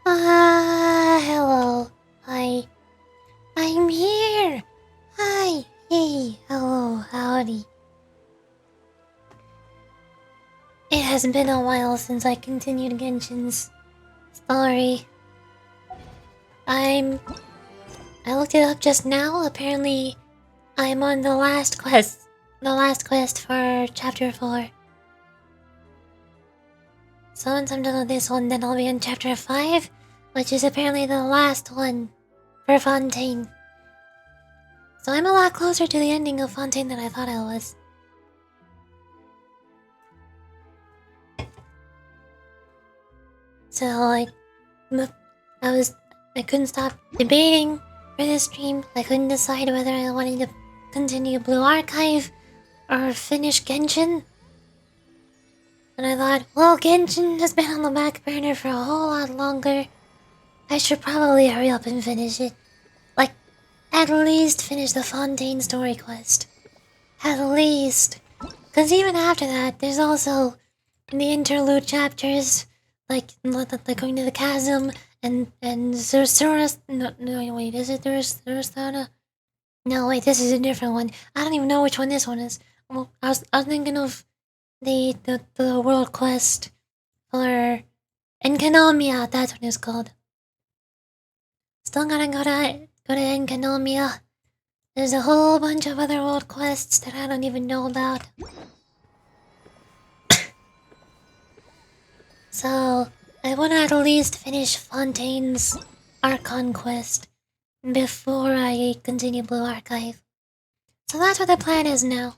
Hello. Hi. I'm here. Hi. Hey. Hello. Howdy. It has been a while since I continued Genshin's story. I looked it up just now. Apparently, I'm on the last quest. The last quest for Chapter 4. So once I'm done with this one, then I'll be in Chapter 5, which is apparently the last one for Fontaine. So I'm a lot closer to the ending of Fontaine than I thought I was. So I couldn't stop debating for this stream. I couldn't decide whether I wanted to continue Blue Archive or finish Genshin. And I thought, well, Genshin has been on the back burner for a whole lot longer. I should probably hurry up and finish it. Like, at least finish the Fontaine story quest. At least. Because even after that, there's also the interlude chapters, like going to the chasm and Zurus. No, wait, is it Zurusthana? No, wait, this is a different one. I don't even know which one this one is. Well, I was thinking of the world quest for Enkanomia. That's what it's called. Still gotta go to Enkanomia. There's a whole bunch of other world quests that I don't even know about. So, I want to at least finish Fontaine's Archon quest before I continue Blue Archive. So that's what the plan is now.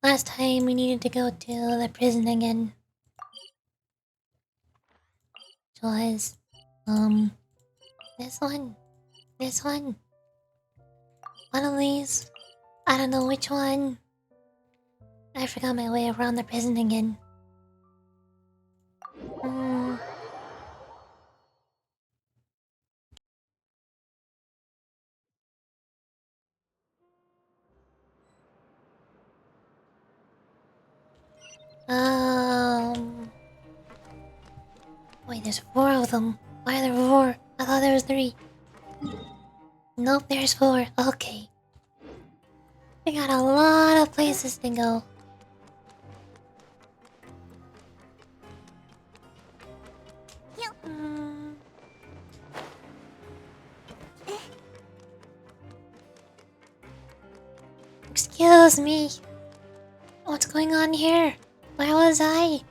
Last time we needed to go to the prison again. Which was, this one. This one. One of these. I don't know which one. I forgot my way around the prison again. Wait, there's 4 of them. Why are there 4? I thought there was 3. Nope, there's 4. Okay. We got a lot of places to go. Excuse me. What's going on here? Where was I?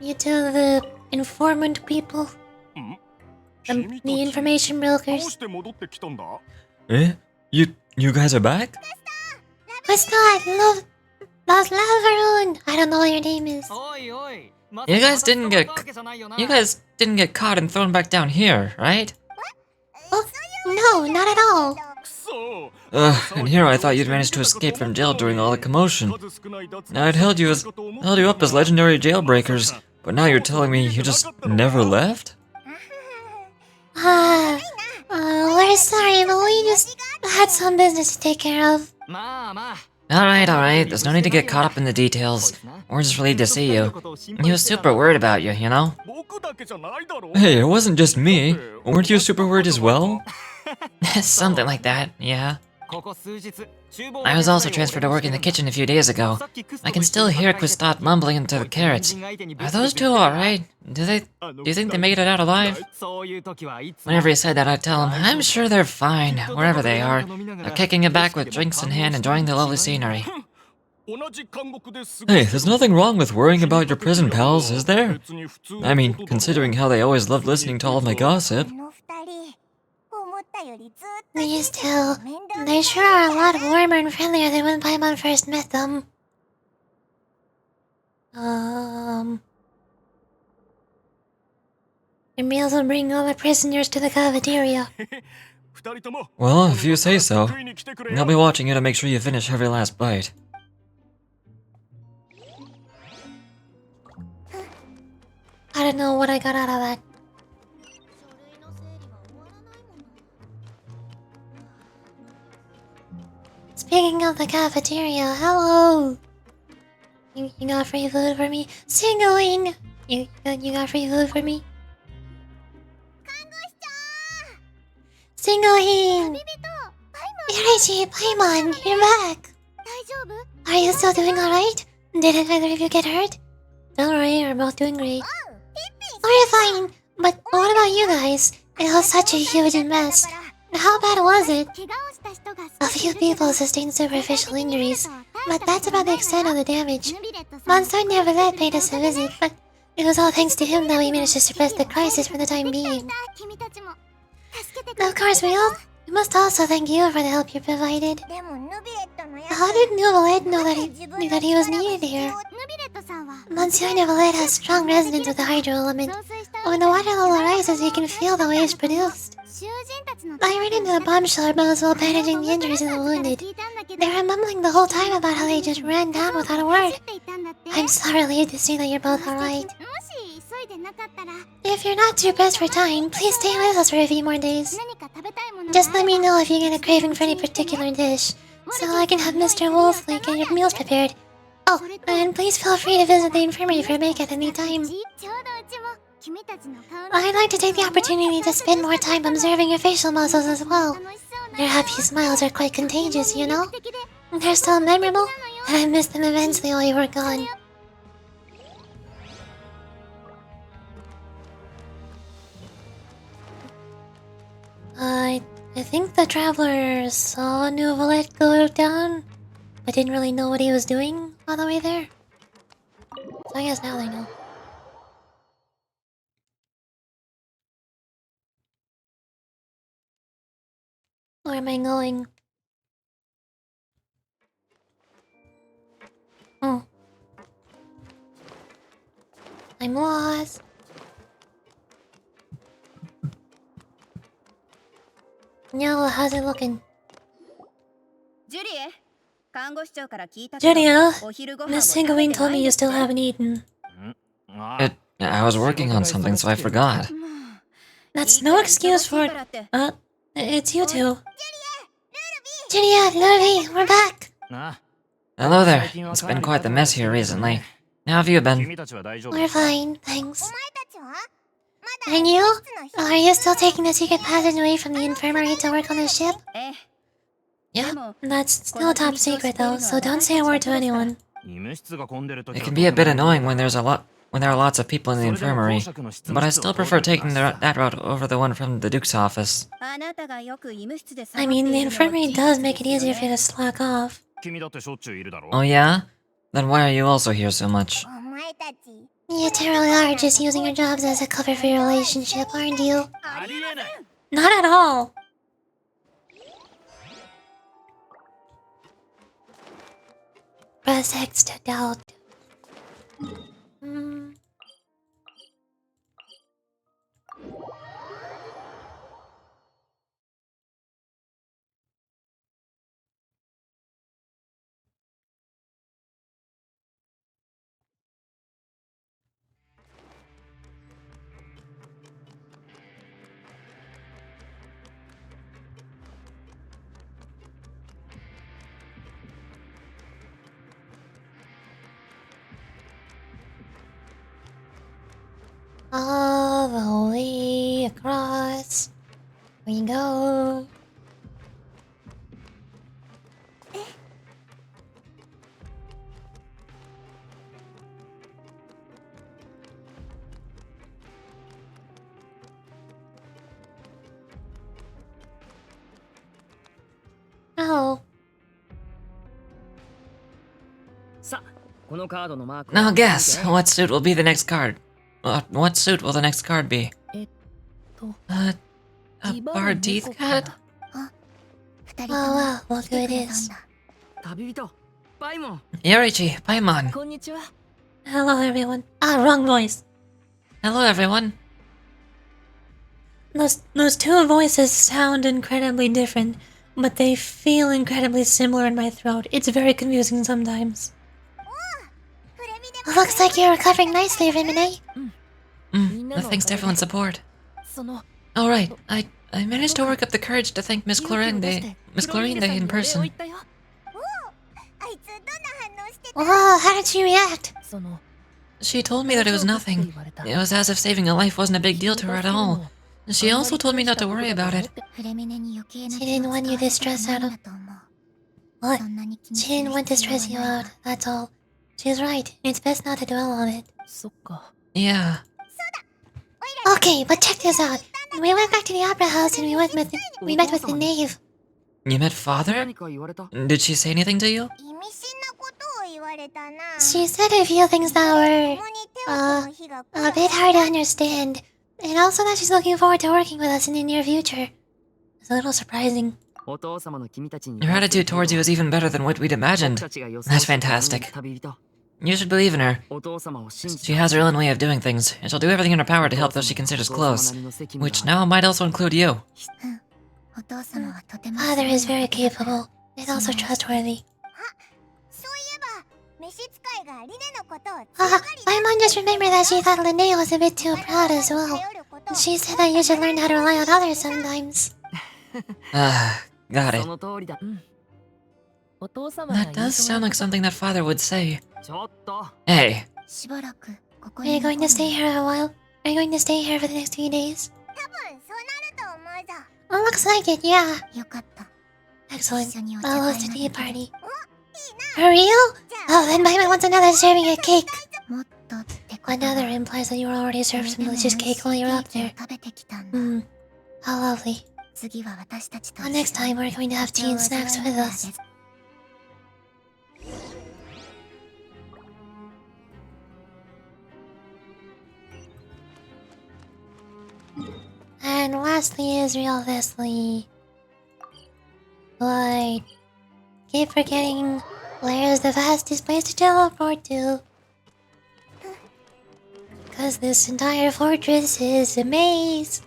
You two the informant people? The information brokers? Eh? You guys are back? What's that? That's Lavaroon! I don't know what your name is. You guys didn't get caught and thrown back down here, right? Oh, no, not at all. And here I thought you'd managed to escape from jail during all the commotion. I'd held you up as legendary jailbreakers, but now you're telling me you just never left? We're sorry, but we just had some business to take care of. Alright, there's no need to get caught up in the details. We're just relieved to see you. He was super worried about you, you know? Hey, it wasn't just me. Weren't you super worried as well? Something like that, yeah. I was also transferred to work in the kitchen a few days ago. I can still hear Quistot mumbling into the carrots. Are those two alright? Do you think they made it out alive? Whenever he said that, I'd tell him, I'm sure they're fine, wherever they are. They're kicking it back with drinks in hand, enjoying the lovely scenery. Hey, there's nothing wrong with worrying about your prison pals, is there? I mean, considering how they always loved listening to all of my gossip. These two, they sure are a lot warmer and friendlier than when Paimon first met them. Your meals will bring all the prisoners to the cafeteria. Well, if you say so. I'll be watching you to make sure you finish every last bite. I don't know what I got out of that. picking up the cafeteria. Hello. You got free food for me? Singling! You got free food for me? Singling! Irishi, Paimon, you're back! Are you still doing alright? Didn't either of you get hurt? Don't worry, we're both doing great. We're fine, but what about you guys? It was such a huge mess. How bad was it? A few people sustained superficial injuries, but that's about the extent of the damage. Monster Neverlet paid us a visit, but it was all thanks to him that we managed to suppress the crisis for the time being. Of course, we must also thank you for the help you provided. How did Neverlet know that he was needed here? Monsieur Neverlet has strong resonance with the hydro element. When the water level rises, we can feel the waves produced. I ran into the bomb shelter but was while bandaging the injuries and the wounded. They were mumbling the whole time about how they just ran down without a word. I'm so relieved to see that you're both alright. If you're not too pressed for time, please stay with us for a few more days. Just let me know if you get a craving for any particular dish, so I can have Mr. Wolfley get your meals prepared. Oh, and please feel free to visit the infirmary for make at any time. I'd like to take the opportunity to spend more time observing your facial muscles as well. Your happy smiles are quite contagious, you know? They're so memorable, and I miss them immensely while you were gone. I think the traveler saw Neverlet go down, but didn't really know what he was doing all the way there. So I guess now they know. Where am I going? Oh. I'm lost. Yo, how's it looking? Julia, Miss Singawain told me you still haven't eaten. I was working on something, so I forgot. That's no excuse for... it's you two. Julia, Lurvy, we're back! Hello there. It's been quite the mess here recently. How have you been? We're fine, thanks. And you? Are you still taking the secret passage away from the infirmary to work on the ship? Yeah. That's still top secret though, so don't say a word to anyone. It can be a bit annoying when there are lots of people in the infirmary, but I still prefer taking that route over the one from the Duke's office. I mean, the infirmary does make it easier for you to slack off. Oh yeah? Then why are you also here so much? You two really are just using your jobs as a cover for your relationship, aren't you? Not at all! Press X to doubt. All the way across we go. Oh. Now guess, what suit will be the next card? What suit will the next card be? A barred teeth cat? Oh wow, look who it is. Yorichi, Paimon. Hello everyone. Wrong voice. Hello everyone. Those two voices sound incredibly different, but they feel incredibly similar in my throat. It's very confusing sometimes. Looks like you're recovering nicely, Rimine. Thanks to everyone's support. Alright, I managed to work up the courage to thank Miss Clorinde in person. Oh, how did she react? She told me that it was nothing. It was as if saving a life wasn't a big deal to her at all. She also told me not to worry about it. She didn't want you to stress out. What? She didn't want to stress you out, that's all. She's right. It's best not to dwell on it. Yeah. Okay, but check this out. We went back to the opera house and we met with the knave. You met father? Did she say anything to you? She said a few things that were, a bit hard to understand. And also that she's looking forward to working with us in the near future. It's a little surprising. Her attitude towards you is even better than what we'd imagined. That's fantastic. You should believe in her. She has her own way of doing things, and she'll do everything in her power to help those she considers close, which now might also include you. Father is very capable and also trustworthy. My mom just remembered that she thought Linnea was a bit too proud as well. She said that you should learn how to rely on others sometimes. Got it. That does sound like something that father would say. Hey. Are you going to stay here a while? Are you going to stay here for the next few days? Looks like it, yeah. Excellent. I'll host a tea party. For real? Oh, then Paimon wants another serving of cake. Another implies that you were already served some delicious cake while you were up there. How lovely. Well, next time we're going to have tea and snacks with us. And lastly, Israel Vesely. But keep forgetting where's the fastest place to teleport to. Cause this entire fortress is a maze.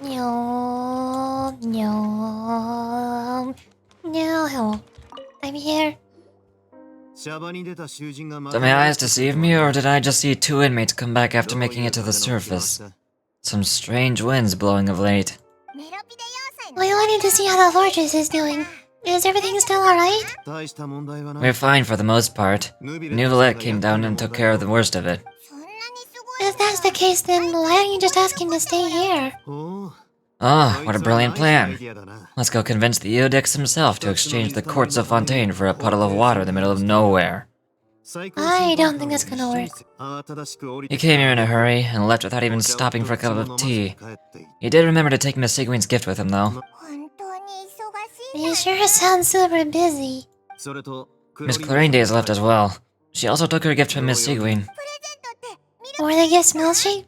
No, no, no, hello. I'm here. Did my eyes deceive me, or did I just see two inmates come back after making it to the surface? Some strange winds blowing of late. We wanted to see how the fortress is doing. Is everything still alright? We're fine for the most part. New Valette came down and took care of the worst of it. If that's the case, then why don't you just ask him to stay here? Oh, what a brilliant plan. Let's go convince the Eodix himself to exchange the courts of Fontaine for a puddle of water in the middle of nowhere. I don't think that's gonna work. He came here in a hurry and left without even stopping for a cup of tea. He did remember to take Miss Sigwin's gift with him, though. You sure sound super busy. Miss Clarinde has left as well. She also took her gift from Miss Sigwin. Were they gifts milkshakes?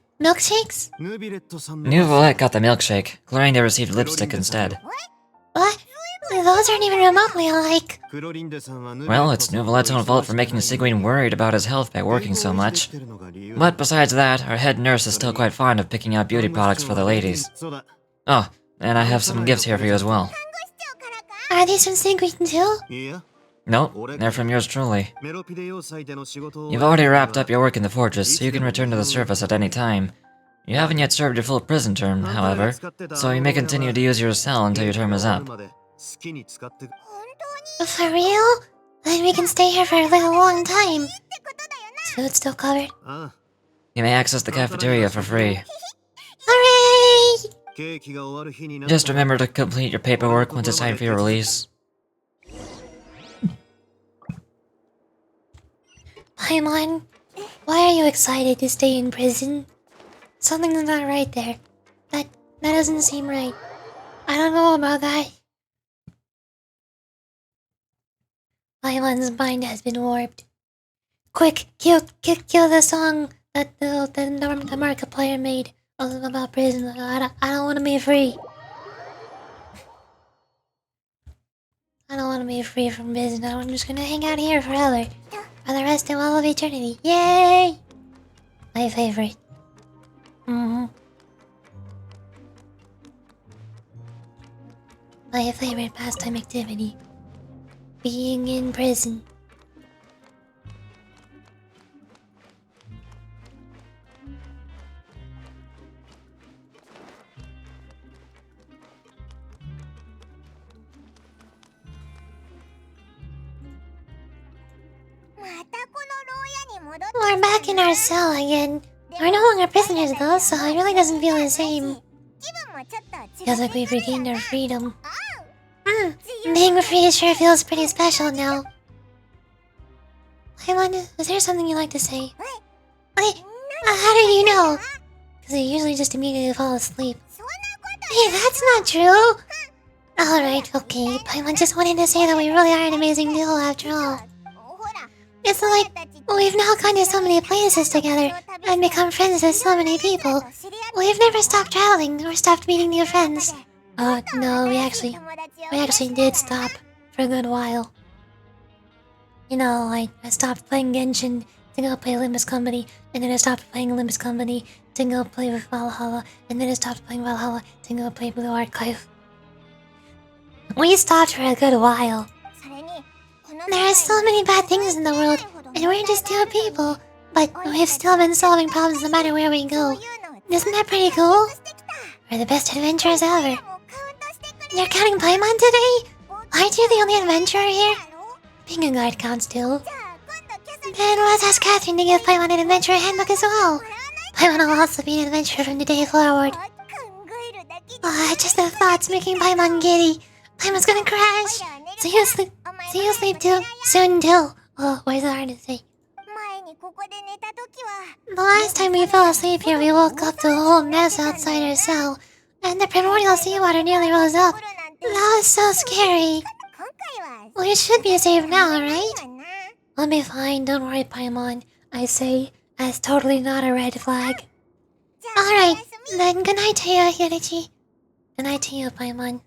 New Valette got the milkshake. Clarinde received lipstick instead. What? Those aren't even remotely alike. Well, it's New Valette's own fault for making Sigwin worried about his health by working so much. But besides that, our head nurse is still quite fond of picking out beauty products for the ladies. Oh, and I have some gifts here for you as well. Are these from Sigwin too? Nope, they're from yours truly. You've already wrapped up your work in the fortress, so you can return to the surface at any time. You haven't yet served your full prison term, however, so you may continue to use your cell until your term is up. For real? Then we can stay here for a little long time. Is food still covered? You may access the cafeteria for free. Hooray! Just remember to complete your paperwork once it's time for your release. Paimon, why are you excited to stay in prison? Something's not right there. That doesn't seem right. I don't know about that. Paimon's mind has been warped. Quick, kill the song that the Markiplier made about prison. I don't want to be free. I don't want to be free from prison. I'm just gonna hang out here forever. For the rest of all of eternity. Yay! My favorite. My favorite pastime activity. Being in prison. We're back in our cell again. We're no longer prisoners though, so it really doesn't feel the same. Feels like we've regained our freedom. Being free sure feels pretty special now. Paimon, is there something you'd like to say? Wait, how do you know? Because I usually just immediately fall asleep. Hey, that's not true! Alright, okay. Paimon just wanted to say that we really are an amazing duo after all. It's like, we've now gone to so many places together and become friends with so many people. We've never stopped traveling or stopped meeting new friends. No, we actually did stop for a good while. You know, I stopped playing Genshin to go play Olympus Company, and then I stopped playing Olympus Company to go play with Valhalla, and then I stopped playing Valhalla to go play Blue Archive. We stopped for a good while. There are so many bad things in the world, and we're just two people, but we've still been solving problems no matter where we go. Isn't that pretty cool? We're the best adventurers ever. You're counting Paimon today? Aren't you the only adventurer here? Being a guard counts too. Then let's ask Catherine to give Paimon an adventurer handbook as well. Paimon will also be an adventurer from today forward. Just the thoughts making Paimon giddy. Paimon's gonna crash. See you sleep too. Soon too. Oh, why is it hard to say? The last time we fell asleep here, we woke up to a whole mess outside our cell, and the primordial seawater nearly rose up. That was so scary. We should be safe now, right? We'll be fine, don't worry, Paimon. I say, that's totally not a red flag. Alright, then good night to you, Yorichi. Good night to you, Paimon.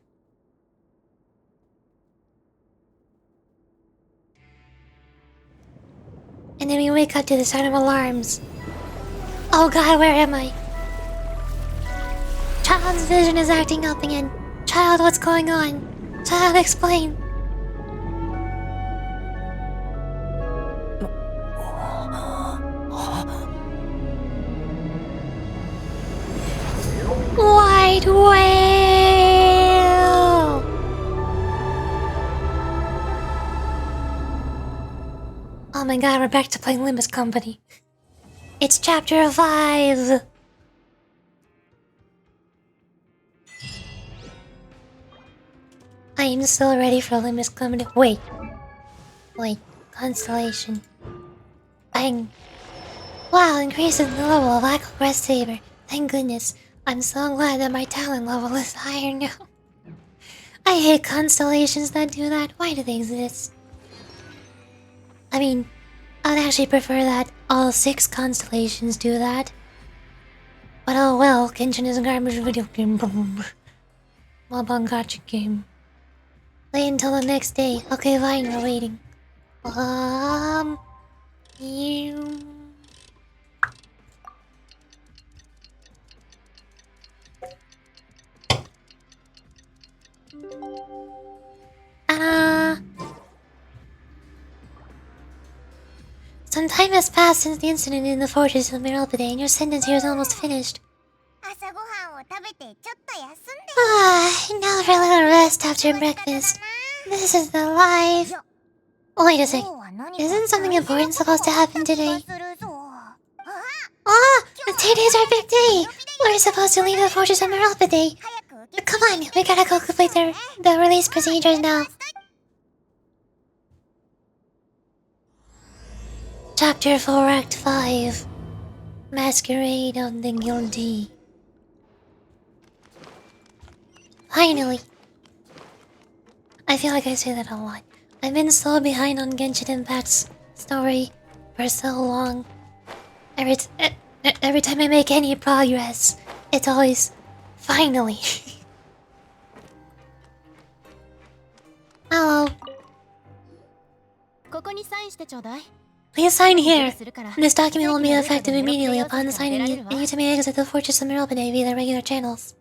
And then we wake up to the sound of alarms. Oh god, where am I? Child's vision is acting up again. Child, what's going on? Child, explain. White whale! Oh my god, we're back to playing Olympus Company. It's chapter 5! I am so ready for Olympus Company. Wait. Constellation. Bang. Wow, increases the level of Aqua Crest Saber. Thank goodness. I'm so glad that my talent level is higher now. I hate constellations that do that. Why do they exist? I mean, I'd actually prefer that all 6 constellations do that. But oh well, Genshin is a garbage video game. Mobile gacha game. Wait until the next day. Okay, fine, we're waiting. You... Some time has passed since the incident in the fortress of Miralpide, and your sentence here is almost finished. Now for a little rest after breakfast. This is the life. Wait a sec. Isn't something important supposed to happen today? Today's our big day! We're supposed to leave the fortress of Miralpide. Come on, we gotta go complete the release procedures now. Chapter 4, Act 5. Masquerade of the Guilty. Finally. I feel like I say that a lot. I've been so behind on Genshin Impact's story for so long. Every time I make any progress, it's always finally. Hello. Please sign here. This document will be effective immediately upon signing it, and you may exit the Fortress of Miralpide via the regular channels.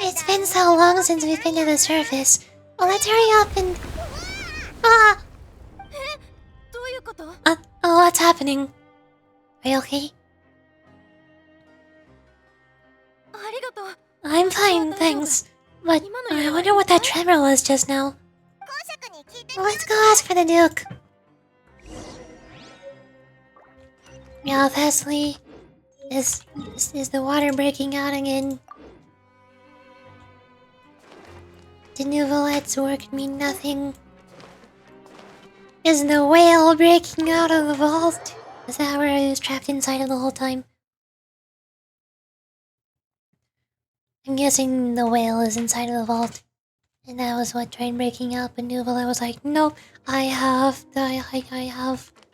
It's been so long since we've been to the surface. Well, let's hurry up and... what's happening? Are you okay? I'm fine, thanks. But I wonder what that tremor was just now. Let's go ask for the Duke. Yeah, Thessaly. Is the water breaking out again? The Nouvelettes work mean nothing. Is the whale breaking out of the vault? Is that where I was trapped inside of the whole time? I'm guessing the whale is inside of the vault. And that was what tried breaking out, but Nouvelle was like, no, I have the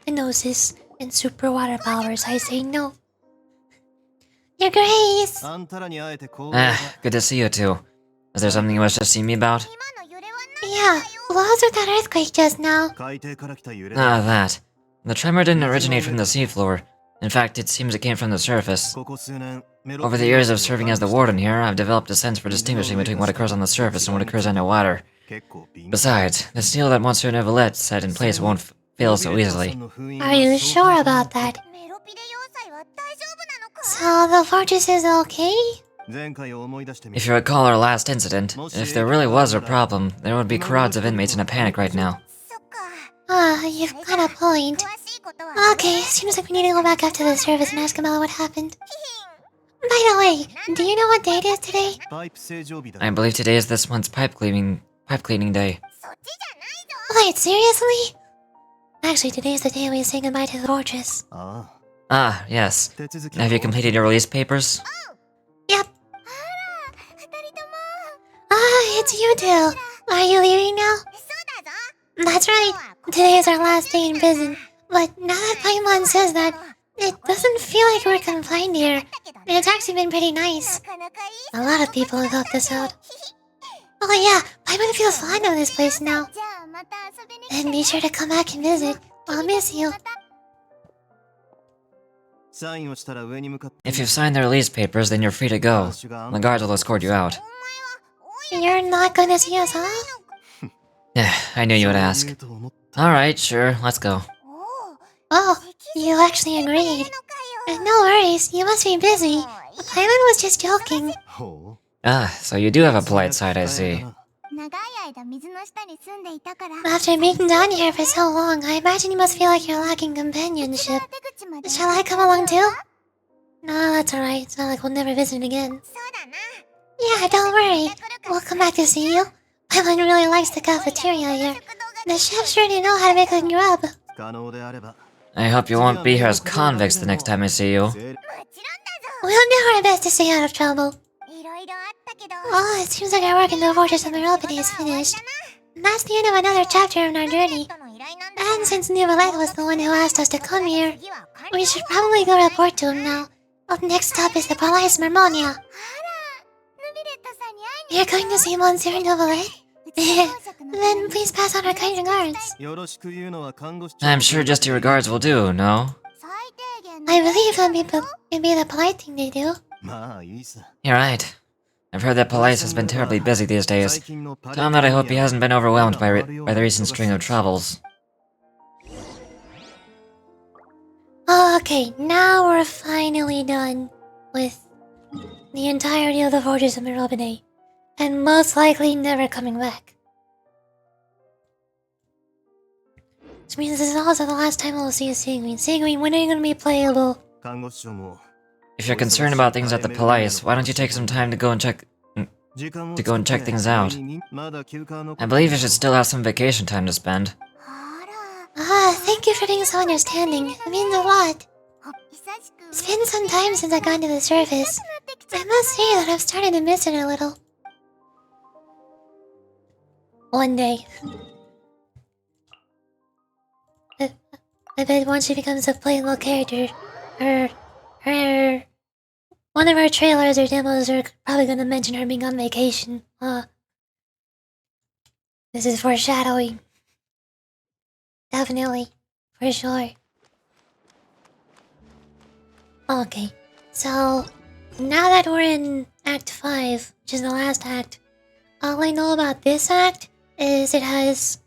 gnosis and super water powers. I say no. Your Grace! Good to see you two. Is there something you wish to see me about? Yeah, what was with that earthquake just now? That. The tremor didn't originate from the seafloor. In fact, it seems it came from the surface. Over the years of serving as the warden here, I've developed a sense for distinguishing between what occurs on the surface and what occurs underwater. Besides, the seal that Monsieur Neuvillette set in place won't fail so easily. Are you sure about that? So the fortress is okay? If you recall our last incident, if there really was a problem, there would be crowds of inmates in a panic right now. You've got a point. Okay, seems like we need to go back up to the surface and ask about what happened. By the way, do you know what day it is today? I believe today is this month's pipe cleaning day. Wait, seriously? Actually, today's the day we say goodbye to the fortress. Yes. Have you completed your release papers? Yep. It's you two. Are you leaving now? That's right. Today is our last day in prison. But now that Paimon says that, it doesn't feel like we're confined here. It's actually been pretty nice. A lot of people have helped us out. Oh yeah, Paimon feels fond of this place now. And be sure to come back and visit. I'll miss you. If you've signed the release papers, then you're free to go. The guards will escort you out. You're not gonna see us off? I knew you would ask. Alright, sure, let's go. Oh, you actually agreed. No worries, you must be busy. Paimon was just joking. So you do have a polite side, I see. After being down here for so long, I imagine you must feel like you're lacking companionship. Shall I come along too? No, that's alright. It's not like we'll never visit again. Yeah, don't worry. We'll come back to see you. Paimon really likes the cafeteria here. The chefs sure do know how to make a grub. I hope you won't be here as convicts the next time I see you. We'll do our best to stay out of trouble. Oh, it seems like our work in the Fortress of Meropide is finished. And that's the end of another chapter in our journey. And since Nouvellette was the one who asked us to come here, we should probably go report to him now. Up next stop is the Palais Marmonia. You're going to see Monsieur Nouvellette? Then please pass on our kind regards. I'm sure just your regards will do, no? I believe it'd be the polite thing to do. You're right. I've heard that Palais has been terribly busy these days. Tell him that I hope he hasn't been overwhelmed by the recent string of troubles. Okay, now we're finally done with the entirety of the Fortress of Meropide. And most likely never coming back. Which means this is also the last time we'll see Seguin. Seguin, when are you gonna be playable? If you're concerned about things at the Palais, why don't you take some time to go and check things out? I believe you should still have some vacation time to spend. Thank you for being so understanding. It means a lot. It's been some time since I got to the surface. I must say that I've started to miss it a little. One day. I bet once she becomes a playable character, one of our trailers or demos are probably gonna mention her being on vacation. This is foreshadowing. Definitely. For sure. Okay. So, now that we're in Act 5, which is the last act, all I know about this act is it has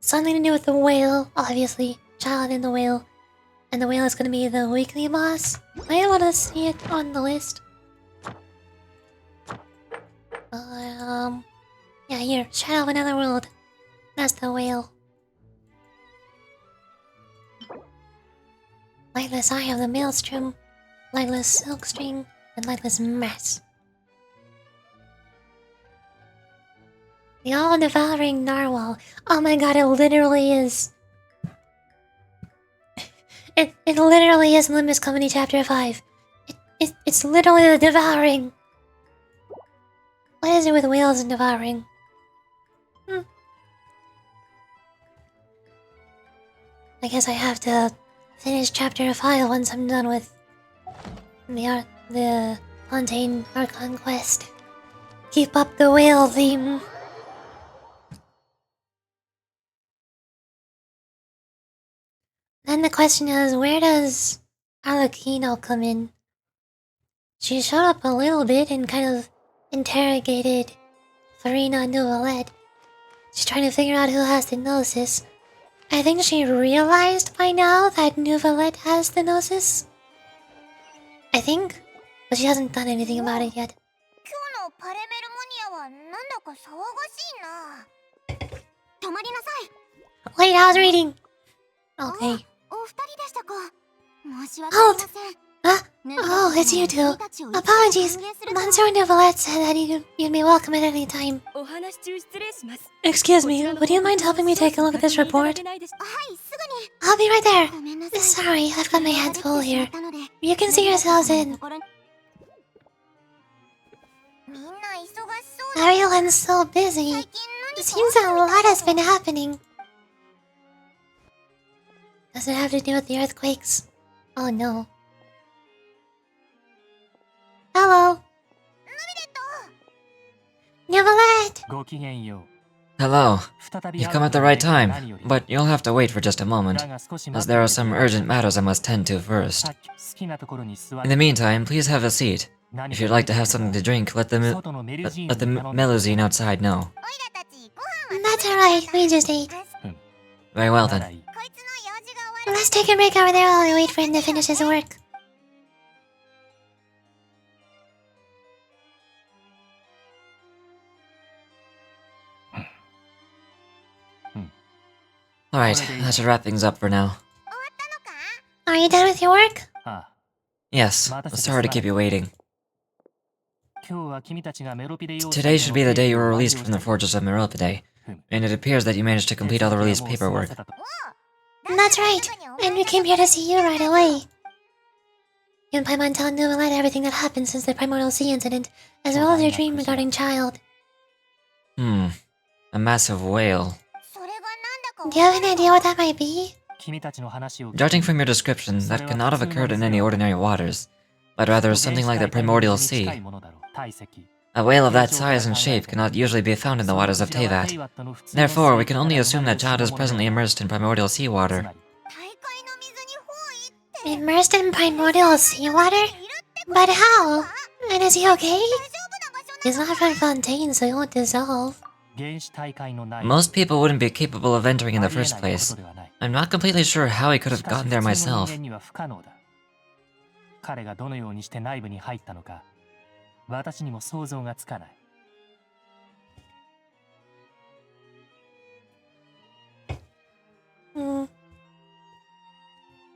something to do with the whale, obviously. Child in the whale. And the whale is gonna be the weekly boss. I able to see it on the list. Yeah, here. Shadow of Another World. That's the whale. Lightless eye of the maelstrom, lightless silkstring, and lightless mess. The all-devouring narwhal. Oh my god, it literally is. It literally is Limbus Company Chapter 5. It's literally the devouring. What is it with whales and devouring? I guess I have to finish Chapter 5 once I'm done with the Fontaine Archon quest. Keep up the whale theme. Then the question is, where does Alakino come in? She showed up a little bit and kind of interrogated Farina Novelette. She's trying to figure out who has the Gnosis. I think she realized by now that Novelette has the Gnosis. I think, but she hasn't done anything about it yet. Wait, I was reading. Okay. Halt! Oh, it's you two. Apologies. Monsieur Novelette said that you'd be welcome at any time. Excuse me, would you mind helping me take a look at this report? I'll be right there. Sorry, I've got my hands full here. You can see yourselves in. Everyone's so busy. It seems that a lot has been happening. Does it have to do with the earthquakes? Oh no. Hello. Novelette! Hello. You've come at the right time, but you'll have to wait for just a moment, as there are some urgent matters I must tend to first. In the meantime, please have a seat. If you'd like to have something to drink, let the Melusine outside know. That's alright, we just ate. Very well then. Let's take a break over there while we wait for him to finish his work. Alright, that should wrap things up for now. Are you done with your work? Yes, sorry to keep you waiting. Today should be the day you were released from the Fortress of Meropide, and it appears that you managed to complete all the release paperwork. That's right, and we came here to see you right away. You and Paimon tell Novelette everything that happened since the Primordial Sea incident, as well as your dream regarding Child. A massive whale. Do you have any idea what that might be? Judging from your description, that could not have occurred in any ordinary waters, but rather something like the Primordial Sea. A whale of that size and shape cannot usually be found in the waters of Teyvat. Therefore, we can only assume that Child is presently immersed in primordial seawater. Immersed in primordial seawater? But how? And is he okay? He's not from Fontaine, so he won't dissolve. Most people wouldn't be capable of entering in the first place. I'm not completely sure how he could have gotten there myself.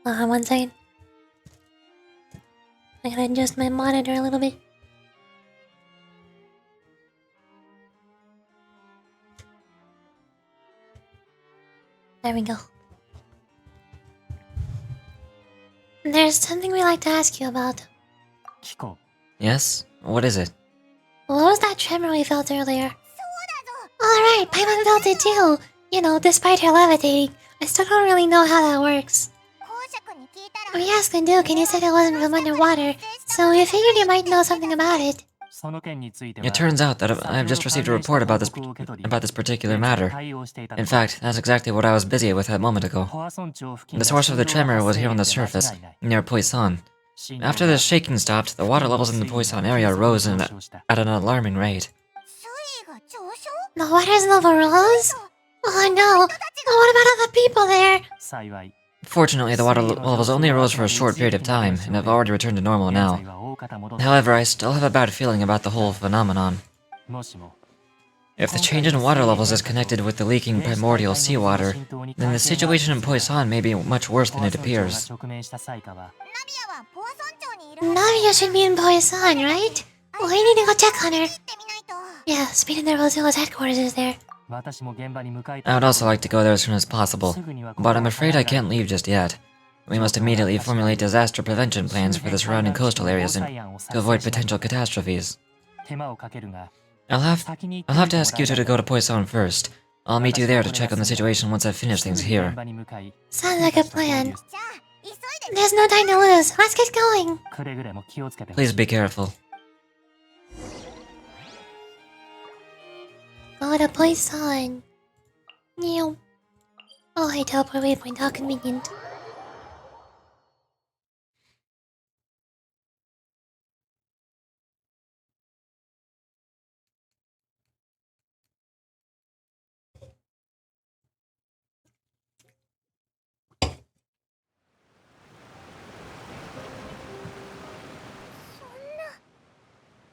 One second. I gotta adjust my monitor a little bit. There we go. There's something we'd like to ask you about. Yes? What is it? What was that tremor we felt earlier? Alright, Paimon felt it too! You know, despite her levitating. I still don't really know how that works. We asked the Duke and he said it wasn't from underwater, so we figured you might know something about it. It turns out that I've just received a report about this particular matter. In fact, that's exactly what I was busy with a moment ago. The source of the tremor was here on the surface, near Poisson. After the shaking stopped, the water levels in the Poisson area rose at an alarming rate. The water's level rose? Oh no! What about all the people there? Fortunately, the water levels only rose for a short period of time, and have already returned to normal now. However, I still have a bad feeling about the whole phenomenon. If the change in water levels is connected with the leaking primordial seawater, then the situation in Poisson may be much worse than it appears. Navia should be in Poisson, right? We need to go check on her. Yeah, Speed and Rosella's headquarters is there. I would also like to go there as soon as possible, but I'm afraid I can't leave just yet. We must immediately formulate disaster prevention plans for the surrounding coastal areas and to avoid potential catastrophes. I'll have to ask you two to go to Poisson first. I'll meet you there to check on the situation once I've finished things here. Sounds like a plan. There's no time to lose. Let's get going. Please be careful. Go to Poisson. Meow. Oh, I teleport waypoint. How convenient.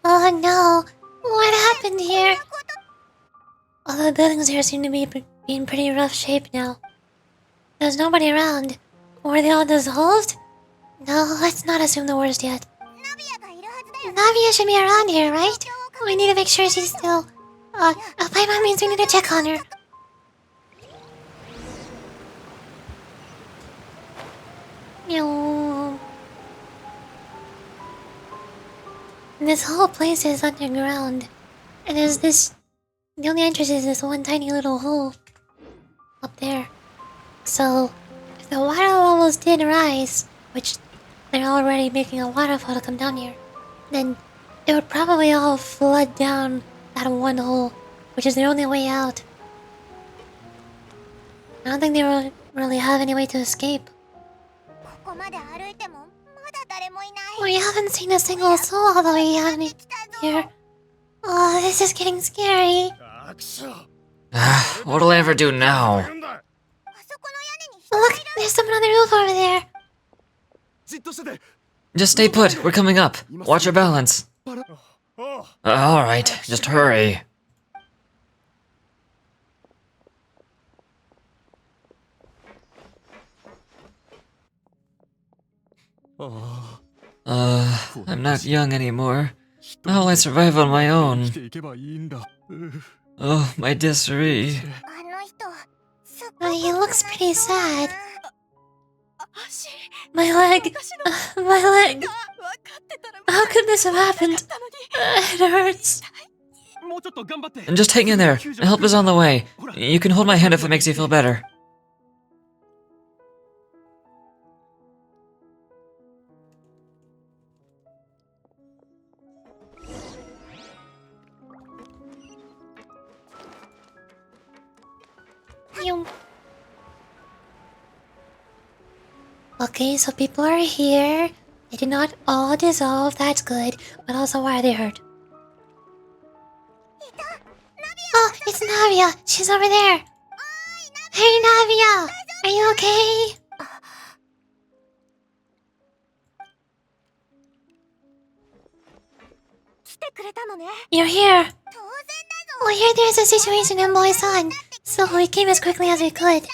Oh no! What happened here? All the buildings here seem to be in pretty rough shape now. There's nobody around. Were they all dissolved? No, let's not assume the worst yet. Navia should be around here, right? We need to make sure she's still... by my means, we need to check on her. Meow. This whole place is underground. And there's this... The only entrance is this one tiny little hole. Up there. So, if the water levels did rise, which they're already making a waterfall to come down here, then it would probably all flood down that one hole, which is their only way out. I don't think they really have any way to escape. We haven't seen a single soul all the way out here. Oh, this is getting scary. What'll I ever do now? Look, there's someone on the roof over there. Just stay put, we're coming up. Watch your balance. Alright, just hurry. I'm not young anymore. How will I survive on my own? Oh, my dysentery. He looks pretty sad. My leg. My leg. How could this have happened? It hurts. Just hang in there. Help is on the way. You can hold my hand if it makes you feel better. Okay, so people are here. They did not all dissolve, that's good. But also, why are they hurt? Oh, it's Navia! She's over there! Hey, Navia! Are you okay? You're here! We heard there's a situation in Moisan, so we came as quickly as we could.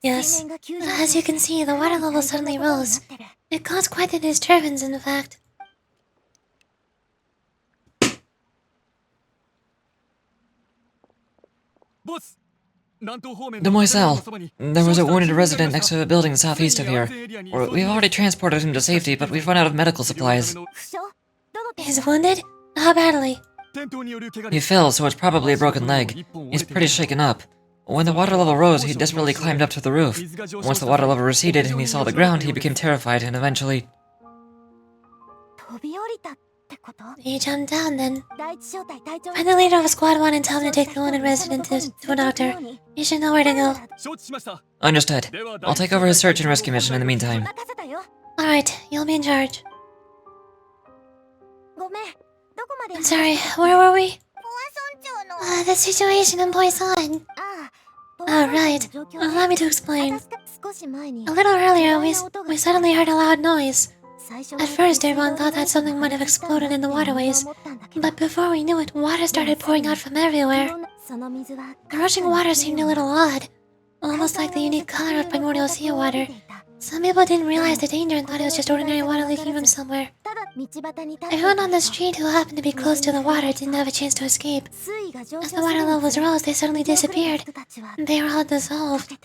Yes, as you can see, the water level suddenly rose. It caused quite a disturbance, in fact. Demoiselle, there was a wounded resident next to a building southeast of here. We've already transported him to safety, but we've run out of medical supplies. He's wounded? How badly? He fell, so it's probably a broken leg. He's pretty shaken up. When the water level rose, he desperately climbed up to the roof. Once the water level receded and he saw the ground, he became terrified and eventually... He jumped down then. Find the leader of Squad 1 and tell him to take the wounded resident to a doctor. You should know where to go. Understood. I'll take over his search and rescue mission in the meantime. Alright, you'll be in charge. I'm sorry, where were we? The situation in Poisson. Right. Allow me to explain. A little earlier, we suddenly heard a loud noise. At first, everyone thought that something might have exploded in the waterways, But before we knew it, water started pouring out from everywhere. The rushing water seemed a little odd, almost like the unique color of primordial seawater. Some people didn't realize the danger and thought it was just ordinary water leaking from somewhere. Everyone on the street who happened to be close to the water didn't have a chance to escape. As the water levels rose, they suddenly disappeared. They were all dissolved.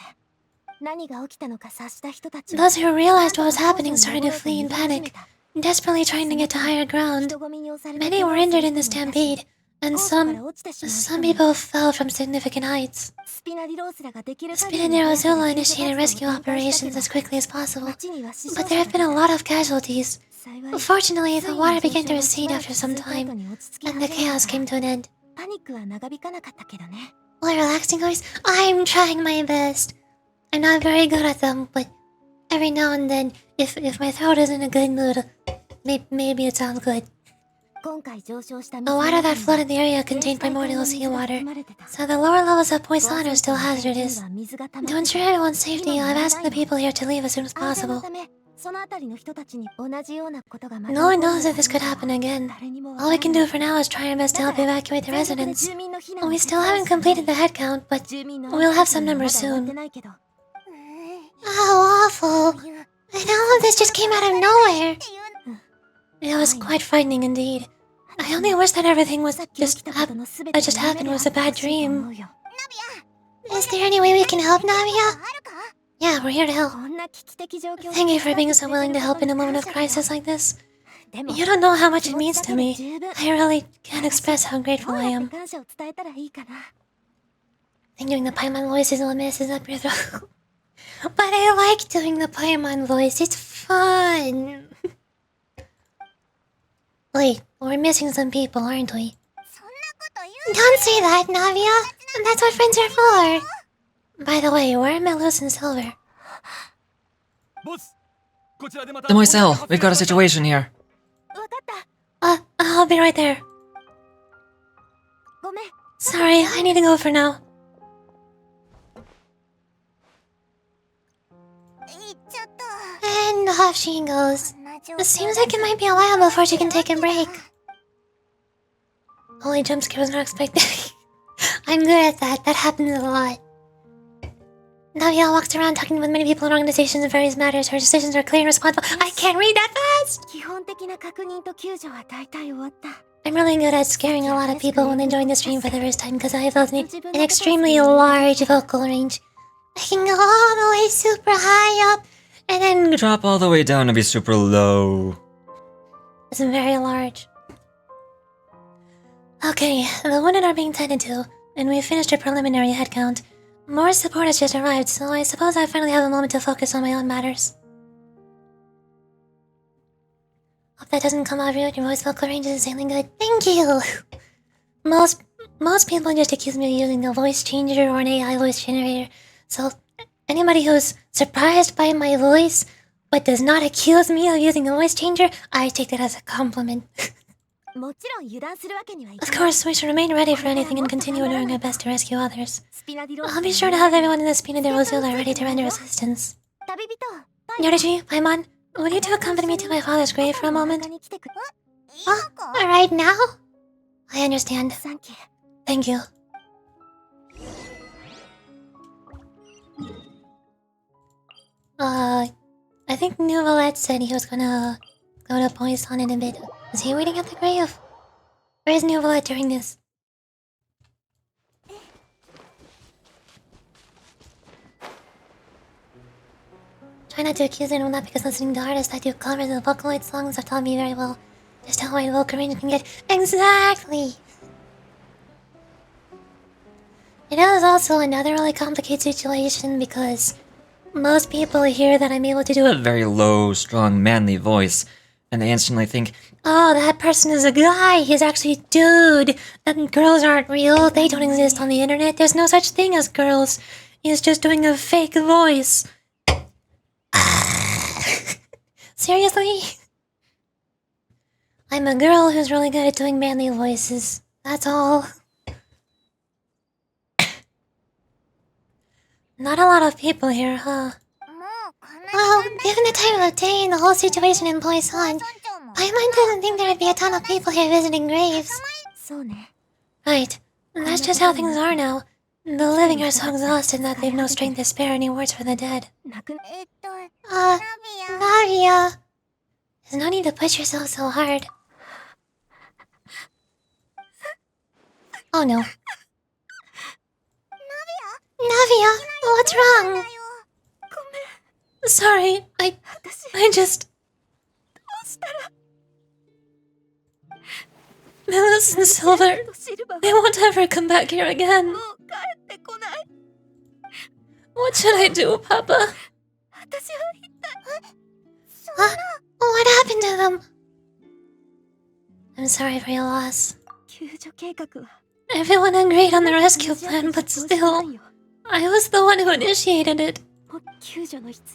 Those who realized what was happening started to flee in panic, desperately trying to get to higher ground. Many were injured in the stampede, and some people fell from significant heights. Spinadero Zula initiated rescue operations as quickly as possible, but there have been a lot of casualties. Fortunately, the water began to recede after some time, and the chaos came to an end. Well, relaxing voice? I'm trying my best. I'm not very good at them, but every now and then, if my throat is in a good mood, maybe it sounds good. The water that flooded the area contained primordial seawater, so the lower levels of poison are still hazardous. To ensure everyone's safety, I've asked the people here to leave as soon as possible. No one knows if this could happen again. All we can do for now is try our best to help evacuate the residents. We still haven't completed the head count, but we'll have some numbers soon. Oh, awful. And all of this just came out of nowhere. It was quite frightening indeed. I only wish that everything was just happened was a bad dream. Is there any way we can help, Navia? Yeah, we're here to help. Thank you for being so willing to help in a moment of crisis like this. You don't know how much it means to me. I really can't express how grateful I am. I think doing the Paimon voice is what messes up your throat. But I like doing the Paimon voice, it's fun. Wait, we're missing some people, aren't we? Don't say that, Navia. That's what friends are for. By the way, where are Melus and Silver? Demoiselle, we've got a situation here. I'll be right there. Sorry, I need to go for now. And off she goes. It seems like it might be a while before she can take a break. Holy jump scare was not expected. I'm good at that. That happens a lot. Navia walks around talking with many people and organizations in various matters. Her decisions are clear and responsible. I can't read that fast! I'm really good at scaring a lot of people when they join the stream for the first time because I have an extremely large vocal range. I can go all the way super high up and then Drop all the way down to be super low. It's very large. Okay, the wounded are being tended to, and we've finished a preliminary head count. More support has just arrived, so I suppose I finally have a moment to focus on my own matters. Hope that doesn't come out rude. Your voice vocal range is insanely good. Thank you! Most people just accuse me of using a voice changer or an AI voice generator, so anybody who's surprised by my voice but does not accuse me of using a voice changer, I take that as a compliment. Of course, we should remain ready for anything and continue doing our best to rescue others. I'll be sure to have everyone in the Spinadero Zula ready to render assistance. Yoriji, Paimon, would you two accompany me to my father's grave for a moment? Oh, right now? I understand. Thank you. I think Nouvelette said he was gonna go to Poison in a bit. Is he waiting at the grave? Where is Nouvelette during this? Try not to accuse anyone of that because listening to artists that do covers of Vocaloid songs have taught me very well just how wide vocal range can get. Exactly! It is also another really complicated situation because most people hear that I'm able to do A very low, strong, manly voice, and they instantly think, oh, that person is a guy, he's actually a dude. And girls aren't real, they don't exist on the internet, there's no such thing as girls. He's just doing a fake voice. Seriously? I'm a girl who's really good at doing manly voices. That's all. Not a lot of people here, huh? Well, given the time of day and the whole situation in Poison, Paimon doesn't think there'd be a ton of people here visiting graves. Right. And that's just how things are now. The living are so exhausted that they've no strength to spare any words for the dead. Navia. There's no need to push yourself so hard. Oh no. Navia, what's wrong? Sorry, I just... Millis and Silver, they won't ever come back here again. What should I do, Papa? What happened to them? I'm sorry for your loss. Everyone agreed on the rescue plan, but still, I was the one who initiated it.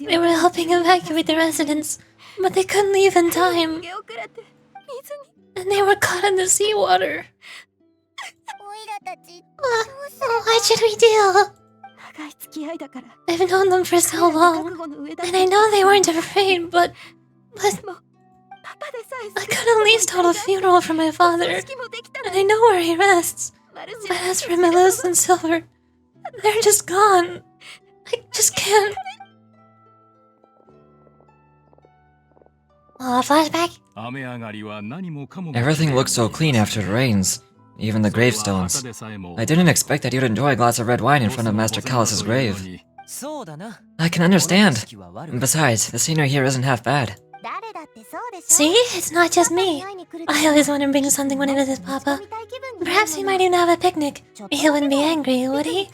They were helping evacuate the residents, but they couldn't leave in time. And they were caught in the seawater. What should we do? I've known them for so long, and I know they weren't afraid, but I could at least hold a funeral for my father, and I know where he rests. But as for Millis and Silver, they're just gone. I just can't. Flashback? Everything looks so clean after it rains. Even the gravestones. I didn't expect that you'd enjoy a glass of red wine in front of Master Callus's grave. I can understand. Besides, the scenery here isn't half bad. See? It's not just me. I always want to bring something when I visit Papa. Perhaps we might even have a picnic. He wouldn't be angry, would he?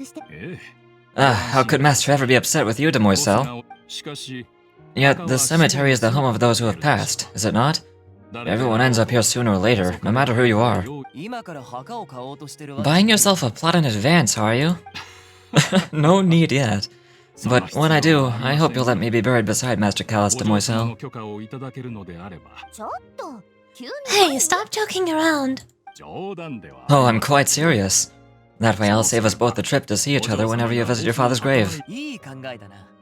How could Master ever be upset with you, Demoiselle? Yet, the cemetery is the home of those who have passed, is it not? Everyone ends up here sooner or later, no matter who you are. Buying yourself a plot in advance, are you? No need yet. But when I do, I hope you'll let me be buried beside Master Callus, Demoiselle. Hey, stop joking around. Oh, I'm quite serious. That way I'll save us both the trip to see each other whenever you visit your father's grave.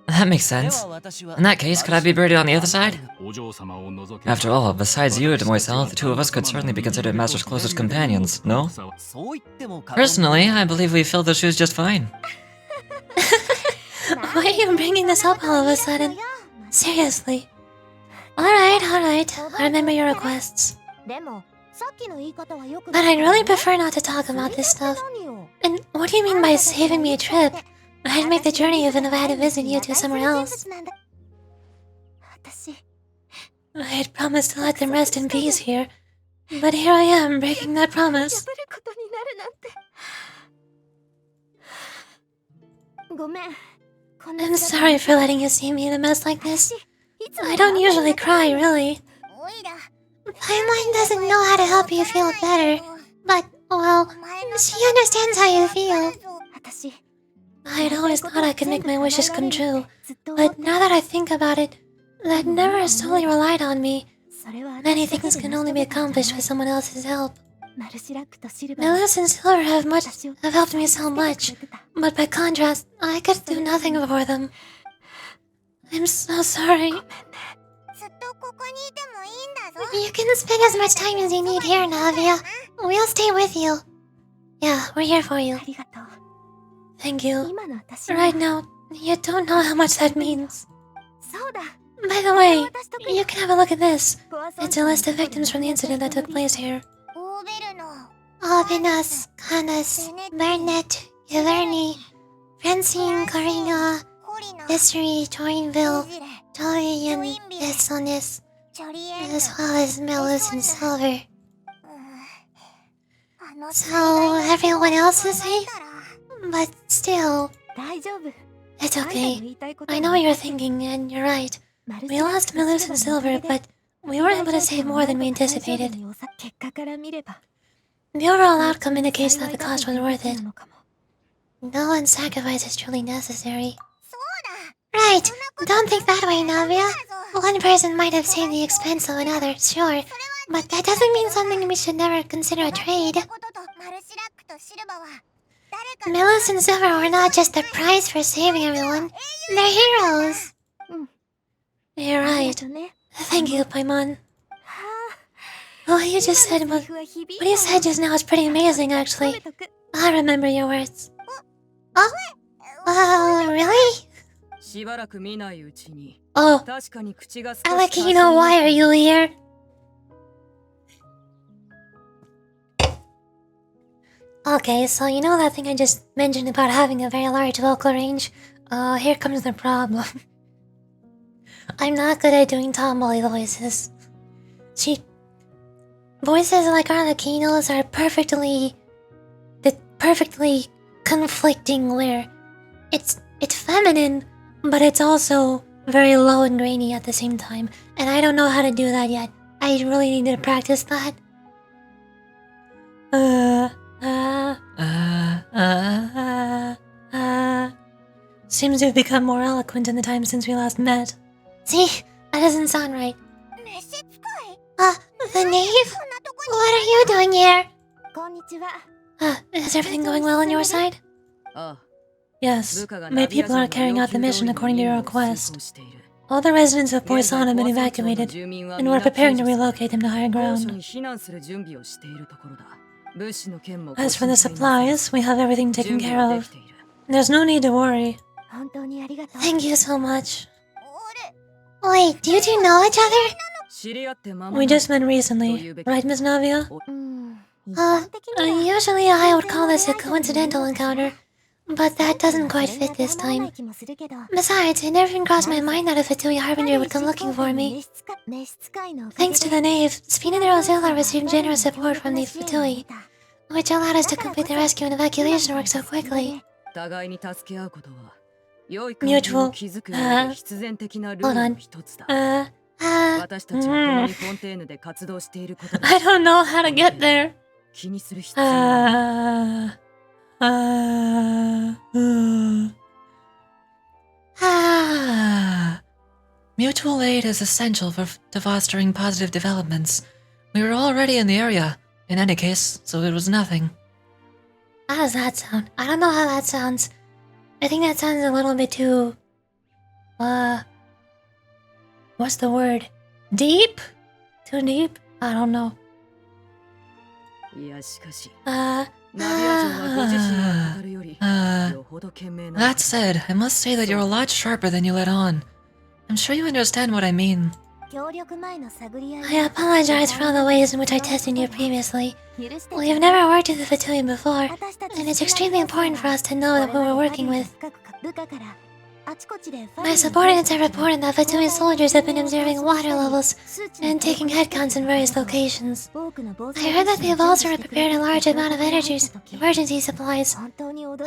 That makes sense. In that case, could I be buried on the other side? After all, besides you, Demoiselle, the two of us could certainly be considered Master's closest companions, no? Personally, I believe we fill those shoes just fine. Why are you bringing this up all of a sudden? Seriously. Alright. I remember your requests. But I'd really prefer not to talk about this stuff. And what do you mean by saving me a trip? I'd make the journey even if I had to visit you two somewhere else. I had promised to let them rest in peace here, but here I am breaking that promise. I'm sorry for letting you see me in a mess like this. I don't usually cry, really. Paimon doesn't know how to help you feel better, but, well, she understands how you feel. I'd always thought I could make my wishes come true, but now that I think about it, that never solely relied on me. Many things can only be accomplished with someone else's help. Millis and Silver have helped me so much, but by contrast, I could do nothing for them. I'm so sorry. You can spend as much time as you need here, Navia. We'll stay with you. Yeah, we're here for you. Thank you. Right now, you don't know how much that means. By the way, you can have a look at this. It's a list of victims from the incident that took place here. Albinos, Canas, Burnett, Giverny, Francine, Carina, Desiree, Joinville, Joey, and Essonis, as well as Millis and Silver. So, everyone else is safe? But still... It's okay. I know what you're thinking, and you're right. We lost Millis and Silver, but we were able to save more than we anticipated. The overall outcome indicates that the cost was worth it. No one's sacrifice is truly necessary. Right! Don't think that way, Navia. One person might have saved the expense of another, sure. But that doesn't mean something we should never consider a trade. Millis and Silver were not just a prize for saving everyone. They're heroes. You're right. Thank you, Paimon. What you just said was... What you said just now was pretty amazing, actually. I remember your words. Oh? Really? Oh. Alakino, why are you here? Okay, so you know that thing I just mentioned about having a very large vocal range? Here comes the problem. I'm not good at doing tomboy voices. Voices like Arlecchino's are perfectly conflicting, where it's feminine, but it's also very low and grainy at the same time. And I don't know how to do that yet. I really need to practice that. Seems to have become more eloquent in the time since we last met. See? That doesn't sound right. The knave? What are you doing here? Is everything going well on your side? Yes, my people are carrying out the mission according to your request. All the residents of Poisson have been evacuated, and we're preparing to relocate them to higher ground. As for the supplies, we have everything taken care of. There's no need to worry. Thank you so much. Wait, do you two know each other? We just met recently, right, Miss Navia? Usually I would call this a coincidental encounter, but that doesn't quite fit this time. Besides, it never even crossed my mind that a Vtuber Harbinger would come looking for me. Thanks to the knave, Spina and Rosilla received generous support from the Vtuber, which allowed us to complete the rescue and evacuation work so quickly. Mutual, hold on. I don't know how to get there. Mutual aid is essential to fostering positive developments. We were already in the area, in any case, so it was nothing. How does that sound? I don't know how that sounds. I think that sounds a little bit too... what's the word? Deep? Too deep? I don't know. That said, I must say that you're a lot sharper than you let on. I'm sure you understand what I mean. I apologize for all the ways in which I tested you previously. We have never worked with the Vtuber before, and it's extremely important for us to know who we're working with. My subordinates have reported that Vtuber soldiers have been observing water levels and taking headcounts in various locations. I heard that they've also prepared a large amount of emergency supplies.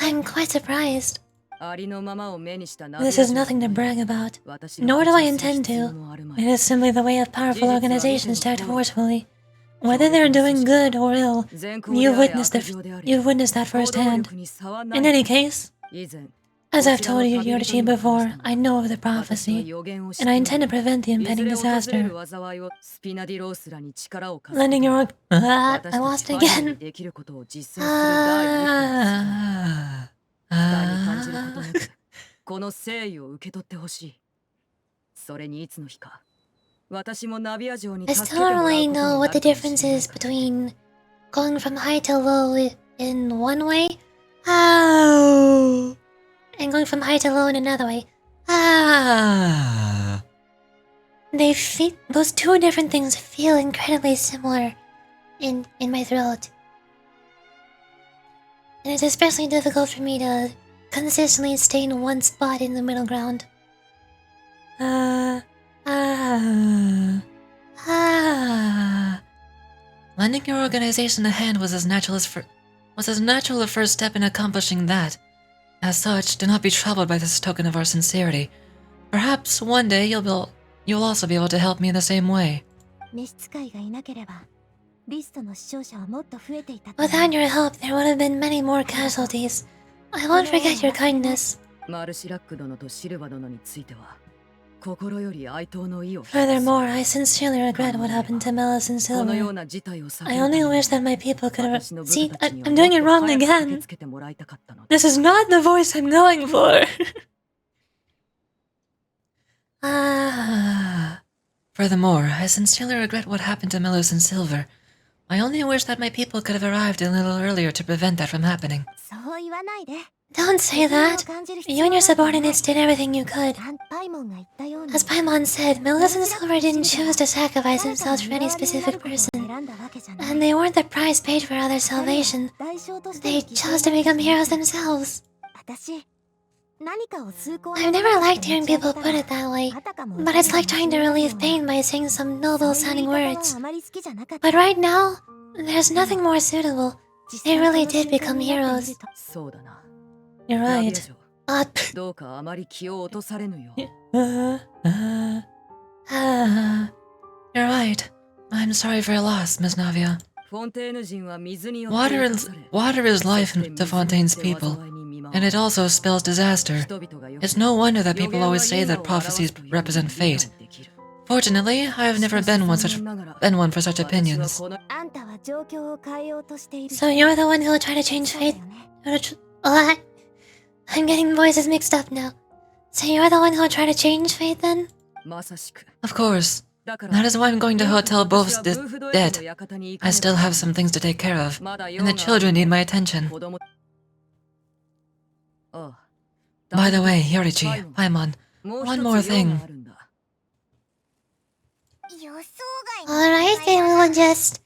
I'm quite surprised. This is nothing to brag about, nor do I intend to. It is simply the way of powerful organizations to act forcefully. Whether they're doing good or ill, you've witnessed that firsthand. In any case, as I've told you, Yorichi, before, I know of the prophecy, and I intend to prevent the impending disaster. Lending your... I lost again. I still don't really know what the difference is between going from high to low in one way, and going from high to low in another way. Those two different things feel incredibly similar in my throat. And it's especially difficult for me to consistently stay in one spot in the middle ground. Lending your organization a hand was as natural a first step in accomplishing that. As such, do not be troubled by this token of our sincerity. Perhaps one day you'll also be able to help me in the same way. Without your help, there would have been many more casualties. I won't forget your kindness. Furthermore, I sincerely regret what happened to Melis and Silver. I only wish that my people could... See, I'm doing it wrong again. This is not the voice I'm going for. Furthermore, I sincerely regret what happened to Melos and Silver. I only wish that my people could have arrived a little earlier to prevent that from happening. Don't say that. You and your subordinates did everything you could. As Paimon said, Melos and Silver didn't choose to sacrifice themselves for any specific person. And they weren't the price paid for others' salvation. They chose to become heroes themselves. I've never liked hearing people put it that way, but it's like trying to relieve pain by saying some noble-sounding words. But right now, there's nothing more suitable. They really did become heroes. You're right. You're right. I'm sorry for your loss, Miss Navia. Water is life to Fontaine's people, and it also spells disaster. It's no wonder that people always say that prophecies represent fate. Fortunately, I have never been one for such opinions. So you're the one who'll try to change fate? I'm getting voices mixed up now. So you're the one who'll try to change fate then? Of course. That is why I'm going to Hotel Bof's debt. I still have some things to take care of, and the children need my attention. By the way, Yorichi, Paimon, one more thing. Alright, then we will just...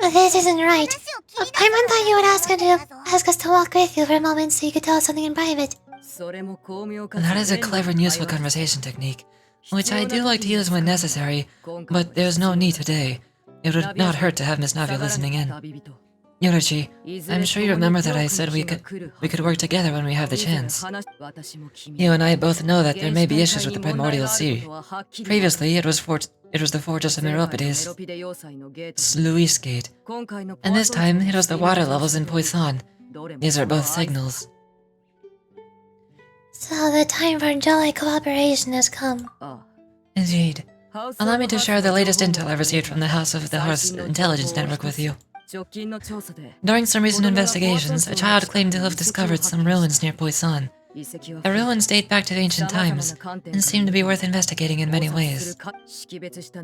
This isn't right. Paimon thought you would ask us to walk with you for a moment so you could tell us something in private. That is a clever and useful conversation technique, which I do like to use when necessary, but there's no need today. It would not hurt to have Miss Navia listening in. Yorichi, I'm sure you remember that I said we could work together when we have the chance. You and I both know that there may be issues with the Primordial Sea. Previously, it was the Fortress of Meropides, Sluice Gate, and this time it was the water levels in Poisson. These are both signals. So the time for jolly cooperation has come. Indeed. Allow me to share the latest intel I received from the House of the Hearth's intelligence network with you. During some recent investigations, a child claimed to have discovered some ruins near Poisson. The ruins date back to ancient times, and seem to be worth investigating in many ways.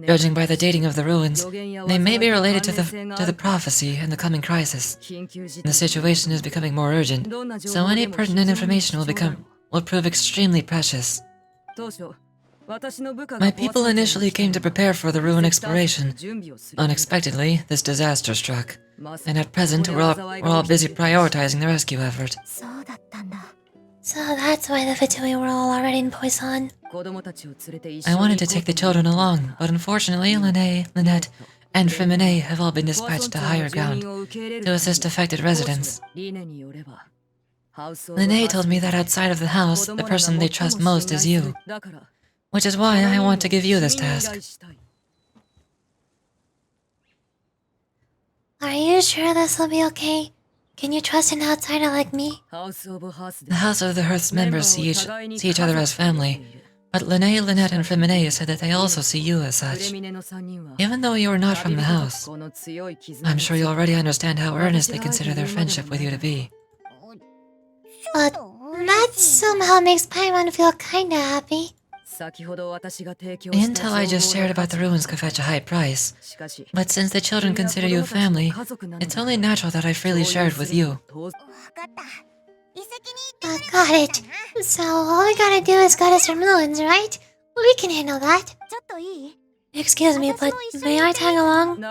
Judging by the dating of the ruins, they may be related to the prophecy and the coming crisis. The situation is becoming more urgent, so any pertinent information will prove extremely precious. My people initially came to prepare for the ruin exploration. Unexpectedly, this disaster struck, and at present we're all busy prioritizing the rescue effort. So that's why the Vtuber were all already in Poisson. I wanted to take the children along, but unfortunately Linné, Lynette, and Freminet have all been dispatched to higher ground to assist affected residents. Linné told me that outside of the house, the person they trust most is you, which is why I want to give you this task. Are you sure this will be okay? Can you trust an outsider like me? The House of the Hearth's members see each other as family, but Linné, Lynette, and Freminet said that they also see you as such. Even though you are not from the house, I'm sure you already understand how earnest they consider their friendship with you to be. But that somehow makes Paimon feel kinda happy. The intel I just shared about the ruins could fetch a high price, but since the children consider you family, it's only natural that I freely share it with you. Got it. So all we gotta do is go to some ruins, right? We can handle that. Excuse me, but may I tag along?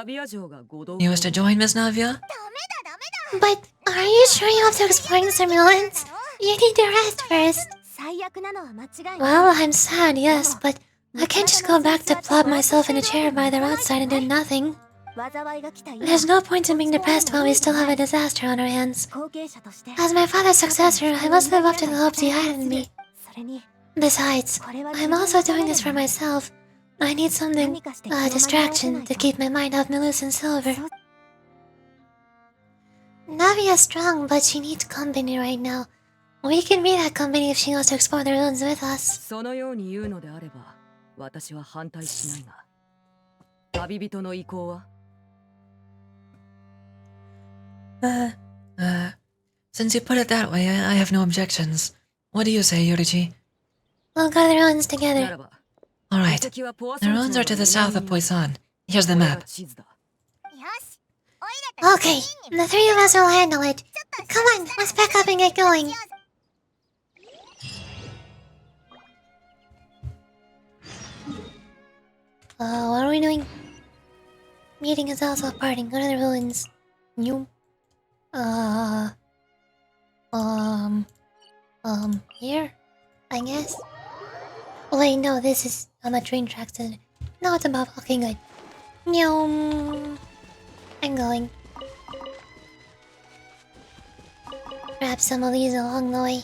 You wish to join, Miss Navia? But are you sure you have to explore some ruins? You need to rest first. Well, I'm sad, yes, but I can't just go back to plop myself in a chair by the roadside and do nothing. There's no point in being depressed while we still have a disaster on our hands. As my father's successor, I must live up to the hopes he had in me. Besides, I'm also doing this for myself. I need something, a distraction, to keep my mind off Melos and Silver. Navia's strong, but she needs company right now. We can be that company if she wants to explore the ruins with us. Since you put it that way, I have no objections. What do you say, Yorichi? We'll go to the ruins together. Alright, the ruins are to the south of Poisson. Here's the map. Okay, the three of us will handle it. Come on, let's pack up and get going. What are we doing? Meeting is also parting. Go to the ruins. New. Here? I guess? Oh wait, no, this is on the train tracks. No, it's above. Okay, good. Nyum. I'm going. Grab some of these along the way.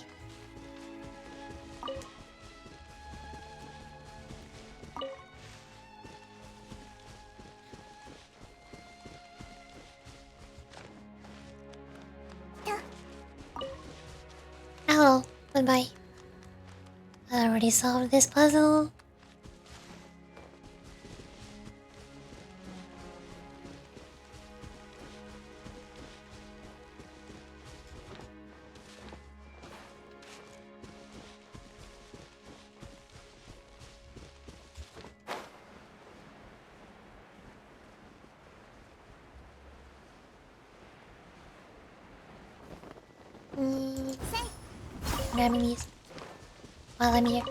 Hello. Goodbye. I already solved this puzzle. Grabbing these while I'm here.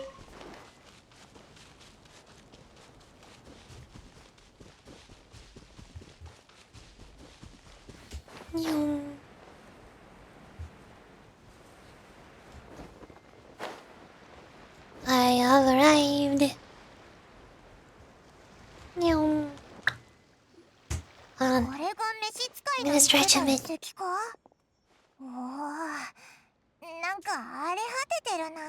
Nyum. I have arrived. Nyum. Hold on. I'm gonna stretch a bit. おお、なんか荒れ果ててるな。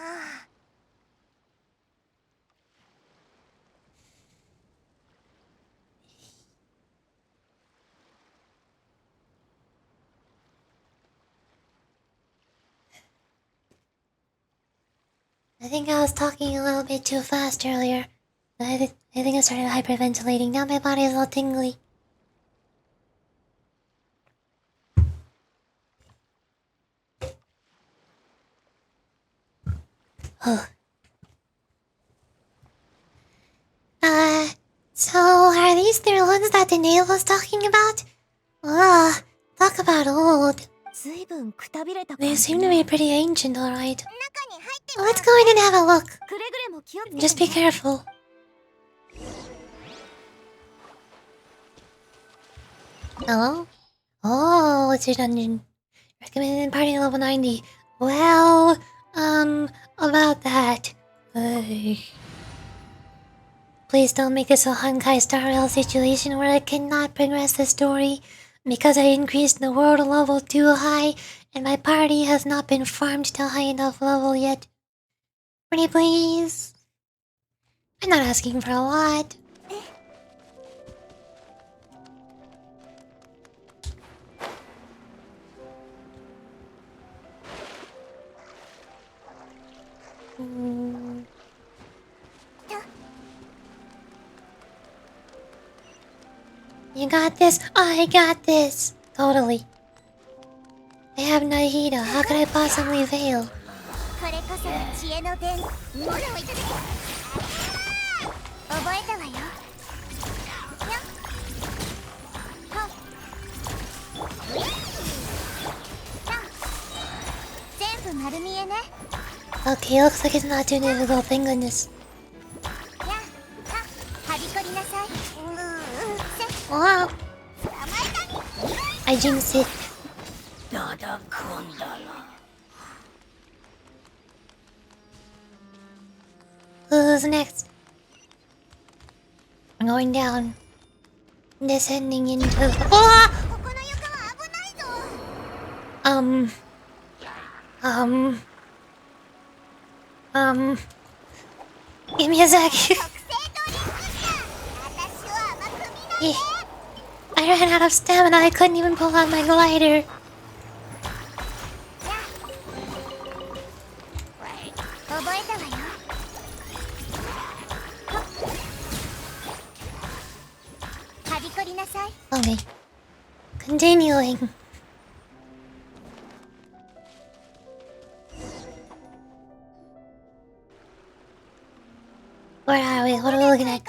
I think I was talking a little bit too fast earlier. I think I started hyperventilating. Now my body is all tingly. Oh. So are these the ones that the nail was talking about? Talk about old. They seem to be pretty ancient, alright. Let's go in and have a look. Just be careful. Hello? Oh, it's your dungeon. Recommended party level 90. Well, about that. Please don't make this a Honkai Star Rail situation where I cannot progress the story because I increased the world level too high and my party has not been farmed to high enough level yet. Pretty please? I'm not asking for a lot. You got this? I got this! Totally. I have Nahida. How could I possibly fail? Okay, looks like it's not too difficult, thank goodness. Wow. I jinxed it. Who's next? I'm going down. Descending into... Oh! Give me a sec. Yeah. I ran out of stamina, I couldn't even pull out my glider. Okay. Continuing. Where are we? What are we looking at?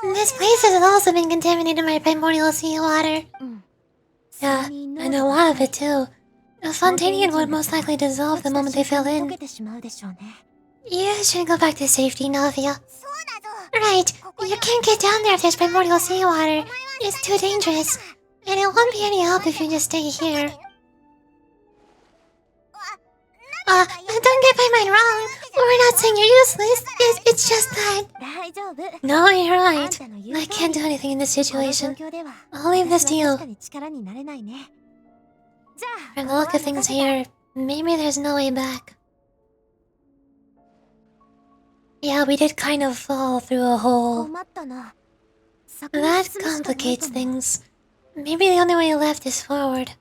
This place has also been contaminated by primordial seawater. Yeah, and a lot of it too. A fontaine would most likely dissolve the moment they fell in. You should go back to safety, Navia. Right, you can't get down there if there's primordial seawater. It's too dangerous. And it won't be any help if you just stay here. Don't get my mind wrong. We're not saying you're useless. It's just that... No, you're right. I can't do anything in this situation. I'll leave this to you. From the look of things here, maybe there's no way back. Yeah, we did kind of fall through a hole. That complicates things. Maybe the only way left is forward.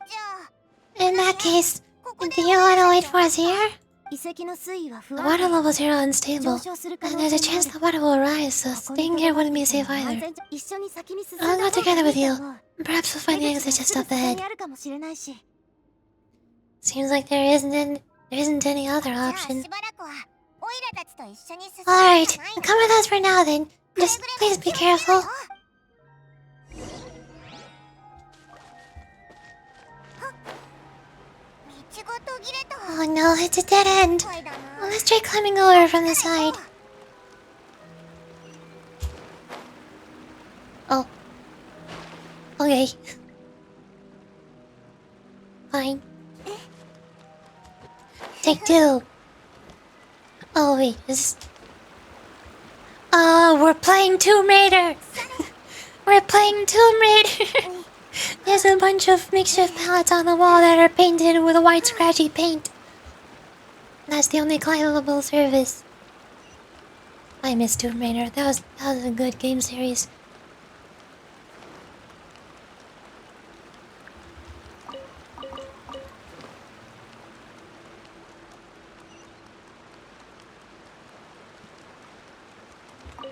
In that case, do you want to wait for us here? The water levels here are unstable, and there's a chance the water will rise, so staying here wouldn't be safe either. I'll go together with you. Perhaps we'll find the exit just up ahead. Seems like there isn't any other option. Alright, come with us for now then. Just please be careful. Oh no, it's a dead end. Well, let's try climbing over from the side. Oh. Okay. Fine. Take two. Oh wait, this... we're playing Tomb Raider! We're playing Tomb Raider! There's a bunch of makeshift pallets on the wall that are painted with a white scratchy paint. That's the only climbable surface. I miss Tomb Raider. That was a good game series.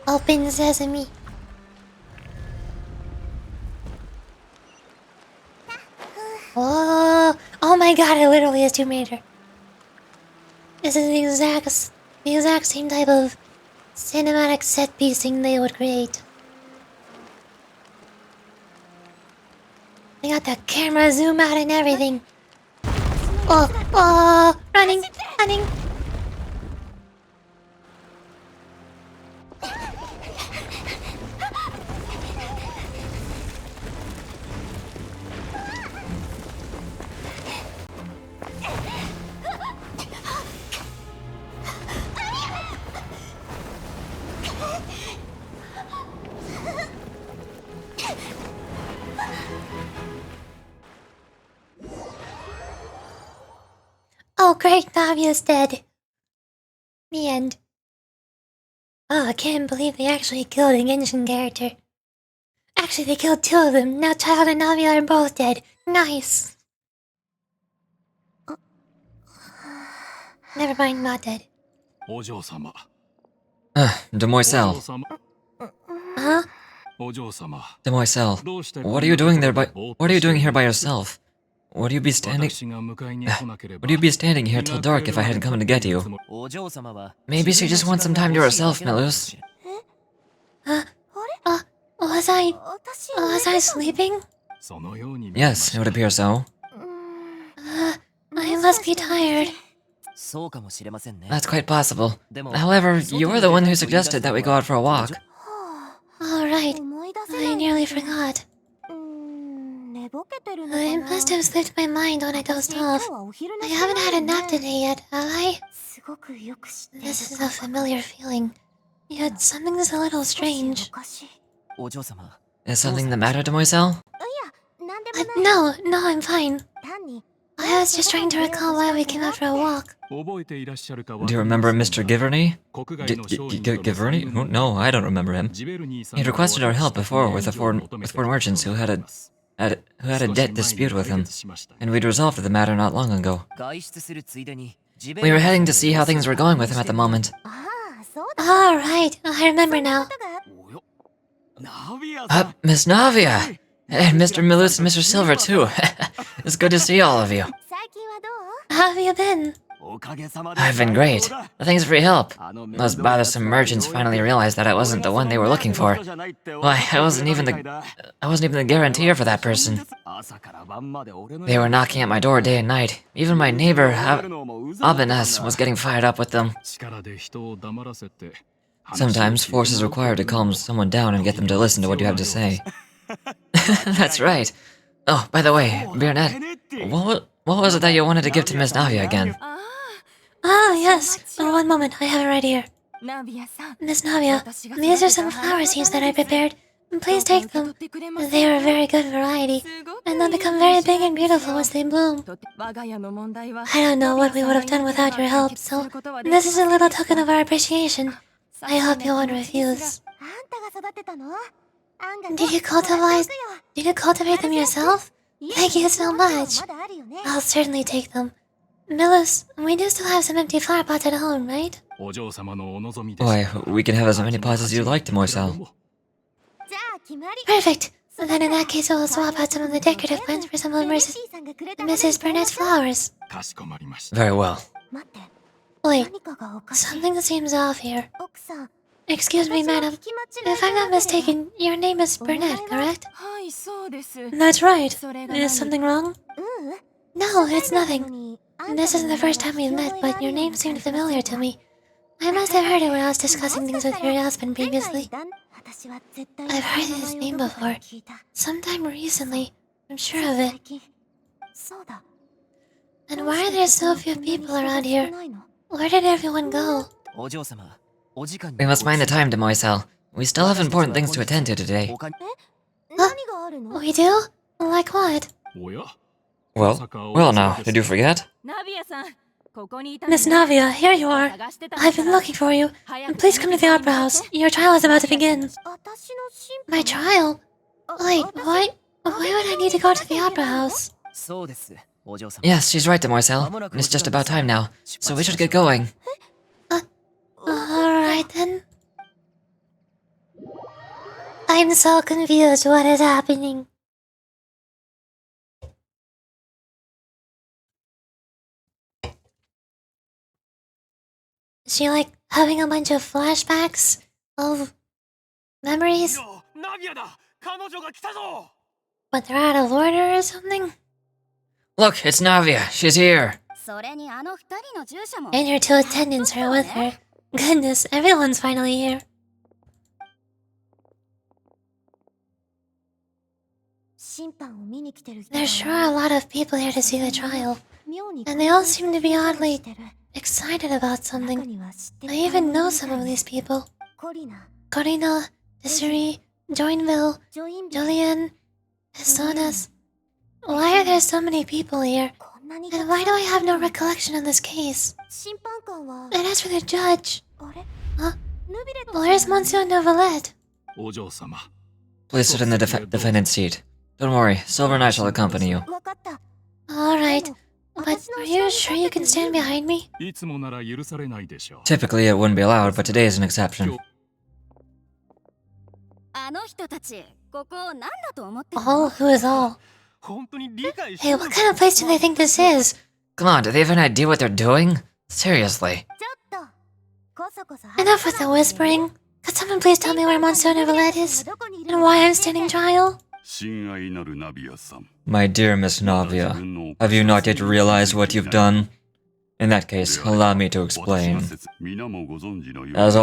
Open sesame. Oh my god, it literally is Tomb Raider. This is the exact same type of cinematic set piecing they would create. They got the camera zoom out and everything. Oh, running. Oh great, Navia's dead. The end. Oh, I can't believe they actually killed a Genshin character. Actually, they killed two of them. Now Child and Navia are both dead. Nice. Never mind, not dead. Demoiselle. Huh? Demoiselle, what are you doing here by yourself? Would you be standing here till dark if I hadn't come to get you? Maybe she just wants some time to herself, Melus. Was I sleeping? Yes, it would appear so. I must be tired. That's quite possible. However, you were the one who suggested that we go out for a walk. All right, I nearly forgot. I must have slipped my mind when I dozed off. I haven't had a nap today yet, have I? This is a familiar feeling. Yet something's a little strange. Is something the matter, Demoiselle? No, I'm fine. I was just trying to recall why we came out for a walk. Do you remember Mr. Giverney? Giverney? No, I don't remember him. He'd requested our help before with four merchants who had a debt dispute with him, and we'd resolved the matter not long ago. We were heading to see how things were going with him at the moment. All right, I remember now. Miss Navia! And Mr. Melus and Mr. Silver, too. It's good to see all of you. How have you been? I've been great. Thanks for your help. Those bothersome merchants finally realized that I wasn't the one they were looking for. Why, I wasn't even the guarantor for that person. They were knocking at my door day and night. Even my neighbor, Abenes, was getting fired up with them. Sometimes force is required to calm someone down and get them to listen to what you have to say. That's right. Oh, by the way, Bernette, what was it that you wanted to give to Miss Navia again? Ah, yes. Oh, one moment, I have it right here. Miss Navia, these are some flower seeds that I prepared. Please take them. They are a very good variety, and they'll become very big and beautiful as they bloom. I don't know what we would have done without your help, so this is a little token of our appreciation. I hope you won't refuse. Did you cultivate them yourself? Thank you so much. I'll certainly take them. Millis, we do still have some empty flower pots at home, right? Why, we can have as many pots as you like, Moiselle. Perfect. Then in that case, we'll swap out some of the decorative plants for some of Mrs. Burnett's flowers. Very well. Wait, something seems off here. Excuse me, madam. If I'm not mistaken, your name is Burnett, correct? That's right. Is something wrong? No, it's nothing. This isn't the first time we've met, but your name seemed familiar to me. I must have heard it when I was discussing things with your husband previously. I've heard his name before. Sometime recently. I'm sure of it. And why are there so few people around here? Where did everyone go? We must find the time, Demoiselle. We still have important things to attend to today. Huh? We do? Like what? Well now, did you forget? Miss Navia, here you are. I've been looking for you. Please come to the opera house. Your trial is about to begin. My trial? Wait, why would I need to go to the opera house? Yes, she's right, Demoiselle. It's just about time now, so we should get going. Alright then. I'm so confused. What is happening? Is she like having a bunch of flashbacks of memories? But they're out of order or something? Look, it's Navia. She's here. And her two attendants are with her. Goodness, everyone's finally here. There sure are a lot of people here to see the trial. And they all seem to be oddly excited about something. I even know some of these people. Corina, Desiree, Joinville, Julian, Estonas. Why are there so many people here? And why do I have no recollection of this case? And as for the judge... Huh? Where's Monsieur Neuvillette? Please sit in the defendant's seat. Don't worry, Silver and I shall accompany you. Alright. But are you sure you can stand behind me? Typically it wouldn't be allowed, but today is an exception. All who is all? Hey, what kind of place do they think this is? Come on, do they have an idea what they're doing? Seriously. Enough with the whispering. Could someone please tell me where Monsieur Neuvillette is? And why I'm standing trial? My dear Miss Navia, have you not yet realized what you've done? In that case, allow me to explain. As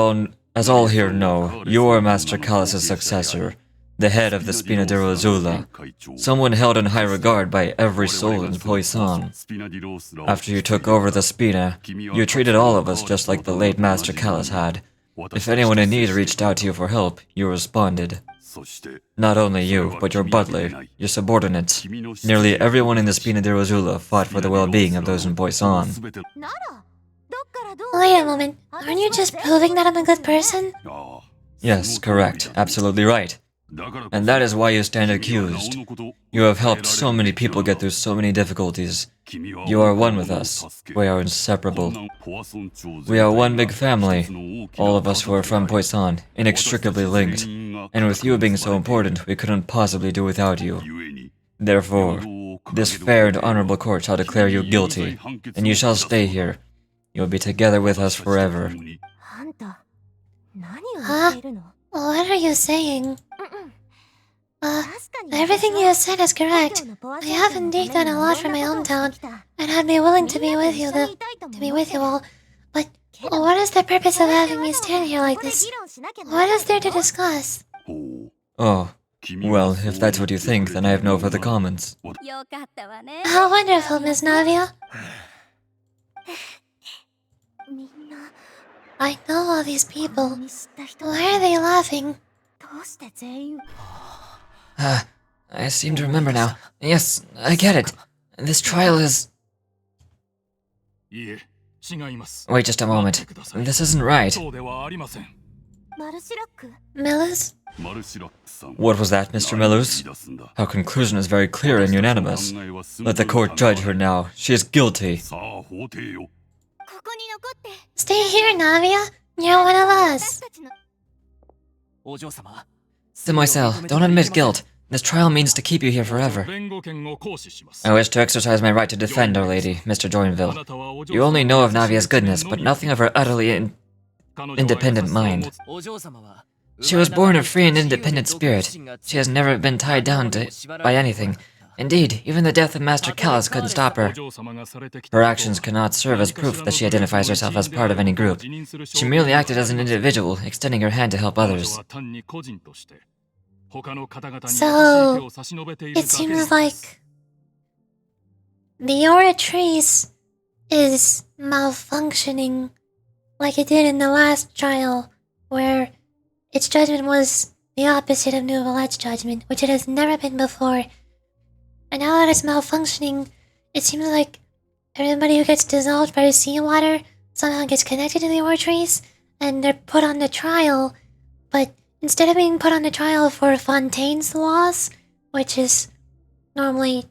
all here know, you are Master Callus's successor, the head of the Spina di Rosula, someone held in high regard by every soul in Poisson. After you took over the Spina, you treated all of us just like the late Master Callus had. If anyone in need reached out to you for help, you responded. Not only you, but your butler, your subordinates, nearly everyone in the Spina di Rosula fought for the well-being of those in Poisson. Wait a moment. Aren't you just proving that I'm a good person? Yes, correct. Absolutely right. And that is why you stand accused. You have helped so many people get through so many difficulties. You are one with us. We are inseparable. We are one big family. All of us who are from Poisson, inextricably linked. And with you being so important, we couldn't possibly do without you. Therefore, this fair and honorable court shall declare you guilty, and you shall stay here, You'll be together with us forever. あんた、何を言っているの？ What are you saying? 確かに Everything you said is correct. I have indeed done a lot for my hometown, and I'd be willing to be with you all. But what is the purpose of having me stand here like this? What is there to discuss? Oh, well, if that's what you think, then I have no further comments. How wonderful, Miss Navia. I know all these people. Why are they laughing? I seem to remember now. Yes, I get it. This trial is... Wait just a moment. This isn't right. Mellus? What was that, Mr. Mellus? Her conclusion is very clear and unanimous. Let the court judge her now. She is guilty. Stay here, Navia. You're one of us. Demoiselle, don't admit guilt. This trial means to keep you here forever. I wish to exercise my right to defend Our Lady, Mr. Joinville. You only know of Navia's goodness, but nothing of her utterly independent mind. She was born a free and independent spirit. She has never been tied down by anything. Indeed, even the death of Master Callus couldn't stop her. Her actions cannot serve as proof that she identifies herself as part of any group. She merely acted as an individual, extending her hand to help others. So, it seems like the Oratrice is malfunctioning like it did in the last trial, where its judgment was the opposite of Nouvelette's judgment, which it has never been before. And now that it's malfunctioning, it seems like everybody who gets dissolved by seawater somehow gets connected to the Oratrice, and they're put on the trial, but instead of being put on the trial for Fontaine's laws, which is normally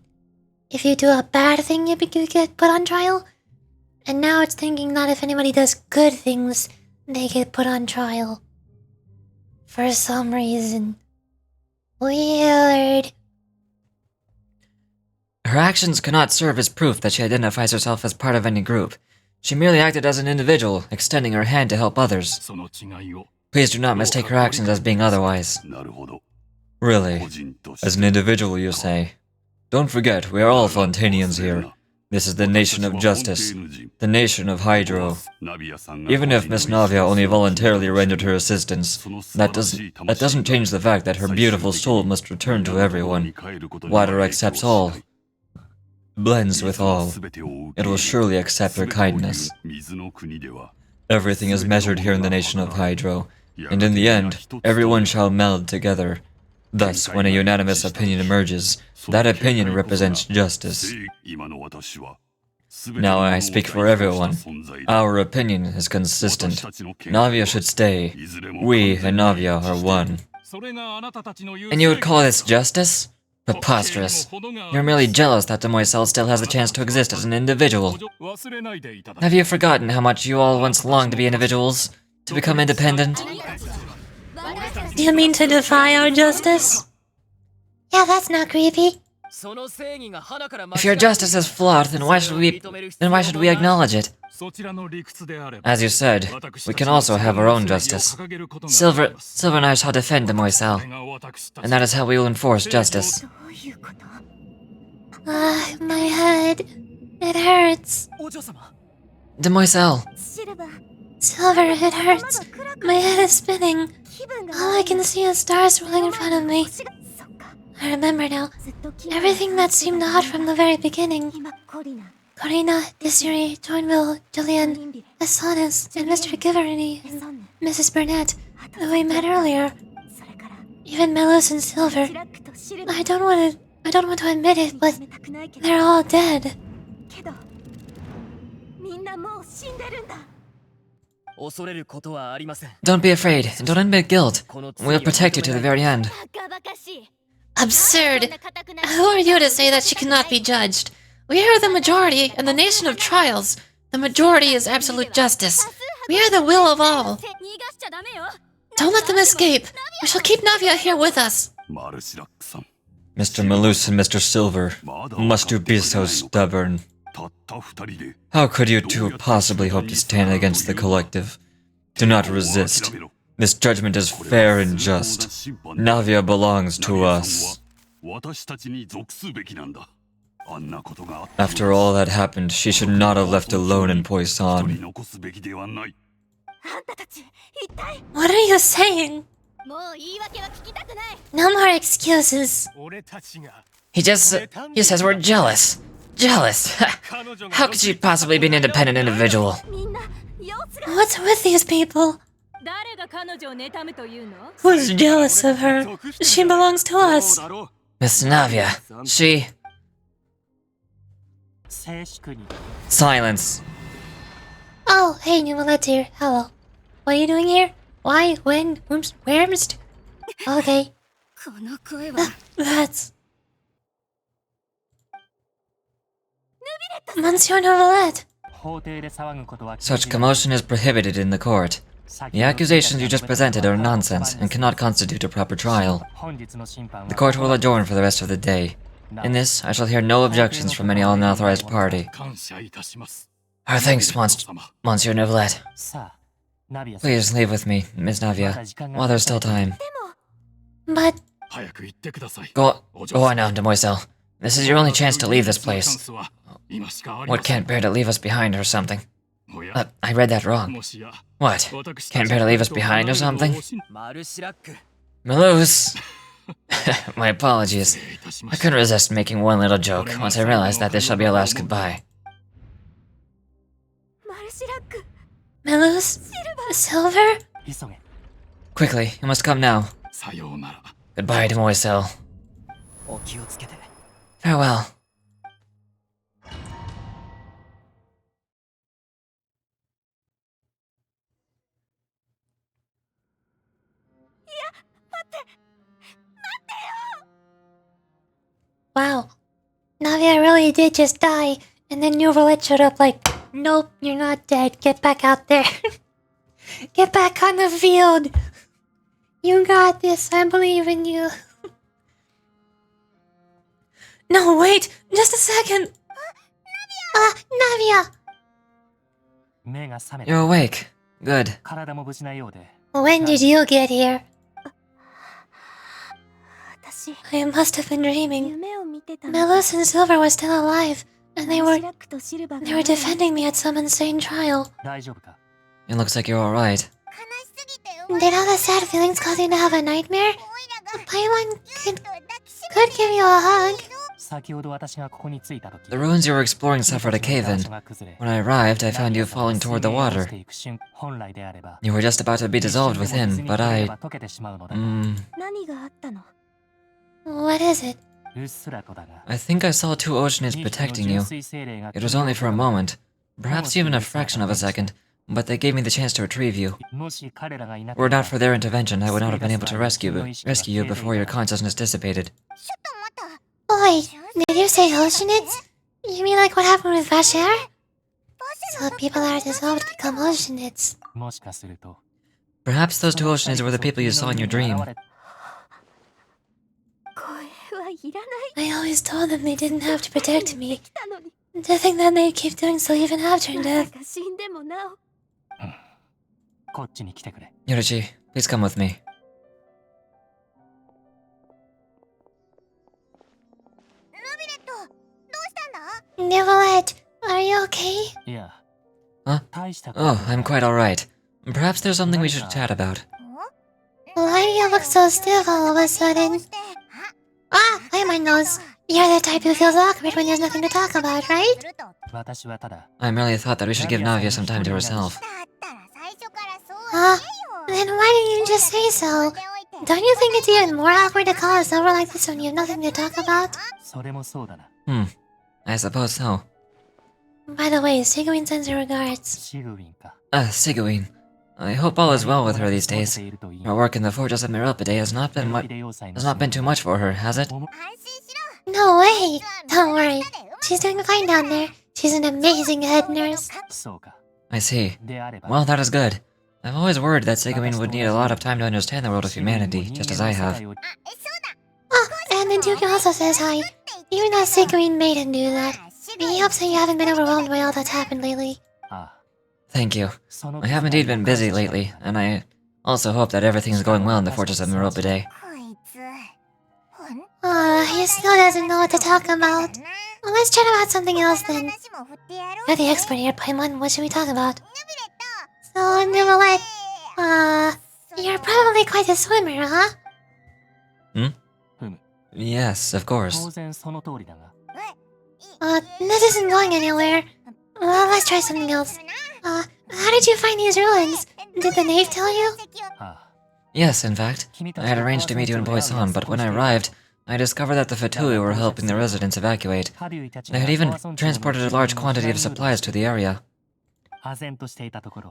if you do a bad thing you get put on trial, and now it's thinking that if anybody does good things, they get put on trial. For some reason. Weird. Her actions cannot serve as proof that she identifies herself as part of any group. She merely acted as an individual, extending her hand to help others. Please do not mistake her actions as being otherwise. Really? As an individual, you say? Don't forget, we are all Fontainians here. This is the nation of justice, the nation of Hydro. Even if Miss Navia only voluntarily rendered her assistance, that doesn't change the fact that her beautiful soul must return to everyone. Water accepts all, blends with all. It will surely accept her kindness. Everything is measured here in the nation of Hydro, and in the end, everyone shall meld together. Thus, when a unanimous opinion emerges, that opinion represents justice. Now I speak for everyone. Our opinion is consistent. Navia should stay. We and Navia are one. And you would call this justice? Preposterous. You're merely jealous that Demoiselle still has the chance to exist as an individual. Have you forgotten how much you all once longed to be individuals? To become independent? You mean to defy our justice? Yeah, that's not creepy. If your justice is flawed, then why should we acknowledge it? As you said, we can also have our own justice. Silver and I shall defend Demoiselle, and that is how we will enforce justice. My head. It hurts. Demoiselle. Silver, it hurts. My head is spinning. All I can see is stars rolling in front of me. I remember now. Everything that seemed odd from the very beginning. Corina, Desiree, Joinville, Julian, Asanas, and Mr. Giverini, and Mrs. Burnett, who we met earlier. Even Mellus and Silver. I don't want to admit it, but they're all dead. Don't be afraid, and don't admit guilt. We'll protect you to the very end. Absurd! Who are you to say that she cannot be judged? We are the majority and the nation of trials. The majority is absolute justice. We are the will of all. Don't let them escape. We shall keep Navia here with us. Mr. Mellus and Mr. Silver, must you be so stubborn? How could you two possibly hope to stand against the collective? Do not resist. This judgment is fair and just. Navia belongs to us. After all that happened, she should not have left alone in Poisson. What are you saying? No more excuses. He says we're jealous. Jealous? How could she possibly be an independent individual? What's with these people? Who's jealous of her? She belongs to us. Miss Navia, she... Silence. Oh, hey, Numalet's here. Hello. What are you doing here? Why? When? Where's? Okay. That's... Monsieur Novelette. Such commotion is prohibited in the court. The accusations you just presented are nonsense and cannot constitute a proper trial. The court will adjourn for the rest of the day. In this, I shall hear no objections from any unauthorized party. Our thanks, Monsieur Novelette. Please leave with me, Miss Navia, while there's still time. But... Go on now, Demoiselle. This is your only chance to leave this place. What, can't bear to leave us behind or something? I read that wrong. What? Can't bear to leave us behind or something? Malus! My apologies. I couldn't resist making one little joke once I realized that this shall be our last goodbye. Melus? Silver? Quickly, you must come now. Goodbye, Demoiselle. Farewell. Wow. Navia really did just die, and then Novelette showed up like, nope, you're not dead. Get back out there. Get back on the field. You got this. I believe in you. No, wait. Just a second. Navia. You're awake. Good. When did you get here? I must have been dreaming. Melus and Silver were still alive, and they were defending me at some insane trial. It looks like you're alright. Did all the sad feelings cause you to have a nightmare? Paimon could give you a hug. The ruins you were exploring suffered a cave-in. When I arrived, I found you falling toward the water. You were just about to be dissolved within, but What is it? I think I saw two Oceanids protecting you. It was only for a moment, perhaps even a fraction of a second, but they gave me the chance to retrieve you. Were it not for their intervention, I would not have been able to rescue you before your consciousness dissipated. Wait, did you say Oceanids? You mean like what happened with Vasher? So people are dissolved become Oceanids. Perhaps those two Oceanids were the people you saw in your dream. I always told them they didn't have to protect me. To think that they'd keep doing so even after death. Yoruchi, please come with me. Novelette, are you okay? Huh? Oh, I'm quite alright. Perhaps there's something we should chat about. Why do you look so stiff all of a sudden? Why my nose? You're the type who feels awkward when there's nothing to talk about, right? I merely thought that we should give Navia some time to herself. Then why didn't you just say so? Don't you think it's even more awkward to call us over like this when you have nothing to talk about? I suppose so. By the way, Sigewin sends her regards. Sigewin. I hope all is well with her these days. Her work in the fortress of Meropide has not been too much for her, has it? No way! Don't worry. She's doing fine down there. She's an amazing head nurse. I see. Well, that is good. I've always worried that Sigewin would need a lot of time to understand the world of humanity, just as I have. And the Duke also says hi. Even though Sigewin made him do that. He hopes that you haven't been overwhelmed by all that's happened lately. Thank you. I have indeed been busy lately, and I also hope that everything is going well in the Fortress of Merope. He still doesn't know what to talk about. Well, let's chat about something else then. You're the expert here, Paimon. What should we talk about? So, Numalek, you're probably quite a swimmer, huh? Yes, of course. This isn't going anywhere. Well, let's try something else. How did you find these ruins? Did the knave tell you? Yes, in fact. I had arranged to meet you in Poisson, but when I arrived, I discovered that the Fatui were helping the residents evacuate. They had even transported a large quantity of supplies to the area.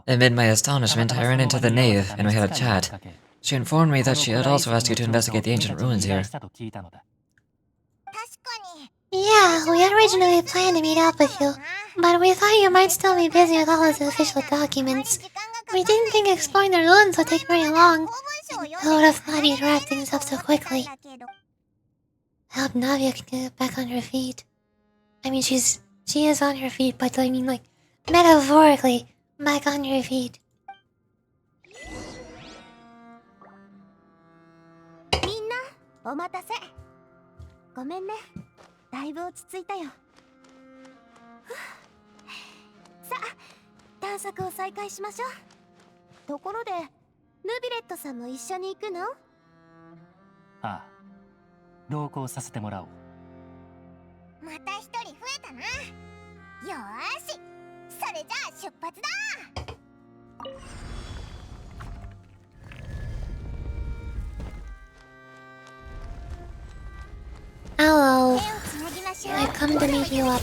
Amid my astonishment, I ran into the knave, and we had a chat. She informed me that she had also asked you to investigate the ancient ruins here. Yeah, we had originally planned to meet up with you, but we thought you might still be busy with all of the official documents. We didn't think exploring the ruins would take very long. Who would have thought you'd wrap things up so quickly? I hope Navia can get back on her feet. I mean, she is on her feet, but I mean, like, metaphorically, back on her feet. Hello. I've come to meet you up.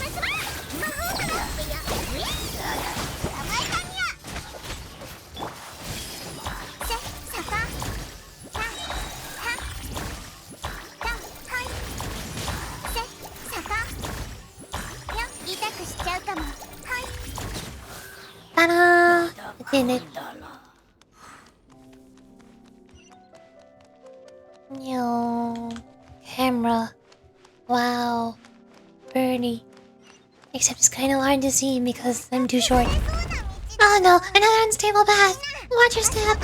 Ta-da! I did it. Yo, camera. Wow. Birdie. Except it's kind of hard to see because I'm too short. Oh no, another unstable path! Watch your step!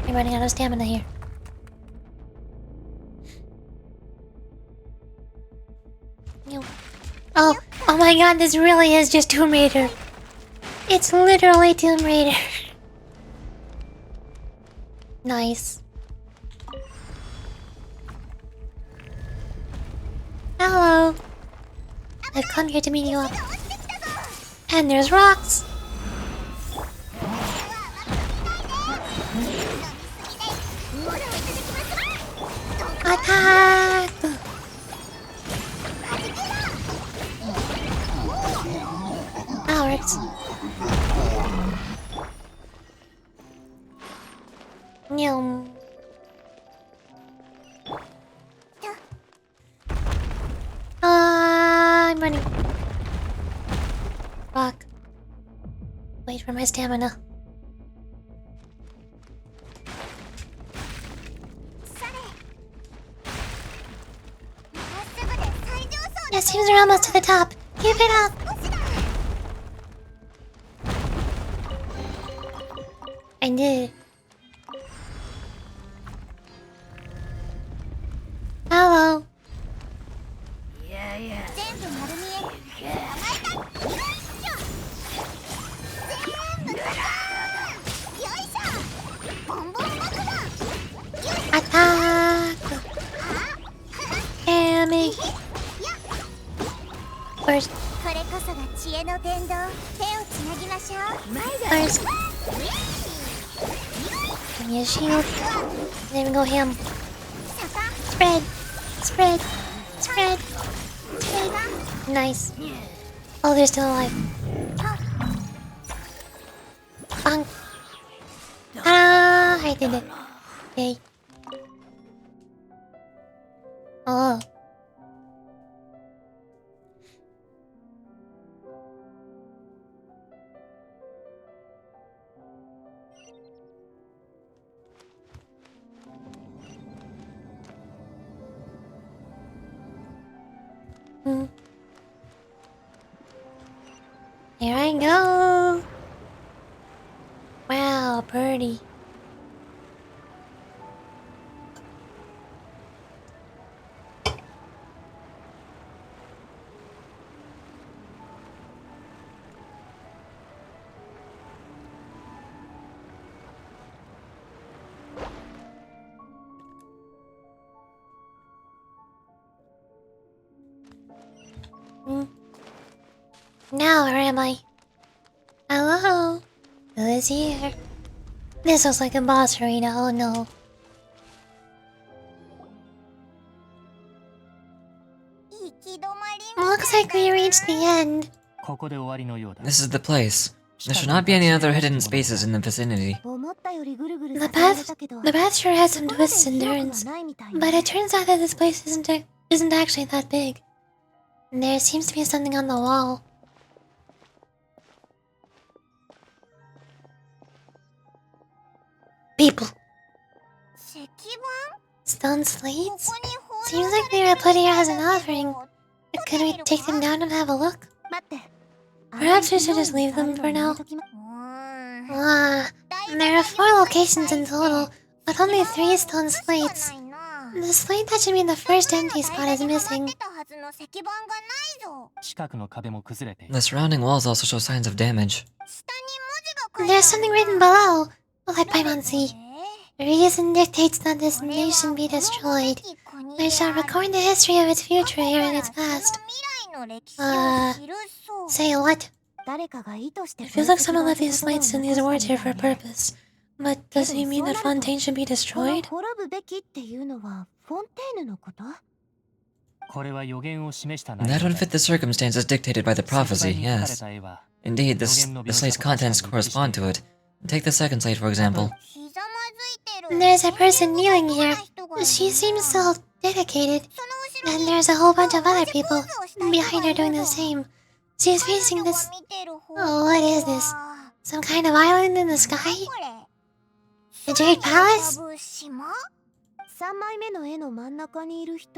I'm running out of stamina here. Oh my god, this really is just Tomb Raider. It's literally Tomb Raider. Nice. Hello. I've come here to meet you up. And there's rocks. Attack! That works. Nyum. I'm running. Rock. Wait for my stamina. It seems we're almost to the top. Keep it up. I did. Hello. Attack! Damage! First. First. Give me a shield. Then we go ham. Spread! Spread! Spread! Spread! Nice. Oh, they're still alive. Bonk! Ah! I did it. Yay. Oh. Hmm. Here I go. Wow, birdie. Hmm. Now where am I? Hello? Who is here? This looks like a boss arena, oh no. Looks like we reached the end. This is the place. There should not be any other hidden spaces in the vicinity. The path sure has some twists and turns, but it turns out that this place isn't actually that big. There seems to be something on the wall. People. Stone slates? Seems like they were put here as an offering. Could we take them down and have a look? Perhaps we should just leave them for now. There are 4 locations in total, but only 3 stone slates. The slate that should be the first empty spot is missing. The surrounding walls also show signs of damage. There's something written below. Let Paimon see. Reason dictates that this nation be destroyed. I shall record the history of its future here in its past. Say what? It feels like someone left these slates and these words here for a purpose. But does he mean that Fontaine should be destroyed? That would fit the circumstances dictated by the prophecy, yes. Indeed, the slate's contents correspond to it. Take the second slate, for example. There's a person kneeling here. She seems so dedicated. And there's a whole bunch of other people behind her doing the same. She's facing this... Oh, what is this? Some kind of island in the sky? The Jade Palace?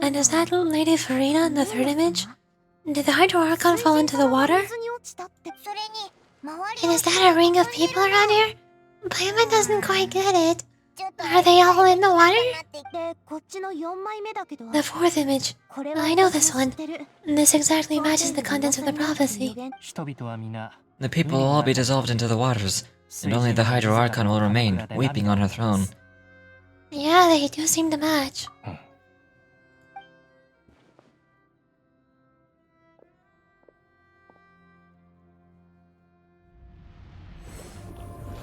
And is that Lady Farina in the third image? Did the Hydro Archon fall into the water? And is that a ring of people around here? Paimon doesn't quite get it. Are they all in the water? The fourth image. I know this one. This exactly matches the contents of the prophecy. The people will all be dissolved into the waters, and only the Hydro Archon will remain, weeping on her throne. Yeah, they do seem to match.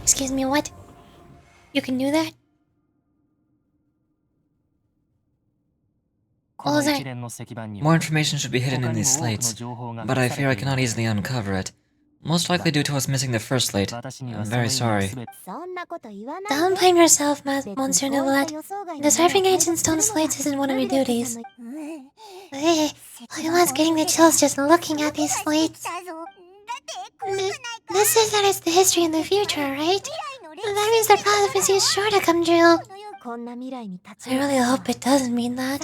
Excuse me, what? You can do that? What was that? More information should be hidden in these slates, but I fear I cannot easily uncover it. Most likely due to us missing the first slate. I'm very sorry. Don't blame yourself, Monsieur Neuvillette. Deciphering ancient stone slates isn't one of your duties. Paimon's getting the chills just looking at these slates. This says that it's the history in the future, right? That means the prophecy is sure to come true. I really hope it doesn't mean that.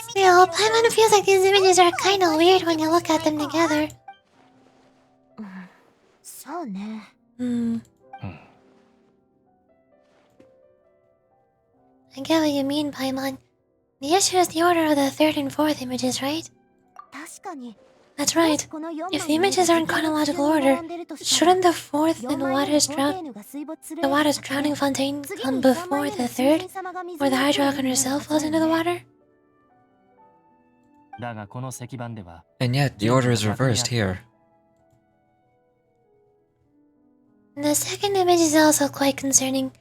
Still, Paimon feels like these images are kinda weird when you look at them together. I get what you mean, Paimon. The issue is the order of the third and fourth images, right? That's right. If the images are in chronological order, shouldn't the fourth and the water's drowning fontaine come before the third, where the Hydro Archon herself falls into the water? And yet, the order is reversed here. The second image is also quite concerning.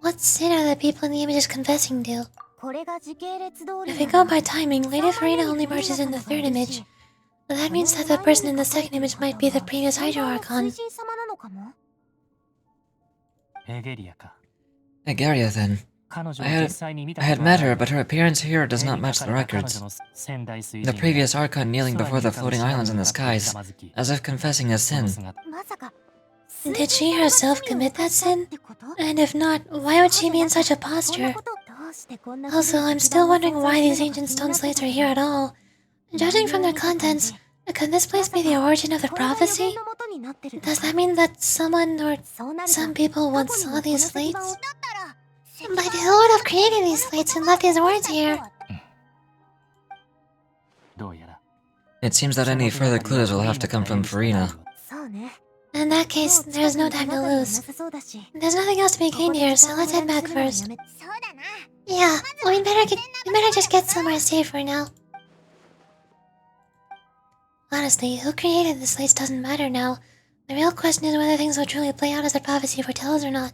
What sin are the people in the images confessing to? If we go by timing, Lady Farina only marches in the third image. But that means that the person in the second image might be the previous Hydro Archon. Egeria, then. I had met her, but her appearance here does not match the records. The previous Archon kneeling before the floating islands in the skies, as if confessing a sin. Did she herself commit that sin? And if not, why would she be in such a posture? Also, I'm still wondering why these ancient stone slates are here at all. Judging from their contents, could this place be the origin of the prophecy? Does that mean that someone or some people once saw these slates? But who would have created these slates and left these words here? It seems that any further clues will have to come from Farina. In that case, there's no time to lose. There's nothing else to be gained here, so let's head back first. Yeah, we better just get somewhere safe for now. Honestly, who created the slates doesn't matter now. The real question is whether things will truly play out as the prophecy foretells or not.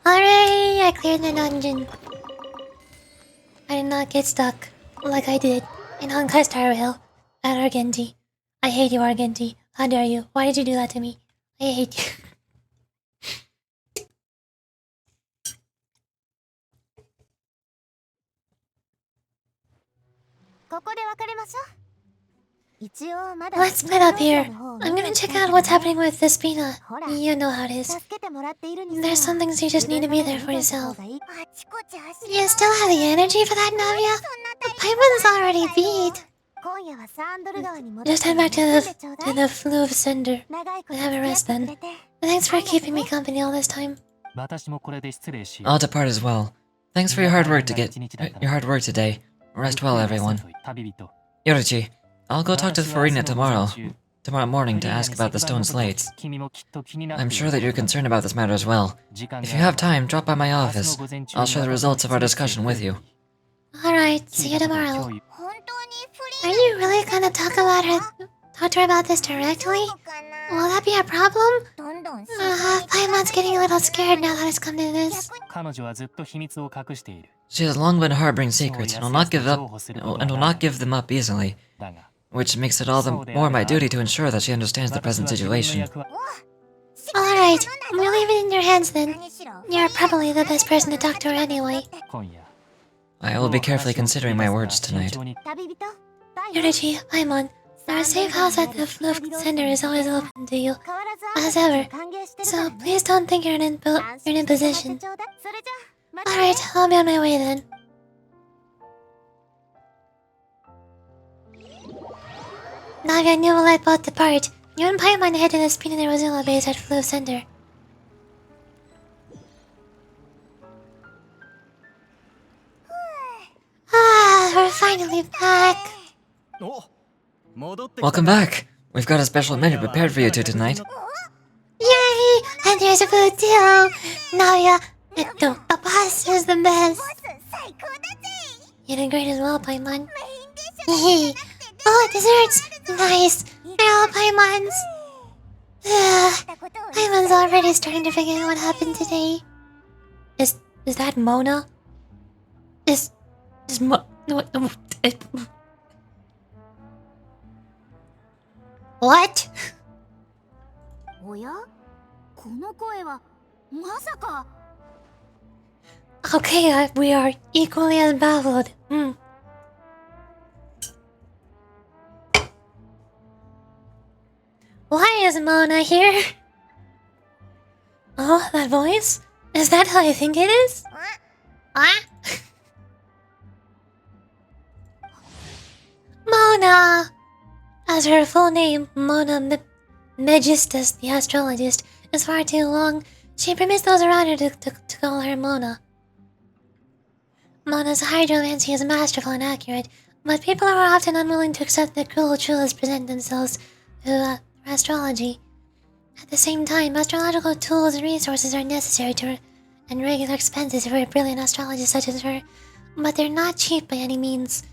Hooray! I cleared the dungeon. I did not get stuck, like I did in Honkai Star Rail at Argenti. I hate you, Argenti. How dare you? Why did you do that to me? I hate you. Let's split up here. I'm gonna check out what's happening with the Spina. You know how it is. There's some things you just need to be there for yourself. You still have the energy for that, Navia? The Paimon's already beat. Just head back to the Fluve Cinder and have a rest then. Thanks for keeping me company all this time. I'll depart as well. Thanks for your hard work today. Rest well, everyone. Yoruchi, I'll go talk to Farina tomorrow morning to ask about the stone slates. I'm sure that you're concerned about this matter as well. If you have time, drop by my office. I'll share the results of our discussion with you. Alright, see you tomorrow. Are you really gonna talk to her about this directly? Will that be a problem? Paimon's getting a little scared now that it's come to this. She has long been harboring secrets and will not give them up easily, which makes it all the more my duty to ensure that she understands the present situation. Alright, we'll leave it in your hands then. You're probably the best person to talk to her anyway. I will be carefully considering my words tonight. Yoruchi, Paimon, our safe house at the Fluve Center is always open to you, as ever. So please don't think you're in imposition. Alright, I'll be on my way then. Naga and you will let both depart. You and Paimon head to the Spina de Rosilla base at Fluve Center. We're finally back. Welcome back. We've got a special menu prepared for you two tonight. Yay! And there's a food too. Naga, the boss is the best. You did great as well, Paimon. Oh, desserts! Nice! They're all Paimon's. Paimon's already starting to figure out what happened today. Is that Mona? What? Okay, we are equally as baffled. Why is Mona here? Oh, that voice? Is that how you think it is? Mona! As her full name, Mona Megistus, the astrologist, is far too long. She permits those around her to call her Mona. Mona's hydromancy is masterful and accurate, but people are often unwilling to accept the cruel truths present themselves through astrology. At the same time, astrological tools and resources are necessary and regular expenses for a brilliant astrologist such as her, but they're not cheap by any means.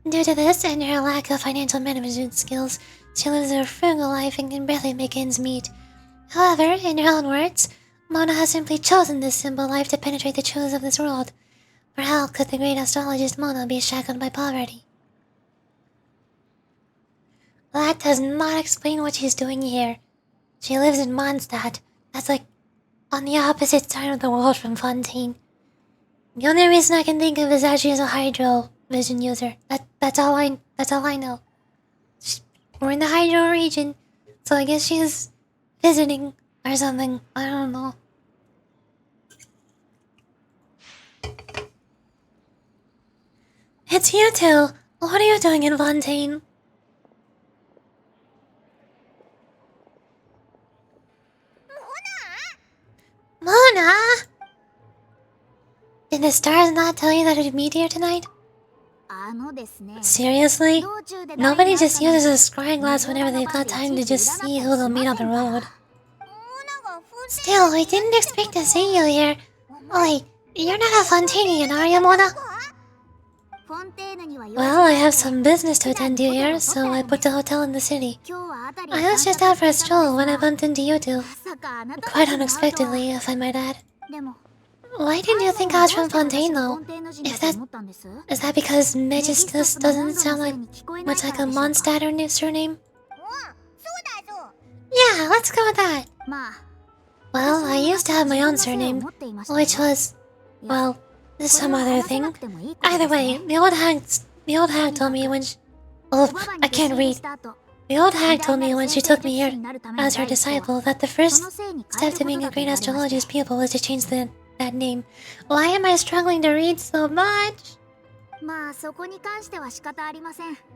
Due to this and her lack of financial management skills, she lives a frugal life and can barely make ends meet. However, in her own words, Mona has simply chosen this simple life to penetrate the truths of this world. For how could the great astrologist Mona be shackled by poverty? That does not explain what she's doing here. She lives in Mondstadt. That's like on the opposite side of the world from Fontaine. The only reason I can think of is that she is a hydro vision user. That's all I know. We're in the hydro region, So I guess she's visiting or something. I don't know. It's you two. What are you doing in Fontaine? Mona! Did the stars not tell you that we'd meet here tonight? Seriously? Nobody just uses a scrying glass whenever they've got time to just see who they'll meet on the road. Still, we didn't expect to see you here. Wait, you're not a Fontainian, are you, Mona? Well, I have some business to attend to here, so I booked a hotel in the city. I was just out for a stroll when I bumped into you two. Quite unexpectedly, if I might add. Why didn't you think I was from Fontaine, though? Is that because Magistus doesn't sound like much like a Mondstadt or surname? Yeah, let's go with that. Well, I used to have my own surname, which was, well, some other thing. Either way, the old hag told me when I can't read. The old hag told me when she took me here as her disciple that the first step to being a great astrologist pupil was to change that name. Why am I struggling to read so much?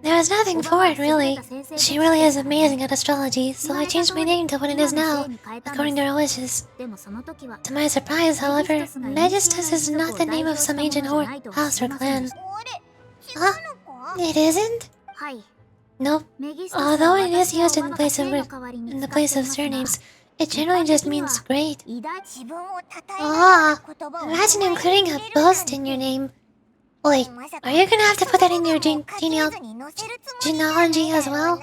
There was nothing for it, really. She really is amazing at astrology, so I changed my name to what it is now, according to her wishes. To my surprise, however, Magistus is not the name of some ancient house or clan. Huh? It isn't? Nope. Although it is used in the place of surnames, it generally just means great. Ah, imagine including a boast in your name. Wait, are you gonna have to put that in your genealogy as well?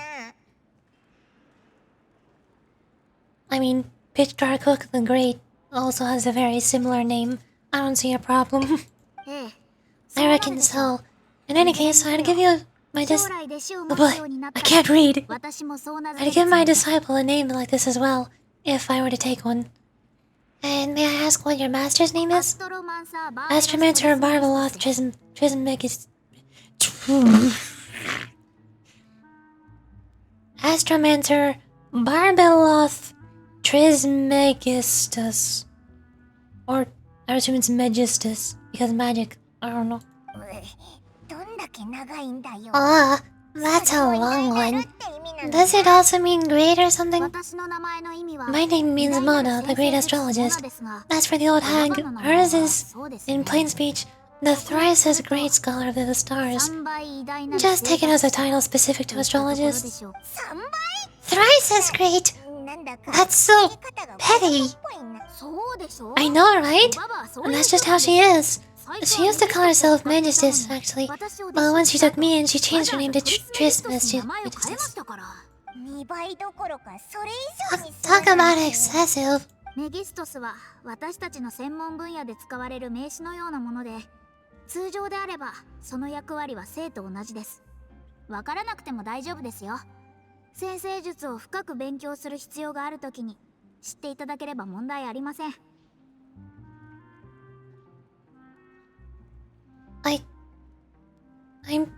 I mean, Pitchdarcook the Great also has a very similar name. I don't see a problem. I reckon so. In any case, I'd give you my oh boy, I can't read. I'd give my disciple a name like this as well, if I were to take one. And may I ask what your master's name is? Astromancer Barbeloth Trismegistus. Astromancer Barbeloth Trismegistus. Or, I assume it's Magistus, because magic. I don't know. Ah, that's a long one. Does it also mean great or something? My name means Mona, the great astrologist. As for the old hag, hers is, in plain speech, the thrice as great scholar of the stars. Just take it as a title specific to astrologists. Thrice as great? That's so petty. I know, right? And that's just how she is. She used to call herself Magistus, actually. But once she took me in, she changed her name to Trismegistus. Talk about excessive. メギストスは私たちの専門分野で使われる名詞のようなもので、通常であればその役割は生と同じです。わからなくても大丈夫ですよ。占星術を深く勉強する必要があるときに知っていただければ問題ありません。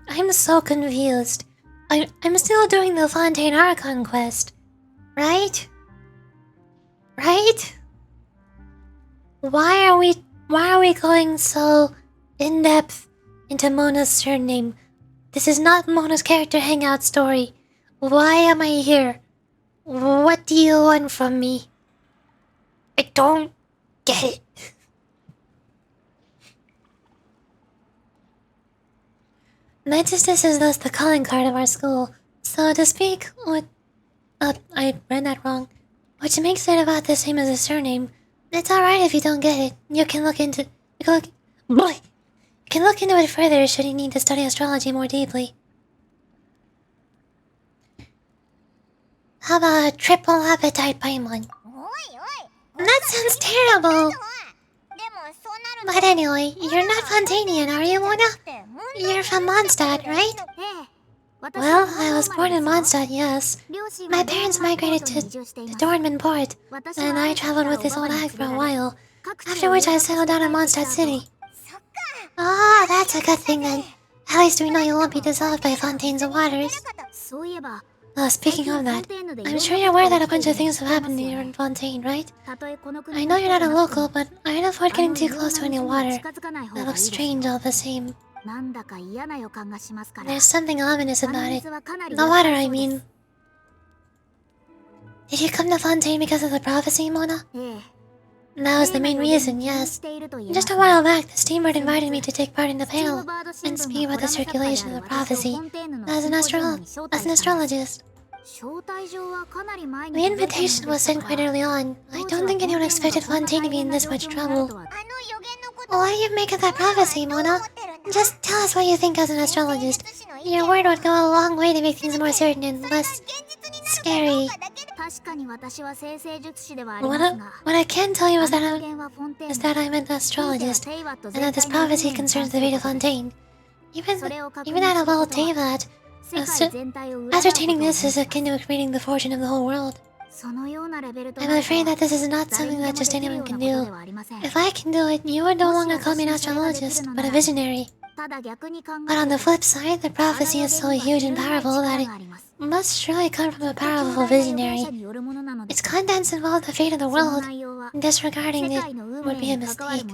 I'm so confused. I'm still doing the Fontaine Archon quest, right? Right? Why are we going so in depth into Mona's surname? This is not Mona's character hangout story. Why am I here? What do you want from me? I don't get it. Magistus is thus the calling card of our school, so to speak, I read that wrong. Which makes it about the same as a surname. It's alright if you don't get it. You can look into it further should you need to study astrology more deeply. How about a triple appetite paimon? That sounds terrible! But anyway, you're not Fontainian, are you, Mona? You're from Mondstadt, right? Well, I was born in Mondstadt, yes. My parents migrated to Dornman Port, and I traveled with this old hag for a while, after which I settled down in Mondstadt City. Ah, that's a good thing then. At least we know you won't be dissolved by Fontaine's waters. Speaking of that, I'm sure you're aware that a bunch of things have happened here in Fontaine, right? I know you're not a local, but I'd avoid getting too close to any water. That looks strange all the same. There's something ominous about it. The water, I mean. Did you come to Fontaine because of the prophecy, Mona? That was the main reason, yes. Just a while back, the steamboat invited me to take part in the panel and speak about the circulation of the prophecy as an astrologist. The invitation was sent quite early on. I don't think anyone expected Fontaine to be in this much trouble. What do you make of that prophecy, Mona? Just tell us what you think as an astrologist. Your word would go a long way to make things more certain and less scary. What I can tell you is that I'm an astrologist, and that this prophecy concerns the fate of Fontaine. Even at a level that ascertaining this is akin to reading the fortune of the whole world. I'm afraid that this is not something that just anyone can do. If I can do it, you would no longer call me an astrologist, but a visionary. But on the flip side, the prophecy is so huge and powerful that it must surely come from a powerful visionary. Its contents involve the fate of the world, and disregarding it would be a mistake.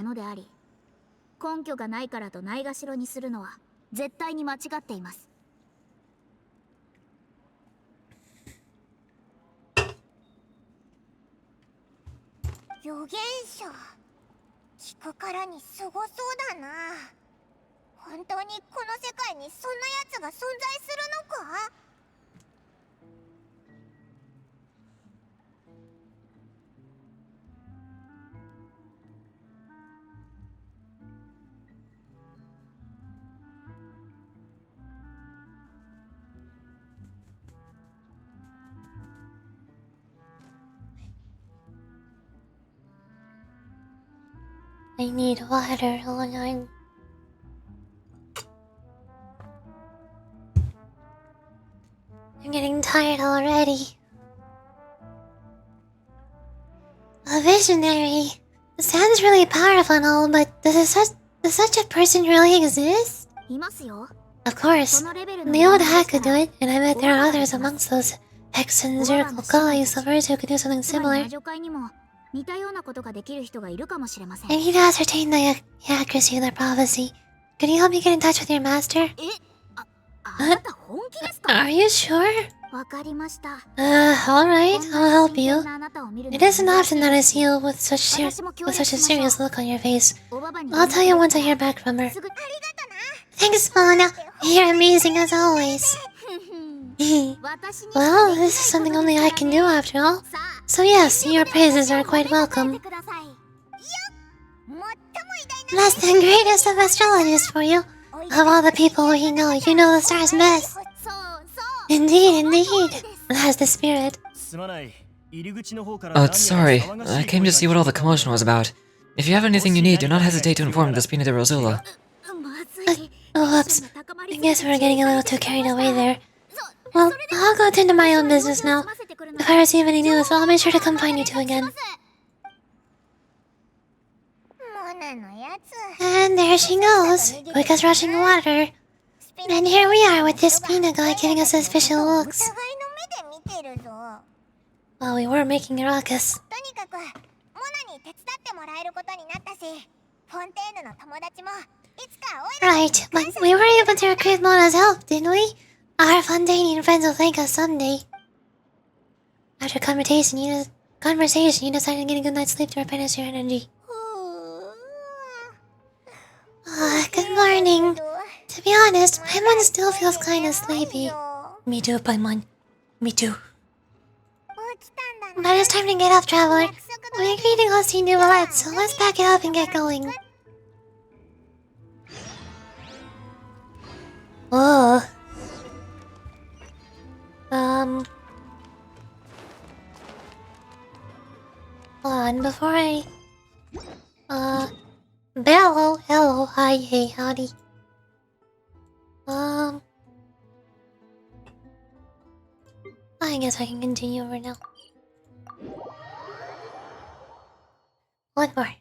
根拠がないからとないがしろにするのは絶対に間違っています。預言者聞くからにすごそうだな。本当にこの世界にそんなやつが存在するのかI need water, hold on. I'm getting tired already. A visionary. It sounds really powerful and all, but does such a person really exist? Of course. The old hack could do it, and I bet there are others amongst those Hex and Zirkle colleagues of hers who could do something similar. I need to ascertain the accuracy of the prophecy. Could you help me get in touch with your master? Are you sure? Alright, I'll help you. It isn't often that I see you with such a serious look on your face. I'll tell you once I hear back from her. Thanks, Mona. You're amazing as always. Well, this is something only I can do after all. So yes, your praises are quite welcome. Less than greatest of astrologists for you. Of all the people you know the stars best. Indeed. That's the spirit. Sorry. I came to see what all the commotion was about. If you have anything you need, do not hesitate to inform the Spina de Rosula. Whoops. I guess we're getting a little too carried away there. Well, I'll go attend to my own business now. If I receive any news, I'll be sure to come find you two again. And there she goes, quick as rushing water. And here we are with this Spina guy giving us suspicious looks. Well, we were making a ruckus. Right, but we were able to recruit Mona's help, didn't we? Our Fontanian friends will thank us someday. After conversation, you decided to get a good night's sleep to replenish your energy. Good morning. To be honest, Paimon still feels kinda sleepy. Me too, Paimon. Me too. But it's time to get up, traveler. We agreed to go see Nuvolette, so let's pack it up and get going. Whoa. Hold on, before I... Hello, hi, hey, howdy. I guess I can continue over now. One more.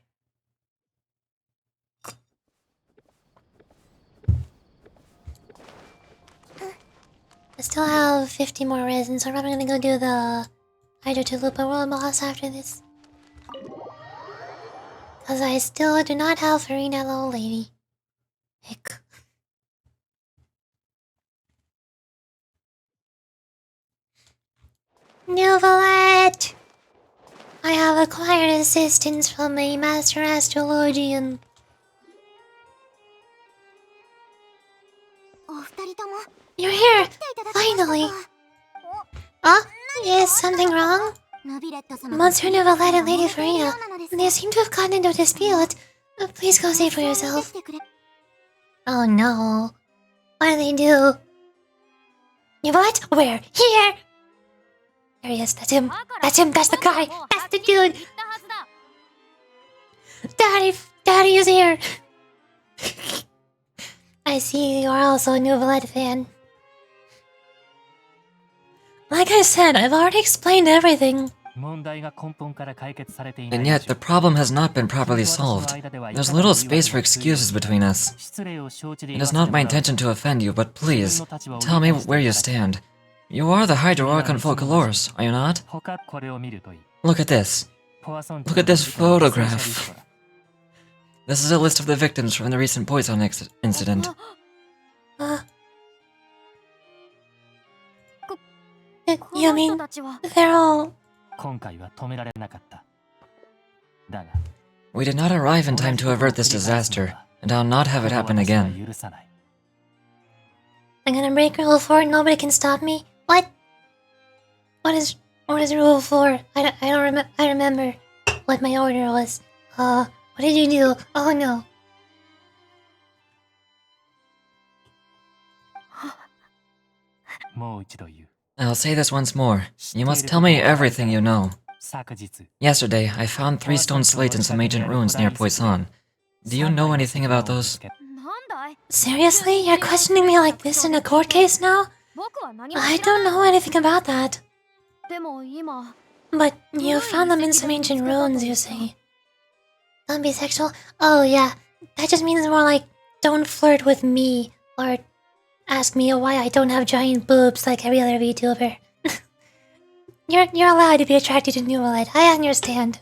I still have 50 more resins, so I'm probably gonna go do the Hydro Tulupa World Boss after this. Cause I still do not have Farina Little Lady. Hick. Nuvalet! I have acquired assistance from a master astrologian. お二人とも You're here! 来ていただきましたか。 Finally! Huh? Is something wrong? ナビレット様 Monsieur Nuvalet and Lady 揉めているよ Farina, うなのです they seem to have gotten into a dispute. Please go see for お家に yourself. 来てくれ Oh no. What do they do? You what? Where? Here! There he is. That's him. That's him. That's the guy. That's the dude. Daddy is here. I see you're also a Nuvalet fan. Like I said, I've already explained everything. And yet, the problem has not been properly solved. There's little space for excuses between us. It is not my intention to offend you, but please, tell me where you stand. You are the Hydro Archon Folklores, are you not? Look at this. Look at this photograph. This is a list of the victims from the recent poison incident. You mean they're all... We did not arrive in time to avert this disaster, and I'll not have it happen again. I'm gonna break Rule 4 and nobody can stop me? What? What is Rule 4? I remember what my order was. What did you do? Oh no. I'll say this once more. You must tell me everything you know. Yesterday, I found 3 stone slates in some ancient ruins near Poisson. Do you know anything about those? Seriously? You're questioning me like this in a court case now? I don't know anything about that. But you found them in some ancient ruins, you say. Don't be sexual? Oh yeah, that just means more like, don't flirt with me, or ask me why I don't have giant boobs like every other VTuber. You're allowed to be attracted to Nuvalet, I understand.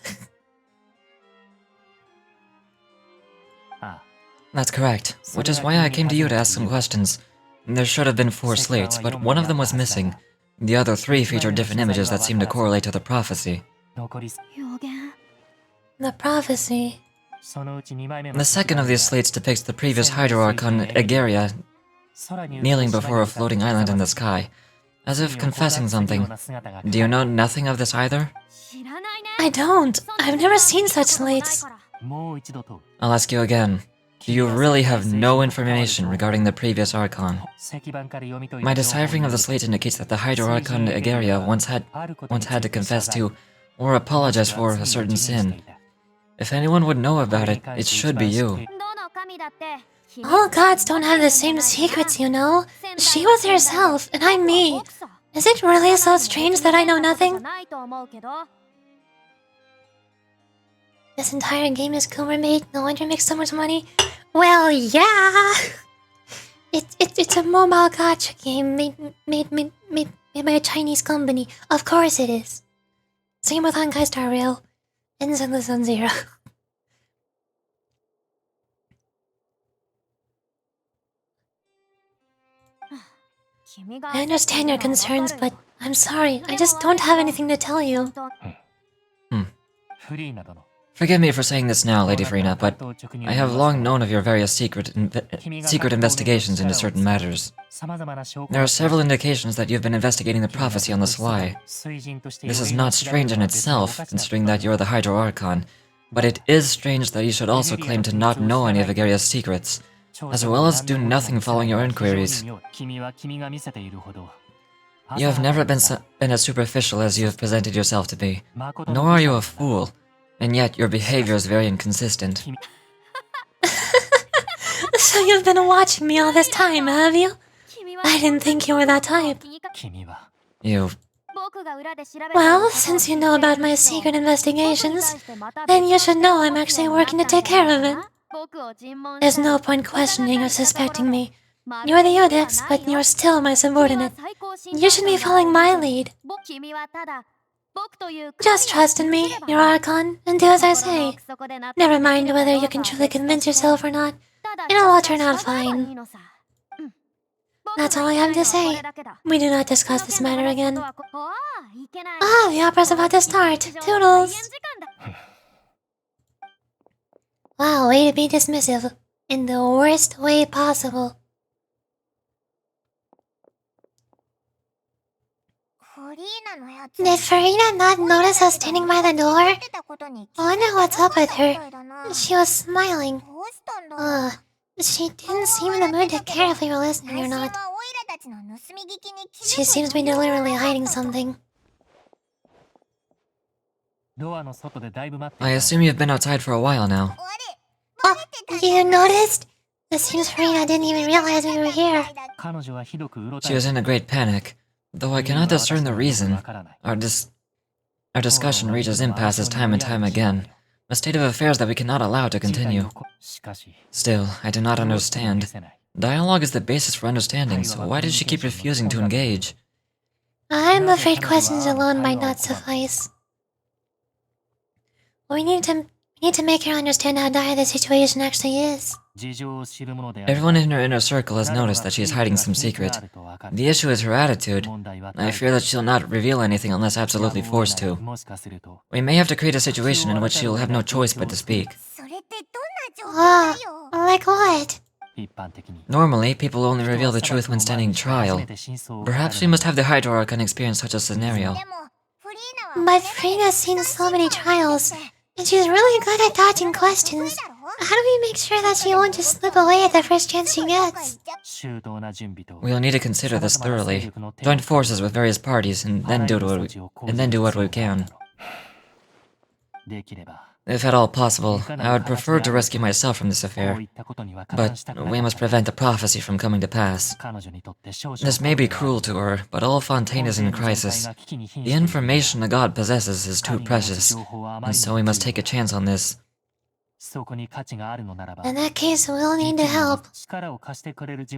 That's correct, which is why I came to you to ask some questions. There should have been 4 slates, but one of them was missing. The other 3 feature different images that seem to correlate to the prophecy. The prophecy. The second of these slates depicts the previous Hydro Archon Egeria kneeling before a floating island in the sky, as if confessing something. Do you know nothing of this either? I don't. I've never seen such slates. I'll ask you again. Do you really have no information regarding the previous Archon? My deciphering of the slate indicates that the Hydro Archon Egeria once had to confess to, or apologize for, a certain sin. If anyone would know about it, it should be you. All gods don't have the same secrets, you know. She was herself, and I'm me. Is it really so strange that I know nothing? This entire game is Coomer made. No wonder it makes so much money. Well, yeah. It's a mobile gacha game made by a Chinese company. Of course it is. Same with Honkai Star Rail and Zenless Zone Zero. I understand your concerns, but I'm sorry. I just don't have anything to tell you. Forgive me for saying this now, Lady Farina, but I have long known of your various secret investigations into certain matters. There are several indications that you've been investigating the prophecy on the sly. This is not strange in itself, considering that you're the Hydro Archon, but it is strange that you should also claim to not know any of Egeria's secrets, as well as do nothing following your inquiries. You have never been as superficial as you have presented yourself to be, nor are you a fool. And yet, your behavior is very inconsistent. So you've been watching me all this time, have you? I didn't think you were that type. You... Well, since you know about my secret investigations, then you should know I'm actually working to take care of it. There's no point questioning or suspecting me. You're the Codex, but you're still my subordinate. You should be following my lead. Just trust in me, your archon, and do as I say. Never mind whether you can truly convince yourself or not. It'll all turn out fine. That's all I have to say. We do not discuss this matter again. Ah, the opera's about to start. Toodles! Wow, way to be dismissive. In the worst way possible. Did Farina not notice us standing by the door? I wonder what's up with her. She was smiling. She didn't seem in the mood to care if we were listening or not. She seems to be deliberately hiding something. I assume you've been outside for a while now. Oh, you noticed? It seems Farina didn't even realize we were here. She was in a great panic, though I cannot discern the reason. Our discussion reaches impasses time and time again, a state of affairs that we cannot allow to continue. Still, I do not understand. Dialogue is the basis for understanding, so why does she keep refusing to engage? I'm afraid questions alone might not suffice. We need to make her understand how dire the situation actually is. Everyone in her inner circle has noticed that she is hiding some secret. The issue is her attitude. I fear that she'll not reveal anything unless absolutely forced to. We may have to create a situation in which she will have no choice but to speak. Like what? Normally, people only reveal the truth when standing trial. Perhaps we must have the Hydro Archon experience such a scenario. But Farina's seen so many trials, and she's really good at dodging questions. How do we make sure that she won't just slip away at the first chance she gets? We'll need to consider this thoroughly, join forces with various parties, and then do what we can. If at all possible, I would prefer to rescue myself from this affair, but we must prevent the prophecy from coming to pass. This may be cruel to her, but all Fontaine is in crisis. The information the god possesses is too precious, and so we must take a chance on this. In that case, we'll need to help.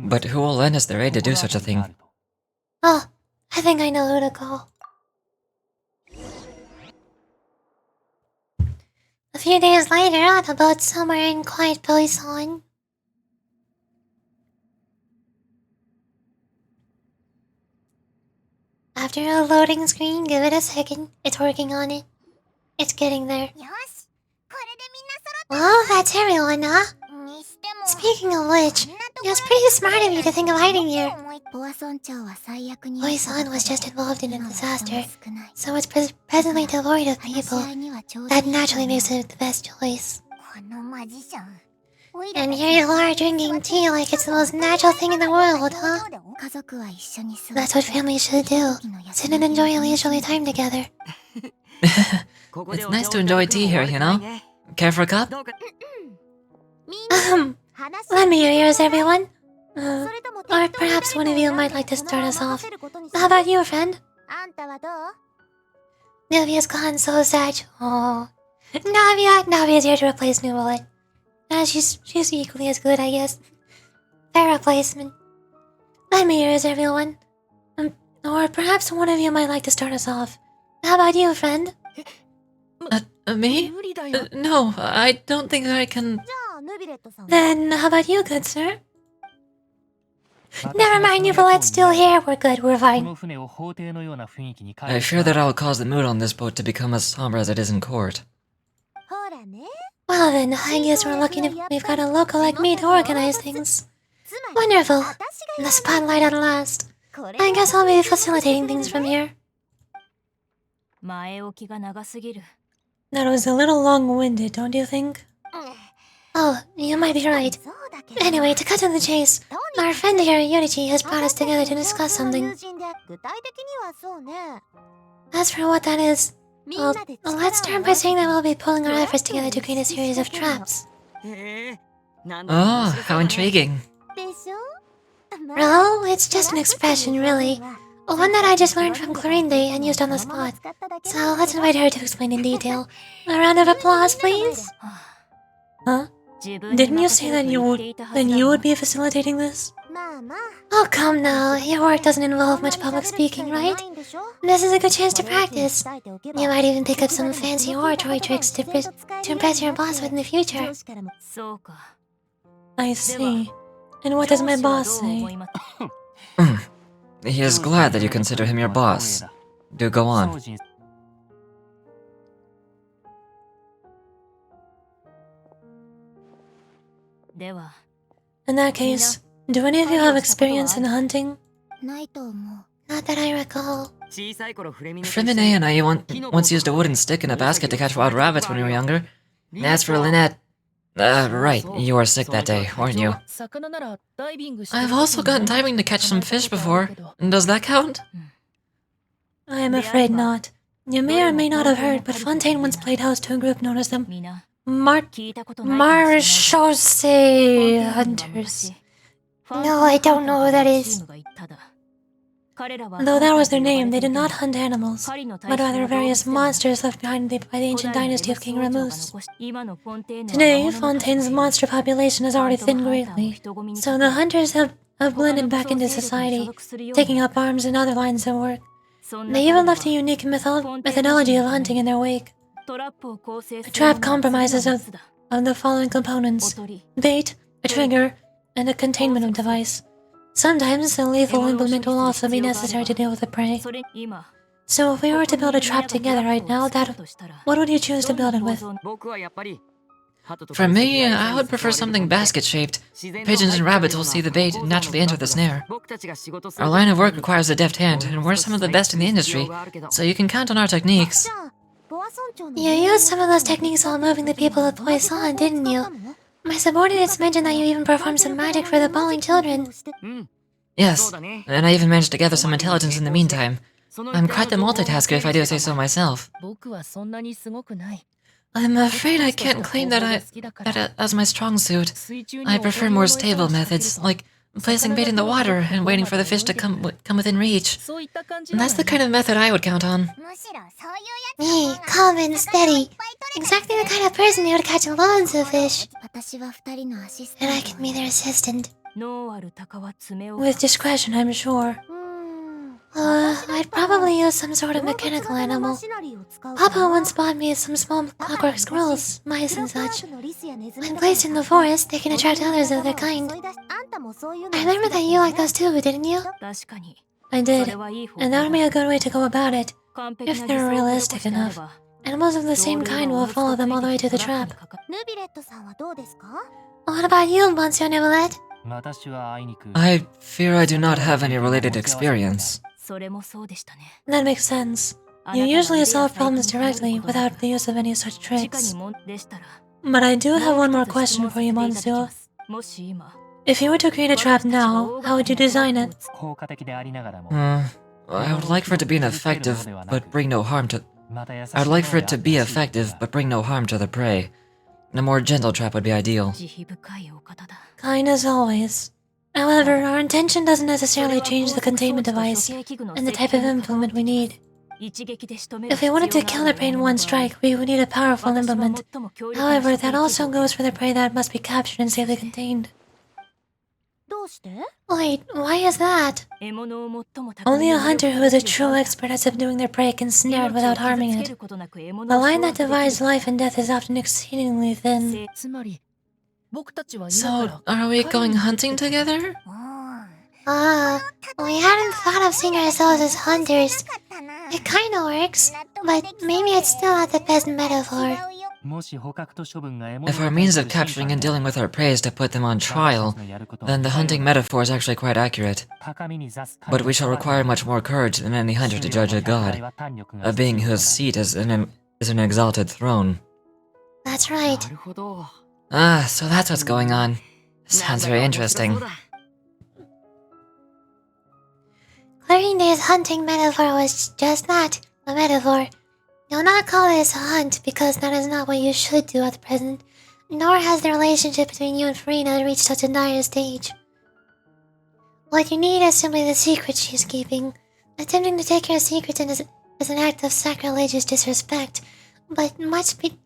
But who will lend us their aid to do such a thing? Oh, I think I know who to call. A few days later, on a boat somewhere in quiet Poison. After a loading screen, give it a second. It's working on it. It's getting there. Well, that's everyone, huh? Speaking of which, it was pretty smart of you to think of hiding here. Poison was just involved in a disaster, so it's presently devoid of people. That naturally makes it the best choice. And here you are drinking tea like it's the most natural thing in the world, huh? That's what families should do. Sit and enjoy a leisurely time together. It's nice to enjoy tea here, you know? Care for a cup? Lend me your ears, everyone. Or perhaps one of you might like to start us off. How about you, friend? Navia's gone so sad. Oh, Navia's here to replace New Bullet. She's equally as good, I guess. Fair replacement. Lend me your ears, everyone. Or perhaps one of you might like to start us off. How about you, friend? Me? No, I don't think I can... Then how about you, good sir? Never mind, New Bullet's still here. We're good, we're fine. I fear that I'll cause the mood on this boat to become as somber as it is in court. Well then, I guess we're lucky we've got a local like me to organize things. Wonderful. In the spotlight at last. I guess I'll be facilitating things from here. That was a little long-winded, don't you think? Oh, you might be right. Anyway, to cut to the chase, our friend here, Unity, has brought us together to discuss something. As for what that is, well, let's start by saying that we'll be pulling our efforts together to create a series of traps. Oh, how intriguing. Well, it's just an expression, really. One that I just learned from Clarinde and used on the spot. So let's invite her to explain in detail. A round of applause, please. Huh? Didn't you say that you would be facilitating this? Oh, come now. Your work doesn't involve much public speaking, right? This is a good chance to practice. You might even pick up some fancy oratory tricks to impress your boss with in the future. I see. And what does my boss say? He is glad that you consider him your boss. Do go on. In that case, do any of you have experience in hunting? ないと思う。 Not that I recall. Frimine and I once used a wooden stick and a basket to catch wild rabbits when we were younger. As for Lynette... right, you were sick that day, weren't you? I've also gone diving to catch some fish before. Does that count? I am afraid not. You may or may not have heard, but Fontaine once played host to a group known as the Marchose Hunters. No, I don't know who that is. Though that was their name, they did not hunt animals, but rather various monsters left behind by the ancient dynasty of King Ramuz. Today, Fontaine's monster population has already thinned greatly, so the hunters have blended back into society, taking up arms and other lines of work. They even left a unique methodology of hunting in their wake. A trap compromises of the following components: bait, a trigger, and a containment device. Sometimes a lethal implement will also be necessary to deal with the prey. So if we were to build a trap together right now, what would you choose to build it with? For me, I would prefer something basket-shaped. Pigeons and rabbits will see the bait and naturally enter the snare. Our line of work requires a deft hand, and we're some of the best in the industry, so you can count on our techniques. You used some of those techniques while moving the people of Poisson, didn't you? My subordinates mentioned that you even performed some magic for the bawling children. Yes, and I even managed to gather some intelligence in the meantime. I'm quite the multitasker if I do say so myself. I'm afraid I can't claim that as my strong suit. I prefer more stable methods, like placing bait in the water and waiting for the fish to come within reach. And that's the kind of method I would count on. Me, calm and steady. Exactly the kind of person who would catch loads of fish. And I can be their assistant. With discretion, I'm sure. I'd probably use some sort of mechanical animal. Papa once bought me some small clockwork squirrels, mice and such. When placed in the forest, they can attract others of their kind. I remember that you liked those too, didn't you? I did, and that would be a good way to go about it, if they're realistic enough. Animals of the same kind will follow them all the way to the trap. What about you, Monsieur Neuvillette? I fear I do not have any related experience. That makes sense. You usually solve problems directly without the use of any such tricks. But I do have one more question for you, Monsieur. If you were to create a trap now, how would you design it? I would like for it to be effective, but bring no harm to... I'd like for it to be effective, but bring no harm to the prey. A more gentle trap would be ideal. Kind as always. However, our intention doesn't necessarily change the containment device and the type of implement we need. If we wanted to kill the prey in one strike, we would need a powerful implement. However, that also goes for the prey that must be captured and safely contained. Wait, why is that? Only a hunter who is a true expert at subduing their prey can snare it without harming it. The line that divides life and death is often exceedingly thin. So, are we going hunting together? We hadn't thought of seeing ourselves as hunters. It kinda works, but maybe it's still not the best metaphor. If our means of capturing and dealing with our prey is to put them on trial, then the hunting metaphor is actually quite accurate. But we shall require much more courage than any hunter to judge a god, a being whose seat is an exalted throne. That's right. So that's what's going on. Sounds very interesting. Clearing Day's hunting metaphor was just that, a metaphor. You'll not call this a hunt because that is not what you should do at present, nor has the relationship between you and Farina reached such a dire stage. What you need is simply the secret she is keeping. Attempting to take your secret is an act of sacrilegious disrespect, but must be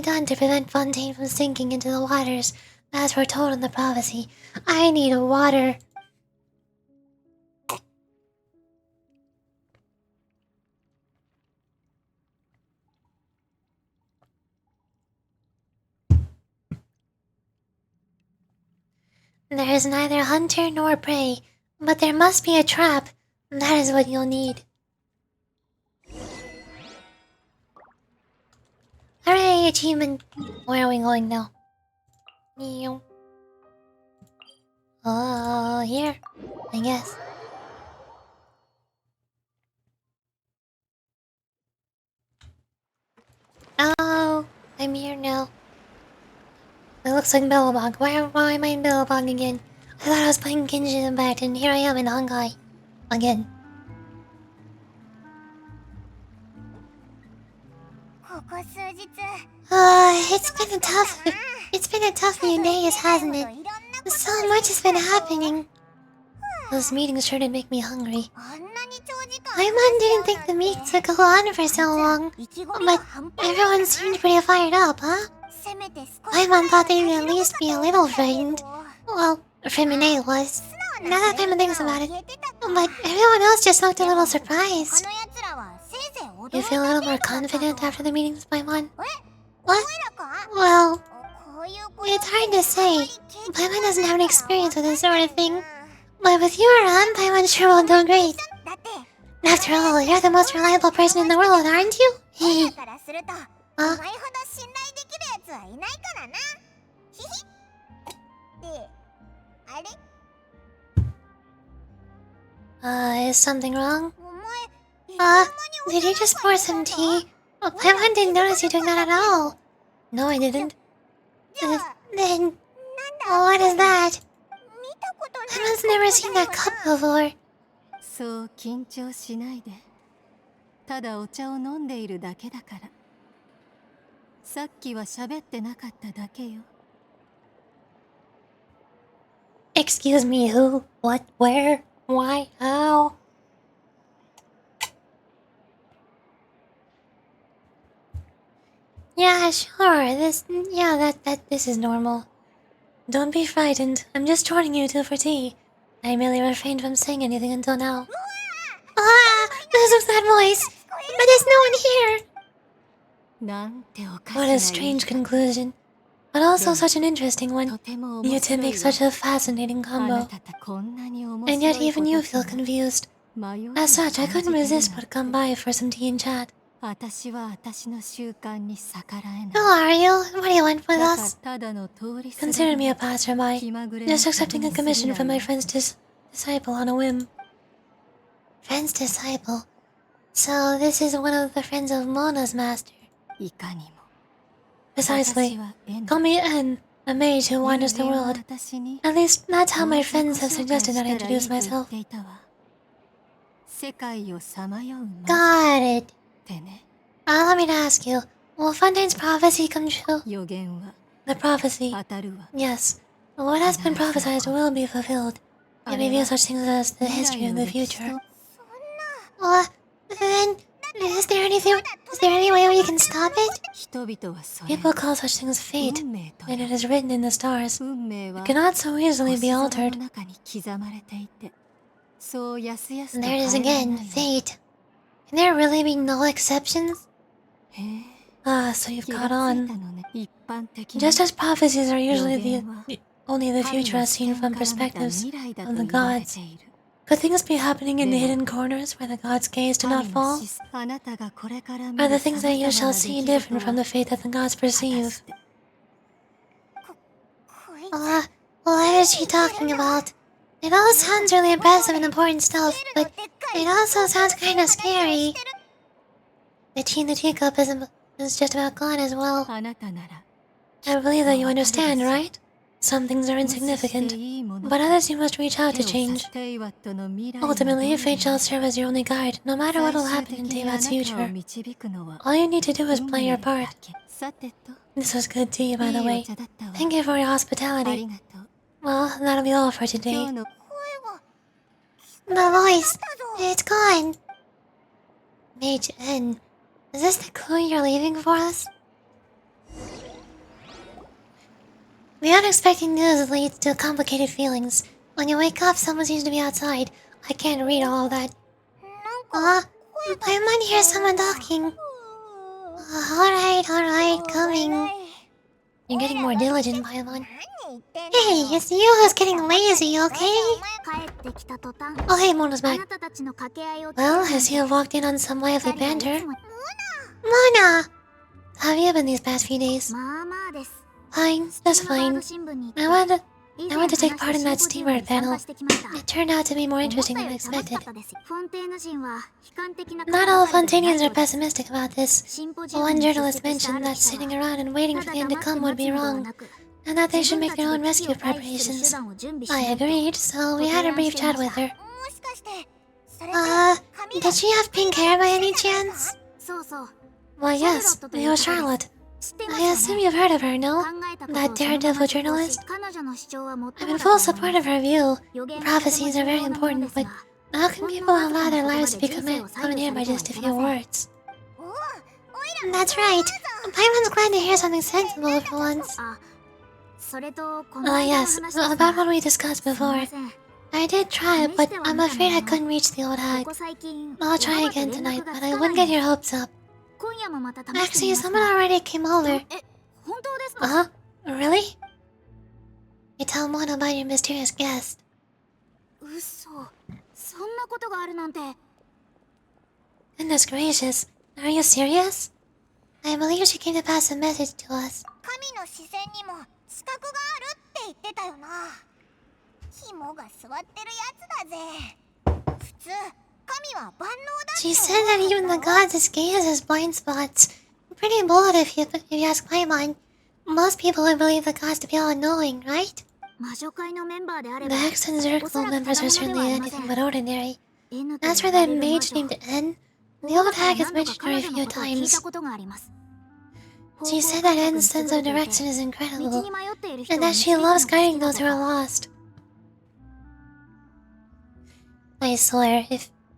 done to prevent Fontaine from sinking into the waters as foretold in the prophecy. I need water. There is neither hunter nor prey, but there must be a trap. That is what you'll need. Hooray, achievement! Where are we going now? Oh, here, I guess. Oh, I'm here now. It looks like Billabong. Why am I in Billabong again? I thought I was playing Genshin Impact, and here I am in Honkai. Again. It's been a tough few days, hasn't it? So much has been happening. Those meetings sure did make me hungry. Paimon didn't think the meetings would go on for so long, but everyone seemed pretty fired up, huh? Paimon thought they'd at least be a little frightened. Well, Feminine was. Now that Paimon thinks about it. But everyone else just looked a little surprised. You feel a little more confident after the meetings, Paimon? What? Well, it's hard to say. Paimon doesn't have any experience with this sort of thing. But with you around, Paimon sure will do great. After all, you're the most reliable person in the world, aren't you? Huh? Is something wrong? Did you just pour some tea? Oh, Paimon didn't notice you doing that at all. No, I didn't. Then, what is that? Paimon's never seen that cup before. そう緊張しないで。ただお茶を飲んでいるだけだから。さっきは喋ってなかっただけよ。Excuse me, who? What? Where? Why? How? Yeah, sure. This is normal. Don't be frightened. I'm just joining you two for tea. I merely refrained from saying anything until now. This was that voice. But there's no one here. なんておかしな What a strange conclusion. But also such an interesting one. とても You 面 two 白い make わ such a fascinating あな combo. たとこんなに面 And 白 yet い even こ you と feel する confused. 迷いを As such, I 感 couldn't じてる resist な but come by for some tea and chat. 私は私の習慣に逆らえ Who ない are you? What do you want with だから us? ただの通りすが Consider り me a の passerby. 気まぐれな Just 旅 accepting a に過ぎ commission ない from my わ friend's disciple on a whim. Friend's disciple. So this is one of the friends of Mona's master. いかにも Precisely. 私は N Call me N, a mage who 友 wanders the 人は world. 私に At least that's how ど my うせ friends ご have 紹介 suggested し that I たらい introduce いと言っ myself. ていたわ世界をさまよう魔女 Got it. ってね Allow me to ask you, will Fontaine's prophecy come true? 予言は The prophecy. 当たるわ Yes. What has been prophesied will be fulfilled. It may be such things as the 未 history 来 of の the 歴史 future. と Then, is there any way we can stop it? 人々はそれ People call such things fate, 運命と and 呼 it is written in the stars. ぶ運命 It は cannot so easily be 星空 altered. の中に刻まれていてそうやすやす And と there 変 it え is られ again, ないわ fate. Can there really be no exceptions? へえ So you've 気 caught がつい on. たのね一般的に Just as prophecies are usually 予言は only the 神 future の as 視 seen 点 from から見た perspectives 未来だ of と the 言われ gods. ている Could things be happening in the Demo. hidden corners where the gods' gaze do 神 not の fall? 視線あなたがこれから見 Are る the things 様 that you 々 shall な see 出来 different 事 from は the fate that the gods 果たし perceive? て What is she talking about? It all sounds really impressive and important stuff, but it also sounds kind of scary. The tea in the teacup is just about gone as well. あなたなら I believe that you understand, right? Some things are 無視して insignificant, いいもの but others you must reach out to 手を差 change. しテイワットの未来はどう Ultimately, で fate も shall serve as your only guide, no matter what will 最 happen 終 in 的にあな Teyvat's たを future. 導くのは All you need to do is 運 play 命 your だ part. けさてと This was good tea, by い the いお way. 茶だったわ Thank you for your あ hospitality. りがとう Well, that'll be all for 今 today. 日の The voice! It's gone! Mage N. Is this the clue you're leaving for us? The unexpected news leads to complicated feelings. When you wake up, someone seems to be outside. I can't read all of that. なんか声が Paimon hears someone talking. Alright, coming. You're getting more diligent, Paimon. 何言ってんだよ Hey, it's you who's getting lazy, okay? 帰ってきた途端 Oh, hey, Mona's あ back. なたたちの掛け合いを Well, 聞け as you have walked in on some lively 二人はいつ banter. も Mona! How have you been these past few days? まあまあです Fine, ス just ティームバード fine. 新聞に行って I wanted 以 I 前 want to take 話 part in した that シンポジウム steamer に参 panel. 加してきました It turned out to be more 思った interesting よ than り楽しか expected. ったですフォンテーヌ人は悲観的な Not all 方ばかりではない Fontanians よ are うです pessimistic about this. シンポジウム One に出 journalist 席した mentioned ある that 人 sitting は around and waiting た for だ the end 黙 to って come 待 would つ be のでは wrong, なく and that they 自 should 分 make た their ち own で危機 rescue を回避する preparations. 手段を準備し I ようと agreed, so we ご had 提 a 案 brief していま chat し with た her. もしかしてそれって Did 髪が she have pink hair by any chance? そうそう Well, yes, Charlotte it was Charlotte. 知っていま I すよ assume ね you've heard of her, 考 no? えたこと That をそのま daredevil ま実行 journalist? し彼女の主張はもっ I'm とも in だと full 思い support ま of す her view. 予言はとても Prophecies 重 are very 要なもので important, す but が how can ほん people のわずか allow な their 言葉 lives で to be 人生を左右 commandeered され by ては just い a け few ません words? おおおいら That's right. Paimon's glad to hear something sensible for once. あそれとこの Oh 間の yes, 話ですが about what we discussed すみ before. ません I did try, but I'm afraid I couldn't reach the old こ hag. こ最近 I'll try おばばと again 連 tonight, 絡が but つ I かない wouldn't ん get です your hopes up. 今夜もまた試してみ Actually, ます someone が already came over. え本当ですか Really? You tell Mona about your mysterious guest. 嘘そんなことがあるなんて Goodness gracious, are you serious? I believe she came to pass a message to us. 神の視線にも資格があるって言ってたよな肝が座ってるやつだぜ普通神は万能だって She said that even the gods escape as blind spots. Pretty bold if you ask Paimon. Most people would believe the gods to be all-knowing, right? 魔女会のメンバーであれ The ば X and Zirkle members are certainly anything but ordinary. N と As 呼 for ば the れる魔 mage 女 named N, お the ば old ばから hag has 何度か mentioned her 彼 a 女の few ことを聞い times. たことがあります She said that N's sense of direction is 道 incredible, に迷っている人 and を that 見つ she けるのが loves 好き guiding だ those と who are か lost. I swear,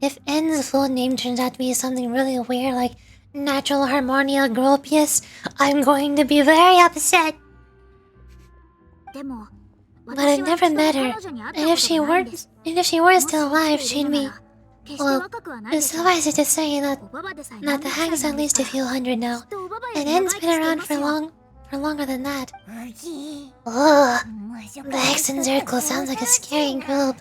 if N's full name turns out to be something really weird like Natural Harmonia Gropius, I'm going to be very upset. でも But it 私は never 一度も met 彼 her, 女に会っ and た if こと she がないん were です and if she were もし still 生 alive, きてい she'd るな be ら決して well. 若くはないでしょう Suffice it to say that おばばでさえ the 何百歳 hag's な at んです least か a few hundred き now, っとおばばよ and り N's 長生き been してい around ます for よ longer than that. うぎ Ugh, 魔女 the 会 X and Zirkle sounds like a scary group,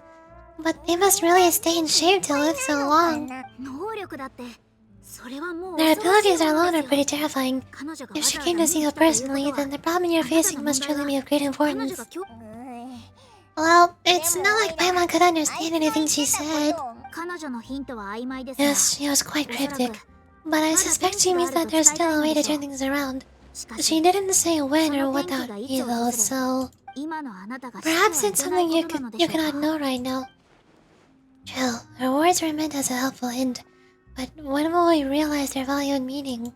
but they must really stay in shape to live so long. 能力だってそれはもう Their 恐ろしい abilities も alone の are ですよ pretty terrifying. 彼女が If わ she ざわ came ざ to 見 see に you 来たというこ personally, とは then the problem you're あなた facing の must 問題 truly は be of great 彼女 importance. が今日 Well, it's not like Paimon could understand anything she said. 彼女のヒントは曖昧ですが Yes, she was quite おそら cryptic, く but I suspect she means that there's still a way to turn things around. しか She し didn't say when or その what 転機 that がい would be つ訪れ though, so 今のあなたが知って perhaps はい it's けない something こと you なので you しょう cannot か know right now. True, her words were meant as a helpful hint, but when will we realize their value and meaning?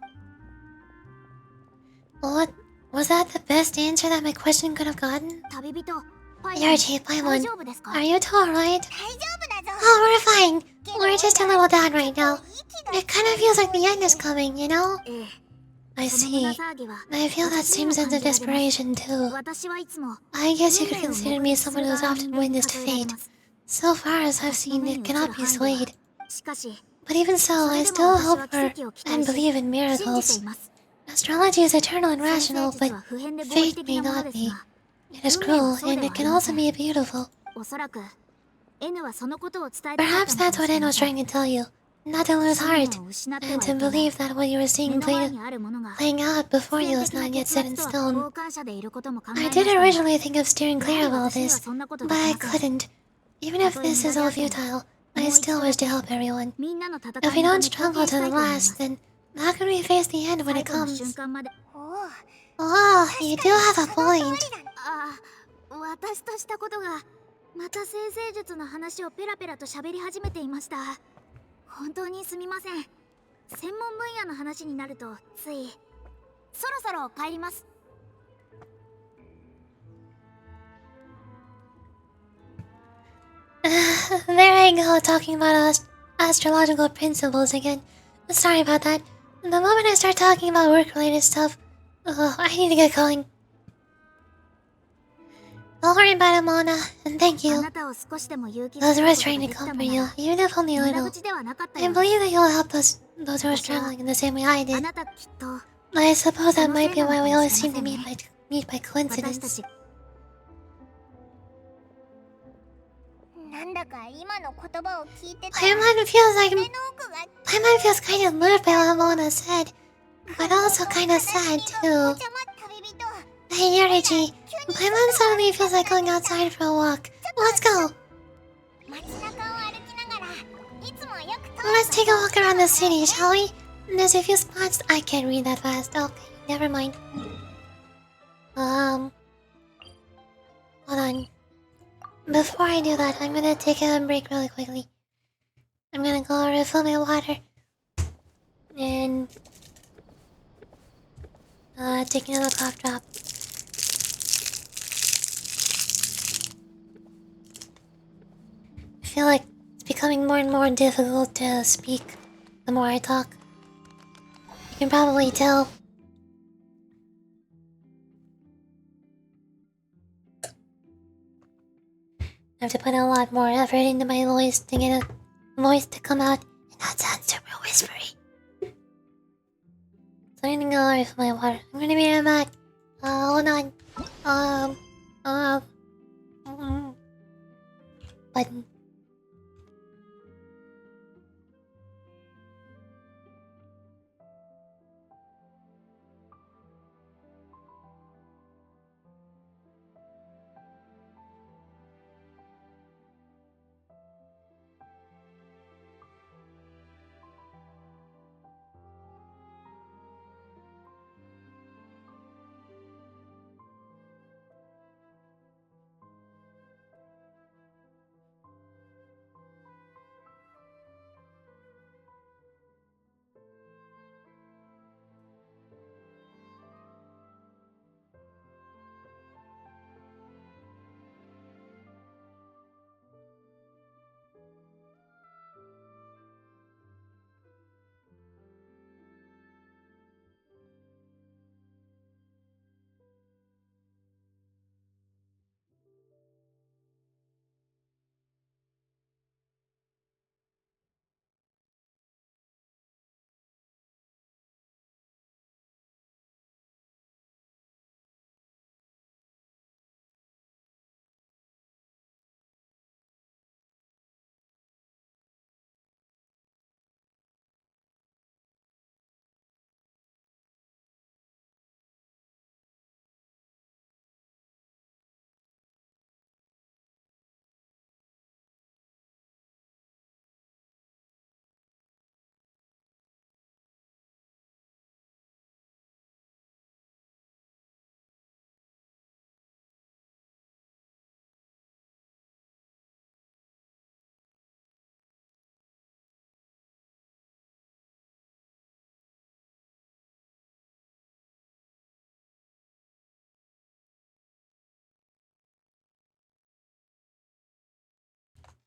What was that the best answer that my question could have gotten? 旅人パイ Yarchi, 大 Paimon, 丈夫ですか are you two alright? 大丈夫だぞ Oh, we're fine. We're just a little down right now. 息が It kind of feels like the end is coming, you know? ええ I その胸 see. 騒ぎは I feel that 私に same も sense 感 of じられます desperation too. 私はいつも I guess you 運 could 命を consider 目 me 撃す someone る who's 側の often 人間に witnessed 例えられ fate. ます So far as I've 私の seen, 目 it に映る cannot be 範囲では swayed. しかし But even so, そ I れでも still 私 hope は for 奇跡を期 and 待し believe in 信じてい miracles. ます Astrology is eternal and 先生 rational, 術 but は普遍で合 fate 理的 may なもの not です be. が It is 運命は cruel, そうで and は it あり can ま also せん be beautiful. おそらく N はそのことを伝えたかった Perhaps のか that's も what しれ N ま was せん trying to tell you. Not to lose 信 heart, 念を失っては and い to けない believe that what you were 目 seeing の前 playing にあるものが out before 必 you 然 is 的な not yet 結 set in 末とは stone. 傍観者でいることも考え I ました did が originally think of steering や clear は of り all 私には this, そんなこと but でき I ません couldn't. Even if this is all futile, I still wish to help everyone. みんなの戦 If い we の don't ため貢 struggle 献した to い the と思いま last, す then how can we face the end when 最 it 後の瞬 comes? 間まで Oh, you do have a point. ああ私としたことがまた先生術の話をペラペラと喋り始めていました本当にすみません専門分野の話になるとついそろそろ帰ります There I go, talking about astrological principles again. Sorry about that. The moment I start talking about work-related stuff, I need to get going. Don't worry about it, Mona. And thank あ you. なたを少しでも勇気 Those づけ were ること trying が to できたの comfort な you, ら even if only a 無駄 little. 口ではなかった I よ believe that you'll help us, those who are 私は struggling in the same way I あ did. なたきっと I suppose that might be why we always そ seem の to せいなのかもしれませんね。 meet by 私た coincidence. ちなんだか今の言葉を聞いてた My ら mind feels like 目の奥が my mind feels kind of moved by what Mona said, but also kind of sad お too. 茶ま旅人 Hey, Yorichi, my mind suddenly feels like going outside for a walk. Let's go. 街中を歩きながらいつもよく通る Let's take a walk around the city, shall we? There's a few spots. I can't read that fast. Okay, never mind. Hold on. Before I do that, I'm gonna take a break really quickly. I'm gonna go refill my water. And take another cough drop. I feel like it's becoming more and more difficult to speak the more I talk. You can probably tell. I have to put a lot more effort into my voice to get a voice to come out and not sound super whispery. So I'm gonna go refill my water. I'm gonna be right back. Hold on. Button.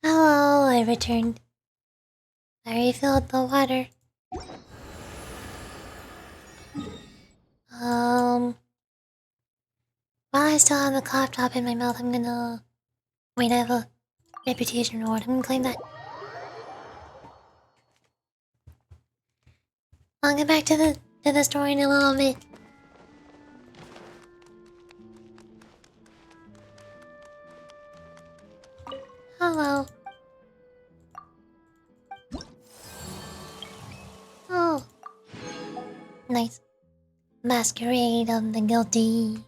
Hello, I returned. I refilled the water. While I still have the cough drop in my mouth, I'm gonna... Wait, I have a reputation reward. I'm gonna claim that. I'll get back to the story in a little bit. Hello. Oh. Nice. Masquerade of the guilty.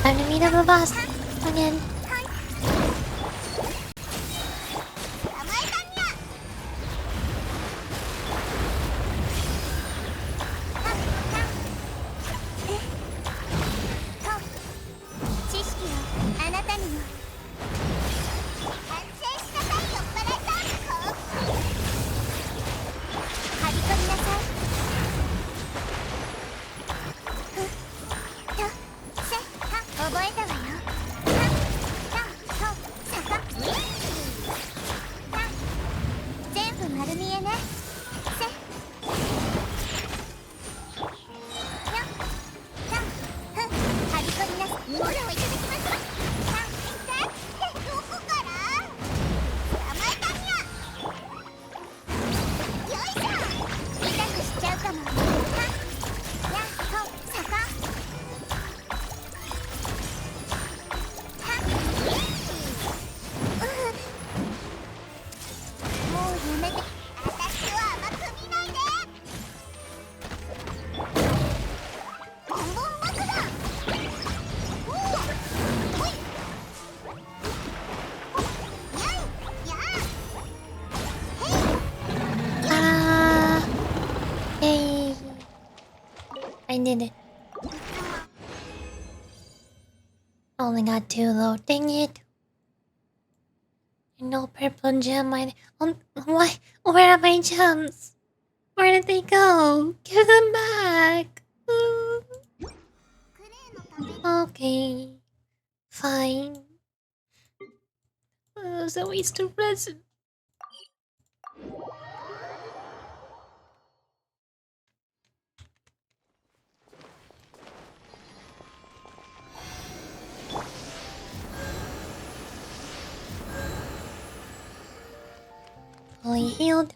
Time to meet up with boss again. did. Only got 2 though. Dang it. No purple gem. Why? Where are my gems? Where did they go? Give them back. Okay. Fine. It was a waste of resin. Fully healed.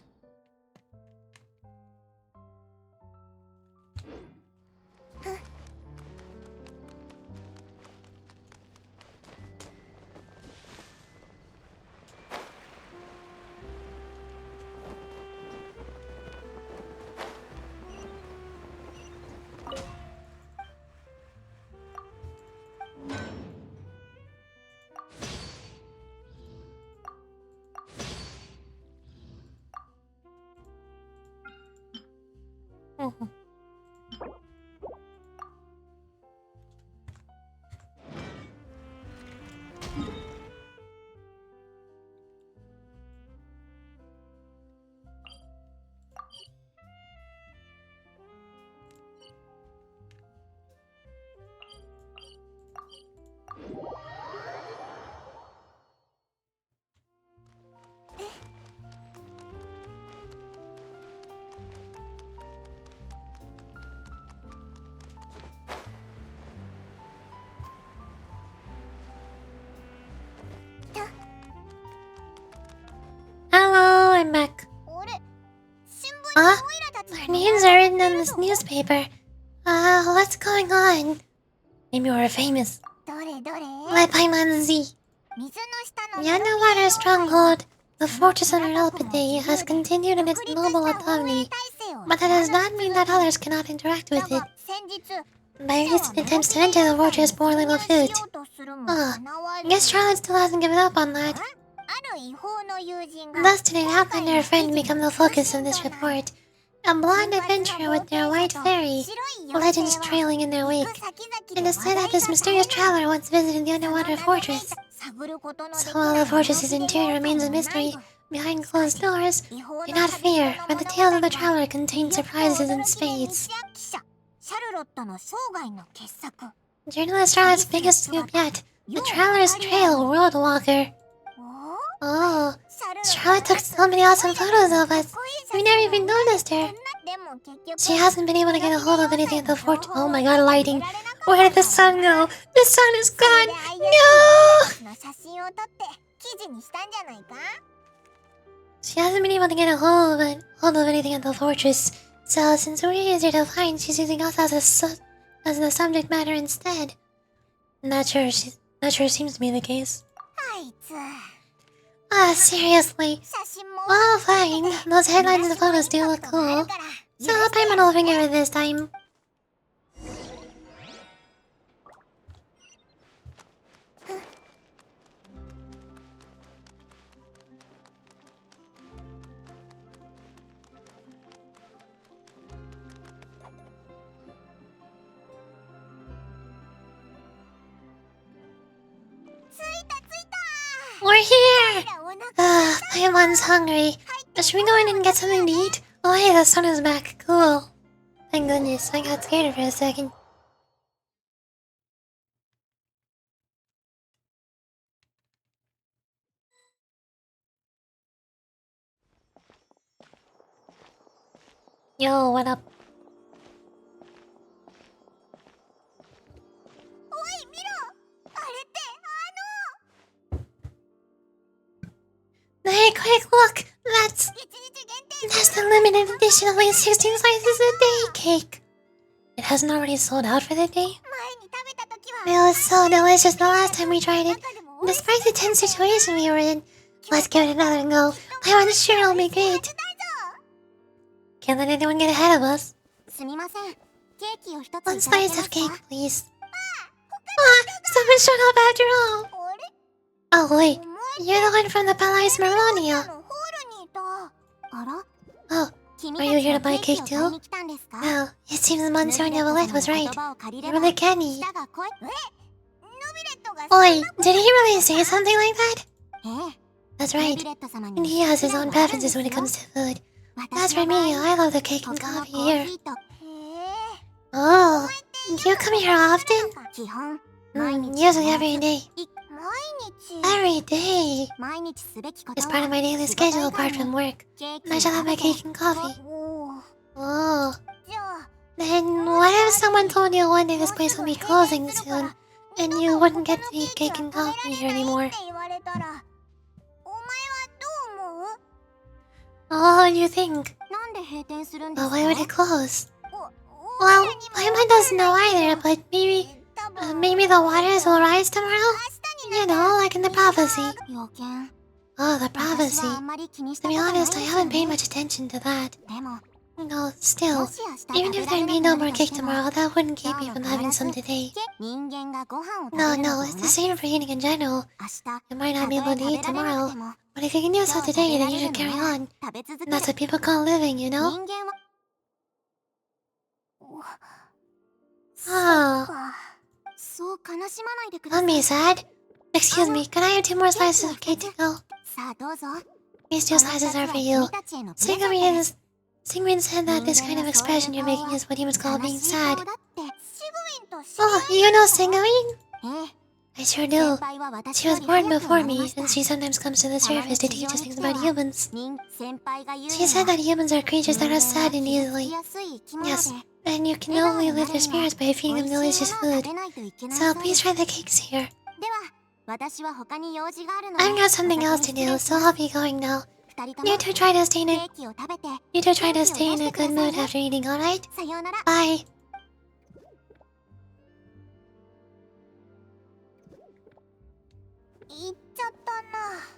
Mhm. Hello, I'm back. Our names are written on this newspaper. What's going on? Maybe we're famous. Paimon Z. The underwater stronghold, the fortress of Relpide, has continued in its noble autonomy, but that does not mean that others cannot interact with it. By recent attempts to enter the fortress bore little fruit. I guess Charlotte still hasn't given up on that. Thus did an outlander friend become the focus of this report. A blonde adventurer with their white fairy, legends trailing in their wake. It is said that this mysterious traveler once visited the underwater fortress. So while the fortress's interior remains a mystery, behind closed doors, do not fear, for the tales of the traveler contain surprises in spades. Journalist Charlotte's biggest scoop yet, the Traveler's Trail World Walker. Oh, Charlotte took so many awesome photos of us. We never even noticed her. She hasn't been able to get a hold of anything at the fort. Oh my god, lighting. Where did the sun go? The sun is gone. No! She hasn't been able to get a hold of anything at the fortress. So since we're easier to find, she's using us as the subject matter instead. Not sure seems to be the case. Seriously. Well, fine. Those headlines and photos do look cool. So I'll pay my little finger with this time. We're here! Paimon's hungry. Should we go in and get something to eat? Oh hey, the sun is back. Cool. Thank goodness, I got scared for a second. Yo, what up? Hey, quick look! That's the limited edition only 16 slices a day cake. It hasn't already sold out for the day? It was so delicious the last time we tried it. Despite the tense situation we were in, let's give it another go. I'm sure it'll be great. Can't let anyone get ahead of us. 1 slice of cake, please. Someone showed up after all. Oh wait, you're the one from the Palais Meronia. Oh, Are you here to buy cake too? No, it seems Monsieur Neuvillette was right. You're really canny. Oi, did he really say something like that? That's right. And he has his own preferences when it comes to food. As for me, I love the cake and coffee here. Oh, you come here often? Usually every day. Every day. It's part of my daily schedule apart from work. And I shall have my cake and coffee. Oh. Then what if someone told you one day this place will be closing soon, and you wouldn't get to eat cake and coffee here anymore? Oh, what do you think? Well, why would it close? Well, Paimon doesn't know either, but maybe the waters will rise tomorrow? You know, like in the prophecy. Oh, the prophecy. To be honest, I haven't paid much attention to that. No, still, even if there'd be no more cake tomorrow, that wouldn't keep me from having some today. No, it's the same for eating in general. You might not be able to eat tomorrow, but if you can do so today, then you should carry on. And that's what people call living, you know? Oh. Don't be sad. Excuse me, can I have 2 more slices of cake to go? These 2 slices are for you. Sigrid said that this kind of expression you're making is what humans call being sad. Oh, you know Sigrid? I sure do. She was born before me, and she sometimes comes to the surface to teach us things about humans. She said that humans are creatures that are saddened easily. Yes, and you can only lift their spirits by feeding them delicious food. So please try the cakes here. I've got something else to do, so I'll be going now. You two try to stay in a good mood after eating, alright? Bye.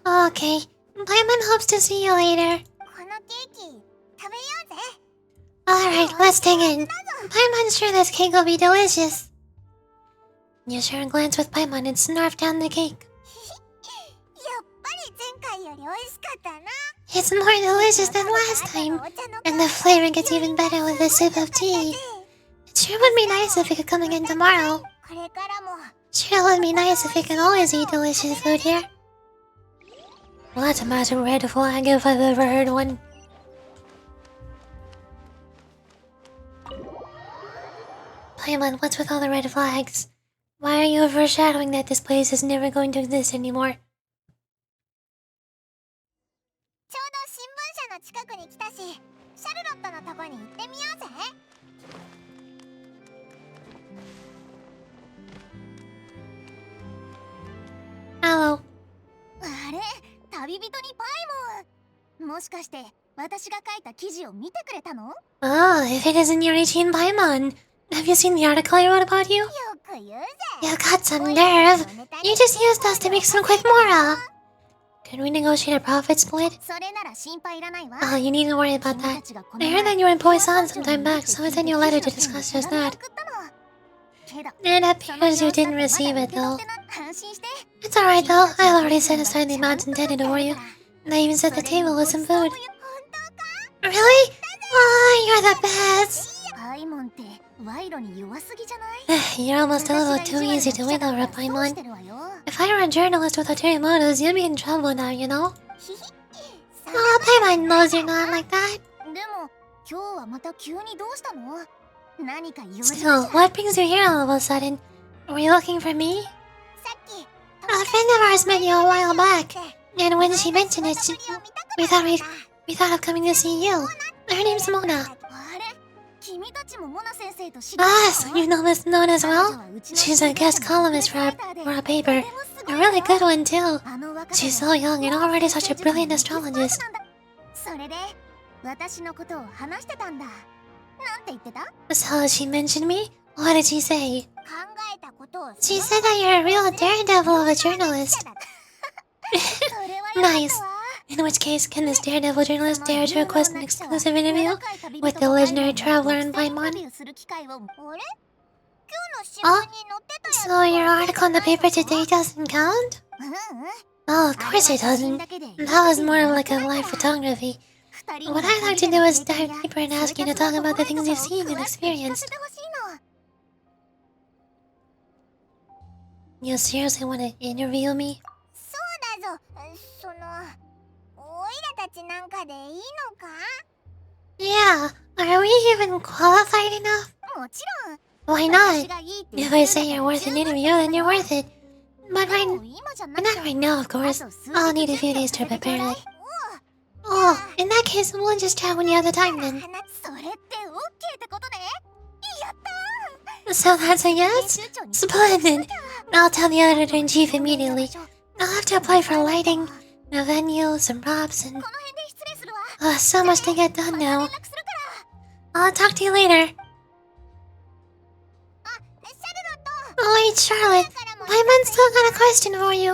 Okay. Paimon hopes to see you later. Alright, let's dig in. Paimon's sure this cake will be delicious. You share a glance with Paimon and snarf down the cake. It's more delicious than last time, and the flavor gets even better with a sip of tea. It sure would be nice if we could come again tomorrow. Sure would be nice if we could always eat delicious food here. Well, that's a massive red flag if I've ever heard one. Paimon, what's with all the red flags? Why are you foreshadowing that this place is never going to exist anymore? Hello. Oh, if it isn't Yuri-chan Paimon. Have you seen the article I wrote about you? You got some nerve. You just used us to make some quick mora. Can we negotiate a profit split? Oh, you needn't worry about that. I heard that you were in Poison some time back, so I sent you a letter to discuss just that. It appears you didn't receive it, though. It's alright, though. I already set aside the amount intended for you. And I even set the table with some food. Really? Oh, you're the best! You're almost a little too easy to win over, Paimon. If I were a journalist with ulterior motives, you'd be in trouble now, you know? Oh, Paimon knows you're not like that. Still, what brings you here all of a sudden? Were you looking for me? A friend of ours met you a while back, and when she mentioned it, we thought of coming to see you. Her name's Mona. Ah, so you know Miss Mona as well? She's a guest columnist for a paper. A really good one, too. She's so young and already such a brilliant astrologist. So she mentioned me? What did she say? She said that you're a real daredevil of a journalist. Nice. In which case, can this daredevil journalist dare to request an exclusive interview with the legendary traveler in Paimon? Oh? So your article in the paper today doesn't count? Oh, of course it doesn't. That was more of like a live photography. What I'd like to do is dive deeper and ask you to talk about the things you've seen and experienced. You seriously want to interview me? そうだぞ。オイラたちなんかでいいのか？ Yeah, are we even qualified enough? もちろん。 Why not? If I say you're worth an interview, then you're worth it. But not right now, of course. I'll need a few days to prepare it. Oh, in that case, we'll just chat when you have the time then. それって OK ってことね。やったー。 So that's a yes? Splendid! I'll tell the editor-in-chief immediately. I'll have to apply for lighting, the venue, some props, and... この辺で失礼するわ。 so much to get done now. I'll talk to you later. Oh wait, Charlotte. Paimon's still got a question for you.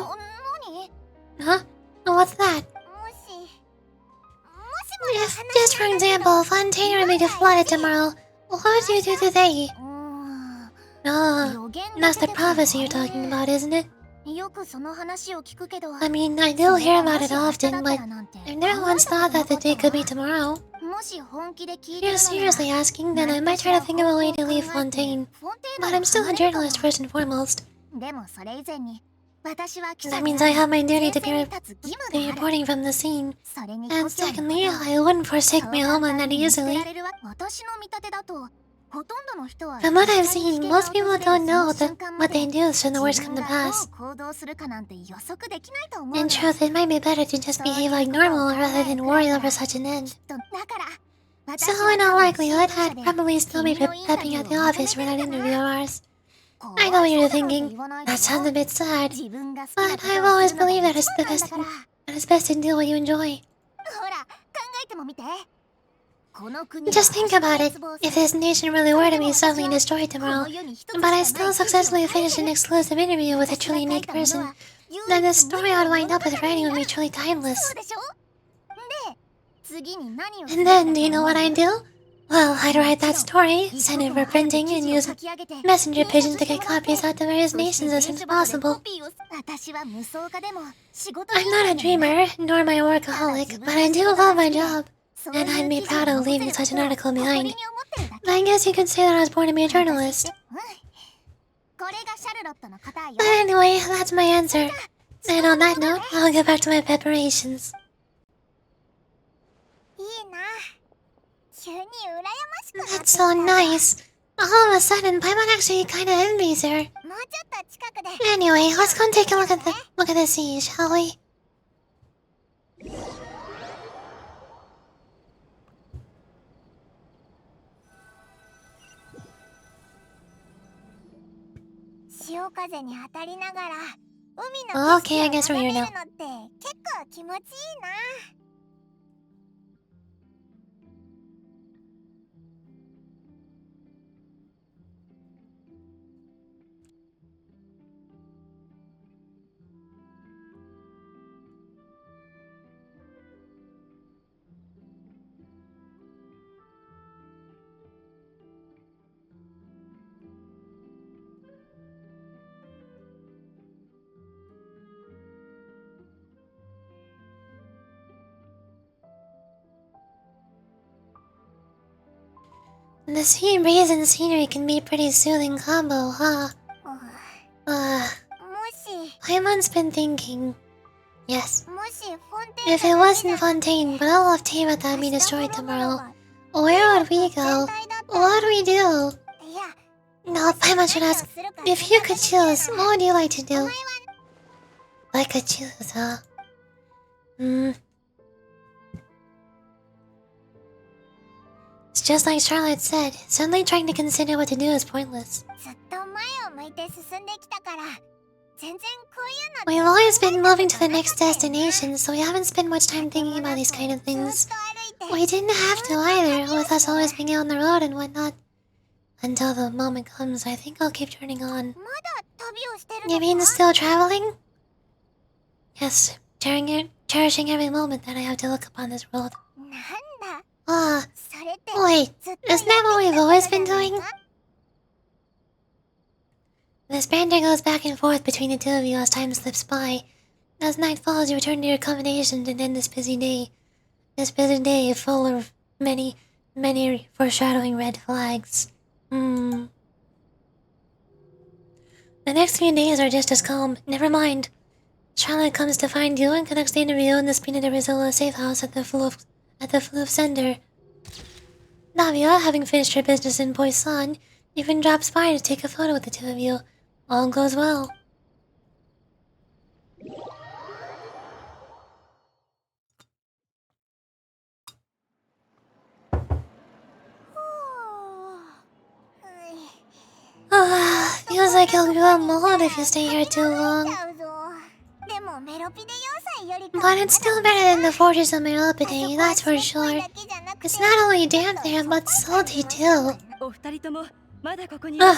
何？ Huh? What's that? もし If, just for example, Fontaine were made to flood it tomorrow, what would you do today? Oh, that's the prophecy you're talking about, isn't it? よくその話を聞くけど、 I mean, I do hear about it often, but I've never once thought that the day could be tomorrow. もし本気で聞い If てる you're seriously asking, then I might try to think of a way to leave Fontaine. But I'm still a journalist first and foremost. でもそれ以前に私は記者 That で means I have my duty 前 to 線 be に立つ義務がある。 reporting from the scene. それに And 故郷の secondly, ことは I wouldn't forsake my そう簡 homeland 単 that に見捨て easily. られるわ。私の見立てだと、ほとんどの人は From what I've seen, most people don't know what they do should the worst come to pass. 行動するかなんて予測できないと思う In の。 truth, it might be better to just behave like normal rather than worry over such an end. だから私 So は in 多 all 分 likelihood, 新聞社 I'd で probably still be 君のインタ prepping ビュ at ー the を office for 求 that めてる interview か of な。 ours. I know what you're thinking. 怖いそうだなんて言わないで That sounds a bit sad. 自分が好き But なこと I've を always するのが believed that 一 it's the 番なん best だから。 that it's best to do what you enjoy. ほら、考えてもみて。この国は Just think about it. 滅亡す If る。 this nation really were to be suddenly destroyed こ tomorrow, の世に一つしか but ない I still successfully finished an exclusive interview with a 私が truly 書い unique たもの person, は唯 then the 一無 story 二 I'd の wind up with 物語 writing に would な be る。 truly そう timeless. でしょ？で、次に何をす And べきだ then, と do you know 思う？ what I'd do? Well, I'd write that story, 一 send 刻 it も for 早く printing, 記 and 事を use 書き上げて messenger 印 pigeon 刷 to して get もらって copies out to various そして nations 電 as soon 書 as バトで possible. コピーを私は無双家でも仕事 I'm not a dreamer, nor am I a workaholic, but I do love my job, and I'd be proud of leaving such an article behind. I guess you could say that I was born to be a journalist. これがシャルロットの答えよ But anyway, that's my answer. And on that note, I'll get back to my preparations. いいな急に羨ましくなって That's きた so nice. All of a sudden, Paimon actually kinda envies her. もうちょっと近くで Anyway, let's go and take a look at the sea, shall we?潮風に当たりながら海の景 Okay, I guess 色 we're を here 眺め now. るのって結構気持ちいいな The sea breeze and scenery can be a pretty soothing combo, huh? もし Paimon's been thinking. Yes. もしフォンテー If it wasn't Fontaine, but all of Tama that be destroyed tomorrow, where would we go? What would we do? いや No, Paimon should ask. If you could choose, what would you like to do? If I could choose, huh? It's just like Charlotte said. Suddenly trying to consider what to do is pointless. ずっと前を向いて進んできたから全然こういうの We've always been moving to the next destination, so we haven't spent much time thinking about these kind of ずっ things. と歩いて We didn't have to either, with us always being out on the road and whatnot. Until the moment comes, I think I'll keep turning on. まだ旅をしてる You の mean か still traveling? Yes, cherishing every moment that I have to look upon this world. なんだ Ah, それって wait, ずっと isn't that what やって we've きた always こと been じゃない doing? か This banter goes back and forth between the two of you as time slips by. As night falls, you return to your accommodation to end this busy day. This busy day full of many foreshadowing red flags. The next few days are just as calm. Never mind. Charlotte comes to find you and conducts the interview in the Spina de Rizzola safe house at the Floof Center. Navia, having finished her business in Poisson, even drops by to take a photo with the two of you. All goes well. Feels like you'll grow mold if you stay here too long. But it's still better than the Fortress of Meropide, that's for sure. It's not only damp there, but salty too.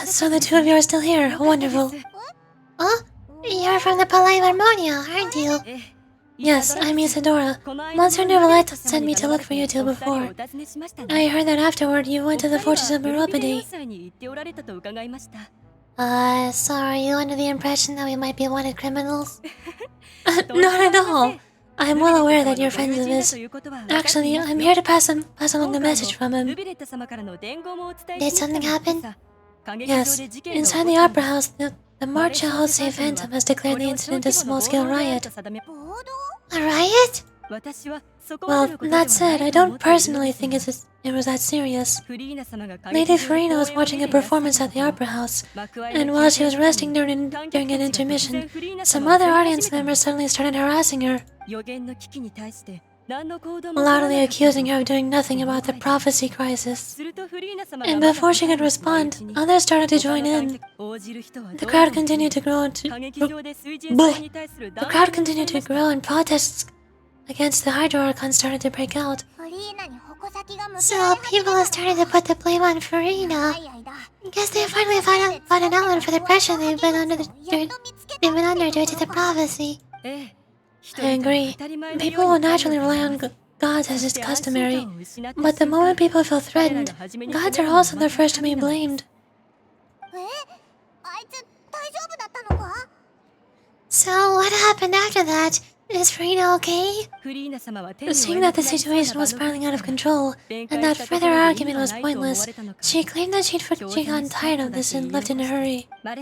So the two of you are still here. Wonderful. Oh? You're from the Palais Harmonia, aren't you? Yes, I'm Isadora. Monsieur Neuvillette sent me to look for you two before. I heard that afterward you went to the Fortress of Meropide. So are you under the impression that we might be wanted criminals? Not at all. I'm well aware that you're friends of his. Actually, I'm here to pass along a message from him. Did something happen? Yes. Inside the Opera House, the Marcha Jose Phantom has declared the incident a small-scale riot. A riot? Well, that said, I don't personally think it was that serious. Lady Farina was watching a performance at the Opera House, and while she was resting during an intermission, some other audience members suddenly started harassing her, loudly accusing her of doing nothing about the prophecy crisis. And before she could respond, others started to join in. The crowd continued to grow and protests against the Hydro Archon started to break out. So people have started to put the blame on Farina. I guess they finally found an outlet for the pressure they've been under due to the prophecy. I agree. People will naturally rely on gods as is customary. But the moment people feel threatened, gods are also the first to be blamed. So what happened after that? Is Farina okay? Seeing that the situation was spiraling out of control, and that further argument was pointless, she claimed that she'd gotten tired of this and left in a hurry. The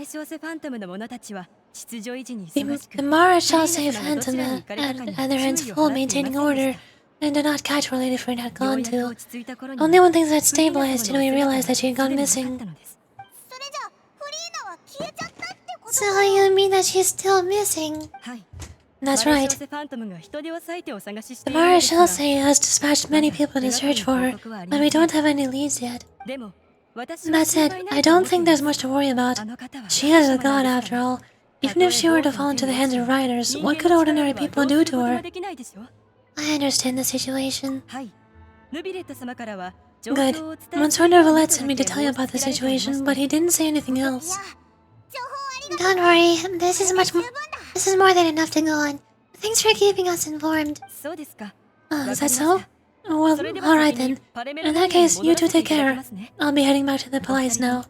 Marechal Phantom had their hands full maintaining order, and did not catch where Lady Farina had gone to. Only when things had stabilized did we realize that she had gone missing. So you mean that she's still missing? That's right. The Marechal has dispatched many people to search for her, but we don't have any leads yet. That said, I don't think there's much to worry about. She is a god after all. Even if she were to fall into the hands of rioters, what could ordinary people do to her? I understand the situation. Good. Monsieur Neuvillette sent me to tell you about the situation, but he didn't say anything else. Don't worry, this is more than enough to go on. Thanks for keeping us informed. Is that so? Well, alright then. In that case, you two take care. I'll be heading back to the Palais now.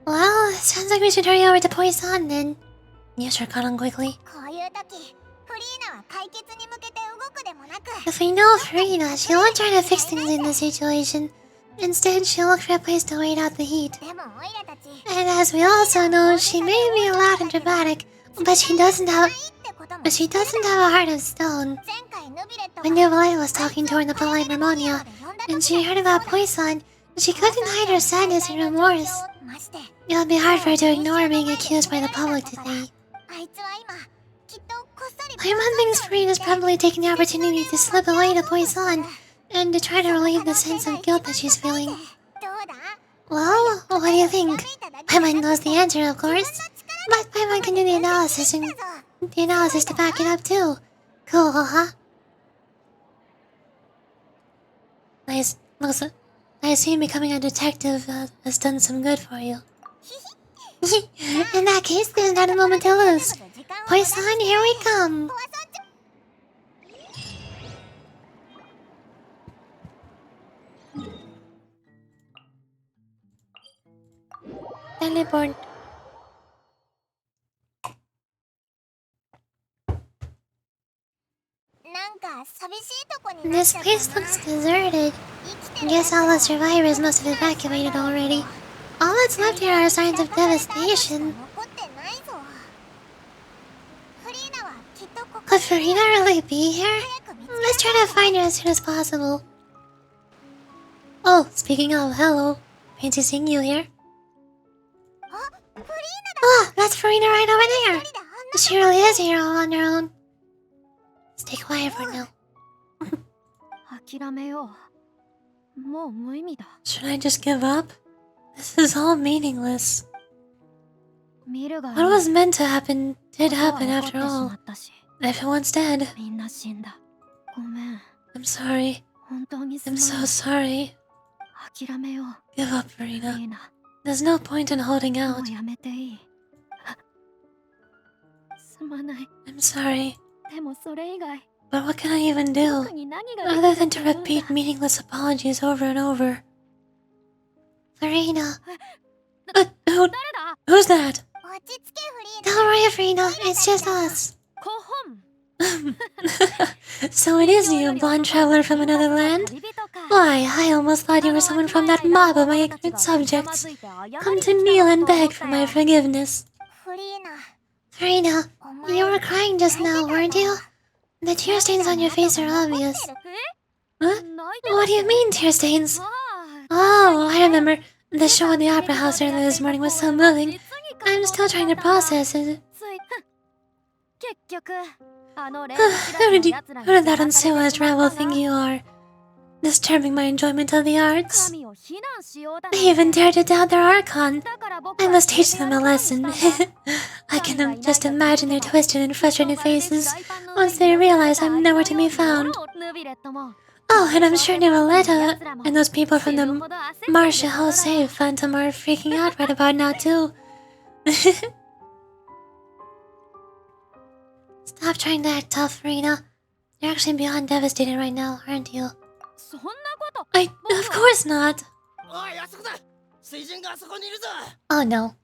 Well, sounds like we should hurry over to Poisson then. Yes, sure, got on quickly. If we know Farina, she won't try to fix things in the situation. Instead, she'll look for a place to wait out the heat. And as we also know, she may be loud and dramatic, but she doesn't have a heart of stone. When Neuvillette was talking to her in the Palais Harmonia, and she heard about Poisson, she couldn't hide her sadness and remorse. It would be hard for her to ignore being accused by the public today. Paimon thinks Farina's probably taking the opportunity to slip away to Poisson, and to try to relieve the sense of guilt that she's feeling. Well, what do you think? Paimon knows the answer, of course, but Paimon can do the analysis to back it up too. Cool, huh? Nice. I assume becoming a detective has done some good for you. In that case, there's not a moment to lose. Poisson, here we come! really bored. This place looks deserted. Guess all the survivors must have evacuated already. All that's left here are signs of devastation. Could Farina really be here? Let's try to find her as soon as possible. Oh, speaking of, hello. Fancy seeing you here. Oh, that's Farina right over there. She really is here all on her own. Stay quiet for now. Should I just give up? This is all meaningless. What was meant to happen did happen after all. Everyone's dead. I'm sorry. I'm so sorry. Give up, Farina. There's no point in holding out. I'm sorry. But what can I even do? Other than to repeat meaningless apologies over and over. Farina. Who's that? Don't worry, Farina. It's just us. So it is you, blonde traveler from another land? Why, I almost thought you were someone from that mob of my ignorant subjects. Come to kneel and beg for my forgiveness. Farina, you were crying just now, weren't you? The tear stains on your face are obvious. Huh? What do you mean, tear stains? Oh, I remember. The show in the opera house earlier this morning was so moving. I'm still trying to process it. Who did that uncivilized rabble think you are? Disturbing my enjoyment of the arts? They even dared to doubt their archon. I must teach them a lesson. I can just imagine their twisted and frustrated faces once they realize I'm nowhere to be found. Oh, and I'm sure Nicoletta and those people from the Marcia Jose Phantom are freaking out right about now too. Stop trying to act tough, Farina. You're actually beyond devastated right now, aren't you? Of course not. Oh no.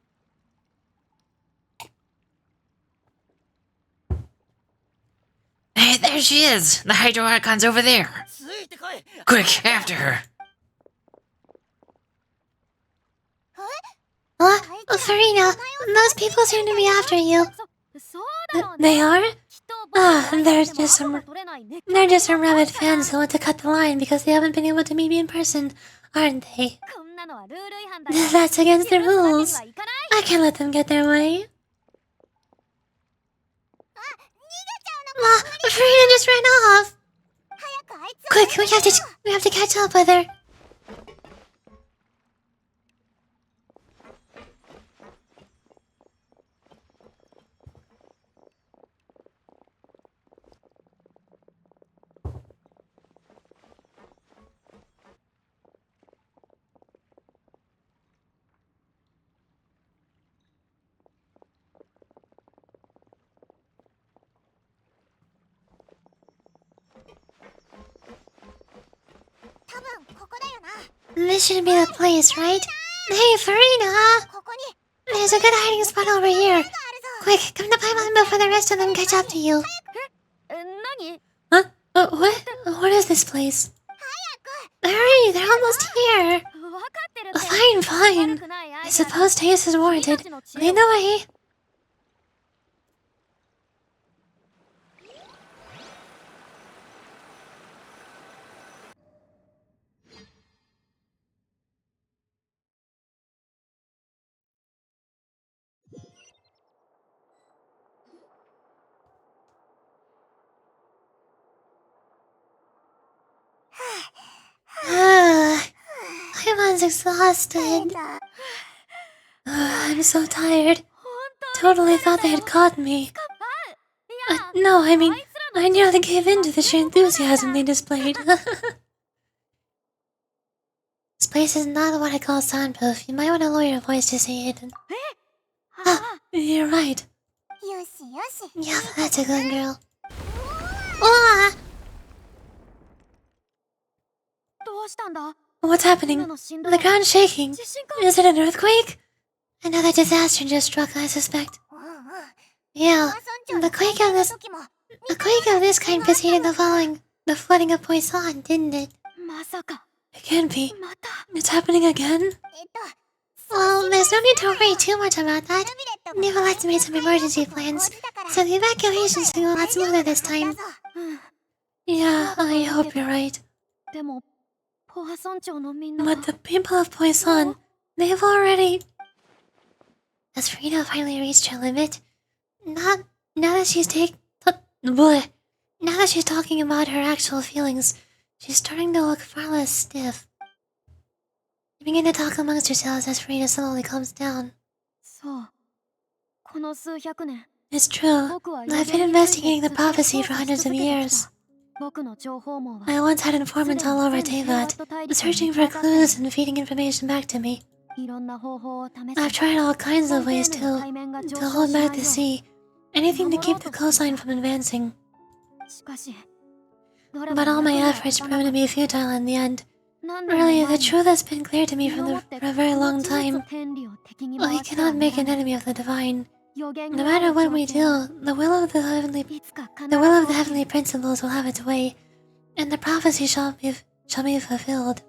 Hey, there she is! The Hydro Archon's over there! Quick, after her! What? Farina, those people seem to be after you. They are? They're just some rabid fans who want to cut the line because they haven't been able to meet me in person, aren't they? That's against the rules. I can't let them get their way. Farina just ran off. Quick, we have to catch up with her. This should be the place, right? Hey, Farina! There's a good hiding spot over here. Quick, come to Paimon before the rest of them catch up to you. Huh? What? What is this place? Hurry, they're almost here. Fine. I suppose haste is warranted. Lead the way. Paimon's exhausted. I'm so tired. Totally thought they had caught me. No, I mean, I nearly gave in to the sheer enthusiasm they displayed. This place is not what I call soundproof. You might want to lower your voice to say it. You're right. Yeah, that's a good girl. What's happening? The ground's shaking. Is it an earthquake? Another disaster just struck, I suspect. うんうん。 Yeah, 村村 the 長の quake 再 of 会の this 時も a quake of this kind preceded the flooding of Poisson, didn't it? まさか It can't be. また It's happening again? そう Well, 心 there's 配 no す need る to な worry よ too much about that. ルミレットが Nicolette's made some emergency 緊急対応 plans, 策を講じたから so the evacuation's going a lot 大丈夫 smoother な this はずだ time. ぞ Yeah, I hope you're right. でもポハ村長のみんな But the people of Poisson, they've already... Has Frida finally reached her limit? Not now that she's now that she's talking about her actual feelings, she's starting to look far less stiff. You begin to talk amongst yourselves as Frida slowly calms down. そうこの数百年 It's true. 僕は I've been investigating the prophecy for hundreds of years. 僕の情報網は I once had informants all over Tevat, searching for clues and feeding information back to me. いろんな方法を試 I've し tried all kinds of ways フォンテーヌの海面が to 上昇 hold しな back い the よ sea, anything to keep the coastline from advancing. しかし But all my efforts proved to be futile in the end. Really, the truth has been clear to me for a very long time. We cannot make an enemy of the divine. No matter what we do, the will of the heavenly principles will have its way, and the prophecy shall be fulfilled.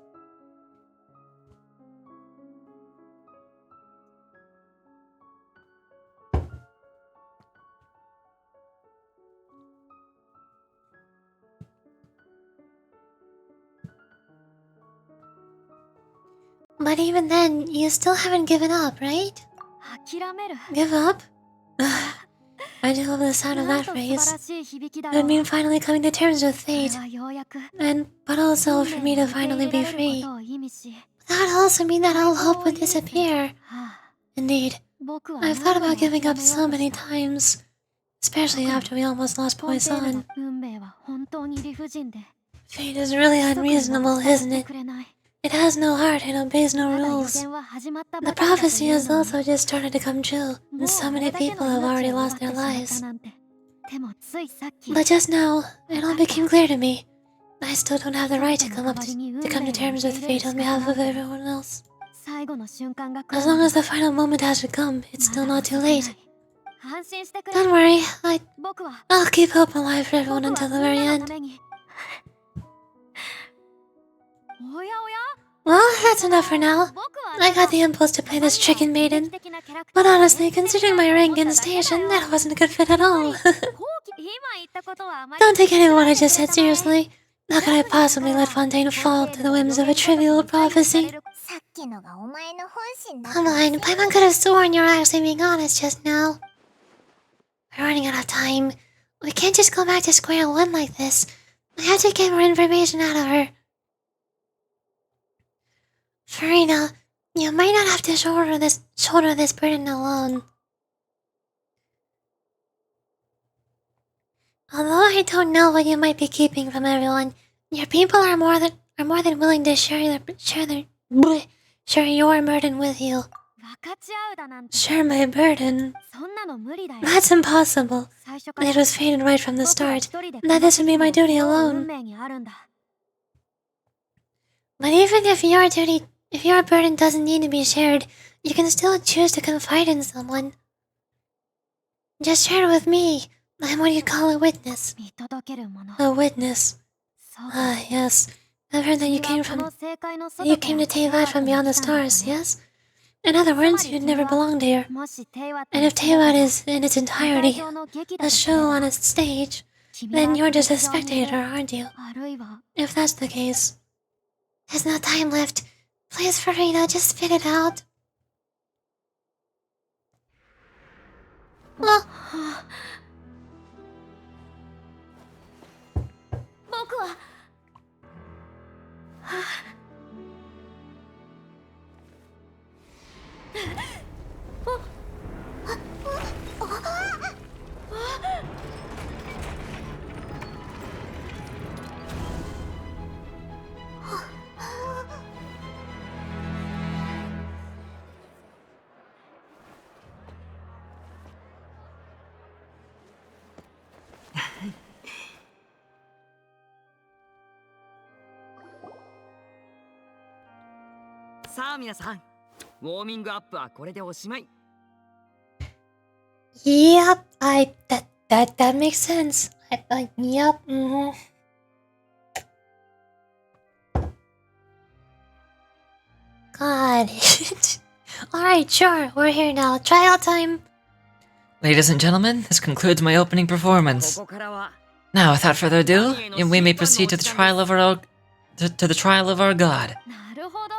But even then, you still haven't given up, right? 諦める Give up? I do love the sound of なん that と素晴 phrase. らしい響きだ It ろ would う mean finally coming to terms with それ fate, はようやく but also for me to 運命を受け finally 入れ be られる free. ことを意味し That would also mean that all 解放 hope を would 意味する disappear. はあ Indeed, 僕は I've 何 thought 度も about giving 諦 up めよ so うと many した times, especially after we almost lost フォンテーヌの Poisson. 運命は本当に理不尽で Fate is really 規則にも unreasonable, 伝わっ isn't て it? くれない It has no heart and obeys ま no だ予 rules. 言は始まった The ばかりだと prophecy いう has のに also just started to come true, もう and so これ many だけ people の have 命 already を奪っ lost て their しまった lives. なんてでもついさっき But just now, it all became clear to me. I still don't have the right to come to terms with fate on behalf of everyone else. 最後の瞬間が来 As る long ま as で the final moment has to come, it's ま still だ not too 遅くない late. 安心してくれ Don't worry,僕は I'll keep hope alive for 僕 everyone は until the みん very なのた end. めにおやおや Well, that's enough for now. 僕は I got the impulse to play this chicken maiden. But honestly, considering my rank and station, that wasn't a good fit at all. 今言ったことはあまり Don't take any of what I just said seriously. How could I possibly let Fontaine fall to the whims of a trivial prophecy? さっきのがお前の本心だ Come on, Paimon could have sworn you were actually being honest just now. We're running out of time. We can't just go back to square one like this. I have to get more information out of her. Farina, you might not have to shoulder this burden alone. Although I don't know what you might be keeping from everyone, your people are more than willing to share your burden with you. 分かち合うだなんて Share my burden? そんなの無理だよ That's impossible. 最初から It was fated right from the 僕は start 一人で that this would be my duty この運 alone. 命にあるんだ But even if your burden doesn't need to be shared, you can still choose to confide in someone. Just share it with me. I'm what you call a witness. 見届けるもの A witness. そう Ah, yes. I've heard that you 君 came はこの from... 正解の that you 外 came to から Tevat from beyond the 来たんだ stars, ね yes? In other words, you'd never belonged here. もしテイワット And if Tevat is in its 舞台 entirety 上の劇だ a とすれ show ば on its stage, 君は then you're just a 劇場にい spectator, て aren't you? あるいは If that's the case. There's no time left. Please, Farina, just spit it out. Oh, 僕はさあ皆さん Yep, that makes sense. Yep. Got it. Alright, sure, we're here now. Trial time. Ladies and gentlemen, this concludes my opening performance. Now, without further ado, we may proceed to the trial of our god. なるほど、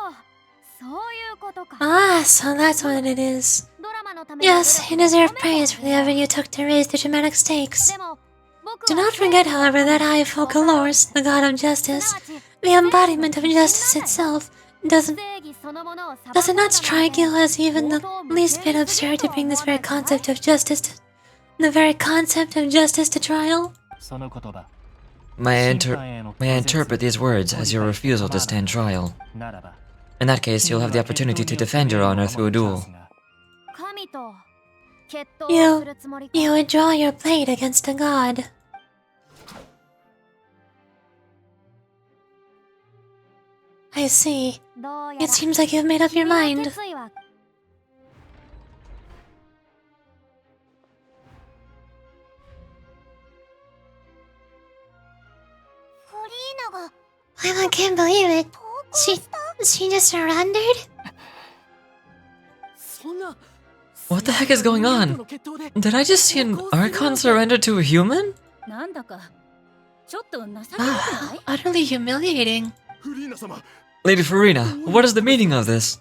そういうことか。 Ah, so that's what it is. ドラマのため Yes, you deserve praise for the effort you took to raise the dramatic stakes. でも僕 Do は not forget, however, that I, Focalors, the god of justice, the embodiment of justice itself, does 正義そのものを裁く it not strike you as even the least bit absurd to bring this very concept of justice to trial? May I interpret these words as your refusal to stand trial? In that case, you'll have the opportunity to defend your honor through a duel. 神と決闘をするつもりか。 You would draw your blade against a god. I see. どうやら It seems like you've made up your 君の mind. 決意は フリーナが I can't believe it. She just surrendered? What the heck is going on? Did I just see an archon surrender to a human? なんだかちょっと情けなく Ah, ない utterly humiliating. Lady Farina, what is the meaning of this?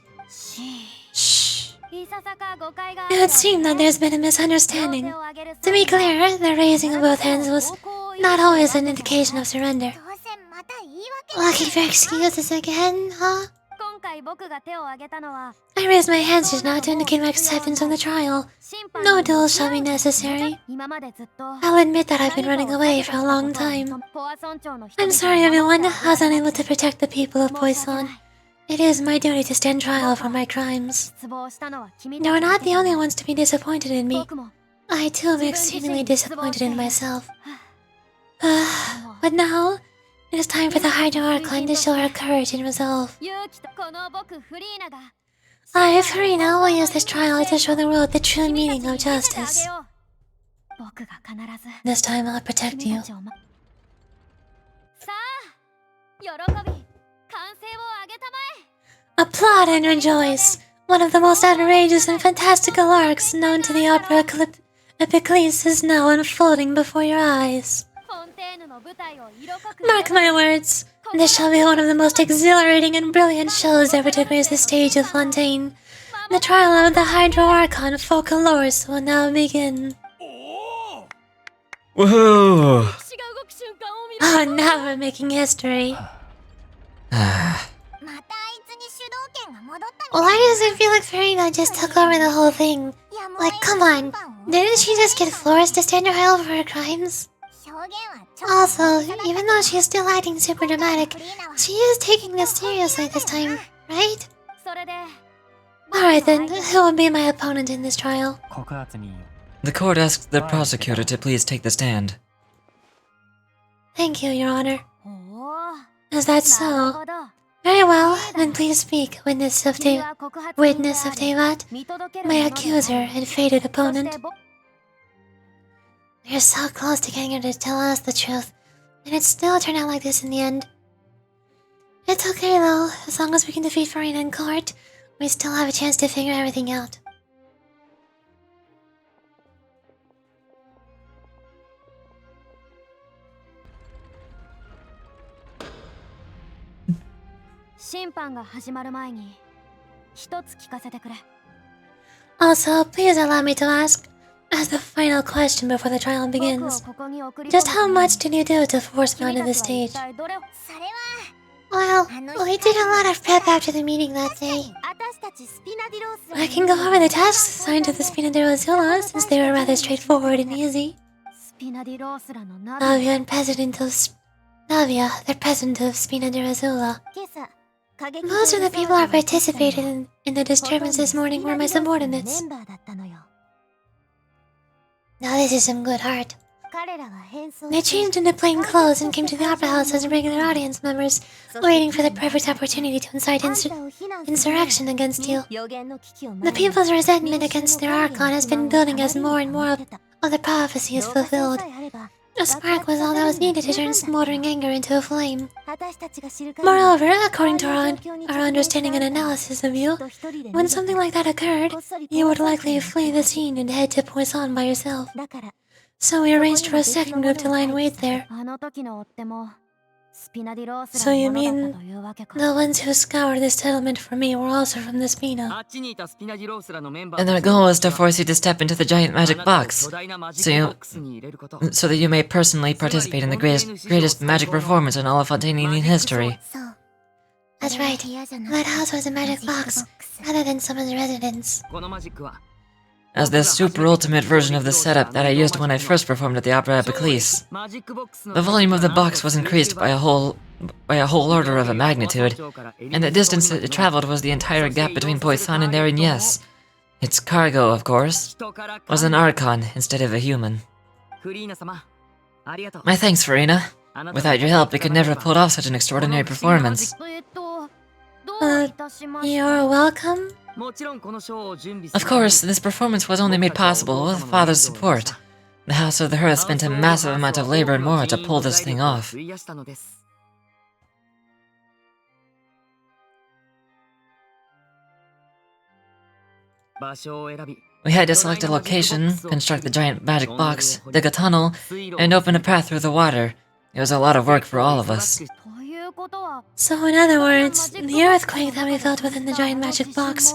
Shh. いささか誤解があ It る would seem that there's been a misunderstanding. To be clear, the raising of both hands was not always an indication of surrender. どうせまた言い訳 Looking for excuses again, huh? 今回僕が手を挙げたのは I raised my hands just now to indicate my acceptance of the trial. 審判 No の duel shall be necessary. 今までずっと I'll admit that I've been running away for a long time. ポア村長の人 I'm 々 sorry, を everyone. I was unable to protect the people of 申し訳な Poison. い It is my duty to stand trial for my crimes. 失望したのは君 You are た not ち the だ only け ones to be disappointed in me. 僕も I too am exceedingly disappointed in myself. But now, it is time for the Hydro Archon to show her courage and resolve. 勇気とこの僕フリーナが I, Farina, will use this trial to show the world the true meaning of 君たちに見せてあ justice. げよう僕が必ず This time I'll protect 君 you. たちをさあ喜び歓声を上げたまえ Applaud and rejoice! One of the most outrageous and fantastical arcs known to the opera Epiclese is now unfolding before your eyes. フォンテーヌの舞台を色濃く Mark my words, this shall be one of the most exhilarating and brilliant shows ever to grace the stage of Fontaine. The trial of the Hydro Archon Focalors will now begin. Woohoo! 血が動く瞬間を見る Oh, now we're making history. またあいつに主導権が戻ったみ Why does it feel like Farina just took over the whole thing? たいやもう Like, come on, didn't she just get Flores to stand trial for her crimes? 表現はちょっと Also, even though she's still acting super dramatic, フリーナは she is taking this seriously this time, right? それで Alright then, who will be my opponent in this trial? The court asks the prosecutor to please take the stand. Thank you, Your Honor. おお Is that なる so? ほど Very well, then please speak, witness of 君は告発 Witness of 人であり Tevat, 見届ける my 者である accuser and fated そ opponent. して僕 You're so close to getting her to tell us the truth, and it still turned out like this in the end. It's okay though, as long as we can defeat Farina in court, we still have a chance to figure everything out. 審判が始まる前に一つ聞かせてくれ Also, please allow me to ask, as the final question before the trial 僕を begins, ここに送り込 just む how ために much did you do to force me 君 onto た the ちは一 stage? 体どれをそれは Well, we did a lot of prep after the meeting that day. 私たちスピナディロース I can go over the tasks assigned to the Spina de Rosula, since they were rather straightforward and easy. スピナディロースらのナ Navia, the president of Spina de Rosula. 今朝過激 Most of the people who participated in the disturbance this morning were my subordinates. メンバーだったのよ Now this is some good heart. They changed into plain clothes and came to the opera house as regular audience members, waiting for the perfect opportunity to incite insurrection against you. The people's resentment against their archon has been building as more and more of the prophecy is fulfilled. A spark was all that was needed to turn smoldering anger into a flame. Moreover, according to our understanding and analysis of you, when something like that occurred, you would likely flee the scene and head to Poisson by yourself. So we arranged for a second group to lie in wait there. So you mean the ones who scoured this settlement for me were also from the Spina? And their goal was to force you to step into the giant magic box, so that you may personally participate in the greatest magic performance in all of Fontainian history. That's right. That house was a magic box, rather than someone's residence. As the super ultimate version of the setup that I used when I first performed at the Opera Epiclese. The volume of the box was increased by a whole order of a magnitude, and the distance it traveled was the entire gap between Poisson and Erignes. Its cargo, of course, was an archon instead of a human. My thanks, Farina. Without your help, we could never have pulled off such an extraordinary performance. You're welcome? Of course, this performance was only made possible with Father's support. The House of the Hearth spent a massive amount of labor and more to pull this thing off. We had to select a location, construct the giant magic box, dig a tunnel, and open a path through the water. It was a lot of work for all of us. So in other words, the earthquake that we felt within the giant magic box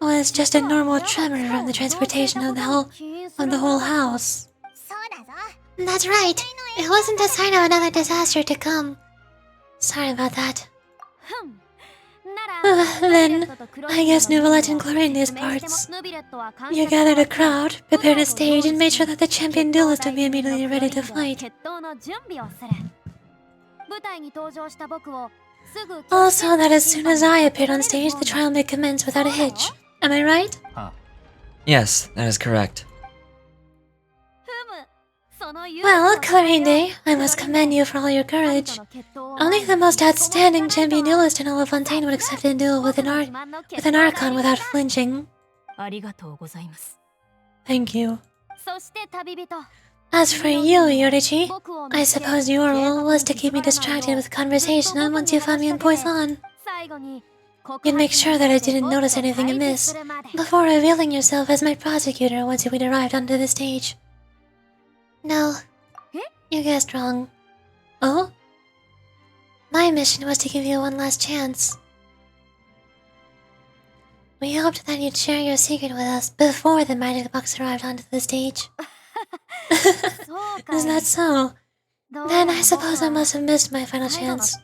was just a normal tremor from the transportation of the whole house. That's right. It wasn't a sign of another disaster to come. Sorry about that. Then, I guess Neuvillette and Chlorine these parts. You gathered a crowd, prepared a stage, and made sure that the champion duelist would be immediately ready to fight. Also, that as soon as I appeared on stage, the trial may commence without a hitch. Am I right? Yes, that is correct. Well, Chlorine, I must commend you for all your courage. Only the most outstanding champion duelist in all of Fontaine would accept a duel with an archon without flinching. Thank you. As for you, Yorichi, I suppose your role was to keep me distracted with conversation, and once you found me in Poisson, you'd make sure that I didn't notice anything amiss before revealing yourself as my prosecutor once we'd arrived onto the stage. No, you guessed wrong. Oh? My mission was to give you one last chance. We hoped that you'd share your secret with us before the magic box arrived onto the stage. Is that so? Then I suppose I must have missed my final chance.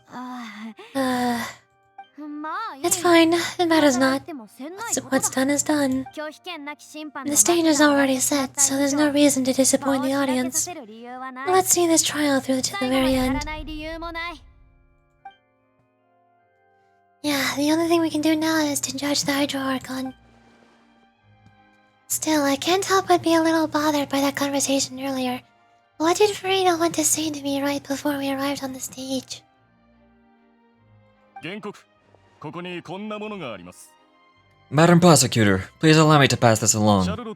It's fine, it matters not. What's done is done. The stage is already set, so there's no reason to disappoint the audience. Let's see this trial through to the very end. Yeah, the only thing we can do now is to judge the Hydro Archon. Still, I can't help but be a little bothered by that conversation earlier. What did Farina want to say to me right before we arrived on the stage? Madam Prosecutor, please allow me to pass this along.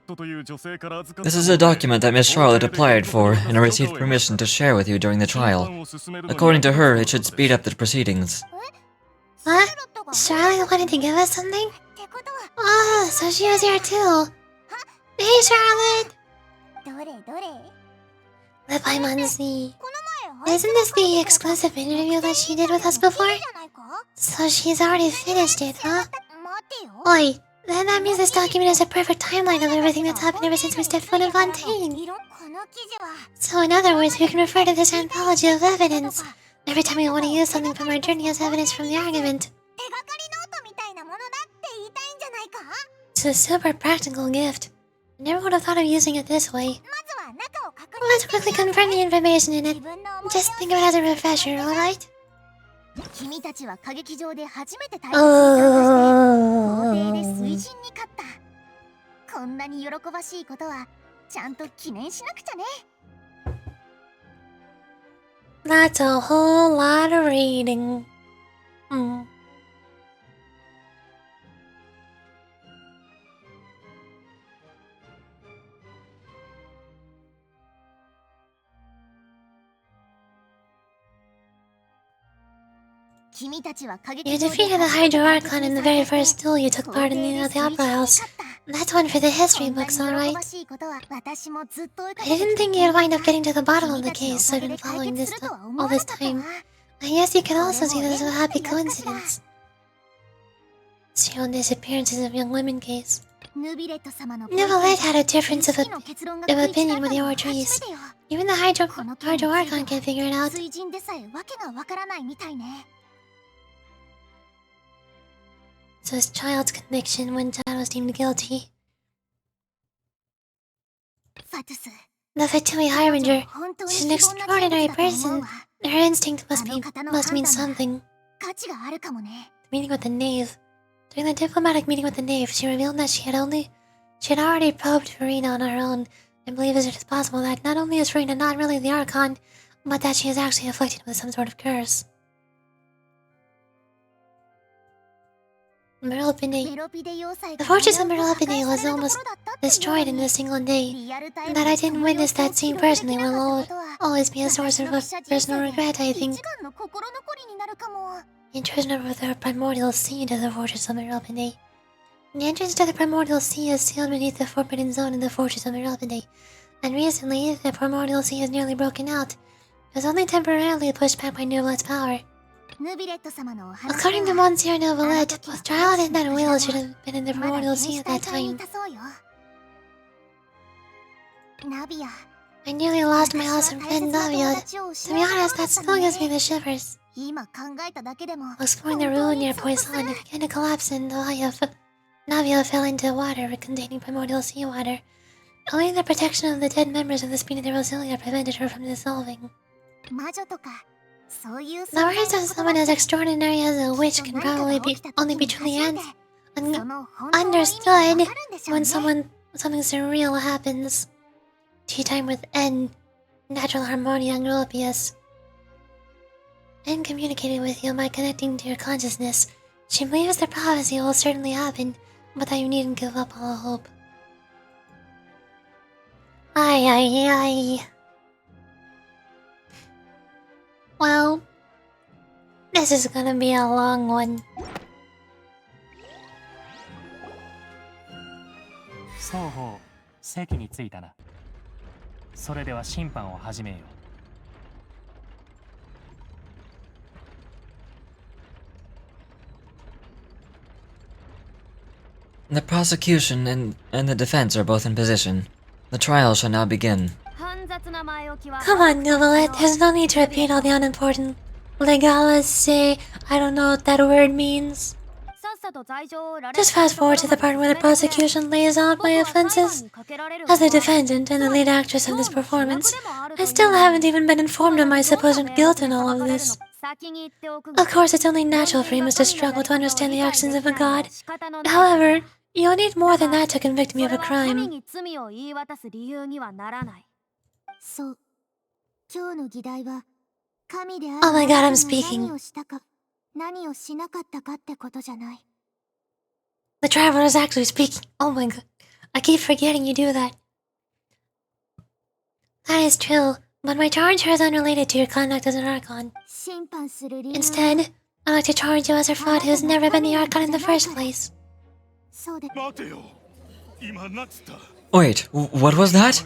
This is a document that Miss Charlotte applied for and received permission to share with you during the trial. According to her, it should speed up the proceedings. What? Charlotte wanted to give us something? Oh, so she was here too. Hey, Charlotte! The Paimonzi. Isn't this the exclusive interview that she did with us before? So she's already finished it, huh? Oi, then that means this document is a perfect timeline of everything that's happened ever since we stepped foot in Fontaine. So in other words, we can refer to this anthology of evidence every time we want to use something from our journey as evidence from the argument. It's a super practical gift. I never would have thought of using it this way. Let's quickly confirm the information in it. Just think of it as a refresher, alright? That's a whole lot of reading. You defeated the Hydro Archon in the very first duel you took part in the Opera House. That's one for the history books, alright? I didn't think you'd wind up getting to the bottom of the case I've been following this all this time. I guess you could also see this as a happy coincidence. It's your own disappearances of young women case. Neuvillette had a difference of opinion with your trees. Even the Hydro Archon can't figure it out. So his child's conviction when Chad was deemed guilty. The Fatui Harbinger, she's an extraordinary person. Her instinct must mean something. The meeting with the knave. During the diplomatic meeting with the knave, she revealed that she had already probed Farina on her own, and believes it is possible that not only is Farina not really the Archon, but that she is actually afflicted with some sort of curse. The fortress of Merope was almost destroyed in a single day. That I didn't witness that scene personally will always be a source of personal regret, I think. The intrusion of the primordial sea into the fortress of Merope. The entrance to the primordial sea is sealed beneath the forbidden zone in the fortress of Merope, and recently the primordial sea has nearly broken out. It was only temporarily pushed back by Neuvillette's power. According to Monsieur Neuvillette, both Dryland and Will should have been in the primordial sea at that time. I nearly lost my awesome friend Navia. To be honest, that still gives me the shivers. While exploring the ruin near Poisson, it began to collapse and Navia fell into water containing primordial seawater. Only the protection of the dead members of the Spina de Rosilia prevented her from dissolving. The words of someone as extraordinary as a witch can probably only be truly understood when something surreal happens. Tea time with N, Natural Harmonia Angropius. N communicated with you by connecting to your consciousness. She believes the prophecy will certainly happen, but that you needn't give up all hope. Aye. Well, this is gonna be a long one. The prosecution and the defense are both in position. The trial shall now begin. Come on, Neuvillette, there's no need to repeat all the unimportant legales, I don't know what that word means. Just fast forward to the part where the prosecution lays out my offenses. As the defendant and the lead actress of this performance, I still haven't even been informed of my supposed guilt in all of this. Of course, it's only natural for humans to struggle to understand the actions of a god. However, you'll need more than that to convict me of a crime. Oh my god, I'm speaking. The traveler is actually speaking. Oh my god. I keep forgetting you do that. That is true, but my charge here is unrelated to your conduct as an Archon. Instead, I'd like to charge you as a fraud who's never been the Archon in the first place. Wait, what was that?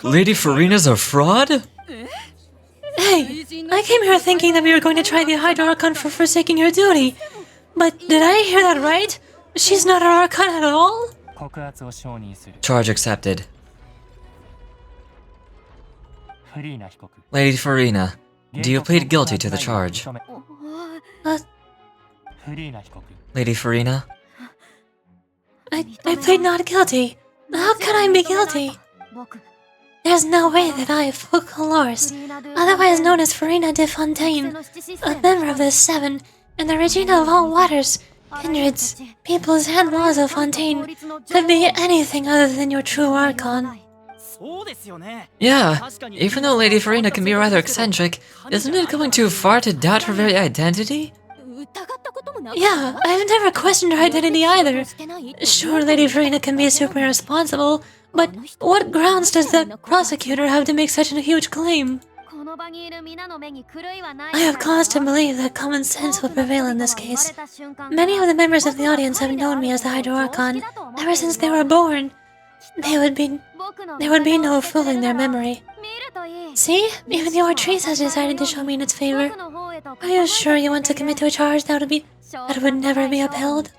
Lady Farina's a fraud? Hey, I came here thinking that we were going to try the Hydra Archon for forsaking her duty. But did I hear that right? She's not an Archon at all? Charge accepted. Lady Farina, do you plead guilty to the charge? Lady Farina? I plead not guilty. How can I be guilty? There's no way that I, Foucault, otherwise known as Farina de Fontaine, a member of the Seven, and the Regina of all waters, kindreds, peoples, and laws of Fontaine, could be anything other than your true Archon. Yeah, even though Lady Farina can be rather eccentric, isn't it going too far to doubt her very identity? Yeah, I've never questioned her identity either. Sure, Lady Farina can be super irresponsible, but what grounds does the prosecutor have to make such a huge claim? I have cause to believe that common sense will prevail in this case. Many of the members of the audience have known me as the Hydro Archon ever since they were born. There would be no fooling their memory. See? Even the Ortrice has decided to show me in its favor. Are you sure you want to commit to a charge that would never be upheld?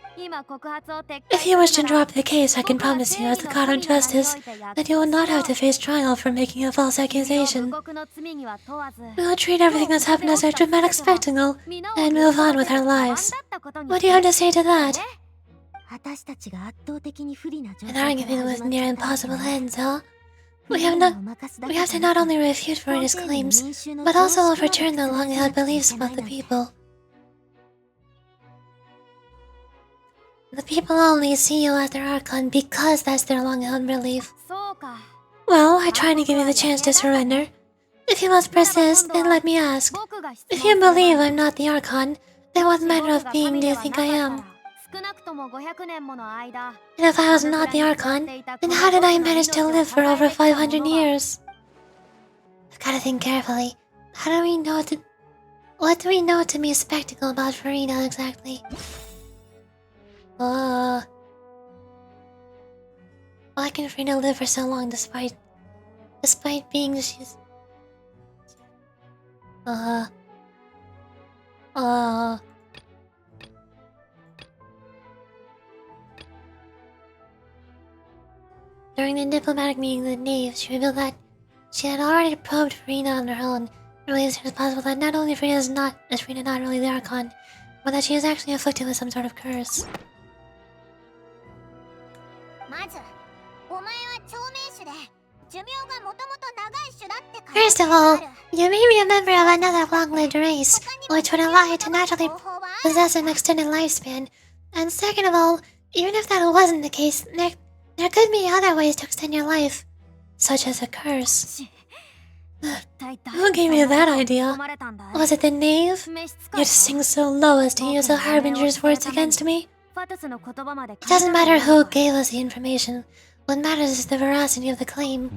If you wish to drop the case, I can promise you, as the God of Justice, that you will not have to face trial for making a false accusation. We will treat everything that's happened as a dramatic spectacle, and move on with our lives. What do you have to say to that? An argument with near impossible ends, huh? We have to not only refute Farina's claims, but also overturn the long-held beliefs about the people. The people only see you as their Archon because that's their long-held belief. Well, I tried to give you the chance to surrender. If you must persist, then let me ask. If you believe I'm not the Archon, then what manner of being do you think I am? And if I was not the Archon, then how did I manage to live for over 500 years? I've gotta think carefully. What do we know to be a spectacle about Farina exactly? Why can Farina live for so long despite being she's... During the diplomatic meeting with Nave, she revealed that she had already probed Farina on her own, and believes it is possible that not only is Farina not really the Archon, but that she is actually afflicted with some sort of curse. First of all, you may be a member of another long-lived race, which would allow you to naturally possess an extended lifespan. And second of all, even if that wasn't the case, there could be other ways to extend your life, such as a curse. Who gave you that idea? Was it the knave? You'd sing so low as to use a harbinger's words against me? It doesn't matter who gave us the information. What matters is the veracity of the claim.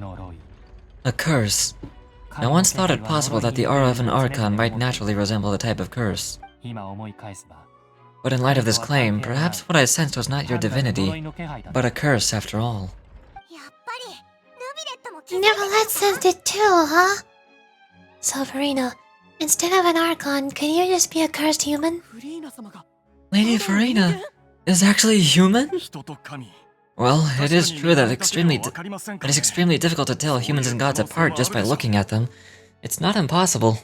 A curse. I once thought it possible that the aura of an Archon might naturally resemble the type of curse. But in light of this claim, perhaps what I sensed was not your divinity, but a curse after all. Nevertheless sensed it too, huh? So, Farina, instead of an Archon, can you just be a cursed human? Lady Farina is actually human? Well, it is true that it is extremely difficult to tell humans and gods apart just by looking at them. It's not impossible.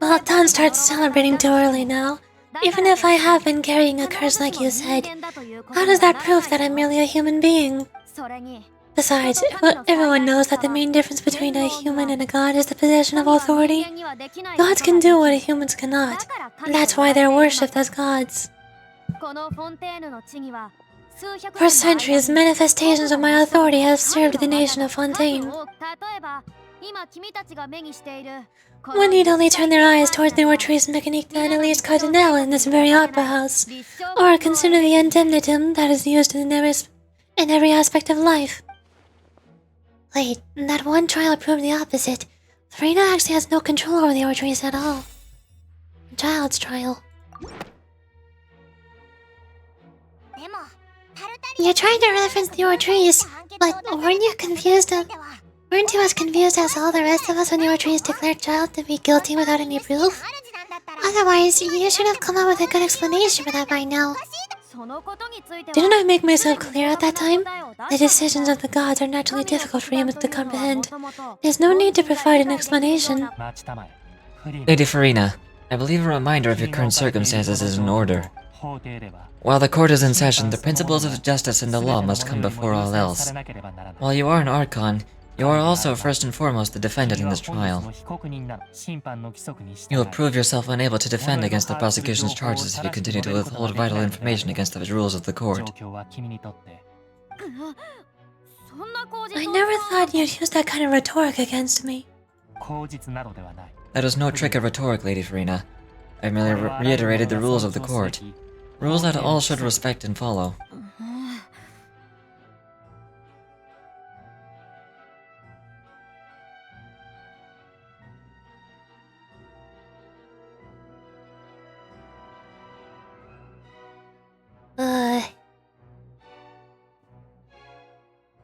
Well, don't start celebrating too early now. Even if I have been carrying a curse like you said, how does that prove that I'm merely a human being? Besides, everyone knows that the main difference between a human and a god is the possession of authority. Gods can do what humans cannot, and that's why they're worshipped as gods. For centuries, manifestations of my authority have served the nation of Fontaine. One need only turn their eyes towards the Ortrice Mécanique d'Annelise Cardinal in this very opera house, or consider the indemnitum that is used in every aspect of life. Wait, that one trial proved the opposite. Farina actually has no control over the Ortrice at all. A child's trial. You tried to reference the Ortrice, but weren't you as confused as all the rest of us when the Ortrice declared child to be guilty without any proof? Otherwise, you should have come up with a good explanation for that by now. Didn't I make myself clear at that time? The decisions of the gods are naturally difficult for humans to comprehend. There's no need to provide an explanation. Lady Farina, I believe a reminder of your current circumstances is in order. While the court is in session, the principles of justice and the law must come before all else. While you are an Archon, You are also first and foremost the defendant in this trial. You will prove yourself unable to defend against the prosecution's charges if you continue to withhold vital information against the rules of the court. I never thought you'd use that kind of rhetoric against me. That is no trick of rhetoric, Lady Farina. I merely reiterated the rules of the court. Rules that all should respect and follow.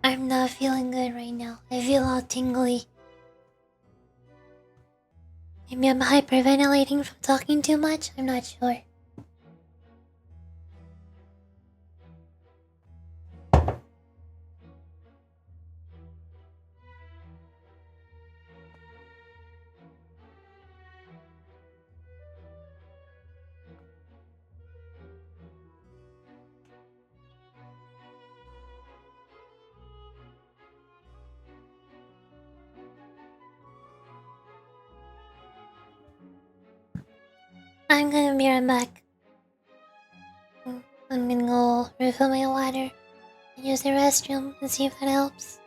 I'm not feeling good right now. I feel all tingly. Maybe I'm hyperventilating from talking too much? I'm not sure. I'm gonna be right back. I'm gonna go refill my water and use the restroom and see if that helps.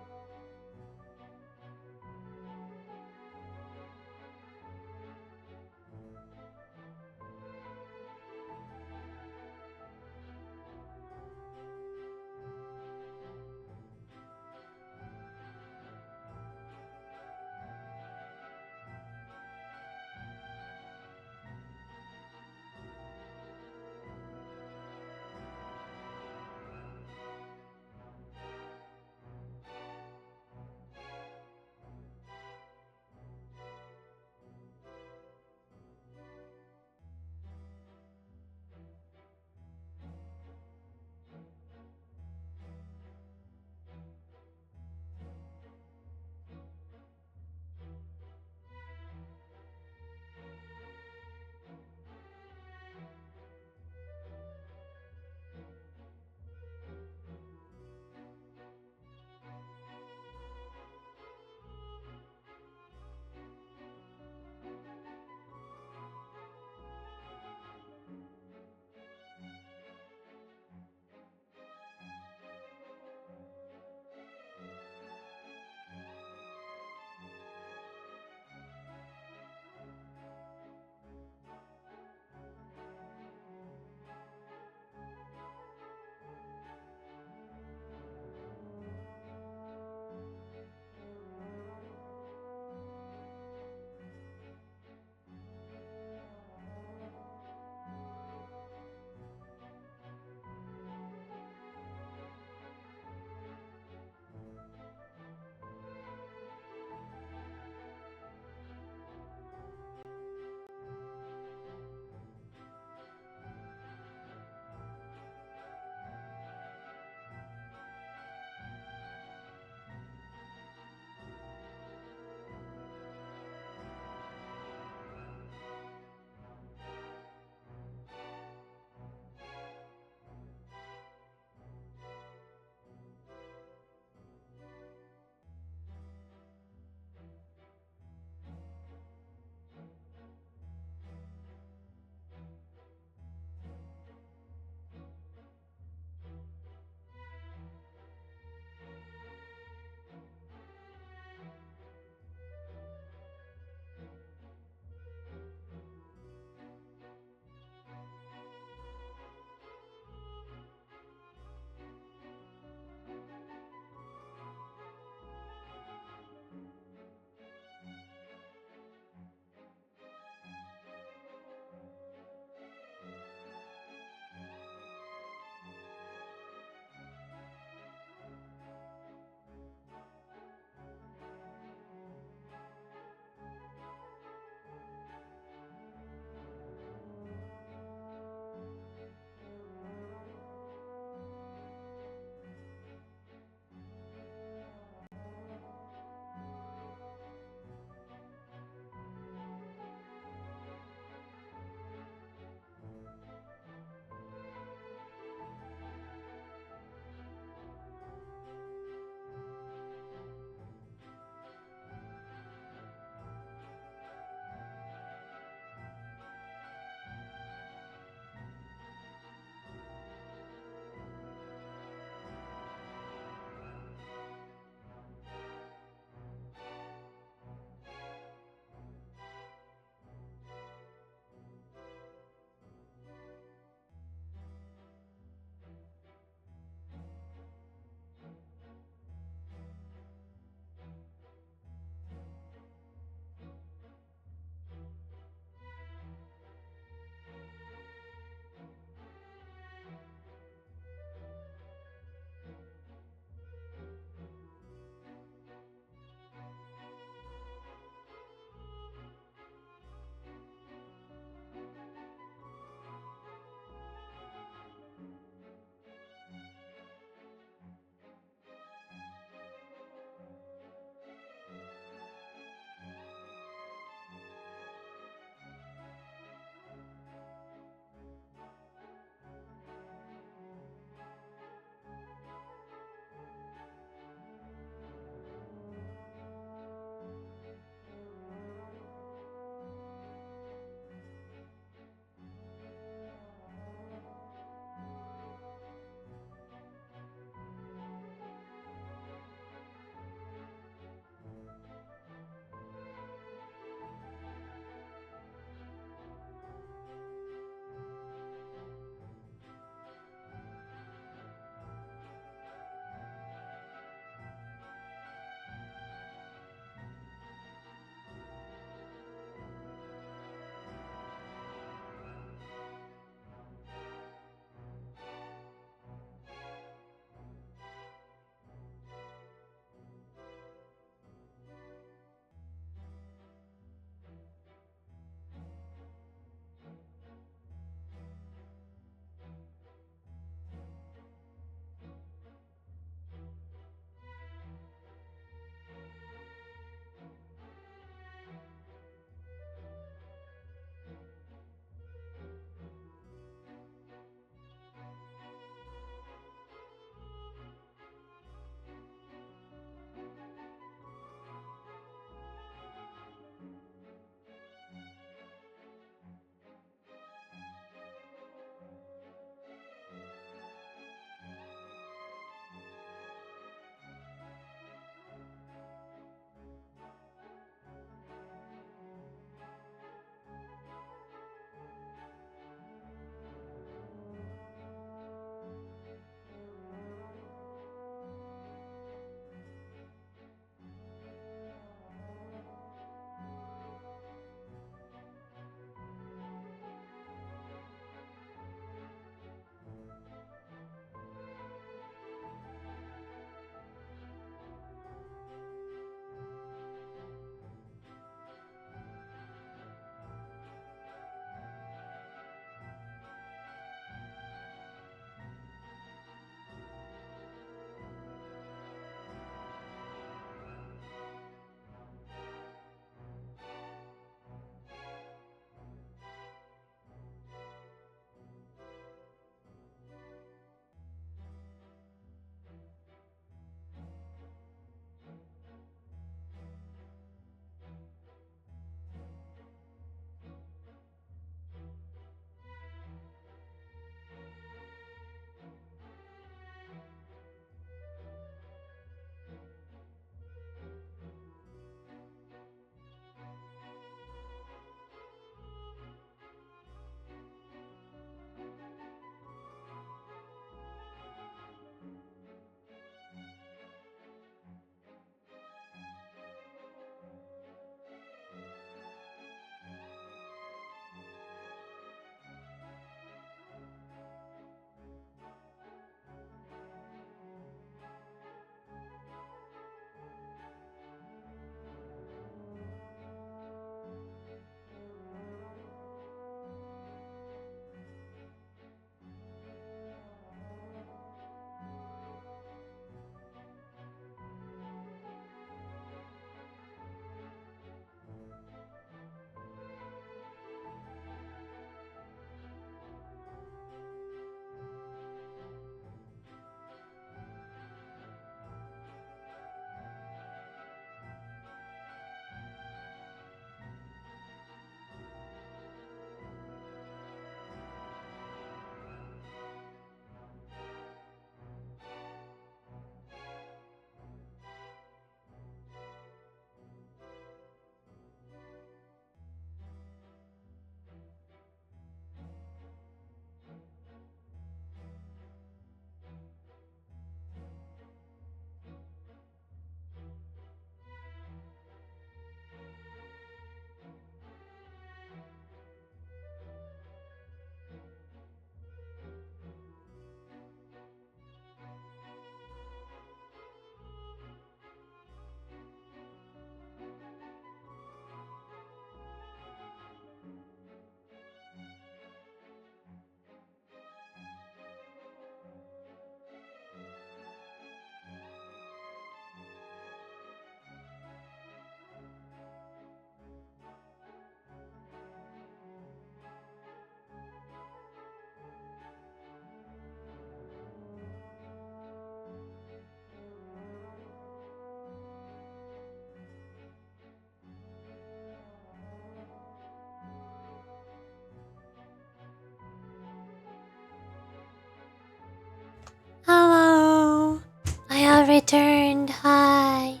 returned. Hi.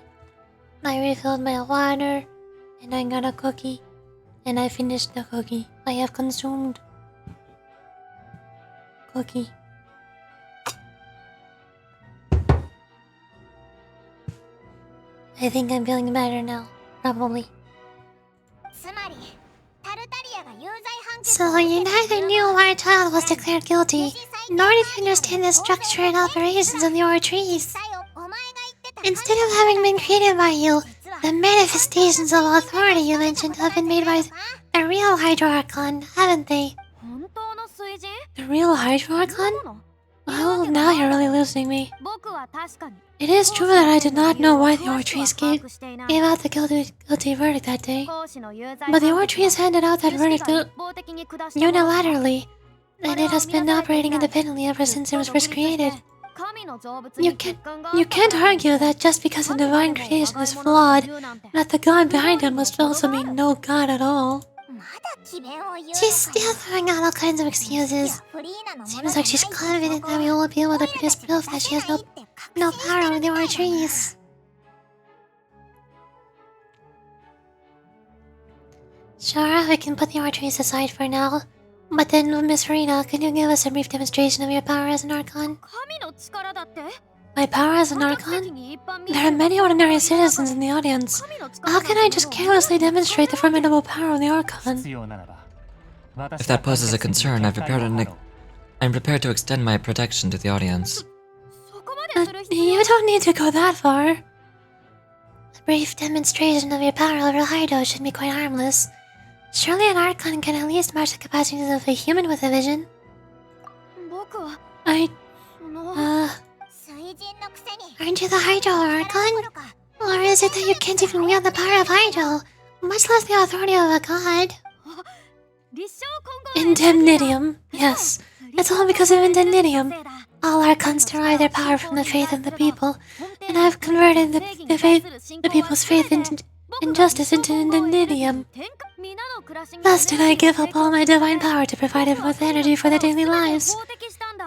I refilled my water, and I got a cookie. And I finished the cookie. I have consumed cookie. I think I'm feeling better now. Probably. So you neither knew why a child was declared guilty, nor did you understand the structure and operations of your trees. Instead of having been created by you, the manifestations of authority you mentioned have been made by a real Hydro Archon, haven't they? The real Hydro Archon? Oh, now you're really losing me. It is true that I did not know why the Ortrees gave out the guilty verdict that day. But the Ortrees handed out that verdict unilaterally, and it has been operating independently ever since it was first created. You can't argue that just because a divine creation is flawed, that the god behind it must also mean no god at all. She's still throwing out all kinds of excuses. Seems like she's confident that we won't be able to produce proof that she has no power over our trees. Sure, we can put the archeries aside for now. But then, Miss Rena, can you give us a brief demonstration of your power as an Archon? My power as an Archon? There are many ordinary citizens in the audience. How can I just carelessly demonstrate the formidable power of the Archon? If that poses a concern, I'm prepared to extend my protection to the audience. You don't need to go that far. A brief demonstration of your power over Hydro should be quite harmless. Surely an Archon can at least match the capacities of a human with a vision. Aren't you the Hydro Archon? Or is it that you can't even wield the power of Hydro, much less the authority of a god? Indemnitium, yes. It's all because of Indemnitium. All Archons derive their power from the faith of the people, and I've converted the people's faith into injustice into Indemnitium. Thus did I give up all my divine power to provide them with energy for their daily lives.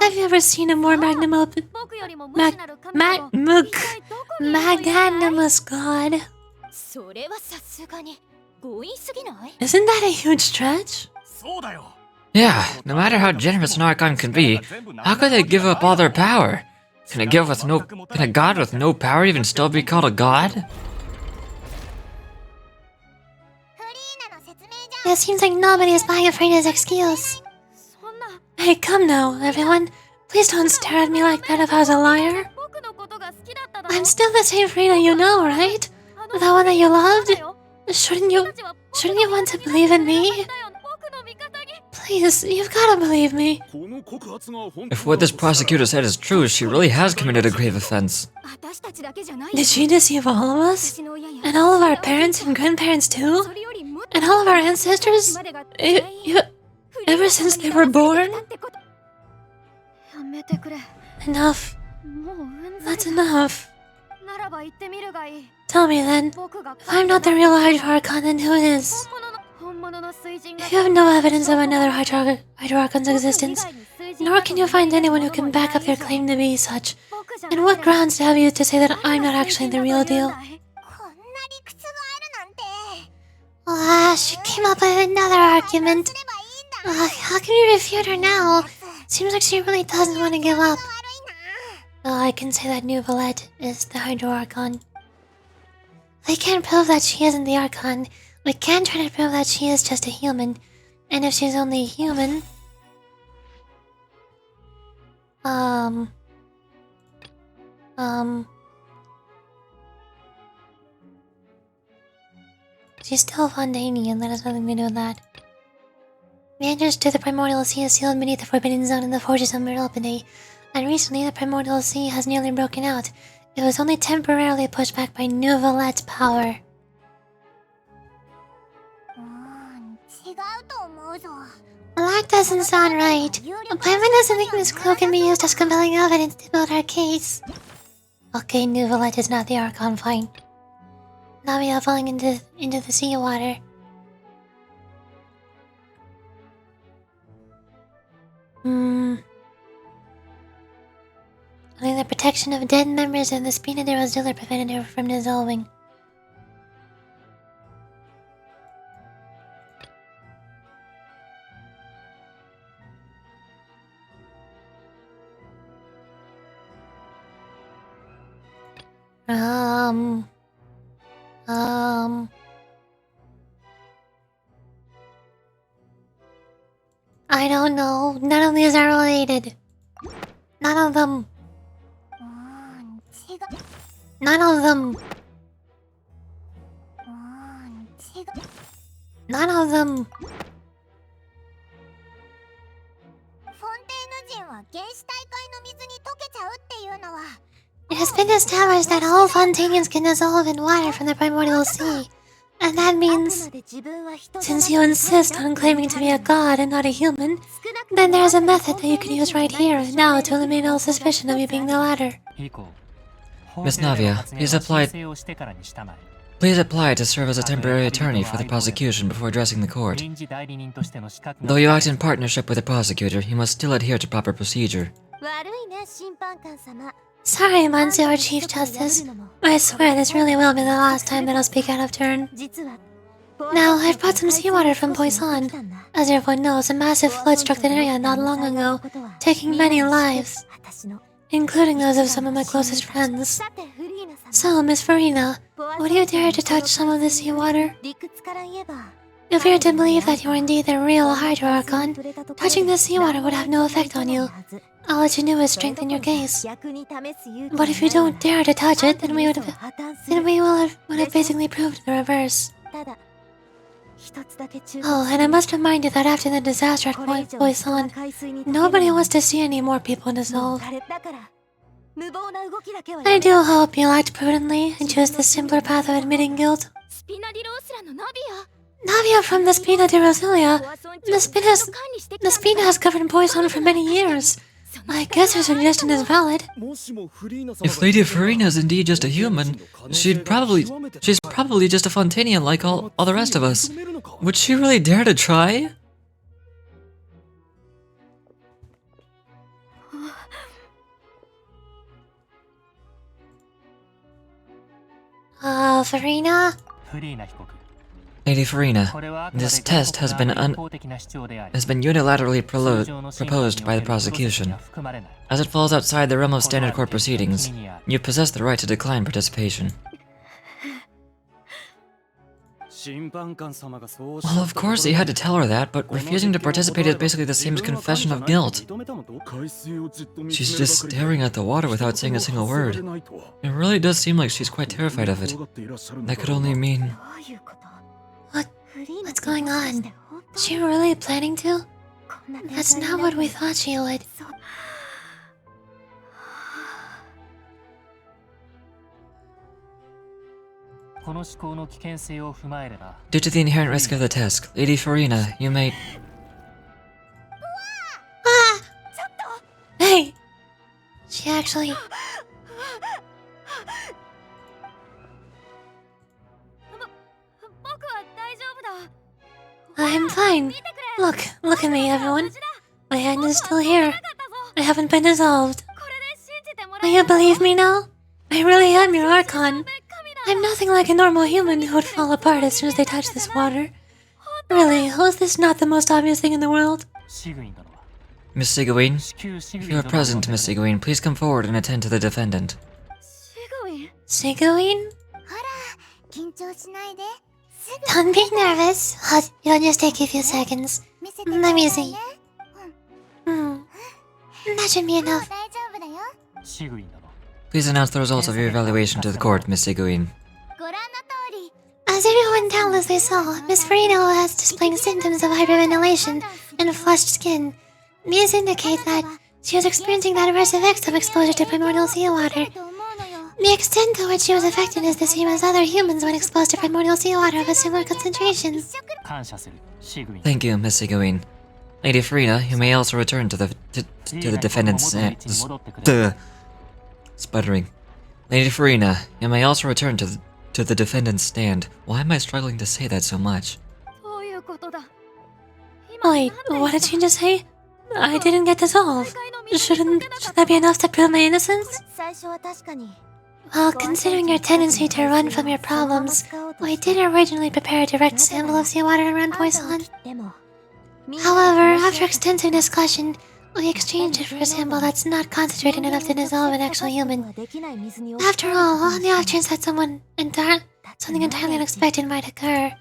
Have you ever seen a more magnanimous god? Isn't that a huge stretch? Yeah, no matter how generous an Archon can be, how could they give up all their power? Can a god with no power even still be called a god? It seems like nobody is buying Freda's excuse. Hey, come now, everyone. Please don't stare at me like that if I was a liar. I'm still the same Freda you know, right? The one that you loved? Shouldn't you want to believe in me? Please, you've gotta believe me. If what this prosecutor said is true, she really has committed a grave offense. Did she deceive all of us? And all of our parents and grandparents too? And all of our ancestors? Ever since they were born? Enough. That's enough. Tell me then, if I'm not the real Hydro Archon, then who is? If you have no evidence of another Hydro Archon's existence, nor can you find anyone who can back up their claim to be such, and what grounds have you to say that I'm not actually the real deal? She came up with another argument. How can you refute her now? Seems like she really doesn't want to give up. I can say that New Valette is the Hydro Archon. We can't prove that she isn't the Archon. We can try to prove that she is just a human. And if she's only human... She's still Fontanian, that has nothing to do with that. The entrance to the Primordial Sea is sealed beneath the Forbidden Zone in the Forges of Meropide, and recently the Primordial Sea has nearly broken out. It was only temporarily pushed back by New Valette's power. That doesn't sound right. Paimon doesn't think this clue can be used as compelling evidence to build our case. Okay, New Valette is not the Archon, fine. Now we are falling into the seawater. Only the protection of dead members of the Spina de Rosilla prevented her from dissolving. I don't know. None of these are related. None of them. None of them. None of them. フォンテーヌ人は原始大海の水に溶けちゃうっていうのは It has been established that all Fontainians can dissolve in water from the primordial sea. And that means, since you insist on claiming to be a god and not a human, then there's a method that you can use right here and now to eliminate all suspicion of you being the latter. Miss Navia, please apply to serve as a temporary attorney for the prosecution before addressing the court. Though you act in partnership with the prosecutor, you must still adhere to proper procedure. 悪いね審判官様 Sorry, Monsieur Chief Justice. I swear this really will be the last time that I'll speak out of turn. 実は Now, I've brought some seawater from Poisson. As everyone knows, a massive flood struck the area not long ago, taking many lives, 私の including those of some of my closest friends. さてフリーナ様 So, Miss Farina, would you dare to touch some of the seawater? 理屈から言えば If you're to believe that you are indeed the real Hydro Archon, touching the seawater would have no effect on you. All that you do is strengthen your case. 逆に試す勇気 But if you don't dare to touch it, then we would 破 have, 綻す then る we would have basically proved the reverse. ただ一つだけ注意 Oh, and I must remind you that after the disaster at これ以上 Poisson, 海水に nobody wants to see any more people もう dissolve. 枯れだから無謀な動きだけは I do hope you'll act prudently and choose the simpler path of admitting guilt. スピナディロースラのナビ Navia from the Spina de Rosilia. ア The Spina has governed Poisson for many years. I guess your suggestion is valid. If Lady Farina is indeed just a human, she's probably just a Fontainian like all the rest of us. Would she really dare to try? Farina? Lady Farina, this test has been unilaterally proposed by the prosecution. As it falls outside the realm of standard court proceedings, you possess the right to decline participation. Well, of course he had to tell her that, but refusing to participate is basically the same as confession of guilt. She's just staring at the water without saying a single word. It really does seem like she's quite terrified of it. That could only mean... どういうこと What's going on? Is she really planning to? こんな天 That's 才に not な what る we thought she would. そう Due to the inherent risk of the test, Lady Farina, you may... Ah! Hey! She actually... 僕は大丈夫だ I'm fine. Look at me, everyone. My hand is still here. I haven't been dissolved. これで信じてもら Will え you believe me now? I really am your Archon. I'm nothing like a normal human who would fall apart as soon as they touch this water. Really, was this not the most obvious thing in the world? Miss Sigewin? If you are present, Miss Sigewin, please come forward and attend to the defendant. シグウィン Sigewin? ほら緊張しないですぐ Don't be nervous. It'll just take you a few seconds. 見せてください Let me ね see. That should be もう enough. 大丈夫だよ Please announce the results of your evaluation to the court, Miss Sigewin. ご覧の通り As everyone doubtlessly saw, Miss Farina has displaying symptoms of hyperventilation and flushed skin. These indicate that she was experiencing the adverse effects of exposure to primordial seawater. と思うのよ The extent to which she was affected is the same as other humans when exposed to primordial seawater of a similar concentration. Thank you, Miss Sigewin. Lady Farina, you may also return to the defendant's sputtering. Lady Farina, you may also return to the defendant's stand. Why am I struggling to say that so much? どういうことだ今 Wait, what did she just say? I didn't get dissolved. 大会の Shouldn't that be enough to prove my innocence? 最初は確かに Well, considering your tendency to run from your problems, I did originally prepare a direct sample of seawater around Poison. However, after extensive discussion, we exchanged it for a sample that's not concentrated enough to dissolve an actual human. After all, on the off chance that something entirely unexpected might occur,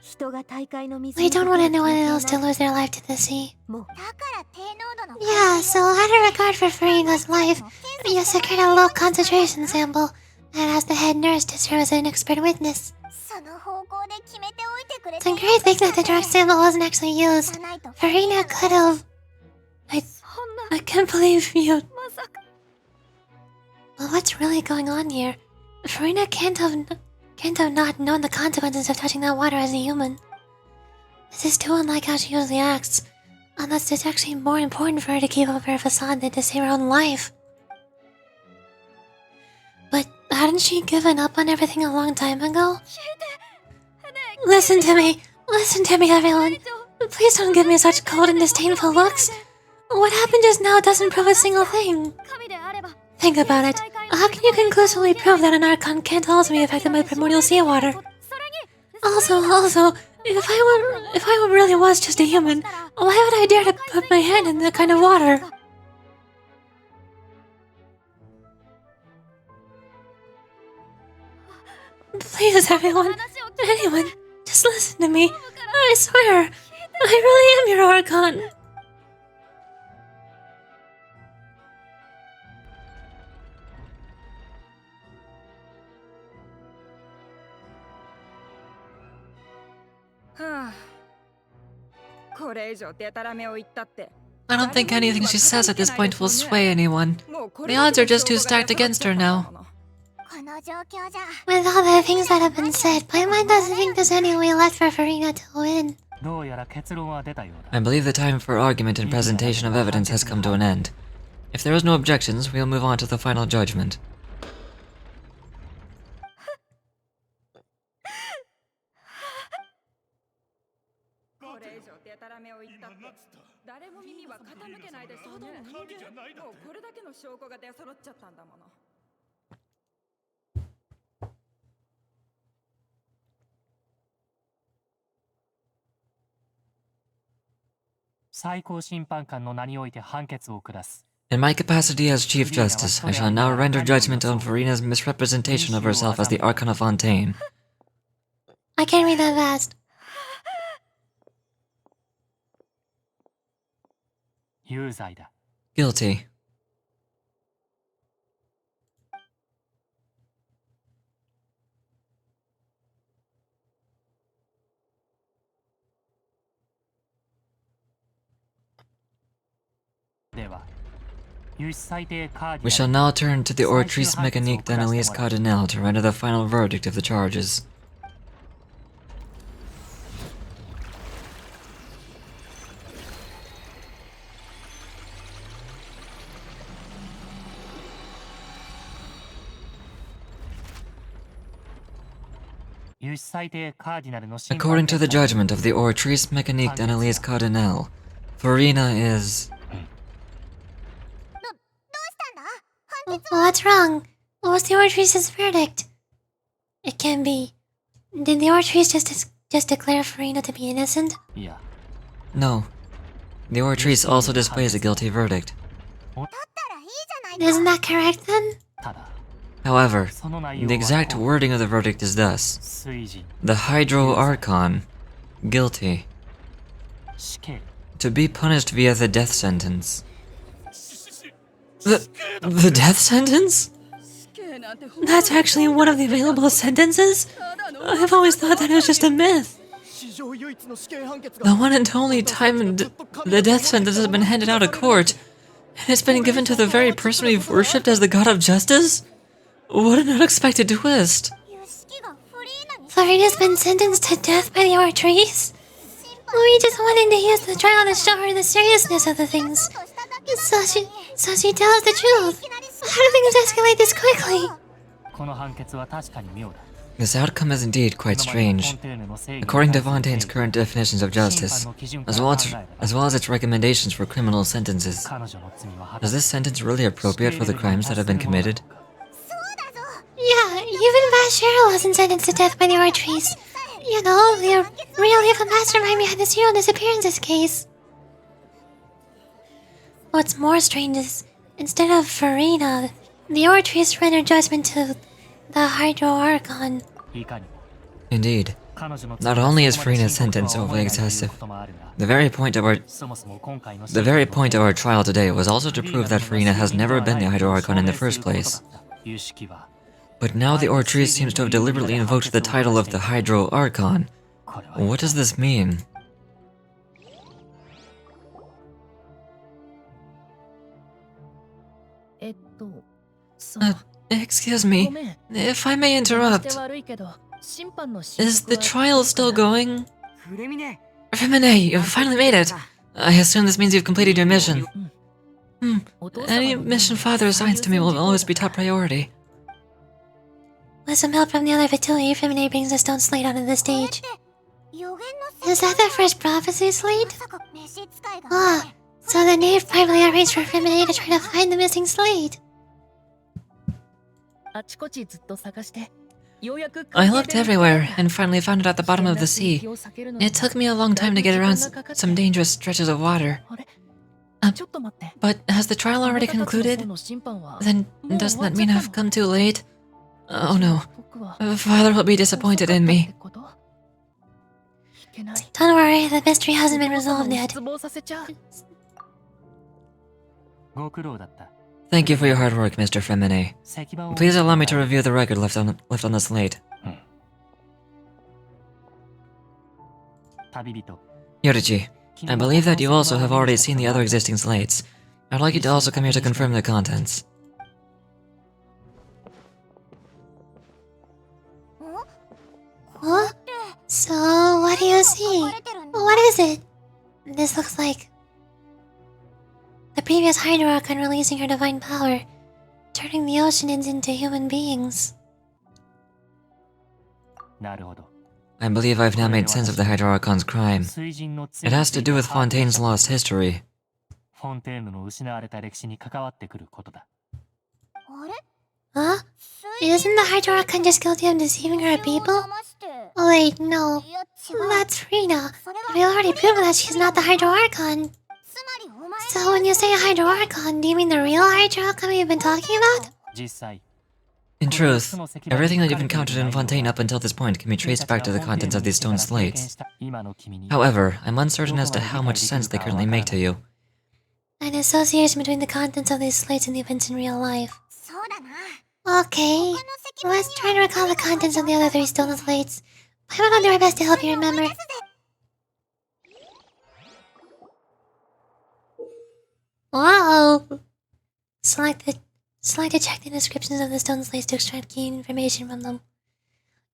we don't want anyone else to lose their life to the sea. だから低濃度の Yeah, so out of regard for Farina's life, you secured a low concentration sample and asked the head nurse to serve as an expert witness. その方向で決めておいてくれ It's a great thing that the direct sample wasn't actually used. Farina could have... I can't believe you... Well, what's really going on here? Farina can't have not known the consequences of touching that water as a human. This is too unlike how she usually acts. Unless it's actually more important for her to keep up her facade than to save her own life. But hadn't she given up on everything a long time ago? Listen to me, everyone. Please don't give me such cold and disdainful looks. What happened just now doesn't prove a single thing. Think about it. How can you conclusively prove that an archon can't also be affected by primordial seawater? Also, if I really was just a human, why would I dare to put my hand in that kind of water? Please, everyone, anyone, just listen to me. I swear, I really am your archon. I don't think anything she says at this point will sway anyone. The odds are just too stacked against her now. この状況じゃ With all the things that have been said, my mind doesn't think there's any way left for Farina to win. どうやら結論は出たようだ。 I believe the time for argument and presentation of evidence has come to an end. If there is no objections, we'll move on to the final judgment. これ以上デタラメを言ったって誰も耳は傾けないでそうだね。もうこれだけの証拠が出揃っちゃったんだもの。最高審判官の名において判決を下す。 In my capacity as Chief Justice, I shall now render judgment on Farina's misrepresentation of herself as the Archon of Fontaine. I can't read that fast. 有罪だ。 Guilty. では、有志裁定カーディナル We shall now turn to the Oratrice Mécanique d'Analyse Cardinal to render the final verdict of the charges. According to the judgment of the Oratrice Mécanique d'Analyse Cardinal, Farina is... どうしたんだ What's wrong? What was the Oratrice's verdict? It can't be. Did the Oratrice just declare Farina to be innocent? いや、 No. The Oratrice also displays a guilty verdict. だったらいいじゃないか Isn't that correct then? ただ、 However, その内容 the は exact wording of the verdict is thus. 水人、 The Hydro Archon, guilty, 死刑、 to be punished via the death sentence. The death sentence? That's actually one of the available sentences? I've always thought that it was just a myth. The one and only time the death sentence has been handed out of court, and it's been given to the very person we've worshipped as the god of justice? What an unexpected twist. 有識がフリーナに Farina's been sentenced to death by the Oratrice? We just wanted to use the trial to show her the seriousness of the things. としただけ So she tells the truth. How do things escalate this quickly? この判決は確かに妙だ。This outcome is indeed quite strange. According to Fontaine's current definitions of justice, as well as its recommendations for criminal sentences, is this sentence really appropriate for the crimes that have been committed? Yeah, even Master Cheryl wasn't sentenced to death by the Archries. You know, the real evil mastermind behind the serial disappearances case. What's more strange is, instead of Farina, the Archries rendered judgment to the Hydro Archon. Indeed. Not only is Farina's sentence overly excessive, the very point of our trial today was also to prove that Farina has never been the Hydro Archon in the first place. But now the Archries seems to have deliberately invoked the title of the Hydro Archon. What does this mean? Excuse me, if I may interrupt. Is the trial still going? Femine, you finally made it. I assume this means you've completed your mission. Any mission Father assigns to me will always be top priority. With some help from the other Vtuber, Femine brings the stone slate onto the stage. Is that the first prophecy slate? Ah, so the knave privately arranged for Femine to try to find the missing slate. I looked everywhere and finally found it at the bottom of the sea. It took me a long time to get around some dangerous stretches of water. But has the trial already concluded? Then doesn't that mean I've come too late? Oh no. Father will be disappointed in me. Don't worry, the mystery hasn't been resolved yet. Thank you for your hard work, Mr. Femine. Please allow me to review the record left on the slate. Yorichi, I believe that you also have already seen the other existing slates. I'd like you to also come here to confirm the contents. Huh? So, what do you see? What is it? This looks like the previous Hydro Archon releasing her divine power, turning the oceanids into human beings. I believe I've now made sense of the Hydro Archon's crime. It has to do with Fontaine's lost history. Huh? Isn't the Hydro Archon just guilty of deceiving her people? Oh wait, no. That's Rina. We already proved that she's not the Hydro Archon. So when you say Hydro Archon, do you mean the real Hydro Archon we've been talking about? In truth, everything that you've encountered in Fontaine up until this point can be traced back to the contents of these stone slates. However, I'm uncertain as to how much sense they currently make to you. An association between the contents of these slates and the events in real life. Okay, let's try to recall the contents of the other 3 stone slates. I will do our best to help you remember. Whoa! Select to check the descriptions of the stone slates to extract key information from them.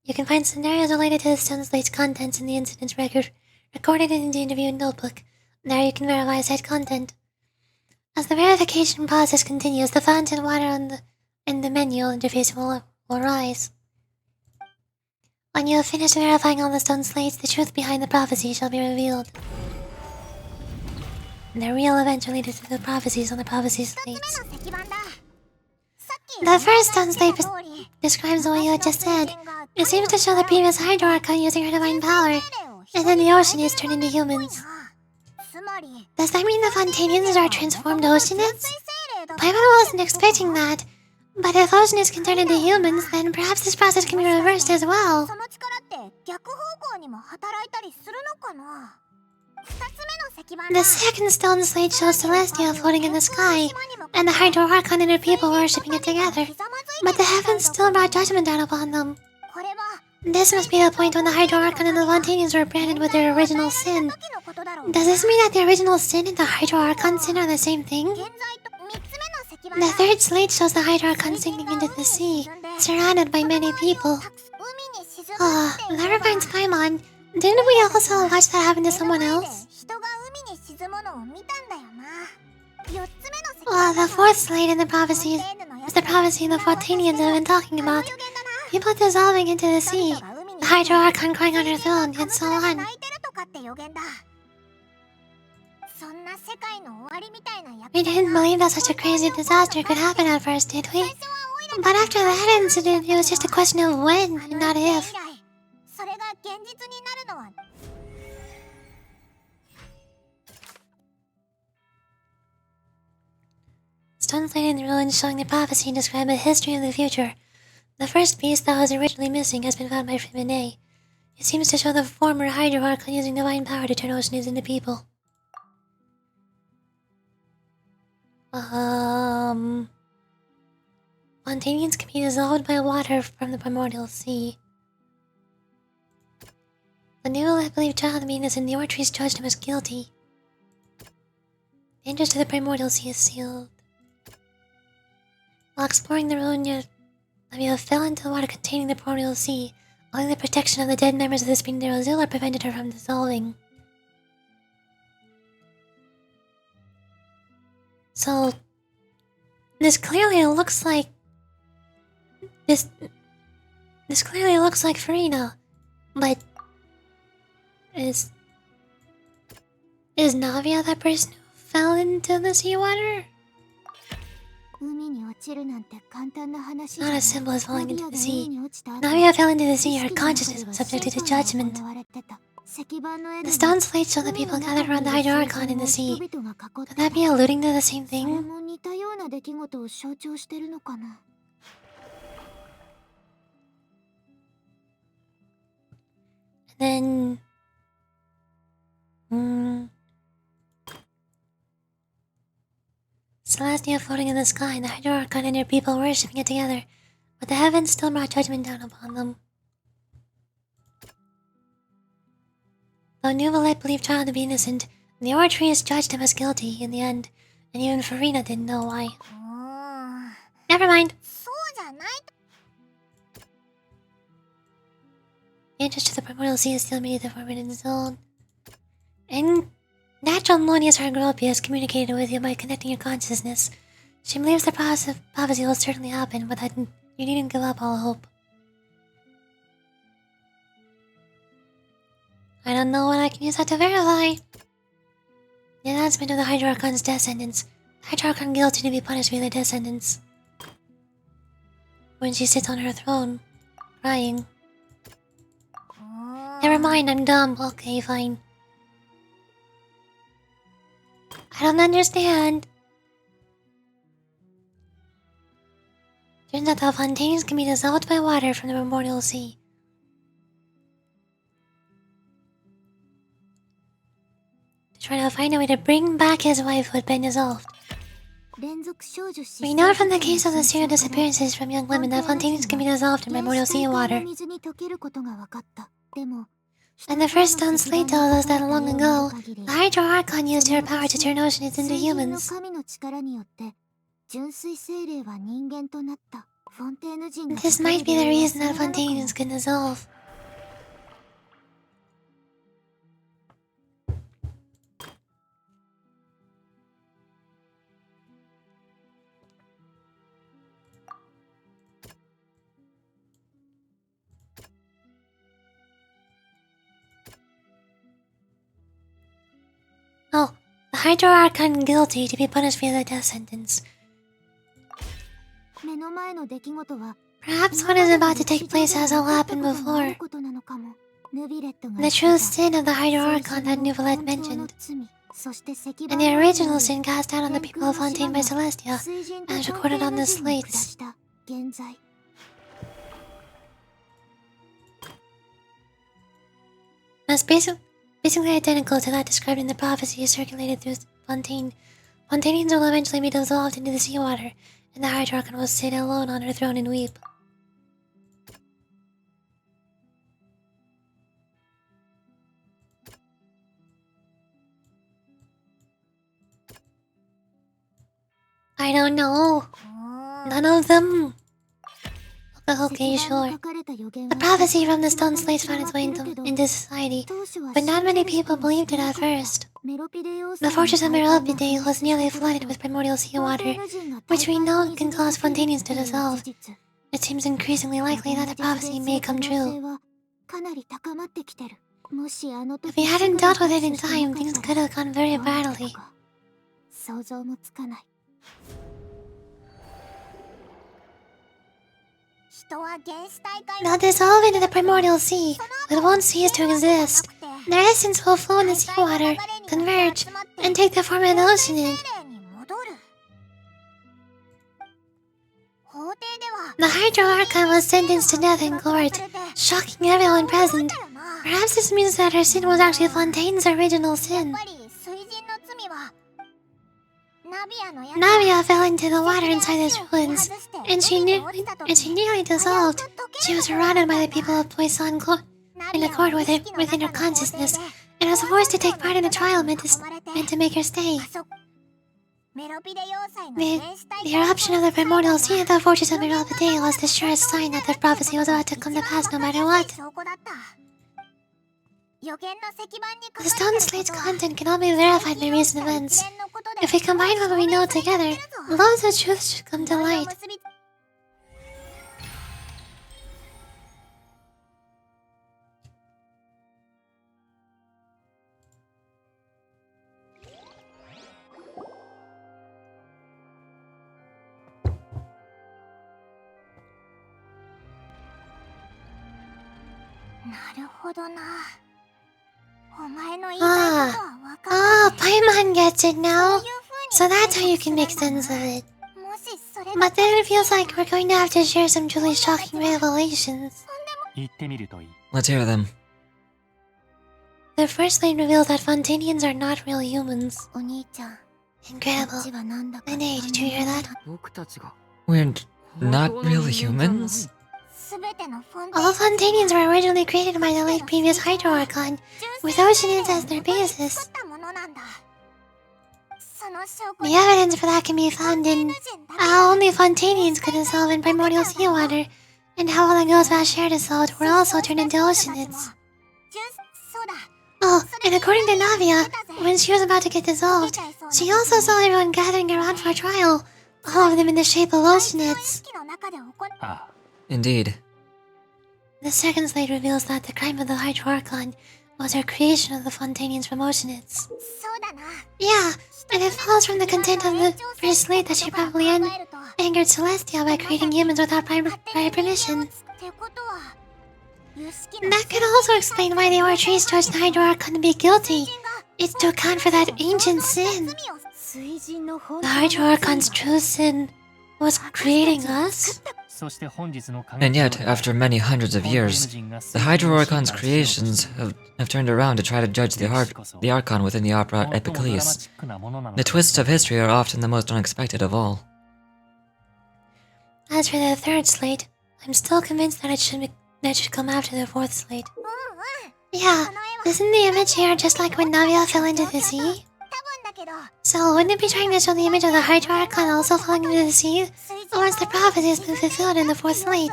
You can find scenarios related to the stone slate's contents in the incident's record, recorded in the interview notebook. There you can verify said content. As the verification process continues, the fountain water in the menu interface will rise. When you have finished verifying all the stone slates, the truth behind the prophecy shall be revealed. The real events related to the prophecies on the prophecy slates. The first stone slate describes what you just said. It seems to show the previous Hydro Archon using her divine power, and then the oceanids turn into humans. Does that mean the Fontainians are transformed oceanids? Paimon wasn't expecting that. But if oceanids can turn into humans, then perhaps this process can be reversed as well. The second stone slate shows Celestia floating in the sky, and the Hydro Archon and her people worshipping it together. But the heavens still brought judgment down upon them. This must be the point when the Hydro Archon and the Fontainians were branded with their original sin. Does this mean that the original sin and the Hydro Archon sin are the same thing? The third slate shows the Hydro Archon sinking into the sea, surrounded by many people. That reminds Paimon. Didn't we also watch that happen to someone else? The fourth slate in the prophecy is the prophecy the Fontainians have been talking about. People dissolving into the sea, the Hydro Archon crying on her throne, and so on. 泣いてるとかって予言だ。そんな世界の終わりみたいなや We didn't believe that such a crazy disaster could happen at first, did we? But after that incident, it was just a question of when, and not if. それが現実になるのは Stones laid in the ruins showing the prophecy describe a history of the future. The first piece that was originally missing has been found by Freeman A. It seems to show the former Hydro Archon using divine power to turn oceans into people. Fontanians can be dissolved by water from the primordial sea. The new, I believe, child of Venus in the Ortrees judged him as guilty. The entrance to the primordial sea is sealed. While exploring the ruin, Lamia fell into the water containing the primordial sea. Only the protection of the dead members of the Spindero Zilla prevented her from dissolving. So, this clearly looks like... This clearly looks like Farina, but... Is Navia that person who fell into the seawater? Not as simple as falling into the sea. Navia fell into the sea, her consciousness was subjected to judgment. The stone slates show the people gathered around the Hydro Archon in the sea. Could that be alluding to the same thing? And then... Celestia floating in the sky, and the Hydro Archon and her people worshipping it together, but the heavens still brought judgment down upon them. Though Nuvalet believed Child to be innocent, the Ortrees judged him as guilty in the end, and even Farina didn't know why. Never mind. The entrance to the primordial sea is still beneath the forbidden zone. And natural Monius Hargropi has communicated with you by connecting your consciousness. She believes the prophecy will certainly happen, but that you needn't give up all hope. I don't know what I can use that to verify. The announcement of the Hydro Archon's death sentence. The Hydro Archon guilty to be punished by the death sentence. When she sits on her throne, crying. Never mind, I'm dumb. Okay, fine. I don't understand. Turns out the fontaines can be dissolved by water from the primordial sea. To try to find a way to bring back his wife who had been dissolved. We know from the case of the serial disappearances from young women that fontaines can be dissolved in primordial sea water. And the first stone slate tells us that long ago, the Hydro Archon used her power to turn oceans into humans. This might be the reason that fontaines can dissolve. Oh, the Hydro Archon guilty to be punished via the death sentence. Perhaps what is about to take place has all happened before. The true sin of the Hydro Archon that Nuvalet mentioned. And the original sin cast out on the people of Fontaine by Celestia, as recorded on the slates. That's basically identical to that described in the prophecy circulated through Fontaine. Fontainians will eventually be dissolved into the seawater, and the Hydro Archon will sit alone on her throne and weep. I don't know. None of them. Okay, sure. The prophecy from the stone slates found its way into society, but not many people believed it at first. The fortress of Meropide was nearly flooded with primordial seawater, which we know can cause fontaines to dissolve. it seems increasingly likely that the prophecy may come true. If we hadn't dealt with it in time, things could have gone very badly. They'll dissolve into the primordial sea, but won't cease to exist. Their essence will flow in the seawater, converge, and take the form of an oceanid. The Hydro Archon was sentenced to death in court, shocking everyone present. Perhaps this means that her sin was actually Fontaine's original sin. Navia fell into the water inside its ruins, and she nearly dissolved. She was surrounded by the people of Poisson in accord with it within her consciousness, and was forced to take part in a trial meant to make her stay. The eruption of the primordial sea at the fortress of Mirabedale was the surest sign that the prophecy was about to come to pass no matter what. The stone slate's content can all be verified by recent events. If we combine what we know together, loads of truth should come to light. Paimon gets it now. So that's how you can make sense of it. But then it feels like we're going to have to share some truly shocking revelations. Let's hear them. The first line reveals that Fontainians are not real humans. Incredible. Renee, did you hear that? We're not real humans? All Fontainians were originally created by the late previous Hydro Archon, with oceanids as their basis. The evidence for that can be found in how only Fontainians could dissolve in primordial seawater, and how all the ghosts that shared a salt were also turned into oceanids. Oh, and according to Navia, when she was about to get dissolved, she also saw everyone gathering around for a trial, all of them in the shape of oceanids. Indeed. The second slate reveals that the crime of the Hydro Archon was her creation of the Fontainians from oceanids. Yeah, and it follows from the content of the first slate that she probably angered Celestia by creating humans without prior permission. That could also explain why they were traced towards the Hydro Archon to be guilty. It's to account for that ancient sin. The Hydro Archon's true sin was creating us? And yet, after many hundreds of years, the Hydro Archon's creations have turned around to try to judge the Archon within the opera Epicleus. The twists of history are often the most unexpected of all. As for the third slate, I'm still convinced that it should come after the fourth slate. Yeah, isn't the image here just like when Navia fell into the sea? So wouldn't it be trying to show the image of the Hydro Archon also falling into the sea? Once the prophecy has been fulfilled in the fourth slate.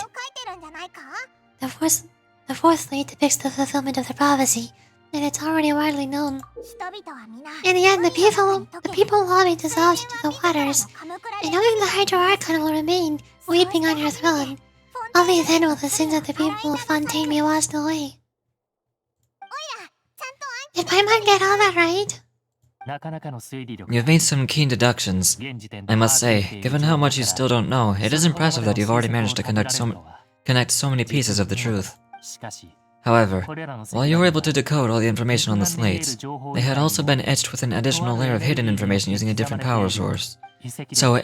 The fourth slate depicts the fulfillment of the prophecy, and it's already widely known. In the end, the people will all be dissolved into the waters, and only the Hydro Archon will remain, weeping on her throne. Only then will the sins of the people of Fontaine be washed away. Did Paimon get all that right? You've made some keen deductions. I must say, given how much you still don't know, it is impressive that you've already managed to connect so many pieces of the truth. However, while you were able to decode all the information on the slates, they had also been etched with an additional layer of hidden information using a different power source. So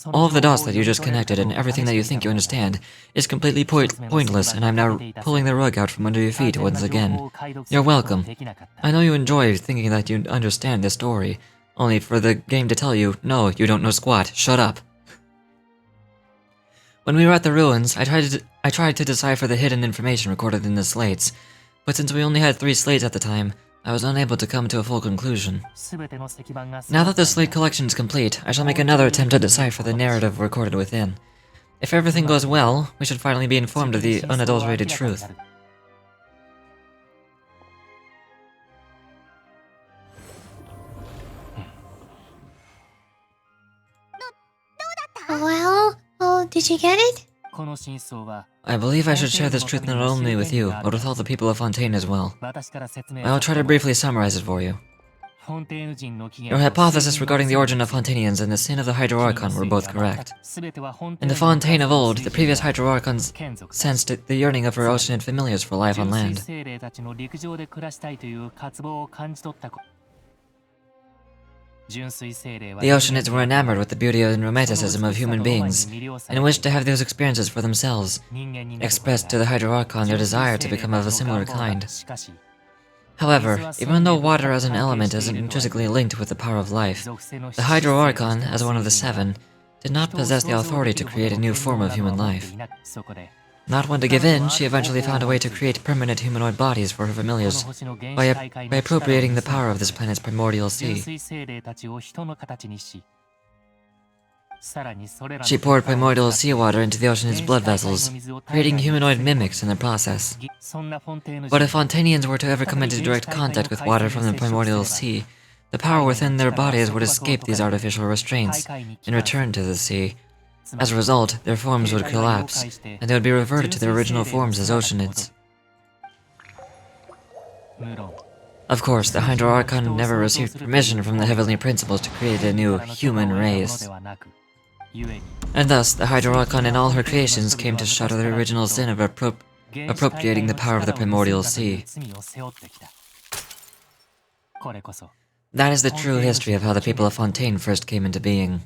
all of the dots that you just connected and everything that you think you understand is completely pointless, and I'm now pulling the rug out from under your feet once again. You're welcome. I know you enjoy thinking that you understand this story, only for the game to tell you, no, you don't know squat, shut up. When we were at the ruins, I tried to decipher the hidden information recorded in the slates, but since we only had 3 slates at the time, I was unable to come to a full conclusion. Now that the slate collection is complete, I shall make another attempt to decipher the narrative recorded within. If everything goes well, we should finally be informed of the unadulterated truth. Well, did you get it? I believe I should share this truth not only with you, but with all the people of Fontaine as well. I'll try to briefly summarize it for you. Your hypothesis regarding the origin of Fontainians and the sin of the Hydro-Archon were both correct. In the Fontaine of old, the previous Hydro-Archons sensed the yearning of her oceanid familiars for life on land. The Oceanids were enamored with the beauty and romanticism of human beings, and wished to have those experiences for themselves, expressed to the Hydro-Archon their desire to become of a similar kind. However, even though water as an element isn't intrinsically linked with the power of life, the Hydro-Archon, as one of the seven, did not possess the authority to create a new form of human life. Not one to give in, she eventually found a way to create permanent humanoid bodies for her familiars by appropriating the power of this planet's primordial sea. She poured primordial seawater into the ocean's blood vessels, creating humanoid mimics in the process. But if Fontainians were to ever come into direct contact with water from the primordial sea, the power within their bodies would escape these artificial restraints and return to the sea. As a result, their forms would collapse, and they would be reverted to their original forms as Oceanids. Of course, the Hydro-Archon never received permission from the Heavenly Principles to create a new human race. And thus, the Hydro-Archon in all her creations came to shadow the original sin of appropriating the power of the primordial sea. That is the true history of how the people of Fontaine first came into being.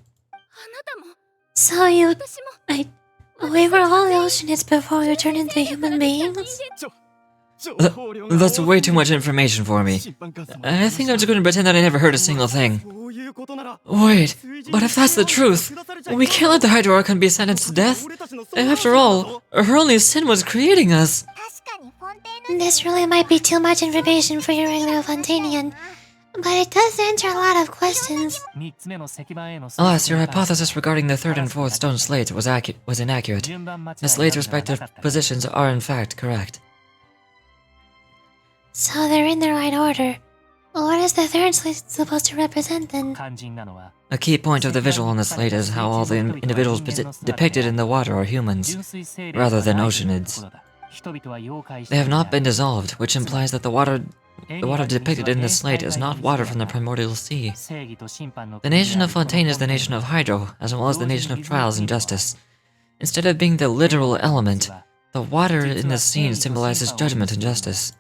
So we were all Oceanids before we turned into human beings? That's way too much information for me. I think I'm just going to pretend that I never heard a single thing. Wait, but if that's the truth, we can't let the Hydro-Archon be sentenced to death. After all, her only sin was creating us. This really might be too much information for your regular Fontainian, but it does answer a lot of questions. Alas, your hypothesis regarding the third and fourth stone slates was inaccurate. The slates' respective positions are in fact correct. So they're in the right order. What is the third slate supposed to represent then? A key point of the visual on the slate is how all the individuals depicted in the water are humans, rather than Oceanids. They have not been dissolved, which implies that the water depicted in the slate is not water from the primordial sea. The nation of Fontaine is the nation of Hydro, as well as the nation of trials and justice. Instead of being the literal element, the water in this scene symbolizes judgment and justice.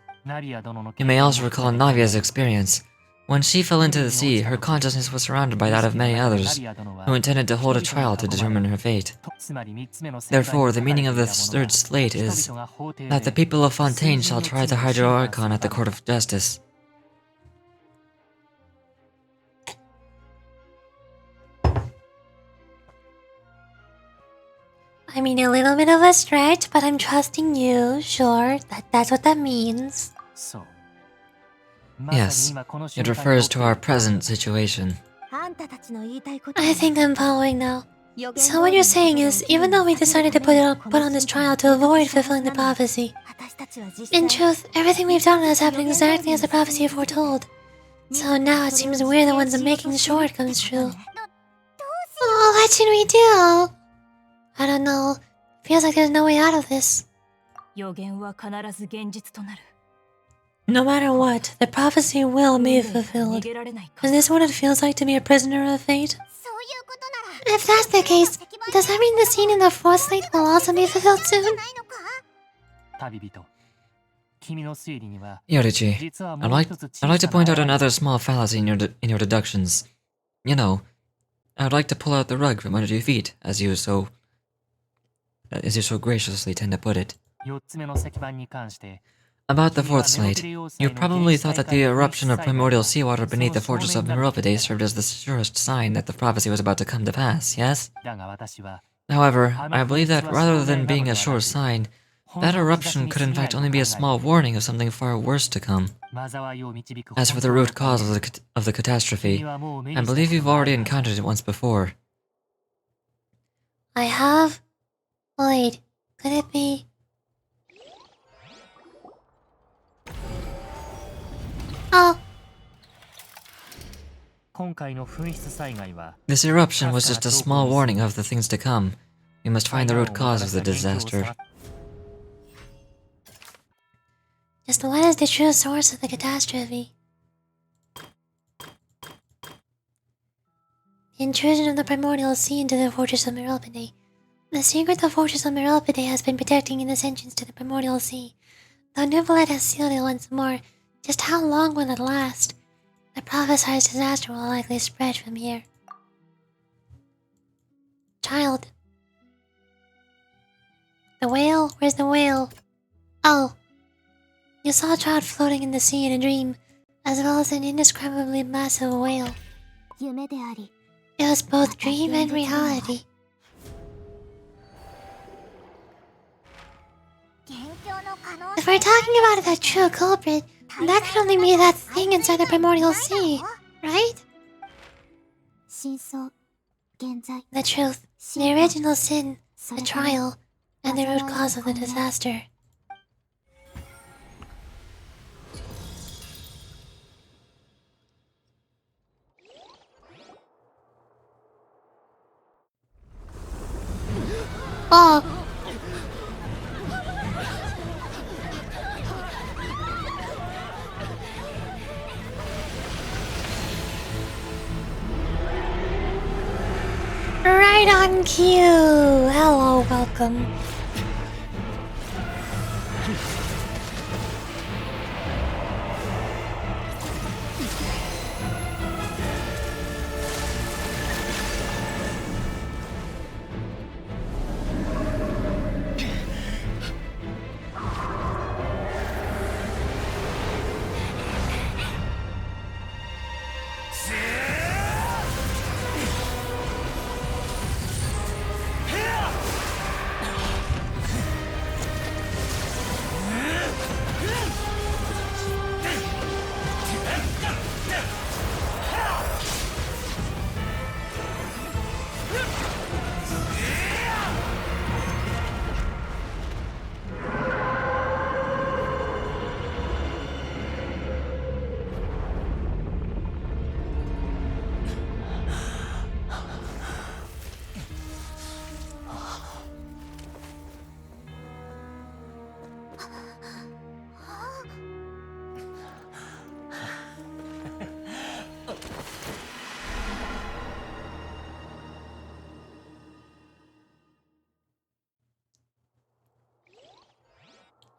You may also recall Navia's experience. When she fell into the sea, her consciousness was surrounded by that of many others, who intended to hold a trial to determine her fate. Therefore, the meaning of the third slate is that the people of Fontaine shall try the Hydro-Archon at the court of justice. I mean, a little bit of a stretch, but I'm trusting you, sure, that's what that means. Yes, it refers to our present situation. I think I'm following now. So what you're saying is, even though we decided to put on this trial to avoid fulfilling the prophecy, in truth, everything we've done has happened exactly as the prophecy foretold. So now it seems we're the ones making sure it comes true. Oh, what should we do? I don't know. Feels like there's no way out of this. No matter what, the prophecy will be fulfilled. Is this what it feels like to be a prisoner of fate? If that's the case, does that mean the scene in the fourth slate will also be fulfilled soon? Yorichi, I'd like to point out another small fallacy in your deductions. You know, I'd like to pull out the rug from under your feet, as you so graciously tend to put it. About the fourth slate, you probably thought that the eruption of primordial seawater beneath the fortress of Meropide served as the surest sign that the prophecy was about to come to pass, yes? However, I believe that rather than being a sure sign, that eruption could in fact only be a small warning of something far worse to come. As for the root cause of the catastrophe, I believe you've already encountered it once before. I have? Wait, could it be... Oh. This eruption was just a small warning of the things to come, We must find the root cause of the disaster. Just what is the true source of the catastrophe? The intrusion of the primordial sea into the fortress of Meropide. The secret the fortress of Meropide has been protecting in its entrance to the primordial sea. Though Nuvalet has sealed it once more, just how long will it last? The prophesied disaster will likely spread from here. Child. The whale? Where's the whale? Oh. You saw a child floating in the sea in a dream, as well as an indescribably massive whale. 夢であり It was both dream and reality. 元凶の可能 If we're talking about the true culprit, that could only be that thing inside the primordial sea, right? 真相現在 The truth, the original sin, the trial, and the root cause of the disaster. Oh! Right on cue! Hello, welcome.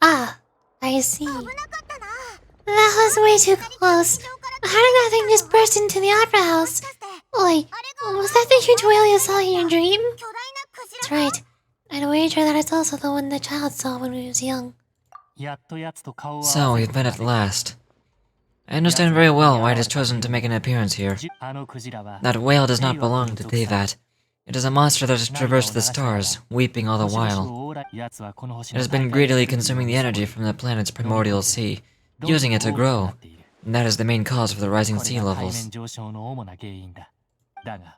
Ah, I see. 危なかったな That was way too close. How did that thing just burst into the opera house? Oi, was that the huge whale you saw in your dream? 巨大なクジ That's ラ right. I'd wager that it's also the one the child saw when he was young. やっと奴と顔を合わ So, せ we've met at last. I understand very well why it has chosen to make an appearance here. あのクジラは That whale does not belong to Tevat. It is a monster that has traversed the stars, weeping all the 星々 while. を往来奴はこの星 It の has been 大海 greedily consuming the energy from the planet's primordial sea, using it to grow. And that is the main cause of the rising これ sea が海 levels. 面上昇の主な原因だ。だが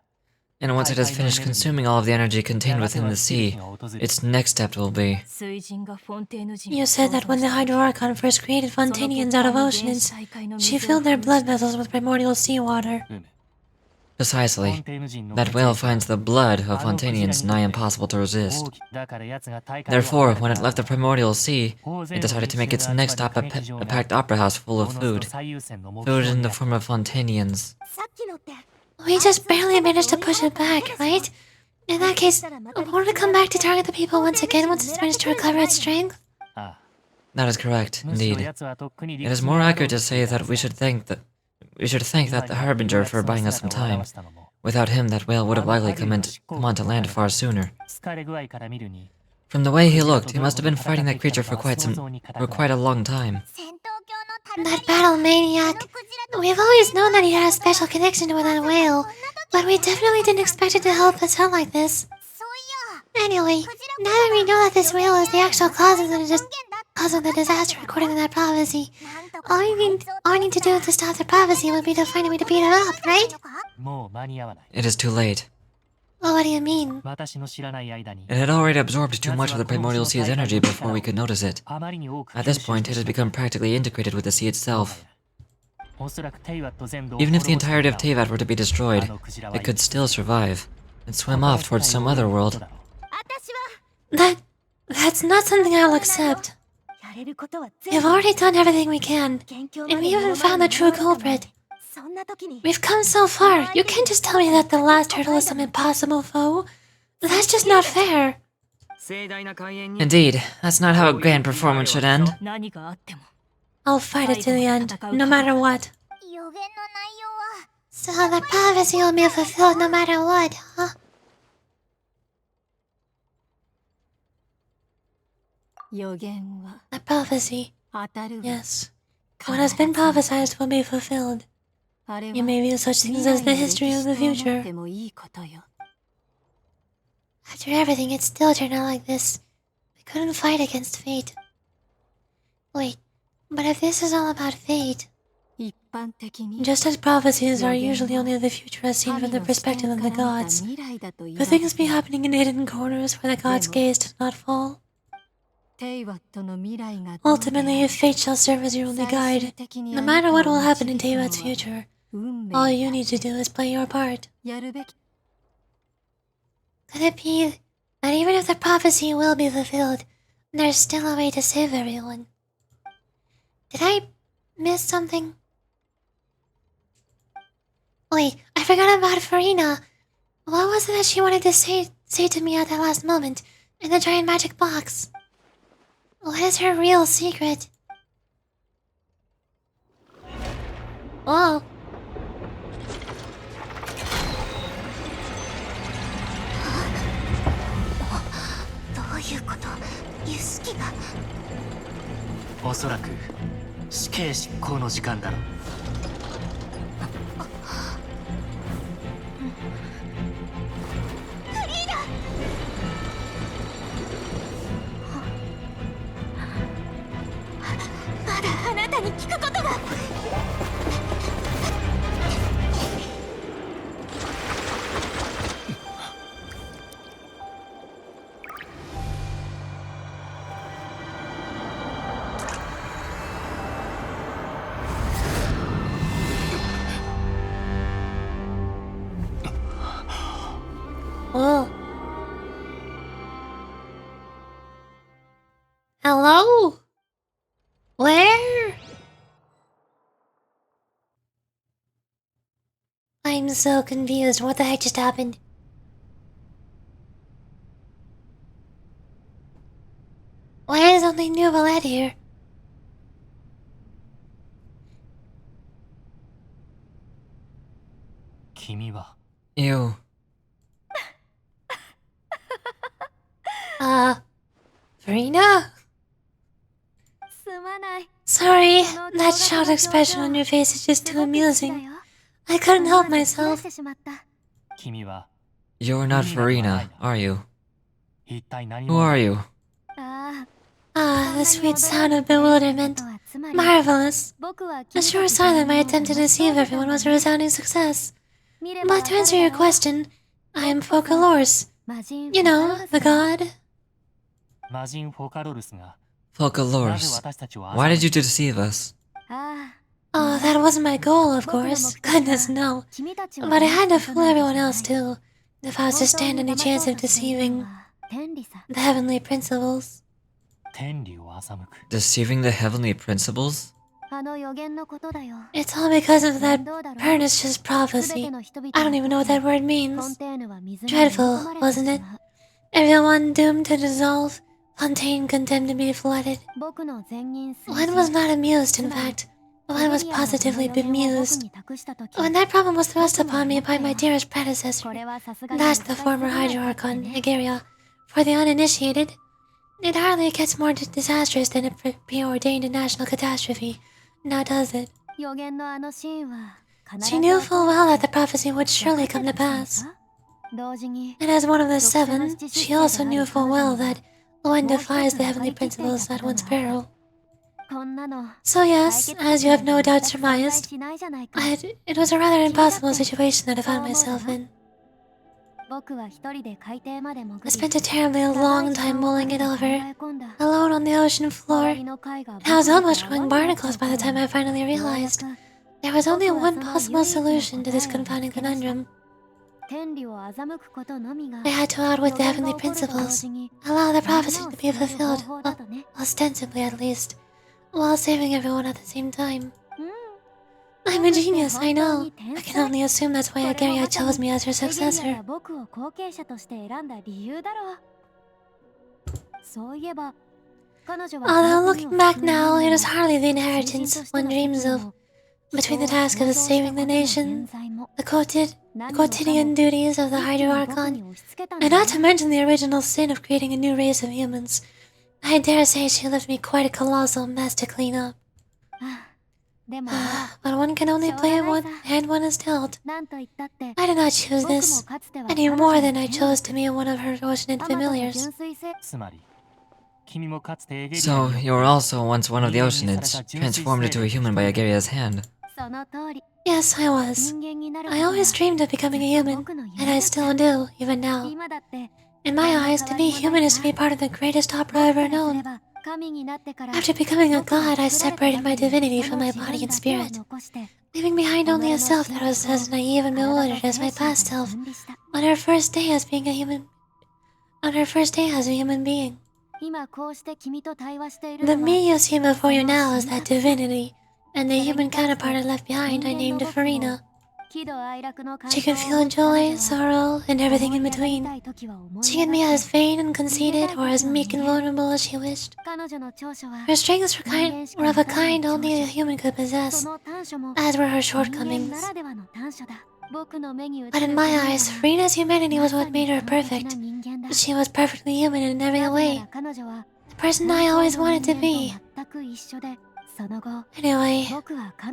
And once it has finished consuming all of the energy contained within the sea, its next step will be... 水神がフォンテーヌ人 You said that when the Hydro Archon first created Fontanians out of oceans, she filled their blood vessels with primordial seawater. うむ Precisely. フォンテーヌ人の That 血 whale 液は finds the blood of Fontanians nigh impossible to resist. 大きだから奴が大海を Therefore, 離 when れ it た left the primordial sea, 大勢 it の decided to make its 激 next 戦 stop が集まる歌劇場 a が packed opera house full お of のずと food. 最優先の目 Food 標 in に the なった form of Fontanians. さっきのって We just barely managed to push it back, right? In that case, won't it come back to target the people once again once it's managed to recover its strength? ああ That is correct, むしろ indeed. 奴はとっくに It 陸 is 地に more 戻 accurate る to say that we should thank the harbinger for buying us some time. Without him, that whale would have likely come on to land far sooner. 疲れ具合から見るに From the way he looked, he must have been fighting that creature for quite a long time. 戦闘狂のタル That battle maniac. We've always known that he had a special connection with that whale, but we definitely didn't expect it to help us out like this. そういや Anyway, now that we know that this whale is the actual cause of the disaster according to that prophecy, なんとか all we need to do to stop the prophecy would be to find a way to beat it up, right? もう間に合わない It is too late. Well, what do you mean? 私の知らない間に It had already absorbed too much of the primordial sea's energy before we could notice it. あまりに多く At this point, it has become practically integrated with the sea itself. おそらくテイワット全土を Even if the 滅ぼして entirety of も Tevat were to be destroyed, あのクジラは it could still survive and swim off towards some other world. That's not something I'll accept. We've already done everything we can, and we even found the true culprit. We've come so far. You can't just tell me that the last turtle is some impossible foe. That's just not fair. Indeed, that's not how a grand performance should end. I'll fight it to the end, no matter what. 予言の内容は So the prophecy will be fulfilled no matter what, huh? The prophecy. Yes. What has been prophesied will be fulfilled. You may view such things as the history of the future. After everything, it still turned out like this. We couldn't fight against fate. Wait, but if this is all about fate... Just as prophecies are usually only the future as seen from the perspective of the gods, could things be happening in hidden corners where the gods' gaze does not fall? Ultimately, if fate shall serve as your only guide, no matter what will happen in Teyvat's future, all you need to do is play your part. Could it be that even if the prophecy will be fulfilled, there's still a way to save everyone? Did I miss something? Wait, I forgot about Farina. What was it that she wanted to say to me at that last moment in the giant magic box? What is her real secret? Oh. What? おそらく死刑執行の時間だろう。まだあなたに聞くことが。Oh. Hello? Where? I'm so confused. What the heck just happened? Why is only New Ballet here? You. Farina? Sorry, that shocked expression on your face is just too amusing. I couldn't help myself. You're not Farina, are you? Who are you? The sweet sound of bewilderment. Marvelous. A sure sign that my attempt to deceive everyone was a resounding success. But to answer your question, I am Focalors. You know, the god. Focalors. Why did you deceive us? Oh, that wasn't my goal, of course. Goodness, no. But I had to fool everyone else, too, if I was to stand any chance of deceiving the heavenly principles. Deceiving the heavenly principles? It's all because of that pernicious prophecy. I don't even know what that word means. Dreadful, wasn't it? Everyone doomed to dissolve, fontaine condemned to be flooded. One was not amused, in fact. One was positively bemused. When that problem was thrust upon me by my dearest predecessor, that's the former Hydro-Archon, Egeria, for the uninitiated, it hardly gets more disastrous than a preordained national catastrophe, now does it? She knew full well that the prophecy would surely come to pass. And as one of the seven, she also knew full well that one defies the heavenly principles at one's peril. So yes, as you have no doubt surmised, it was a rather impossible situation that I found myself in. I spent a terribly long time mulling it over, alone on the ocean floor, and I was almost growing barnacles by the time I finally realized there was only one possible solution to this confounding conundrum. I had to outwit the heavenly principles, allow the prophecy to be fulfilled, ostensibly at least, while saving everyone at the same time. I'm a genius, I know. I can only assume that's why Ageria chose me as her successor. Although looking back now, it is hardly the inheritance one dreams of. Between the task of saving the nation, the quotidian duties of the Hydro Archon, and not to mention the original sin of creating a new race of humans, I dare say she left me quite a colossal mess to clean up. But one can only play one hand one is dealt. I did not choose this, any more than I chose to be one of her oceanid familiars. So, you were also once one of the Oceanids, transformed into a human by Ageria's hand. Yes, I was. I always dreamed of becoming a human, and I still do, even now. In my eyes, to be human is to be part of the greatest opera ever known. After becoming a god, I separated my divinity from my body and spirit, leaving behind only a self that was as naive and bewildered as my past self on her first day as being a human. On her first day as a human being. The me you see before you now is that divinity, and the human counterpart I left behind I named Farina. She can feel joy, sorrow, and everything in between. She can be as vain and conceited, or as meek and vulnerable as she wished. Her strengths were of a kind only a human could possess, as were her shortcomings. But in my eyes, Farina's humanity was what made her perfect. She was perfectly human in every way. The person I always wanted to be. Anyway,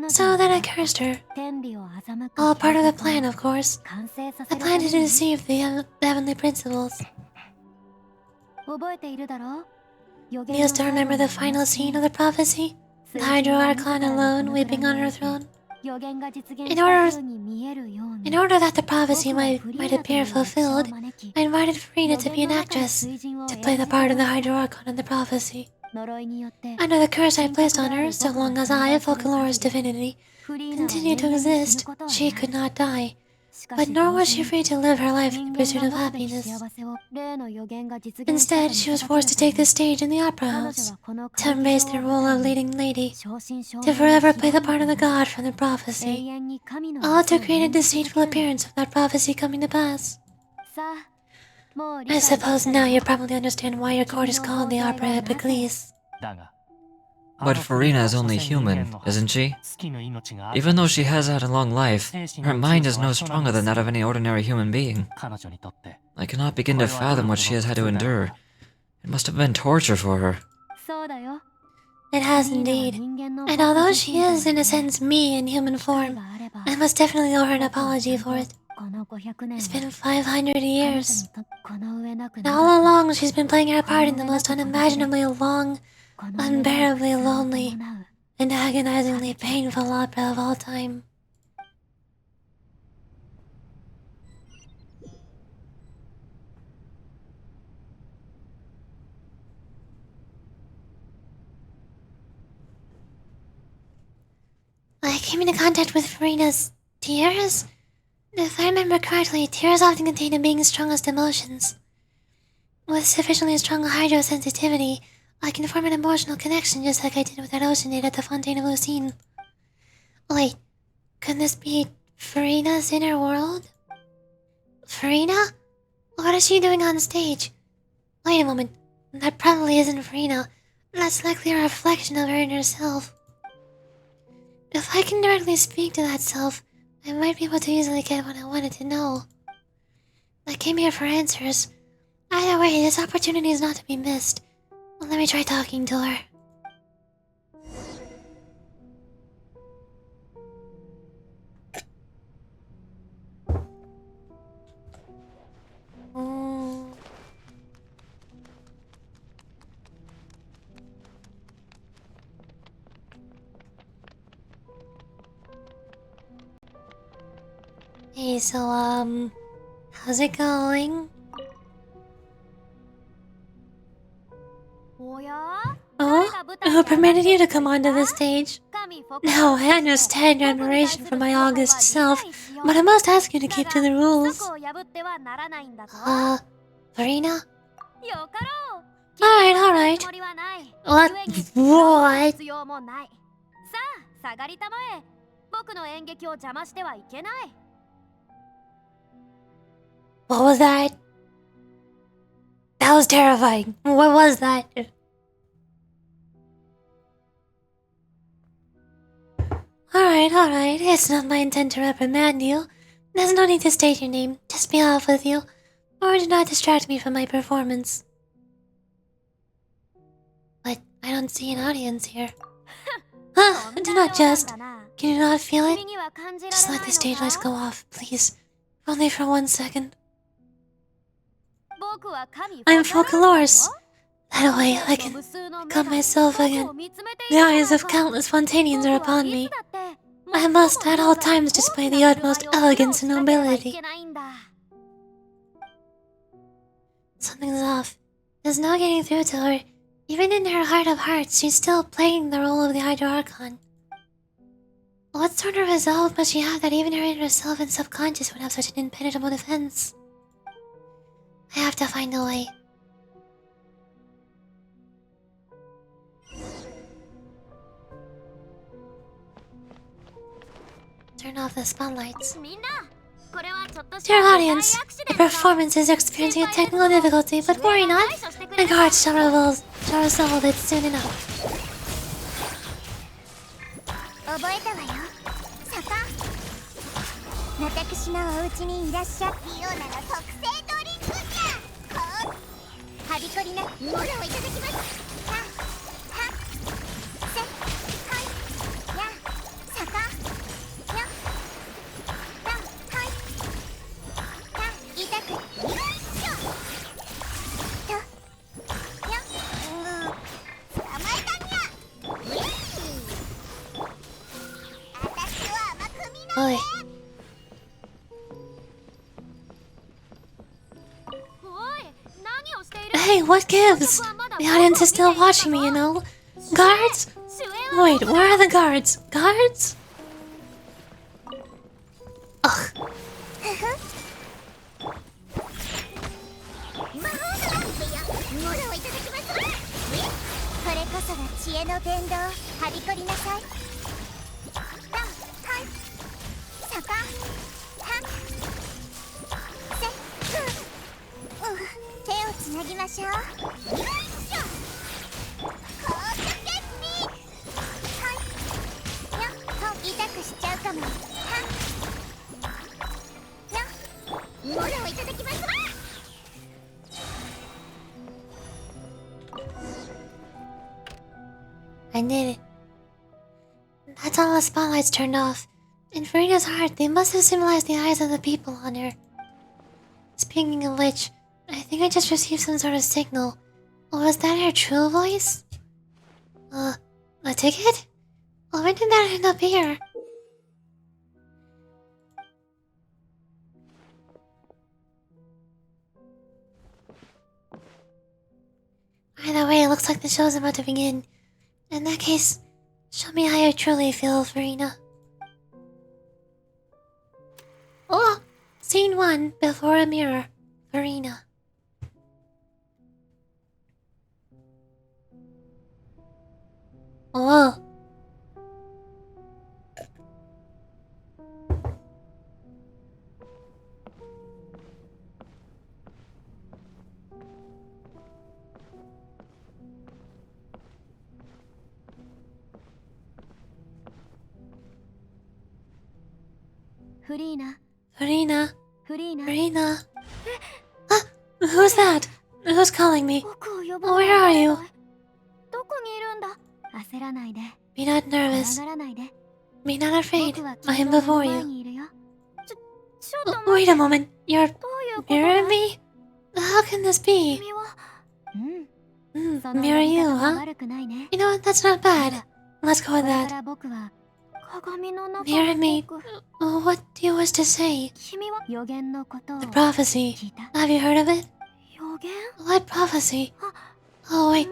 so then I cursed her. All part of the plan, of course. The plan to deceive the heavenly principles. You still remember the final scene of the prophecy? The Hydro Archon alone, weeping on her throne? In order that the prophecy might appear fulfilled, I invited Farina to be an actress, to play the part of the Hydro Archon in the prophecy. Under the curse I placed on her, so long as I, Folklore's divinity, continued to exist, she could not die. But nor was she free to live her life in pursuit of happiness. Instead, she was forced to take the stage in the opera house, to embrace the role of leading lady, to forever play the part of the god from the prophecy, all to create a deceitful appearance of that prophecy coming to pass. I suppose now you probably understand why your court is called the Opera Epiclese. But Farina is only human, isn't she? Even though she has had a long life, her mind is no stronger than that of any ordinary human being. I cannot begin to fathom what she has had to endure. It must have been torture for her. It has indeed. And although she is, in a sense, me in human form, I must definitely owe her an apology for it. It's been 500 years. And all along she's been playing her part in the most unimaginably long, unbearably lonely, and agonizingly painful opera of all time. I came into contact with Farina's tears? If I remember correctly, tears often contain a being's strongest emotions. With sufficiently strong hydrosensitivity, I can form an emotional connection just like I did with that oceanid at the Fontaine of Lucine. Wait, could this be Farina's inner world? Farina? What is she doing on stage? Wait a moment, that probably isn't Farina. That's likely a reflection of her inner self. If I can directly speak to that self, I might be able to easily get what I wanted to know. I came here for answers. Either way, this opportunity is not to be missed. Let me try talking to her. Hey, so, how's it going? Oh? Who permitted you to come onto the stage? Now, I understand your admiration for my august self, but I must ask you to keep to the rules. ってはならないんだぞ。Farina? よかろう。 Alright, alright. つもりはない。 What? 故に What? 必要もない。さあ、下がりたまえ。僕の演劇を邪魔してはいけない。 What was that? That was terrifying. What was that? Alright. It's not my intent to reprimand you. There's no need to state your name. Just be off with you. Or do not distract me from my performance. But I don't see an audience here. Do not jest. Can you not feel it? Just let the stage lights go off, please. Only for 1 second. I'm Folklores. That way I can become myself again. The eyes of countless Fontanians are upon me. I must at all times display the utmost elegance and nobility. Something's off. There's no getting through to her. Even in her heart of hearts, she's still playing the role of the Hydro Archon. What sort of resolve must she have that even her inner self and subconscious would have such an impenetrable defense? I have to find a way. Turn off the spotlights. Dear audience, the performance is experiencing a technical difficulty, but worry not. The guards shall resolve it soon enough. 覚えたわよ、坂。私のお家にいらっしゃってようなら特製ドリンクじゃ。こうはびこりなものをいただきます。ははせはいや坂やだはいだ痛くよいしょとや捕まえたにゃ。Oi. Hey, what gives? The audience is still watching me, you know. Guards? Wait, where are the guards? Guards? Ugh. I did it. That's all the spotlights turned off. In Farina's heart, they must have symbolized the eyes of the people on her. Speaking of which, I think I just received some sort of signal. Was that her true voice? A ticket? Well, when did that end up here? Either way, it looks like the show's about to begin. In that case, show me how you truly feel, Farina. Oh! Scene 1, before a mirror. Farina. Oh. Farina. Ah, who's that? Who's calling me? Where are you? Be not nervous. Be not afraid. I am before you. Wait a moment. You're mirroring me? How can this be? Mirror you, huh? You know what? That's not bad. Let's go with that. Mirror me. What do you wish to say? The prophecy. Have you heard of it? What prophecy? Oh wait,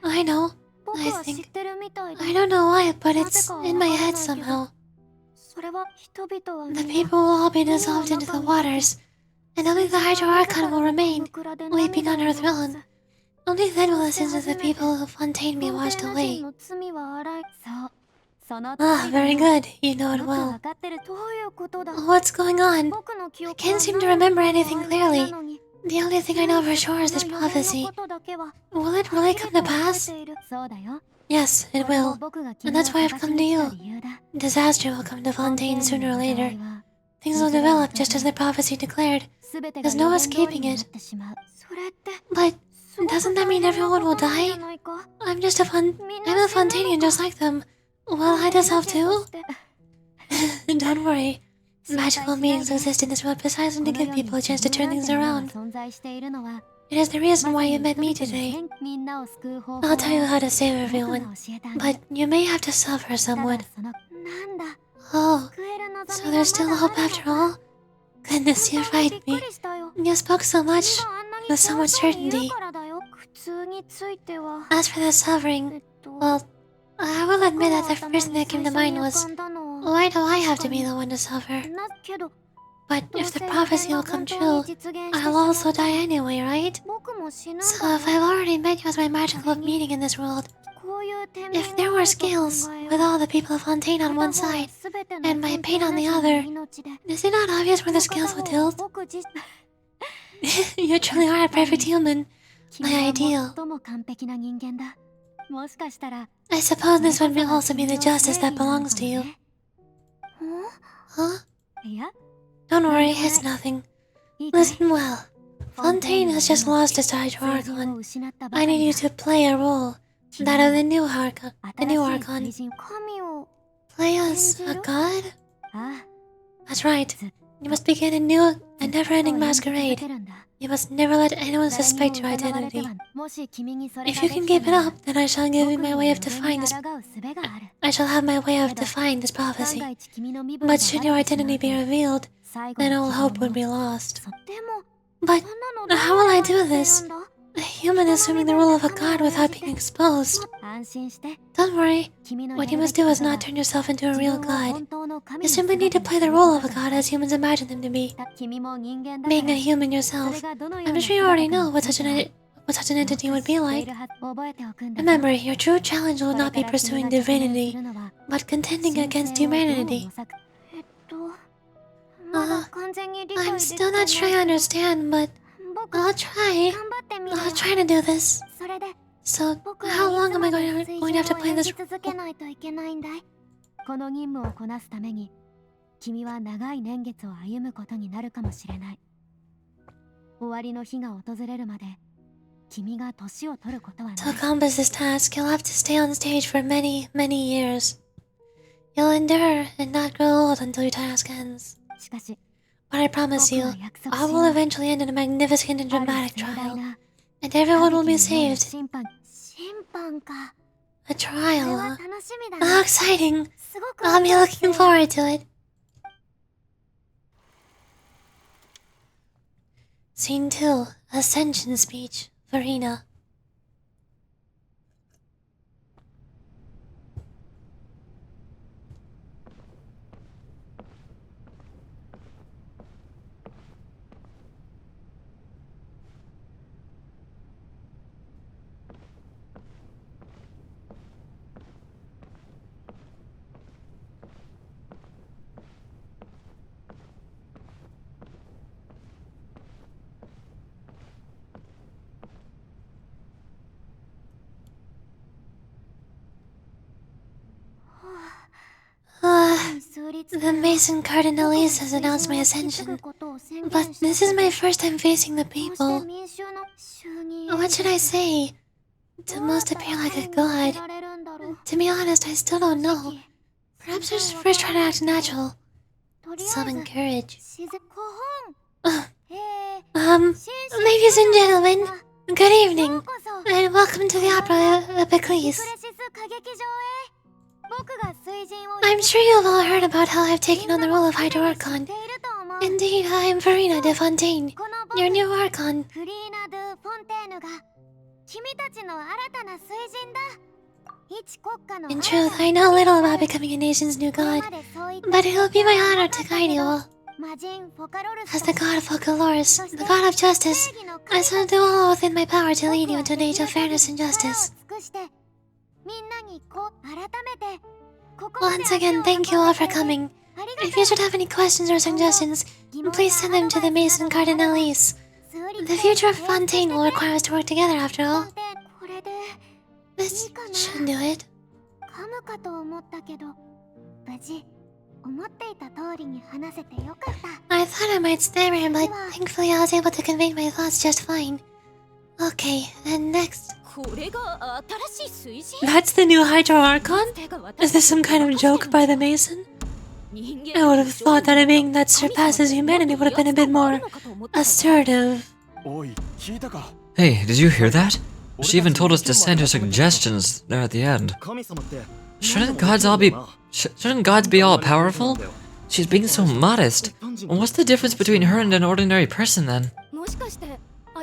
I know. I think. I don't know why, but it's in my head somehow. The people will all be dissolved into the waters. and only the Hydro Archon will remain, weeping on her throne. Only then will the sins of the people of Fontaine be washed away. Ah, very good. You know it well. What's going on? I can't seem to remember anything clearly. The only thing I know for sure is this prophecy. Will it really come to pass? Yes, it will. And that's why I've come to you. Disaster will come to Fontaine sooner or later. Things will develop just as the prophecy declared. There's no escaping it. But doesn't that mean everyone will die? I'm a Fontainian just like them. Will I dissolve too? Don't worry. Magical beings exist in this world precisely to give people a chance to turn things around. It is the reason why you met me today. I'll tell you how to save everyone, but you may have to suffer somewhat. Oh, so there's still hope after all? Goodness, you frightened me. You spoke so much, with so much certainty. As for the suffering, well, I will admit that the first thing that came to mind was, why do I have to be the one to suffer? But if the prophecy will come true, I'll also die anyway, right? So if I've already met you as my magical meeting in this world, if there were scales with all the people of Fontaine on one side and my pain on the other, is it not obvious where the scales would tilt? You truly are a perfect human. My ideal. I suppose this would also be the justice that belongs to you. Huh? Don't worry, it's nothing. Listen well. Fontaine has just lost its Hydro Archon. I need you to play a role. That of the new Archon. Play as a god? That's right. You must begin a new and never-ending masquerade. You must never let anyone suspect your identity. If you can keep it up, then I shall give you my way of defying this. I shall have my way of defying this prophecy. But should your identity be revealed, then all hope would be lost. But how will I do this? A human assuming the role of a god without being exposed. Don't worry. What you must do is not turn yourself into a real god. You simply need to play the role of a god as humans imagine them to be. Being a human yourself, I'm sure you already know what such an entity would be like. Remember, your true challenge will not be pursuing divinity, but contending against humanity. I'm still not sure I understand, but I'll try. I'll try to do this. So, how long am I going to have to play this role? この任務をこなすために君は長い年月を歩むことになるかもしれない。終わりの日が訪れるまで君が年を取ることはない。 To accomplish this task, you'll have to stay on stage for many, many years. You'll endure and not grow old until your task ends. しかし But I promise you, all will eventually end in a magnificent and dramatic trial, and everyone will be saved. 審判か。 A trial, それは huh? 楽しみだね。 How exciting! すごく I'll be looking forward to it. Scene 2, Ascension Speech, Verena. The Mason Cardinalese has announced my ascension, but this is my first time facing the people. What should I say? To most appear like a god. To be honest, I still don't know. Perhaps I should first try to act natural. Summon courage. Ladies and gentlemen, good evening, and welcome to the Opera Epiclese. I'm sure you've all heard about how I've taken on the role of Hydro Archon. Indeed, I am Verena de Fontaine, your new Archon. In truth, I know little about becoming a nation's new god, but it will be my honor to guide you all. As the god of Focalors, the god of justice, I shall do all within my power to lead you into an age of fairness and justice. Once again, thank you all for coming. If you should have any questions or suggestions, please send them to the Mason Cardinalese. The future of Fontaine will require us to work together after all. This should do it. I thought I might stammer, but thankfully I was able to convey my thoughts just fine. Okay, and next... That's the new Hydro Archon? Is this some kind of joke by the Mason? I would have thought that a being that surpasses humanity would have been a bit more assertive. Hey, did you hear that? She even told us to send her suggestions there at the end. Shouldn't gods be all powerful? She's being so modest. What's the difference between her and an ordinary person then?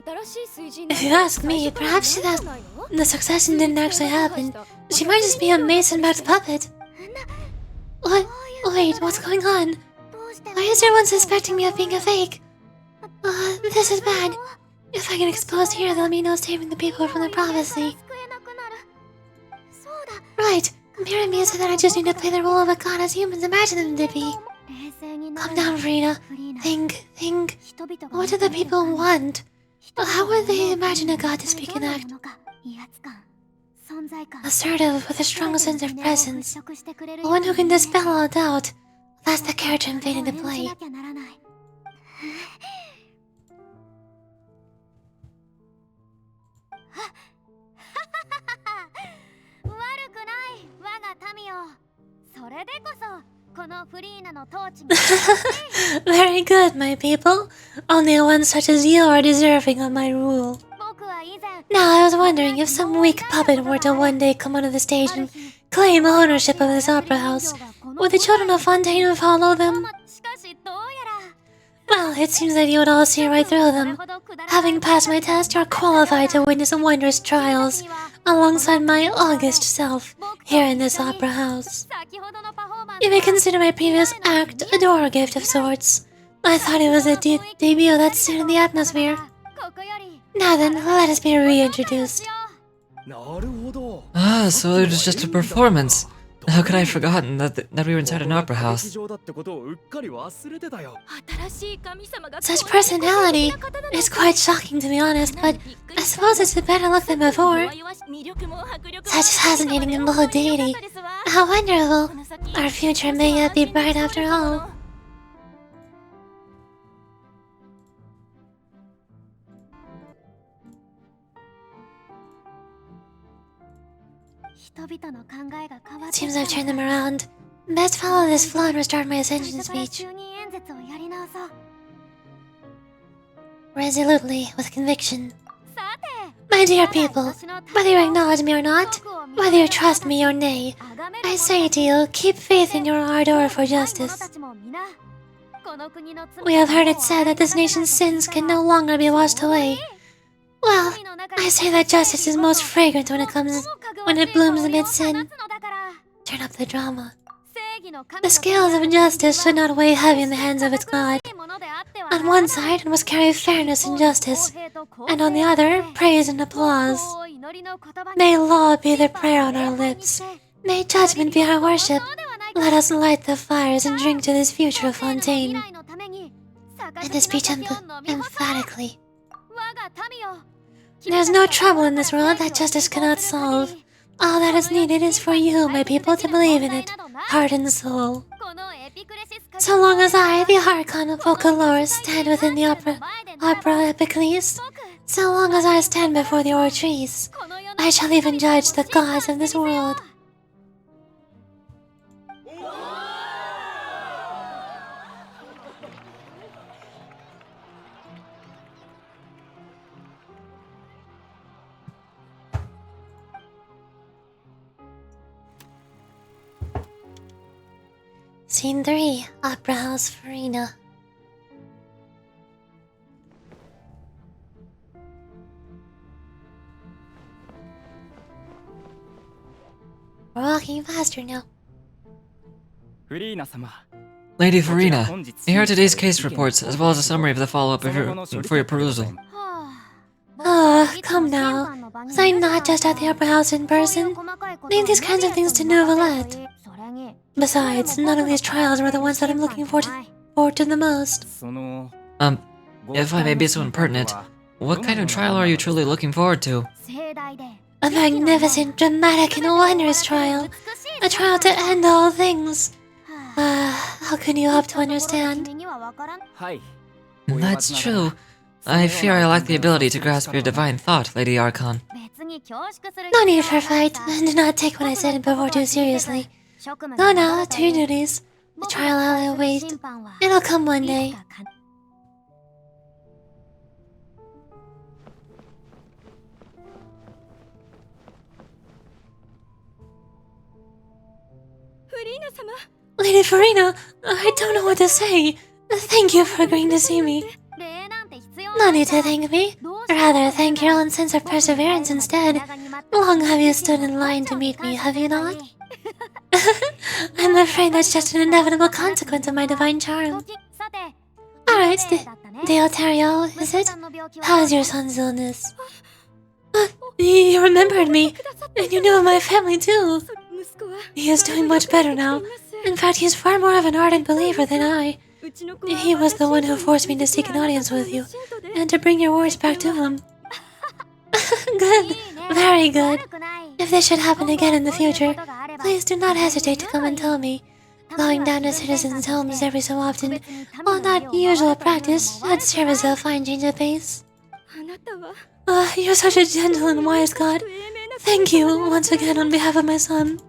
If you ask me, perhaps the succession didn't actually happen. She might just be a Mason-backed puppet. What? Wait, what's going on? Why is everyone suspecting me of being a fake? This is bad. If I get exposed here, there'll be no saving the people from the prophecy. Right, Mirami said that I just need to play the role of a god as humans imagine them to be. Calm down, Frida. Think. What do the people want? How would they imagine a god to speak and act? Assertive, with a strong sense of presence. One who can dispel all doubt. That's the character I'm fated to play. Very good, my people. Only one such as you are deserving of my rule. Now, I was wondering if some weak puppet were to one day come onto the stage and claim ownership of this opera house, would the children of Fontaine follow them? Well, it seems that you would all see right through them. Having passed my test, you're qualified to witness wondrous trials alongside my august self here in this opera house. You may consider my previous act a door gift of sorts. I thought it was a debut that suited the atmosphere. Now then, let us be reintroduced. So it was just a performance. How could I have forgotten that we were inside an opera house? Such personality is quite shocking, to be honest, but I suppose it's a better look than before. Such fascinating and bold deity. How wonderful. Our future may yet be bright after all. Seems I've turned them around. Best follow this flow and restart my ascension speech. Resolutely, with conviction. My dear people, whether you acknowledge me or not, whether you trust me or nay, I say to you, keep faith in your ardor for justice. We have heard it said that this nation's sins can no longer be washed away. Well, I say that justice is most fragrant when it blooms amid sin. Turn up the drama. The scales of justice should not weigh heavy in the hands of its god. On one side, it must carry fairness and justice, and on the other, praise and applause. May law be the prayer on our lips. May judgment be our worship. Let us light the fires and drink to this future of Fontaine. And to speech emphatically. There's no trouble in this world that justice cannot solve. All that is needed is for you, my people, to believe in it, heart and soul. So long as I, the archon of Focalors, stand within the opera epiclese, so long as I stand before the oratrice, I shall even judge the gods of this world. Scene 3, Opera House Farina. We're walking faster now. フリーナ様、Lady Farina, here are today's case reports, as well as a summary of the follow-up for your perusal. Come now. Was I not just at the Upper House in person? Leave these kinds of things to Novelette. Besides, none of these trials were the ones that I'm looking forward to the most. If I may be so impertinent, what kind of trial are you truly looking forward to? A magnificent, dramatic, and wondrous trial. A trial to end all things. How can you hope to understand? That's true. I fear I lack the ability to grasp your divine thought, Lady Archon. No need for fight, and do not take what I said before too seriously. Go now, to your duties. The trial I'll await. It'll come one day. Lady Farina, I don't know what to say. Thank you for agreeing to see me. No need to thank me. Rather, thank your own sense of perseverance instead. Long have you stood in line to meet me, have you not? I'm afraid that's just an inevitable consequence of my divine charm. Alright, Deotario, is it? How's your son's illness? You remembered me, and you knew of my family too. He is doing much better now. In fact, he's far more of an ardent believer than I. He was the one who forced me to seek an audience with you, and to bring your words back to him. Good, very good. If this should happen again in the future, please do not hesitate to come and tell me. Going down to citizens' homes every so often, while not usual practice, should serve as a fine change of pace. You're such a gentle and wise god. Thank you once again on behalf of my son.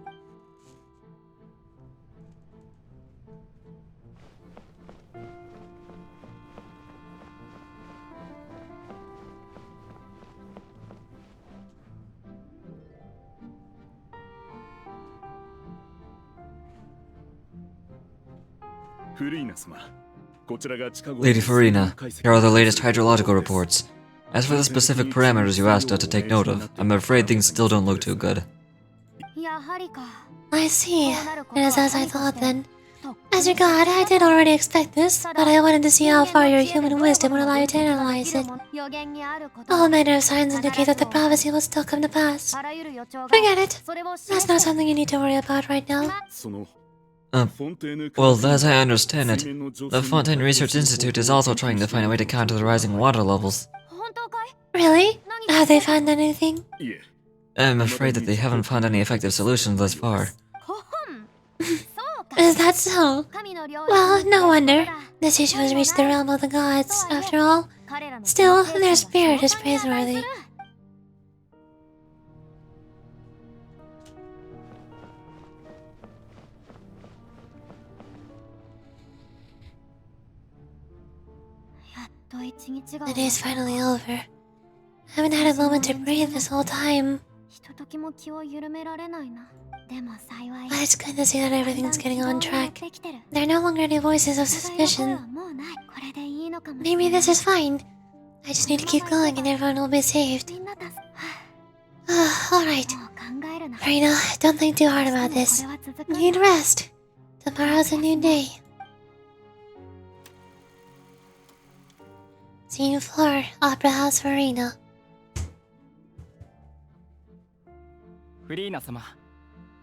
Lady Farina, here are the latest hydrological reports. As for the specific parameters you asked us to take note of, I'm afraid things still don't look too good. I see. It is as I thought then. As your god, I did already expect this, but I wanted to see how far your human wisdom would allow you to analyze it. All manner of signs indicate that the prophecy will still come to pass. Forget it. That's not something you need to worry about right now. Well, as I understand it, the Fontaine Research Institute is also trying to find a way to counter the rising water levels. Really? Have they found anything? I'm afraid that they haven't found any effective solutions thus far. Is that so? Well, no wonder. This issue has reached the realm of the gods, after all. Still, their spirit is praiseworthy. The day's finally over. I haven't had a moment to breathe this whole time. But it's good to see that everything's getting on track. There are no longer any voices of suspicion. Maybe this is fine. I just need to keep going and everyone will be saved. Alright. Reina, don't think too hard about this. You need rest. Tomorrow's a new day. Scene 4, Opera House for Reina. フリーナ様、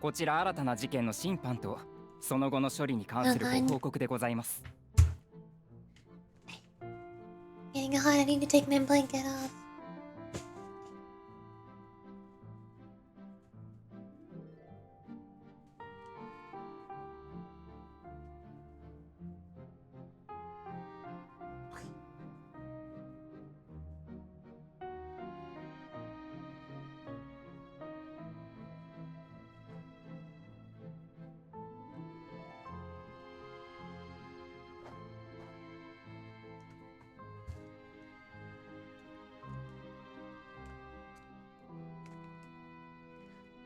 こちら新たな事件の審判とその後の処理に関するご報告でございます。Getting hot, I need to take my blanket off.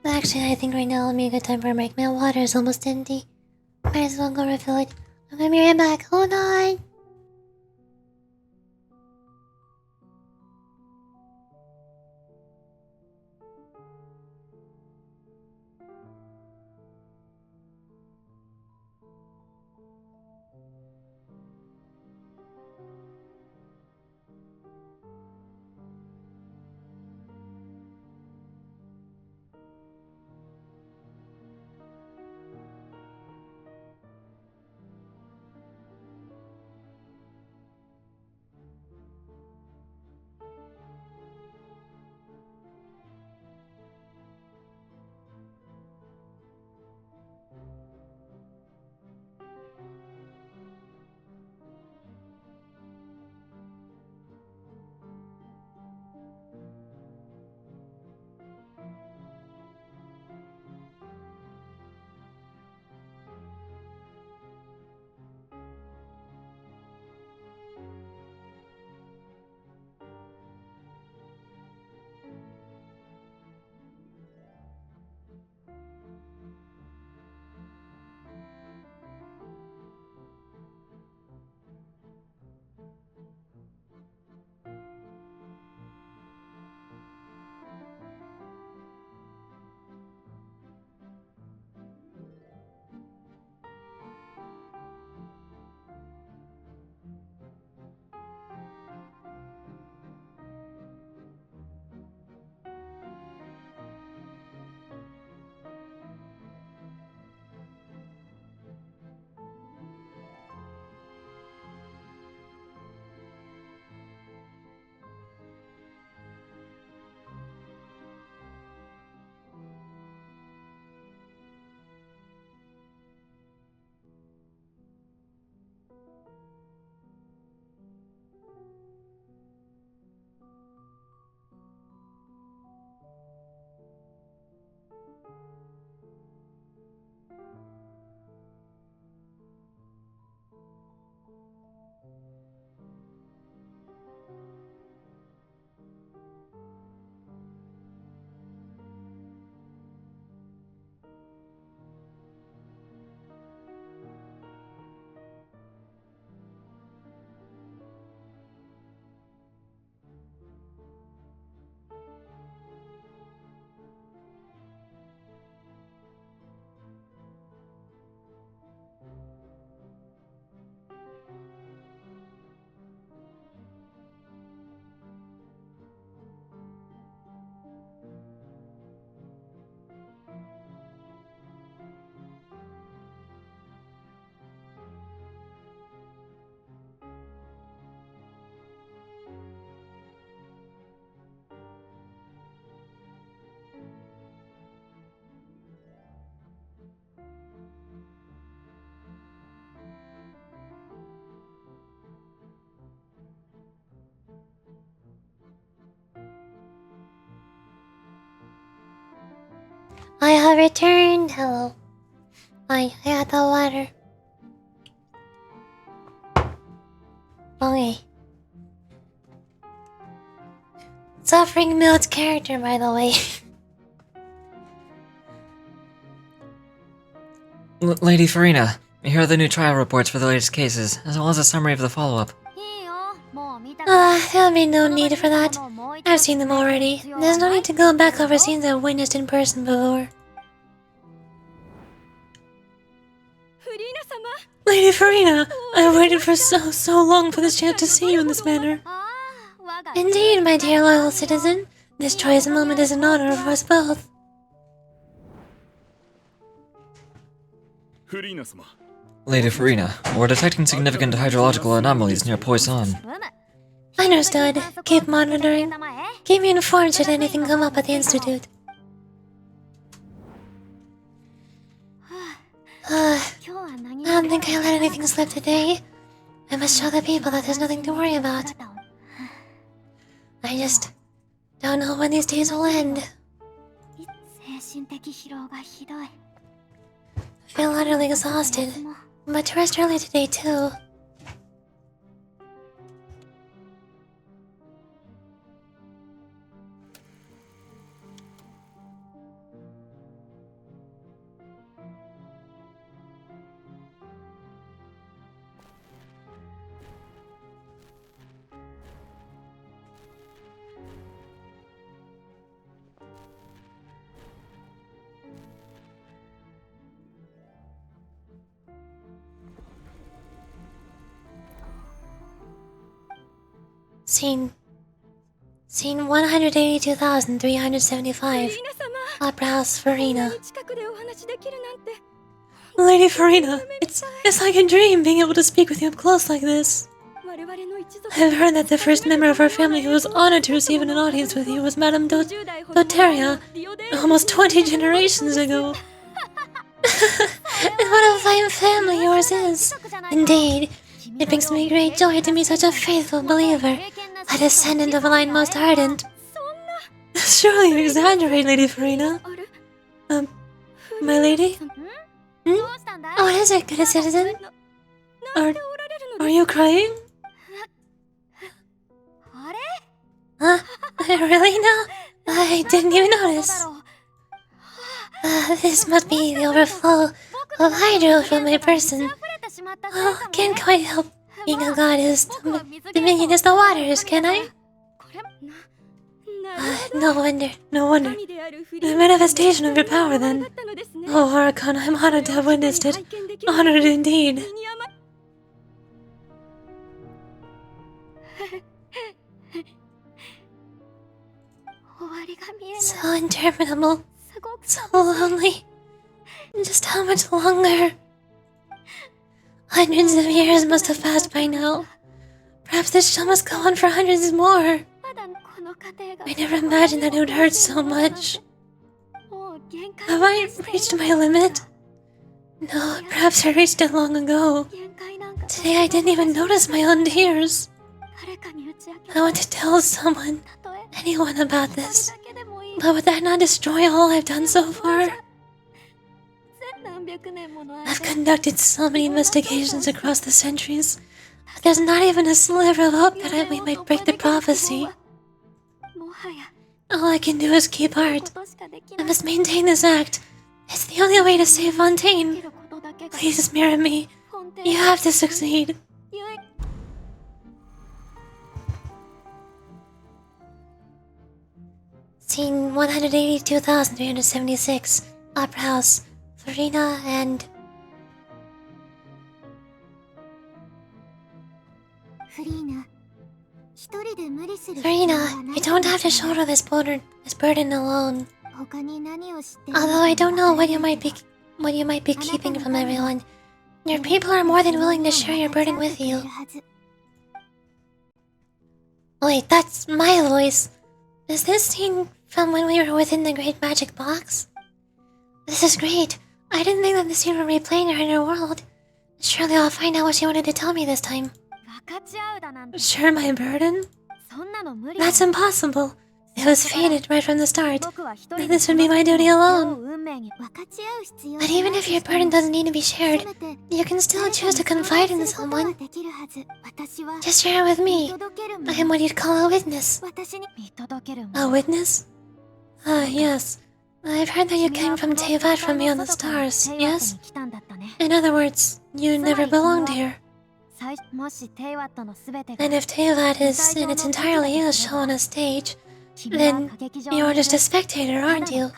Actually, I think right now will be a good time for a break. My water is almost empty. Might as well go refill it. I'm gonna be right back. Hold on! I have returned. Hello. I got the water. Okay. Suffering Mild's character, by the way. Lady Farina, here are the new trial reports for the latest cases, as well as a summary of the follow-up. There'll be no need for that. I've seen them already. There's no need to go back over scenes I've witnessed in person before. Lady Farina, I've waited for so long for this chance to see you in this manner. Indeed, my dear loyal citizen. This joyous moment is an honor for us both. Lady Farina, we're detecting significant hydrological anomalies near Poisson. Understood. Keep monitoring. Keep me informed should anything come up at the Institute. I don't think I let anything slip today. I must show the people that there's nothing to worry about. I just don't know when these days will end. I feel utterly exhausted, but to rest early today too. Scene 182,375. Opera House, Farina. Lady Farina, it's like a dream being able to speak with you up close like this. I've heard that the first member of our family who was honored to receive an audience with you was Madame Doteria, almost 20 generations ago. And what a fine family yours is. Indeed, it brings me great joy to be such a faithful believer, a descendant of a line most ardent. Surely you exaggerate, Lady Farina. My lady? What is it, good citizen? Are you crying? Huh? Really now? I didn't even notice. This must be the overflow of hydro from my person. Oh, can't quite help being a goddess. Dominion is the waters, can I? No wonder. The manifestation of your power, then. Oh, Archon, I'm honored to have witnessed it. Honored indeed. So interminable. So lonely. Just how much longer? Hundreds of years must have passed by now. Perhaps this show must go on for hundreds more. I never imagined that it would hurt so much. Have I reached my limit? No, perhaps I reached it long ago. Today I didn't even notice my own tears. I want to tell someone, anyone about this. But would that not destroy all I've done so far? I've conducted so many investigations across the centuries, but there's not even a sliver of hope that we might break the prophecy. All I can do is keep heart. I must maintain this act. It's the only way to save Fontaine. Please mirror me. You have to succeed. Scene 182,376. Opera House. Farina and... Farina, you don't have to shoulder this burden alone. Although I don't know what you might be keeping from everyone, your people are more than willing to share your burden with you. Wait, that's my voice. Is this scene from when we were within the Great Magic Box? This is great. I didn't think that the scene would replay in your inner world. Surely I'll find out what she wanted to tell me this time. Share my burden? That's impossible. It was fated right from the start that this would be my duty alone. But even if your burden doesn't need to be shared, you can still choose to confide in someone. Just share it with me. I am what you'd call a witness. A witness? Ah, yes. I've heard that you came from Tevat from beyond the stars, yes? In other words, you never belonged here. And if Tevat is in its entirety a show on a stage, then you're just a spectator, aren't you?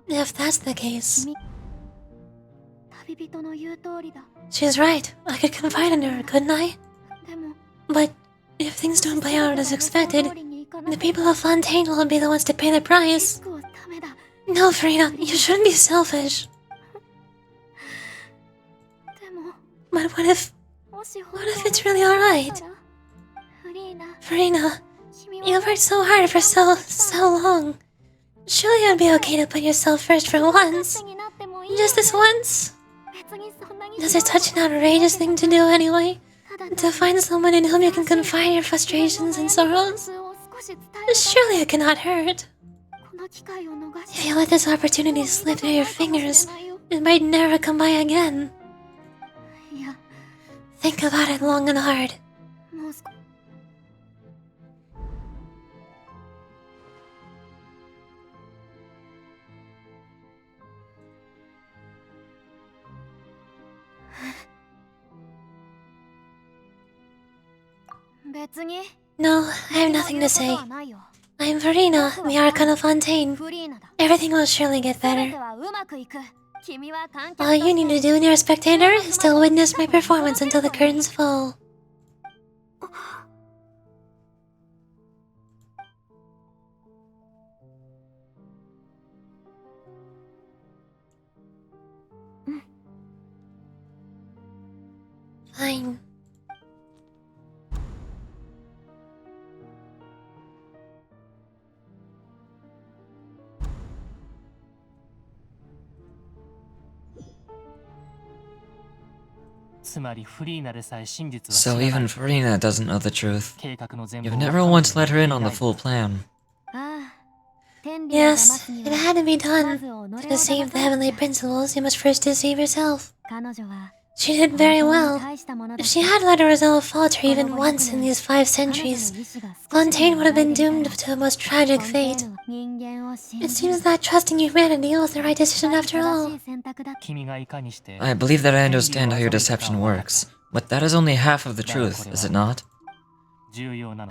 If that's the case... She's right. I could confide in her, couldn't I? But if things don't play out as expected, the people of Fontaine will be the ones to pay the price. No, Farina, you shouldn't be selfish. But what if it's really alright? Farina, you worked so hard for so long. Surely it'd be okay to put yourself first for once. Just this once. Does it such an outrageous thing to do anyway? To find someone in whom you can confide your frustrations and sorrows? Surely it cannot hurt. If you let this opportunity slip through your fingers, it might never come by again. Think about it long and hard. No, I have nothing to say. I'm Verena, the Archon of Fontaine. Everything will surely get better. All you need to do, dear spectator, is to witness my performance until the curtains fall. Fine. So even Farina doesn't know the truth. You've never once let her in on the full plan. Yes, it had to be done. To deceive the heavenly principles, you must first deceive yourself. She did very well. If she had let her resolve falter even once in these 5 centuries, Fontaine would have been doomed to a most tragic fate. It seems that trusting humanity was the right decision after all. I believe that I understand how your deception works, but that is only half of the truth, is it not?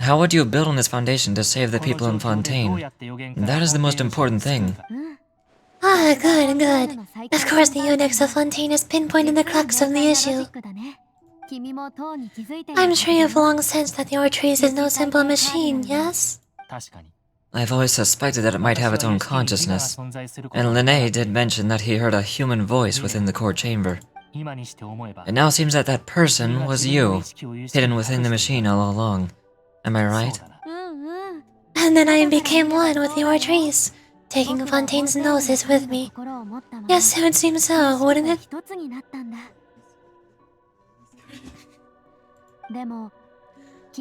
How would you build on this foundation to save the people in Fontaine? That is the most important thing. Ah, good, good. Of course the Eunuchs of Fontaine has pinpointed the crux of the issue. I'm sure you've long sensed that the Ortrees is no simple machine, yes? I've always suspected that it might have its own consciousness, and Linné did mention that he heard a human voice within the core chamber. It now seems that that person was you, hidden within the machine all along. Am I right? And then I became one with the Ortrees, taking Fontaine's gnosis with me. Yes, it would seem so, wouldn't it?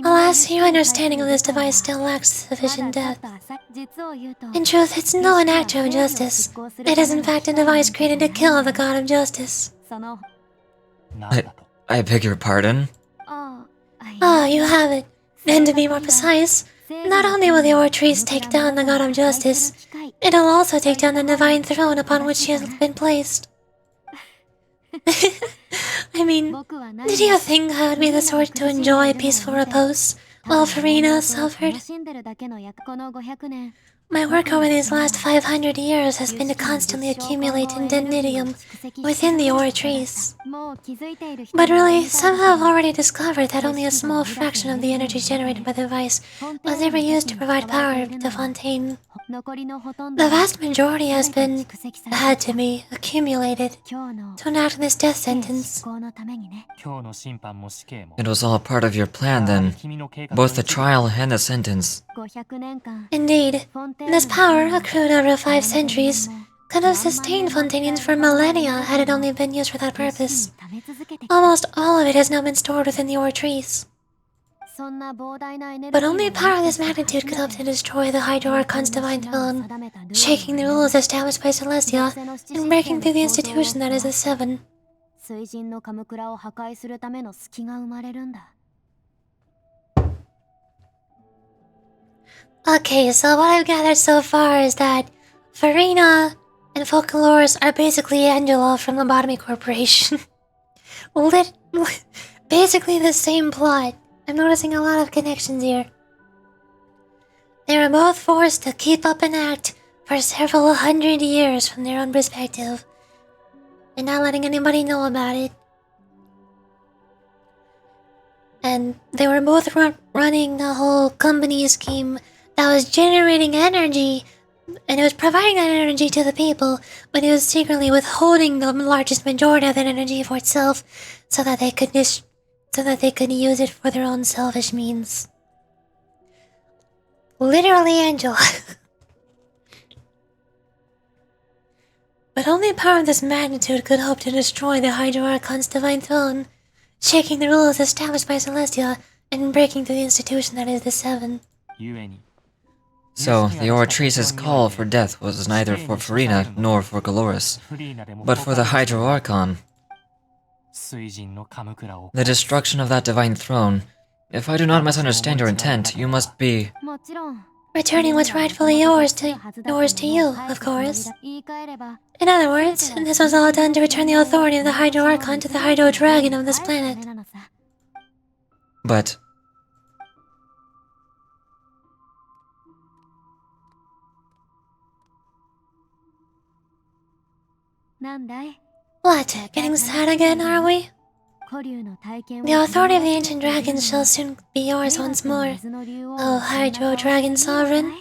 Alas, your understanding of this device still lacks sufficient depth. In truth, it's no an act of justice. It is in fact a device created to kill the god of justice. I beg your pardon? Ah, you have it. And to be more precise, not only will the Ortrees take down the god of justice, it'll also take down the divine throne upon which she has been placed. I mean, did you think I would be the sort to enjoy peaceful repose while Farina suffered? My work over these last 500 years has been to constantly accumulate indemnitium within the Ortrees. But really, some have already discovered that only a small fraction of the energy generated by the device was ever used to provide power to Fontaine. The vast majority had to be, accumulated to enact this death sentence. It was all part of your plan then, both the trial and the sentence. Indeed, this power, accrued over 5 centuries, could have sustained Fontainians for millennia had it only been used for that purpose. Almost all of it has now been stored within the Ortrees. But only a power of this magnitude could hope to destroy the Hydro Archon's divine throne, shaking the rules established by Celestia and breaking through the institution that is the Seven. 水神のカムクラを破壊するための隙が生まれるんだ。 Okay, so what I've gathered so far is that Farina and Folklores are basically Angela from Lobotomy Corporation. Basically the same plot. I'm noticing a lot of connections here. They were both forced to keep up an act for several hundred years from their own perspective, and not letting anybody know about it. And they were both running a whole company scheme that was generating energy, and it was providing that energy to the people, but it was secretly withholding the largest majority of that energy for itself, so that they could use it for their own selfish means. Literally, Angela. But only a power of this magnitude could hope to destroy the Hydro Archon's divine throne, shaking the rules established by Celestia and breaking through the institution that is the Seven. So, the Oratrice's call for death was neither for Farina nor for Galoris, but for the Hydro Archon. The destruction of that divine throne. If I do not misunderstand your intent, you must be... Returning what's rightfully yours to you, of course. In other words, this was all done to return the authority of the Hydro Archon to the Hydro Dragon of this planet. But... What, getting sad again, are we? The authority of the ancient dragons shall soon be yours once more, O Hydro Dragon Sovereign.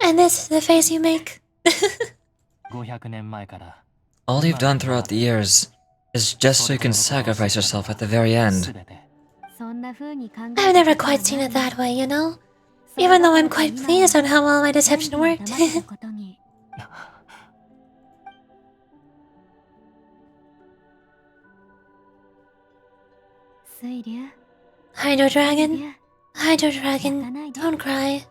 And this is the face you make. all you've done throughout the years is just so you can sacrifice yourself at the very end. I've never quite seen it that way, you know? Even though I'm quite pleased on how well my deception worked. Hydro Dragon, don't cry.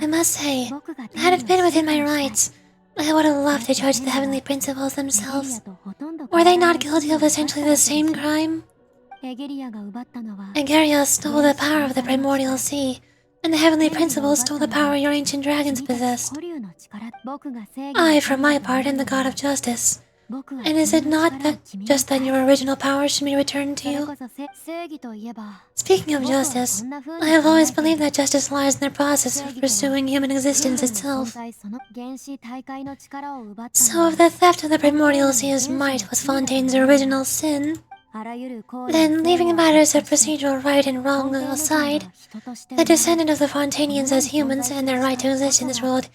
I must say, had it been within my rights, I would have loved to judge the heavenly principles themselves. Were they not guilty of essentially the same crime? Egeria stole the power of the primordial sea, and the heavenly principles stole the power your ancient dragons possessed. I, for my part, am the god of justice. And is it not that just that your original power should be returned to you? Speaking of justice, I have always believed that justice lies in the process of pursuing human existence itself. So if the theft of the primordial sea's might was Fontaine's original sin, then leaving matters of procedural right and wrong aside, the descendant of the Fontanians as humans and their right to exist in this world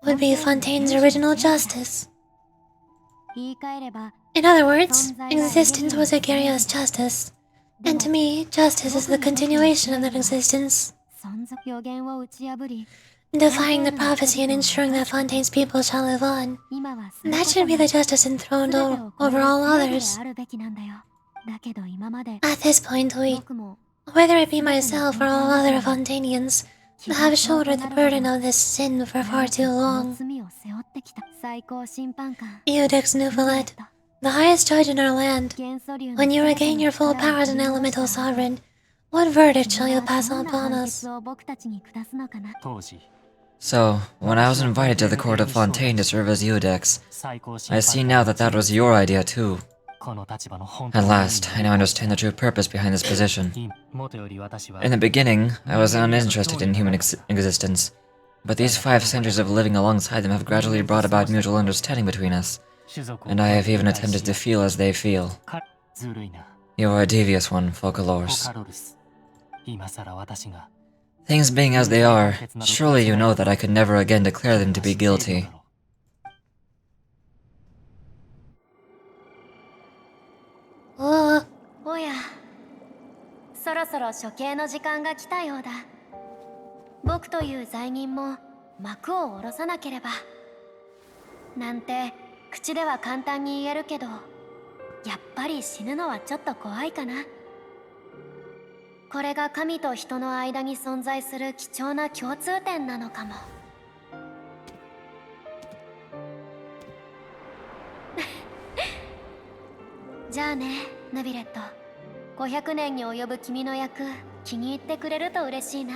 would be Fontaine's original justice. In other words, existence was Egeria's justice, and to me, justice is the continuation of that existence. Defying the prophecy and ensuring that Fontaine's people shall live on. That should be the justice enthroned over all others. At this point, whether it be myself or all other Fontanians, have shouldered the burden of this sin for far too long. Eudix Nuvalet, the highest judge in our land, when you regain your full power as an elemental sovereign, what verdict shall you pass upon us? So, when I was invited to the court of Fontaine to serve as Eudix, I see now that that was your idea too. At last, I now understand the true purpose behind this position. In the beginning, I was uninterested in human existence, but these 5 centuries of living alongside them have gradually brought about mutual understanding between us, and I have even attempted to feel as they feel. You are a devious one, Folklores. Things being as they are, surely you know that I could never again declare them to be guilty. Oh, おや、そろそろ処刑の時間が来たようだ。僕という罪人も幕を下ろさなければ。なんて口では簡単に言えるけど、やっぱり死ぬのはちょっと怖いかな。これが神と人の間に存在する貴重な共通点なのかも。じゃあね、ナビレット。500年に及ぶ君の役、気に入ってくれると嬉しいな。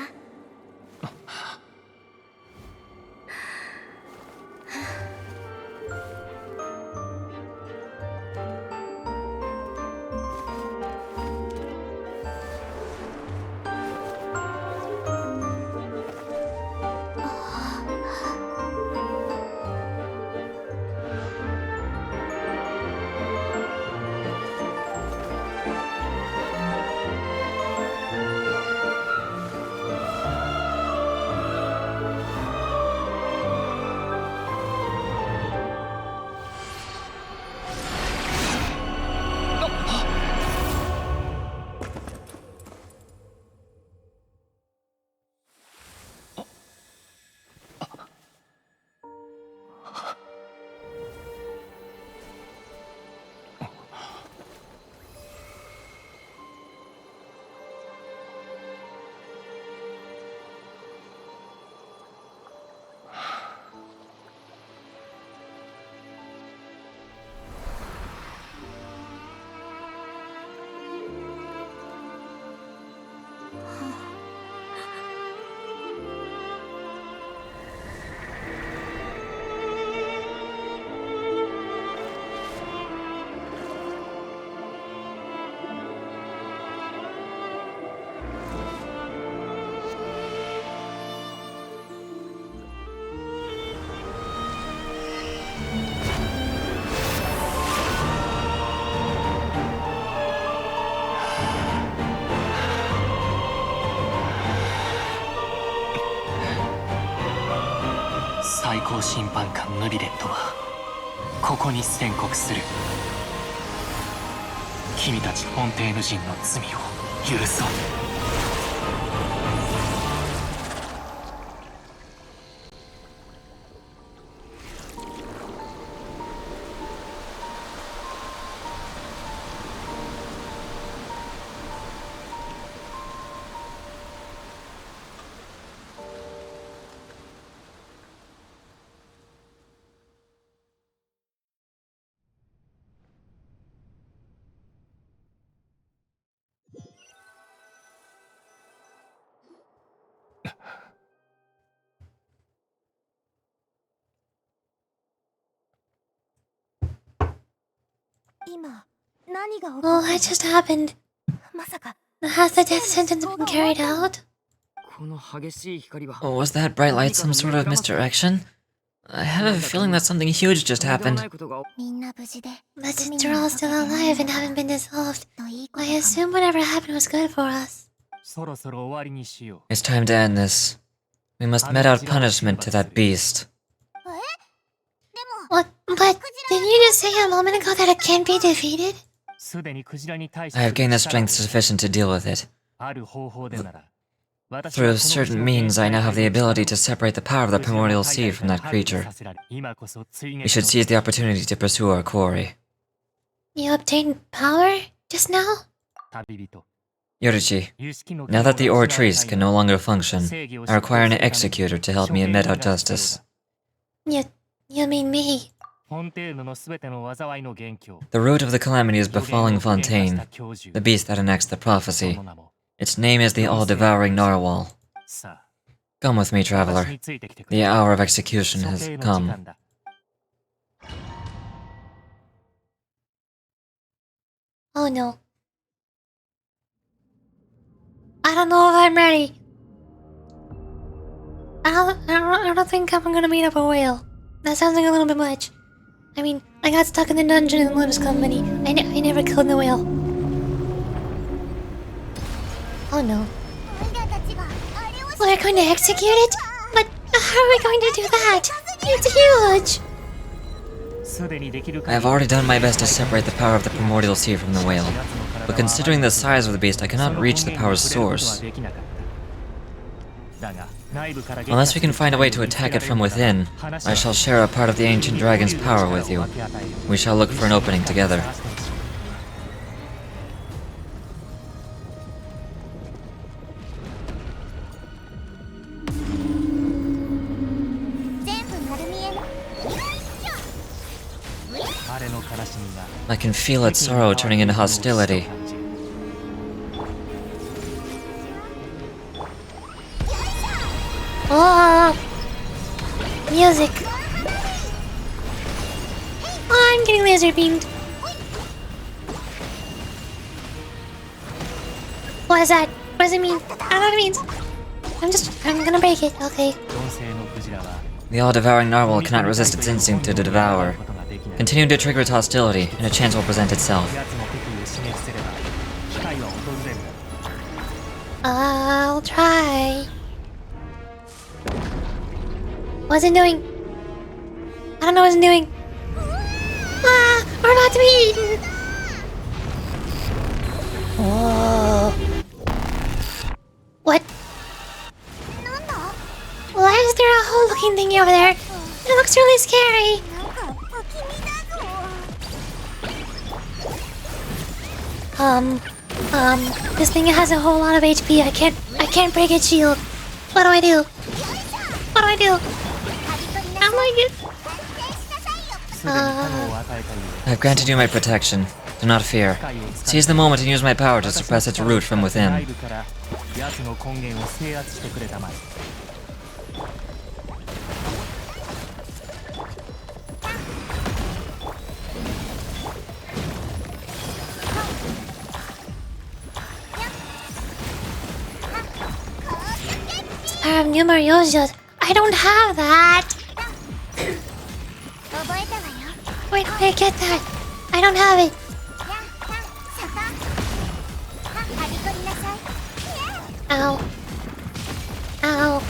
最高審判官ヌビレットはここに宣告する。君たちフォンテーヌ人の罪を許そう。今何が起き Oh, what just happened? まさか Has the death sentence been carried out? この激しい光は Oh, was that bright light some sort of misdirection? I have a feeling that something huge just happened. みんな無事で The sisters are all still alive and haven't been dissolved. といいこ I とか assume whatever happened was good for us. そろそろ終わりにしよ It's time to end this. We must mete out punishment to that beast. What? But didn't you just say a moment ago that it can't be defeated? う。すでにクジラに対し I て have gained the strength sufficient to deal with it. ある方法でなら私は Through certain means, I now have the ability to separate the power of the primordial seed from that creature. 今こそ追 We 撃 should seize the opportunity to pursue our quarry. You obtained power just now? 旅人 Yoruchi, 有識の now that the ore trees can no longer function, 正義を I require an 執行するため executor to help me mete out justice. You mean me? フォンテーヌのすべての災いの元凶 The root of the calamity is 予言を befalling 具現化した Fontaine, 教授 the beast that enacts the そ prophecy. の名も Its name is the all-devouring narwhal. さあ Come with me, 私 traveler. についてきてく The れ hour of execution 処 has 刑の時 come. 間だ Oh no. I don't know if I'm ready. I don't think I'm gonna meet up a whale. That sounds like a little bit much. I mean, I got stuck in the dungeon in Lim's company. I never killed the whale. Oh no. オイラたちがあれを We're going to execute it? But how are we going to do that? It's huge! すでにできる I have already done my best to separate the power of the primordial seed from the whale. But considering the size of the beast, I cannot reach the power's source. Unless we can find a way to attack it from within, I shall share a part of the ancient dragon's power with you. We shall look for an opening together. I can feel its sorrow turning into hostility. Oh, music. Oh, I'm getting laser beamed. What is that? What does it mean? I don't know what it means. I'm gonna break it. Okay. The all-devouring narwhal cannot resist its instinct to devour. Continue to trigger its hostility, and a chance will present itself. I'll try. What's it doing? I don't know what it's doing. Ah, we're about to be eaten. Whoa. What? Why is there a hole looking thingy over there? It looks really scary. This thing has a whole lot of HP. I can't break its shield. What do I do? What do I do? I'm like it. I've granted you my protection. Do not fear. Seize the moment and use my power to suppress its root from within. Power of Numeriosia. I don't have that. Where did I get that? I don't have it. Ow. Ow.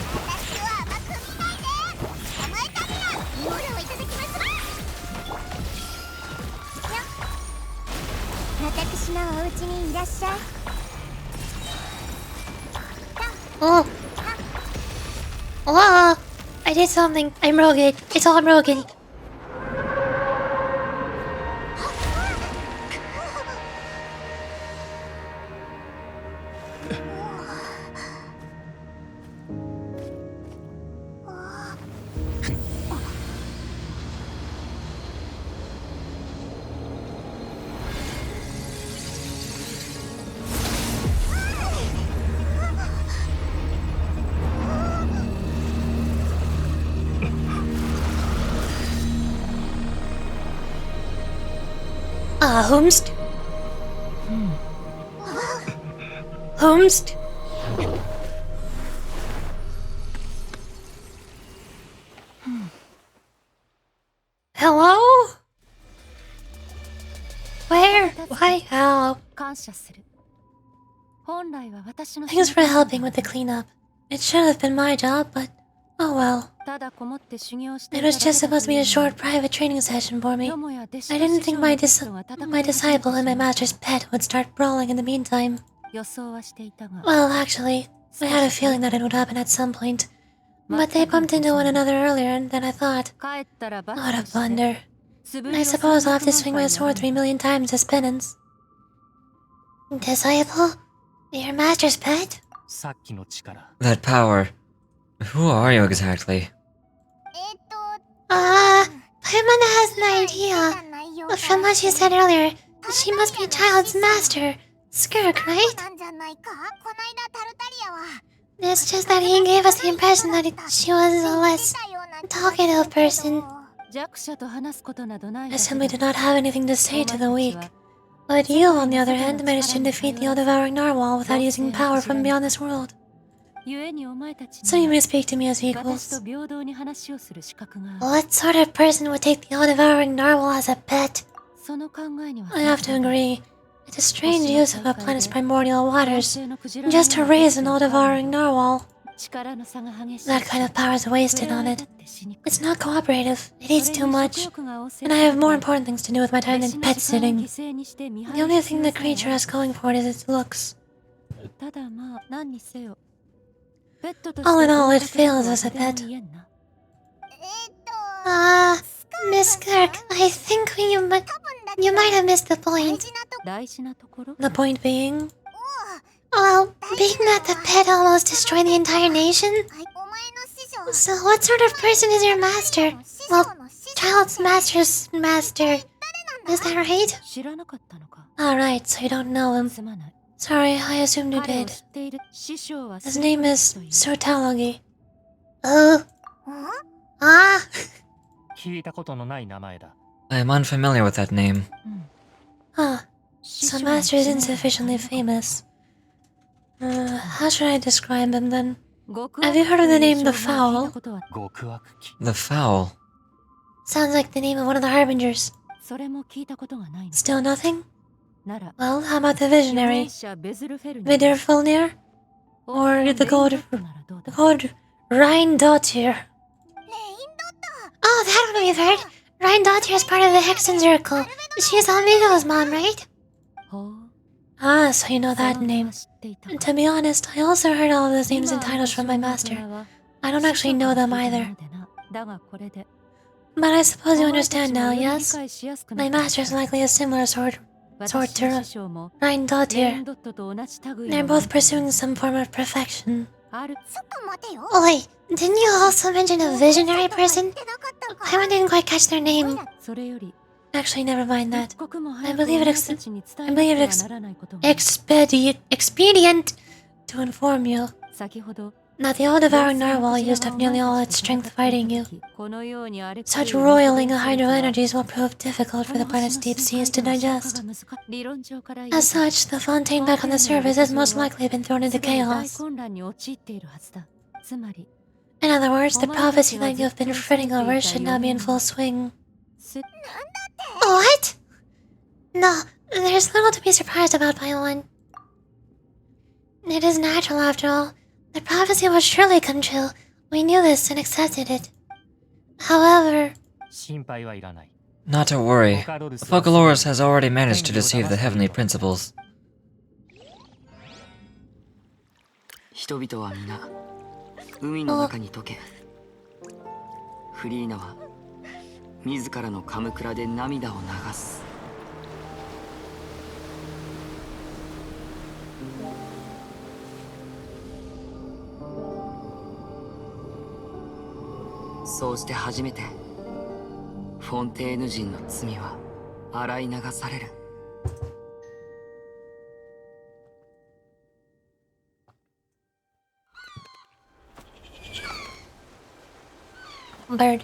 Oh. Oh. I did something. I'm broken. It's all broken. Whomst? Whomst? Hello? Where? Why? How? Thanks for helping with the cleanup. It should have been my job, but oh well. It was just supposed to be a short private training session for me. I didn't think my disciple and my master's pet would start brawling in the meantime. Well, actually, I had a feeling that it would happen at some point. But they bumped into one another earlier than I thought. What a blunder. I suppose I'll have to swing my sword 3 million times as penance. Disciple? Your master's pet? That power. Who are you exactly? Paimon has an idea. But from what she said earlier, she must be Child's master. Skirk, right? It's just that he gave us the impression that she was a less talkative person. I simply do not have anything to say to the weak. But you, on the other hand, managed to defeat the all-devouring narwhal without using power from beyond this world. So you may speak to me as equals. What sort of person would take the all-devouring narwhal as a pet? I have to agree. It's a strange use of a planet's primordial waters, just to raise an all-devouring narwhal. That kind of power is wasted on it. It's not cooperative, it eats too much, and I have more important things to do with my time than pet sitting. The only thing the creature has going for it is its looks. All in all, it fails as a pet. Miss Kirk, I think you might have missed the point. The point being? Well, being that the pet almost destroyed the entire nation? So what sort of person is your master? Well, Child's master's master. Is that right? 知らなかったのか。 Alright, so you don't know him. すまない。 Sorry, I assumed you 彼を did. 知っている師匠は His name is という Sotalogi. Oh. うん？ Ah! 聞いたことのない名前だ。 I am unfamiliar with that name. うん Huh. 師 So 匠は Master 知 isn't らない sufficiently famous. How should I describe him then? 極 Have you heard of the 悪という name 称 the 号を聞い Fowl? たことは 極悪鬼。 The Fowl. Sounds like the name of one of the Harbingers. それも聞いたことがないの。 Still nothing? なら Well, how about the 預言 visionary? 者ベズルフェルに Vidurfulnir? Or the gold... レインドットならどうだ The gold... Rhindottir. レインドッ Oh, that one we've heard. Rhindottir is part of the Hexen Circle. She's Almigo's mom, right? ほう Ah, so you know その that 名 name. は知っていた To be honest, I also heard all of those names and titles from my master. I don't actually know them either. だがこれで But I suppose you お前た understand ちも now, より理 yes? 解しやすくな My ったの master is だ likely a similar sort 私の to 師匠もレイン Rhindottir. ドットと同じ類 They're の both pursuing some form of perfection. あるちょっと待てよ。 Oh wait, didn't you also mention a visionary 言 person? ってなかったか。 I didn't quite catch their name. それより Actually, never mind that. 一刻も早 I くお believe it 前 ex- たちに伝 I え believe な it くてはならないことが expedient to inform you 先ほど that the all devouring narwhal used up nearly all its strength fighting you. このように荒れ Such roiling hydro energies will prove difficult for the planet's deep seas to digest. 理論上から言えば As such, the fontaine back on the surface has most likely been thrown into すでに大 chaos. 混乱に陥っているはずだ。つまり In other words, the prophecy that you have been fretting over should now be in full swing. す What? No, there's little to be surprised about, Paimon. It is natural, after all. The prophecy will surely come true. We knew this and accepted it. However, 心配はいらない。 Not to worry. ボカロルスは Focalorus has already managed to deceive the heavenly principles. 人々は皆海の中に溶け、フリーナは自らのカムクラで涙を流す。そうして初めてフォンテーヌ人の罪は洗い流される。 bird.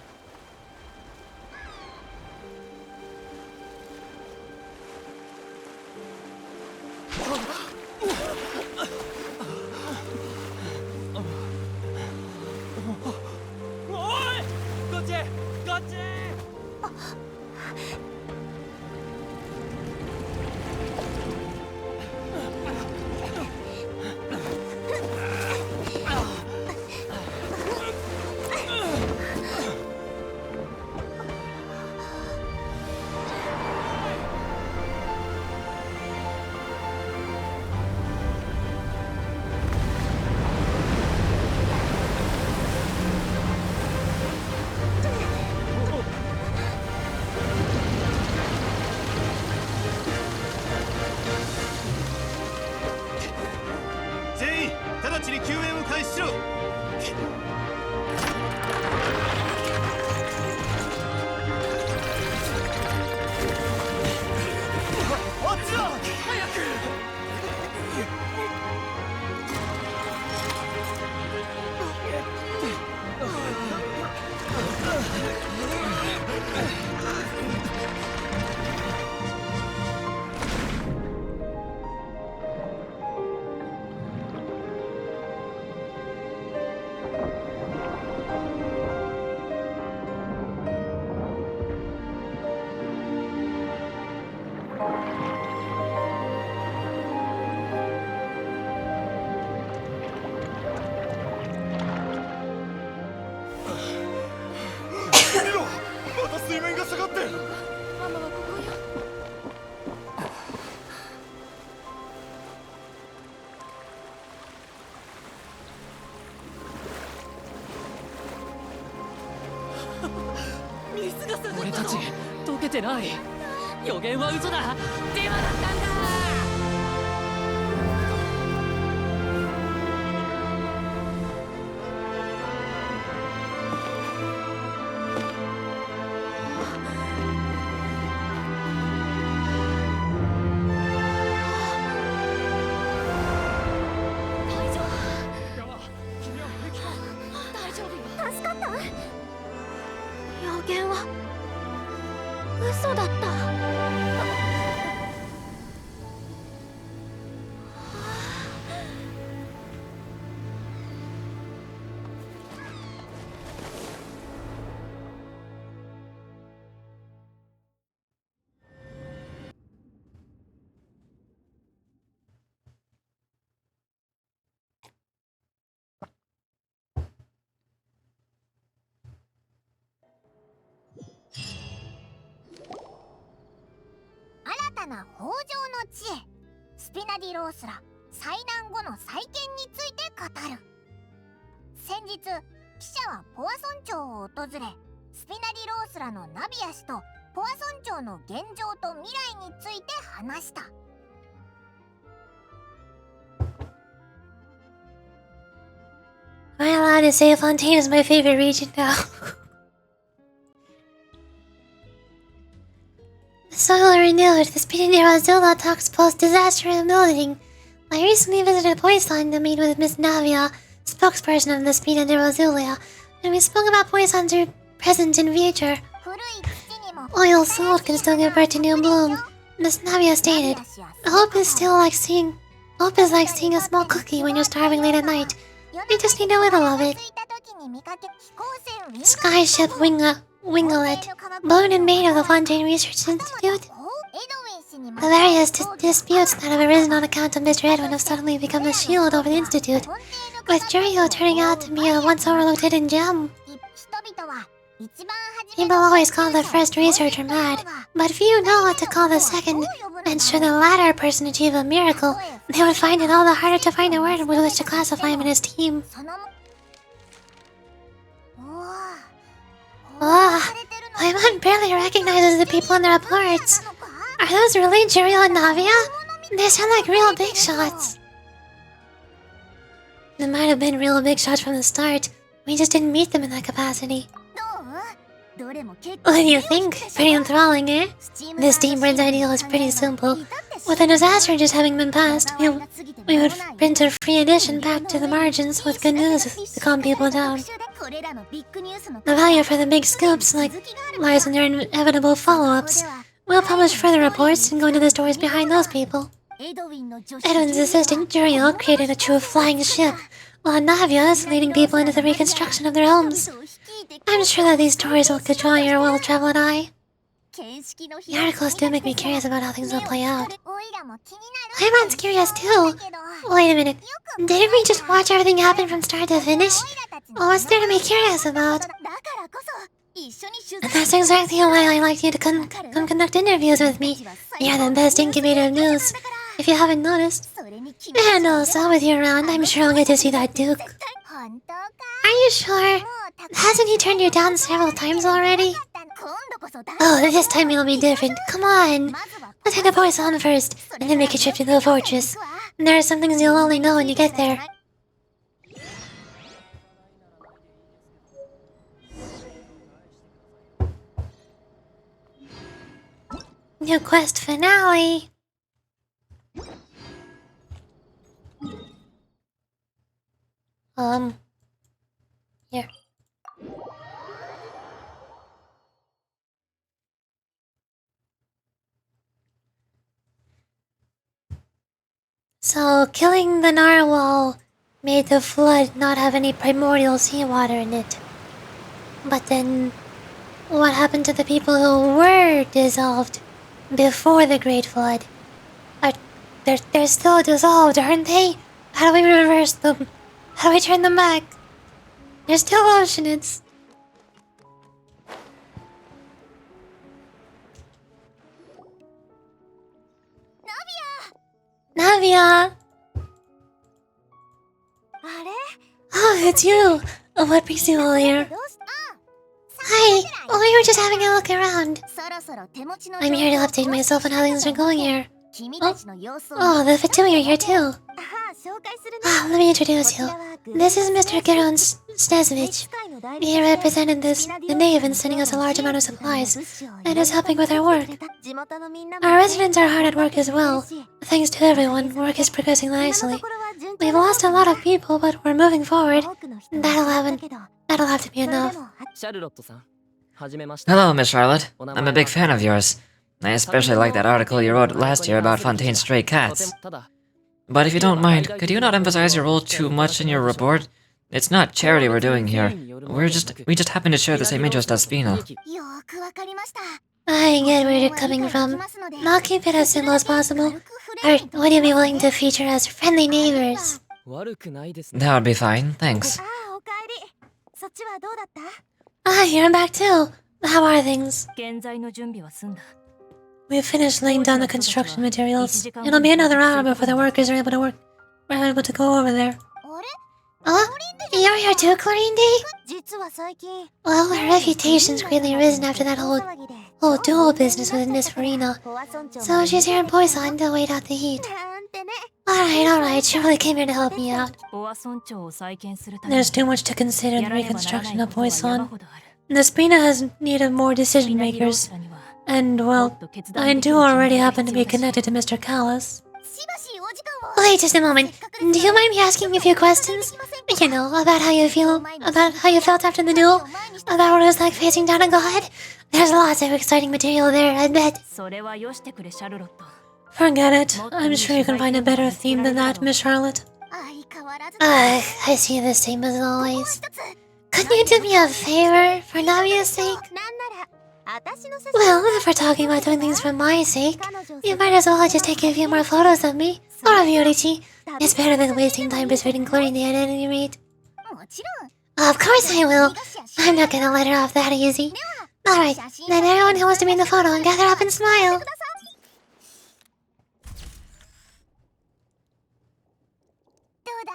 "俺たち解けてない。予言は嘘だ。デマだったんだ。」予言は嘘だった。新たな北条の知恵、スピナディロースら災難後の再建について語る。先日記者はポアソン町を訪れ、スピナディロースらのナビア氏とポアソン町の現状と未来について話した。Am I allowed to say Fontaine is my favorite region now? The soil renewed, the speed near Azula talks post-disaster rebuilding. I recently visited Poison to meet with Miss Navia, spokesperson of the Speed and Azulia, and we spoke about Poison's present and future. Oil sold can still give birth to new bloom. Miss Navia stated, Hope is like seeing a small cookie when you're starving late at night. You just need a little of it. Skyship Winglet, blown and made of the Fontaine Research Institute. The various disputes that have arisen on account of Mr. Edwin have suddenly become a shield over the Institute, with Jurio turning out to be a once overlooked hidden gem. People always call the first researcher mad, but few know what to call the second, and should the latter person achieve a miracle, they would find it all the harder to find a word with which to classify him and his team. Paimon barely recognizes the people in the reports. Are those really Jurio and Navia? They sound like real big shots. They might have been real big shots from the start. We just didn't meet them in that capacity. What do you think? Pretty enthralling, eh? This Team Brain's ideal is pretty simple. With a disaster just having been passed, we would print a free edition back to the margins with good news to calm people down. The value for the big scoops lies in their inevitable follow-ups. We'll publish further reports and go into the stories behind those people. Edwin's assistant, Jurio, created a true flying ship, while Navia is leading people into the reconstruction of their homes. I'm sure that these stories will control your well-traveled eye. The articles do make me curious about how things will play out. Paimon's curious too. Wait a minute, didn't we just watch everything happen from start to finish? What's there to be curious about? And that's exactly why I like you to come conduct interviews with me. You're the best incubator of news, if you haven't noticed. And also, with you around, I'm sure I'll get to see that Duke. Are you sure? Hasn't he turned you down several times already? Oh, this time it'll be different. Come on! Let's head to Poison first, and then make a trip to the fortress. There are some things you'll only know when you get there. New quest finale! Here. So, killing the narwhal made the flood not have any primordial seawater in it. But then, what happened to the people who were dissolved before the Great Flood? They're still dissolved, aren't they? How do we reverse them? How do we turn them back? They're still oceanids. Navia! Oh, it's you! What brings you all here? Hi! Oh, we were just having a look around. I'm here to update myself on how things are going here. Oh, the Vtuber are here too. Let me introduce you. This is Mr. Geron Stezevich. He represented the Knave in sending us a large amount of supplies, and is helping with our work. Our residents are hard at work as well. Thanks to everyone, work is progressing nicely. We've lost a lot of people, but we're moving forward. That'll have to be enough. Hello, Miss Charlotte. I'm a big fan of yours. I especially like that article you wrote last year about Fontaine's stray cats. But if you don't mind, could you not emphasize your role too much in your report? It's not charity we're doing here. We just happen to share the same interest as Spina. よくわかりました。 I get where you're coming from. I'll keep it as simple as possible. Or would you be willing to feature as friendly neighbors? That would be fine, thanks. ああ、おかえり。そっちはどうだった？ Ah, you're back too. How are things? 現在の準備は済んだ。 We've finished laying down the construction materials. It'll be another hour before the workers are able to go over there. あれ？ Huh? You're here too, Chlorine Day? 実は最近。 Well, her reputation's greatly risen after that whole duel business with Miss Farina. So she's here in Poison to wait out the heat. なんてね。 Alright, she really came here to help me out. ボア村長を再建するために There's too much to consider in the reconstruction of やらねばならないことは山 Poison. ほどある。 The Spina has need of more decision makers. And, well, I do already happen to be connected to Mr. Callis. しばしお時間を。 Wait just a moment. Do you mind me asking a few questions? You know, about how you felt after the duel? About what it was like facing down a god? There's lots of exciting material there, I bet. それはよしてくれシャルロット。 Forget it. I'm sure you can find a better theme than that, Miss Charlotte. 相変わらず。 I see the same as always. Could you do me a favor, for Namia's sake? なんなら、私の写真。 Well, if we're talking about doing things for my sake, you might as well just take a few more photos of me, or of Yorichi. It's better than wasting time persuading Chlorine at any rate. もちろん。 Of course I will. I'm not gonna let her off that easy. Alright, then everyone who wants to be in the photo and gather up and smile. どうだ？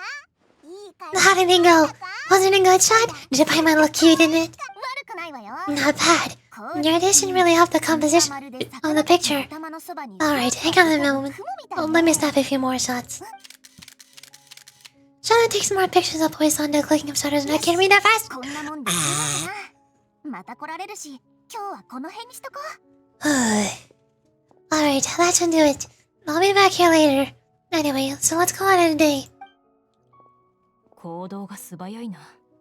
いい感じ。 How did it go? Was it a good shot? Did Paimon look cute in it? 悪くないわよ。 Not bad. Your addition really helped the composition of the picture. Alright, hang on a moment. Let me snap a few more shots. Shall I take some more pictures of Poison to clicking of shutters and I can't read that fast? こんなもんでいいのかな。また来られるし、今日はこの辺にしとこう。 Alright, that should do it. I'll be back here later. Anyway, so let's go on in a day. 行動が素早いな。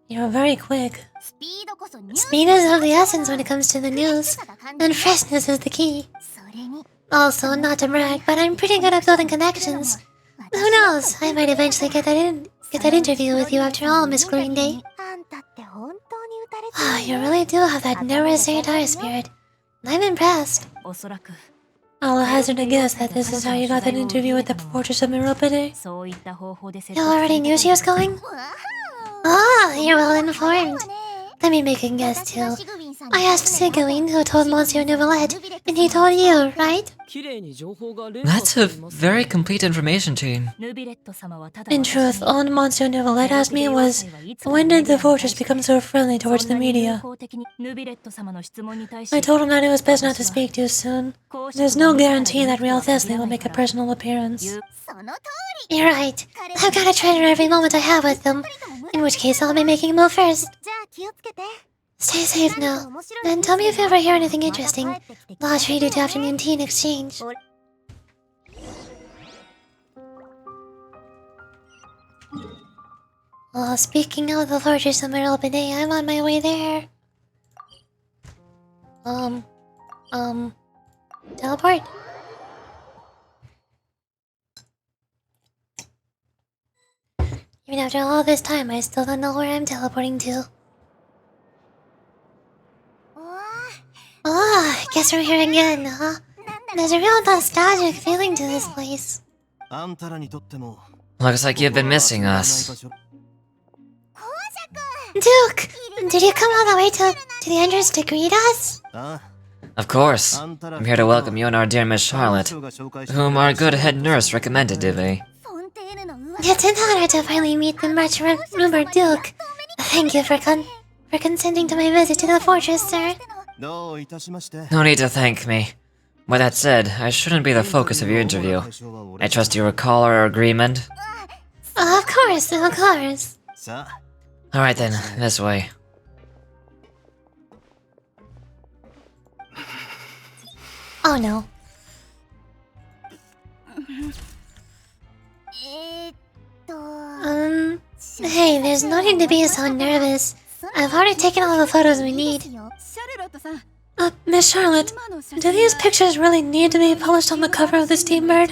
You're very quick. スピードこそニュース。 Speed is of the essence when it comes to the news, and freshness is the key. それに、 Also, not to brag, but I'm pretty good at building connections. Who knows? I might eventually get that interview with you after all, Miss Green Day. あんたって本当に打たれて Ah, you really do have that never say die spirit. I'm impressed. おそらく I'll hazard a guess that this is how you got that interview with the Fortress of Meropide. そういった方法で説 You 得 already knew she was going? わ Ah, you're well informed. ーね Let me make a guess 私が too. シグウィンさんに I asked Sigurine who told Monsieur Neuvillette, and he told you, right? 綺麗に情報が連 That's a very complete information team. ヌビレット様はただ In truth, all Monsieur Neuvillette asked me was, when did the Fortress become so friendly towards the media? ヌビレット様の質問に対し I told him that it was best not to speak too soon. There's no guarantee that Real Thessaly will make a personal appearance. その通 You're right. I've got to treasure every moment I have with them. In which case, I'll be making a move first. り。じゃあ気をつけて。 Stay safe now. Then tell me if you ever hear anything interesting. I'll treat you to afternoon tea in exchange. Well, speaking of the Fortress of Meropide, I'm on my way there. Teleport? Even after all this time, I still don't know where I'm teleporting to. おわ Ah, guess we're here again, huh? There's a real nostalgic feeling to this place. あんたらにとっても Looks like you've been missing us. Duke! Did you come all the way to the entrance to greet us? あ Of course. I'm here to welcome you and our dear Miss Charlotte, whom our good head nurse recommended to me. フォンテーヌの噂。 It's an honor to finally meet the much rumored Duke. Thank you for consenting to my visit to the fortress, sir. どういたしまして No need to thank me. With that said, I shouldn't be the focus of your interview. I trust you recall our agreement? Of course, of course. さあ Alright then, this way. Oh no. えーっと。 Hey, there's no need to be so nervous. I've already taken all the photos we need. Miss Charlotte, do these pictures really need to be published on the cover of this Team Bird?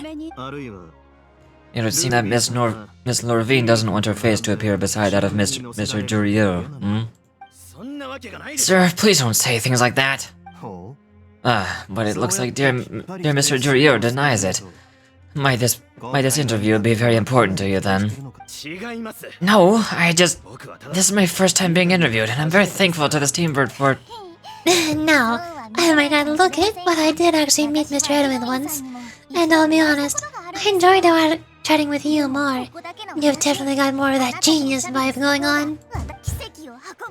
It would seem that Miss Lorvine doesn't want her face to appear beside that of Mr. Jurieu, hmm? Sir, please don't say things like that. But it looks like dear Mr. Jurieu denies it. Might this interview be very important to you then? No, this is my first time being interviewed, and I'm very thankful to this Team Bird for... No, I might not look it, but I did actually meet Mr. Edwin once. And I'll be honest, I enjoyed chatting with you more. You've definitely got more of that genius vibe going on.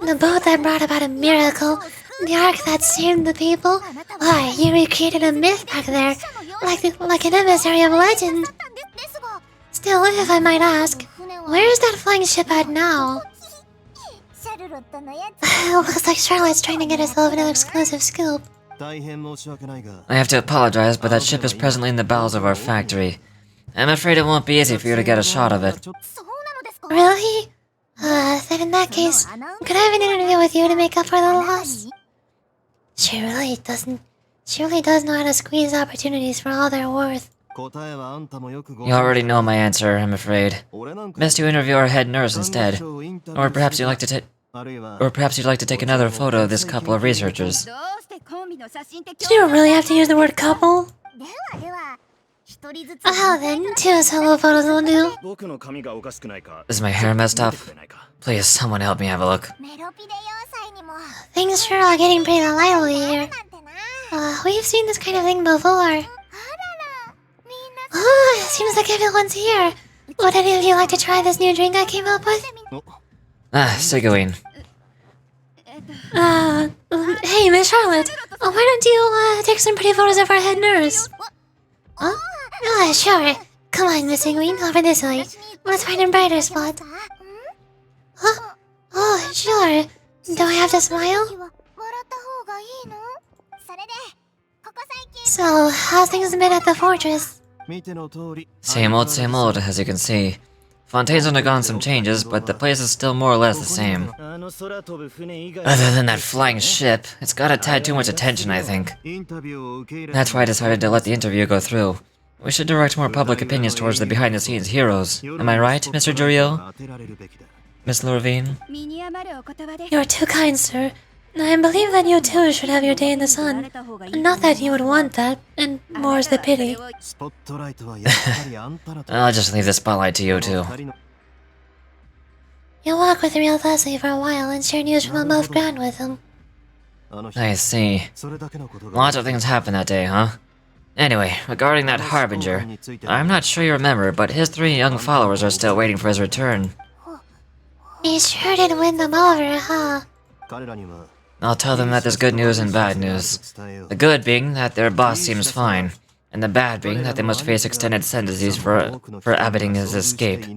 The boat that brought about a miracle, the ark that saved the people. Why, you recreated a myth back there, like an emissary of legend. Still, if I might ask, where is that flying ship at now? Looks like Charlotte's trying to get herself an exclusive scoop. I have to apologize, but that ship is presently in the bowels of our factory. I'm afraid it won't be easy for you to get a shot of it. Really? Then in that case, could I have an interview with you to make up for the loss? She really does know how to squeeze opportunities for all they're worth. You already know my answer, I'm afraid. Best you interview our head nurse instead. Or perhaps you'd like to take another photo of this couple of researchers. Do you really have to use the word couple? Well then, 2 solo photos will do. Is my hair messed up? Please, someone help me have a look. Things sure are getting pretty lively here. We've seen this kind of thing before. Oh, it seems like everyone's here. Would any of you like to try this new drink I came up with? Sigewin. Hey, Miss Charlotte, why don't you take some pretty photos of our head nurse? Huh? Sure. Come on, Miss Sigewin, over this way. Let's find a brighter spot. Huh? Oh, sure. Do I have to smile? So, how's things been at the fortress? Same old, as you can see. Fontaine's undergone some changes, but the place is still more or less the same. Other than that flying ship, it's got a tad too much attention, I think. That's why I decided to let the interview go through. We should direct more public opinions towards the behind-the-scenes heroes. Am I right, Mr. Jurieu? Miss Lorvine? You're too kind, sir. I believe that you too should have your day in the sun. Not that you would want that, and more's the pity. I'll just leave the spotlight to you two. You'll walk with real Leslie for a while and share news from above ground with him. I see. Lots of things happened that day, huh? Anyway, regarding that Harbinger, I'm not sure you remember, but his 3 young followers are still waiting for his return. He sure did win them over, huh? I'll tell them that there's good news and bad news. The good being that their boss seems fine, and the bad being that they must face extended sentences for abetting his escape.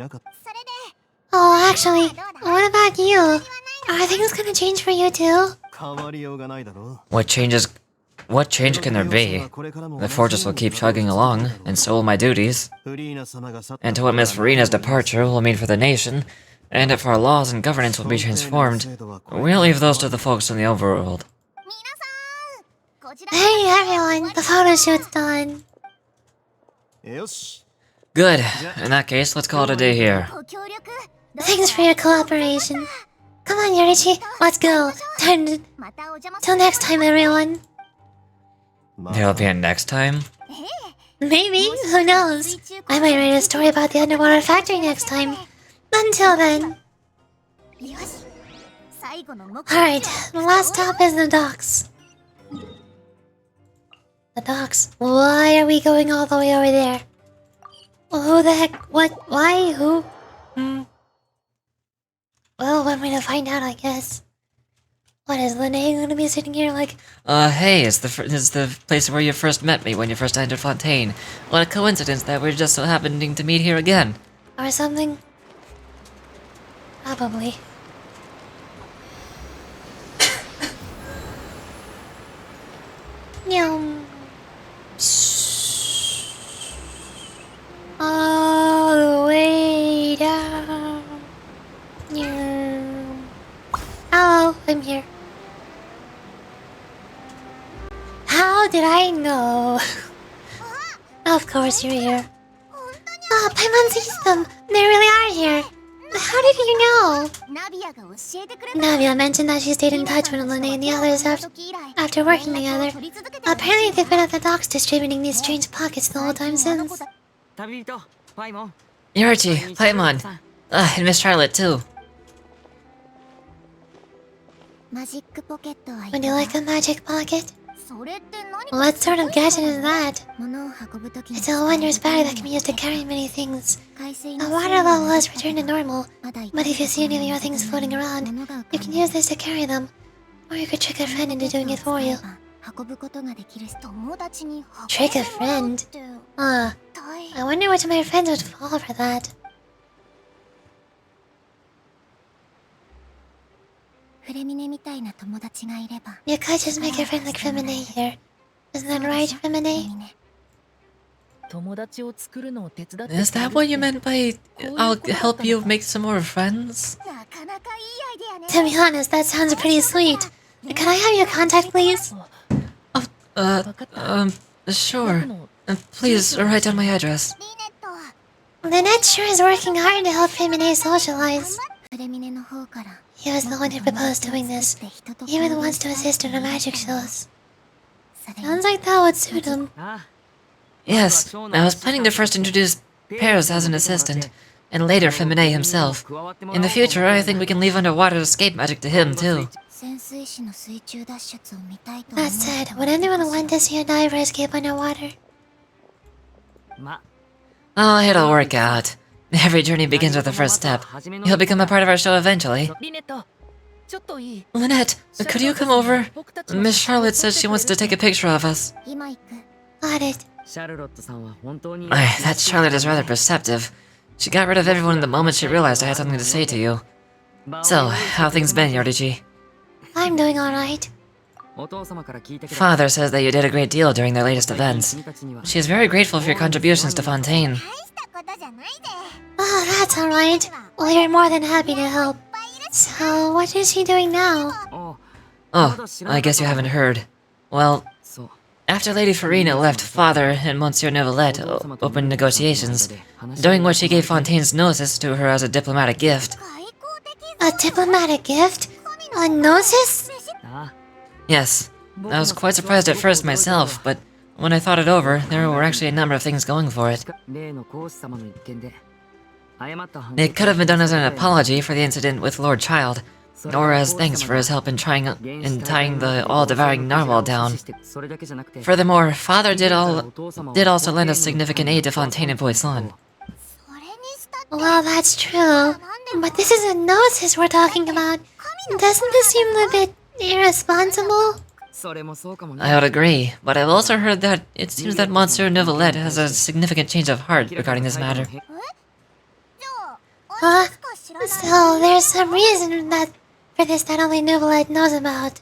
Oh, actually, what about you? Are things gonna change for you too? What change can there be? The fortress will keep chugging along, and so will my duties. And to what Miss Farina's departure will mean for the nation, and if our laws and governance will be transformed, we'll leave those to the folks in the overworld. Hey everyone, the photo shoot's done. Good. In that case, let's call it a day here. Thanks for your cooperation. Come on, Yorichi, let's go. Till next time, everyone. There'll be a next time? Maybe, who knows? I might write a story about the underwater factory next time. Until then. Alright, the last stop is the docks. The docks. Why are we going all the way over there? Who the heck? What? Why? Who? Well, one way to find out, I guess. What, is Linnea gonna be sitting here like... Hey, it's the place where you first met me when you first entered Fontaine. What a coincidence that we're just so happening to meet here again. Or something? Probably. Yum. All the way down. Yum. Hello. How did I know? Of course you're here. Oh, Paimon sees them. They really are here. How did you know? Navia mentioned that she stayed in touch with Lene and the others after working together. Apparently they've been at the docks distributing these strange pockets the whole time since. Yorchi, Paimon, and Miss Charlotte too. Would you like a magic pocket? What sort of gadget is that? It's a wondrous bag that can be used to carry many things. The water level has returned to normal, but if you see any of your things floating around, you can use this to carry them. Or you could trick a friend into doing it for you. Trick a friend? I wonder which of my friends would fall for that. You could just make a friend like Femine here. Isn't that right, Femine? Is that what you meant by I'll help you make some more friends? To be honest, that sounds pretty sweet. Can I have your contact, please? Sure. Please write down my address. Lynette sure is working hard to help Femine socialize. He was the one who proposed doing this. He even wants to assist in the magic shows. Sounds like that would suit him. Yes, I was planning to first introduce Paris as an assistant, and later Femine himself. In the future, I think we can leave underwater escape magic to him, too. That said, would anyone want to see a diver escape underwater? Oh, it'll work out. Every journey begins with the first step. He'll become a part of our show eventually. Lynette, could you come over? Miss Charlotte says she wants to take a picture of us. Got it. That Charlotte is rather perceptive. She got rid of everyone the moment she realized I had something to say to you. So, how things been, Yordichi? I'm doing alright. Father says that you did a great deal during their latest events. She is very grateful for your contributions to Fontaine. Oh, that's alright. Well, you're more than happy to help. So, what is she doing now? Oh, I guess you haven't heard. Well, after Lady Farina left, Father and Monsieur Neuvillette opened negotiations, during which he gave Fontaine's gnosis to her as a diplomatic gift. A diplomatic gift? A gnosis? Yes. I was quite surprised at first myself, but when I thought it over, there were actually a number of things going for it. It could have been done as an apology for the incident with Lord Child, or as thanks for his help in tying the all-devouring narwhal down. Furthermore, Father did also lend us significant aid to Fontaine and Poisson. Well, that's true. But this is a gnosis we're talking about. Doesn't this seem a bit irresponsible? I would agree, but I've also heard that it seems that Monsieur Neuvillette has a significant change of heart regarding this matter. So there's some reason for this that only Neuvillette knows about.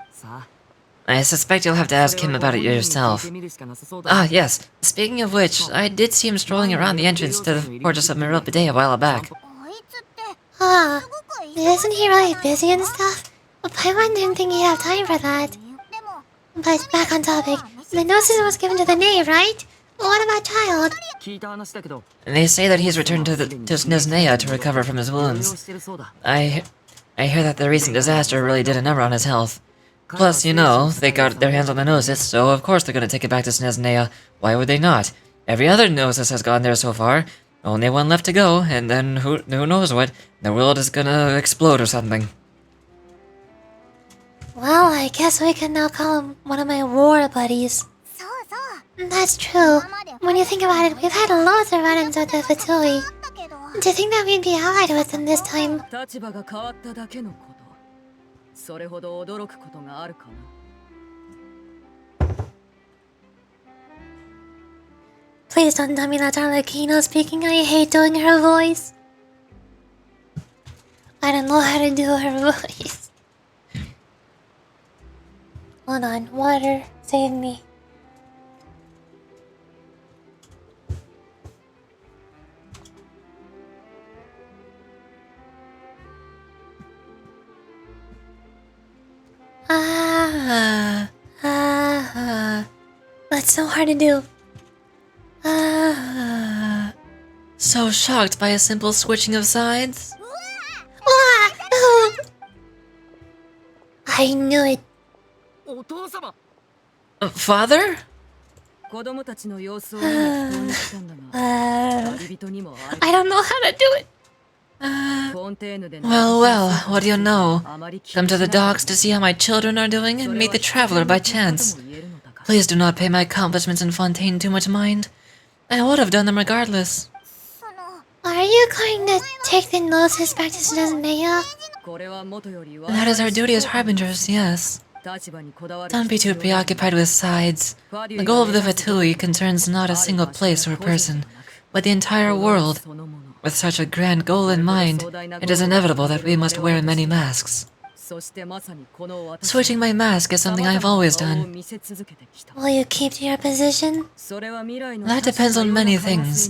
I suspect you'll have to ask him about it yourself. Ah, yes. Speaking of which, I did see him strolling around the entrance to the Fortress of Meropide a while back. Isn't he really busy and stuff? Paimon didn't think he'd have time for that. But back on topic, the gnosis was given to the knave, right? What about Child? They say that he's returned to Snezhnaya to recover from his wounds. I hear that the recent disaster really did a number on his health. Plus, you know, they got their hands on the gnosis, so of course they're gonna take it back to Snezhnaya. Why would they not? Every other gnosis has gone there so far. Only one left to go, and then who knows what? The world is gonna explode or something. Well, I guess we can now call him one of my war buddies. That's true. When you think about it, we've had loads of run-ins with the Fatui. Do you think that we'd be allied with them this time? Please don't tell me that's Arlecchino speaking. I hate doing her voice. I don't know how to do her voice. Hold on, water, save me. It's so hard to do. So shocked by a simple switching of sides? I knew it. Father? I don't know how to do it. Well, what do you know? Come to the docks to see how my children are doing and meet the traveler by chance. Please do not pay my accomplishments in Fontaine too much mind. I would have done them regardless. Are you going to take the notice back to Snezmea? That is our duty as harbingers, yes. Don't be too preoccupied with sides. The goal of the Vtuber concerns not a single place or person, but the entire world. With such a grand goal in mind, it is inevitable that we must wear many masks. Switching my mask is something I've always done. Will you keep to your position? That depends on many things.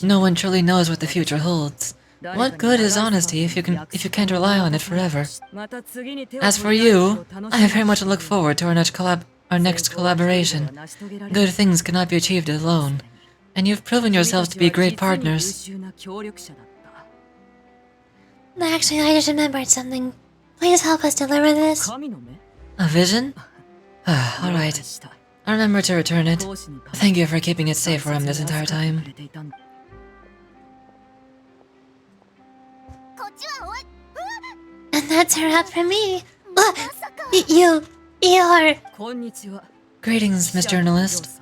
No one truly knows what the future holds. What good is honesty if you can't rely on it forever? As for you, I very much look forward to our next collaboration. Good things cannot be achieved alone, and you've proven yourselves to be great partners. Actually, I just remembered something. Please help us deliver this. A vision? Alright. I'll remember to return it. Thank you for keeping it safe for him this entire time. And that's a wrap for me. You're... Greetings, Miss Journalist.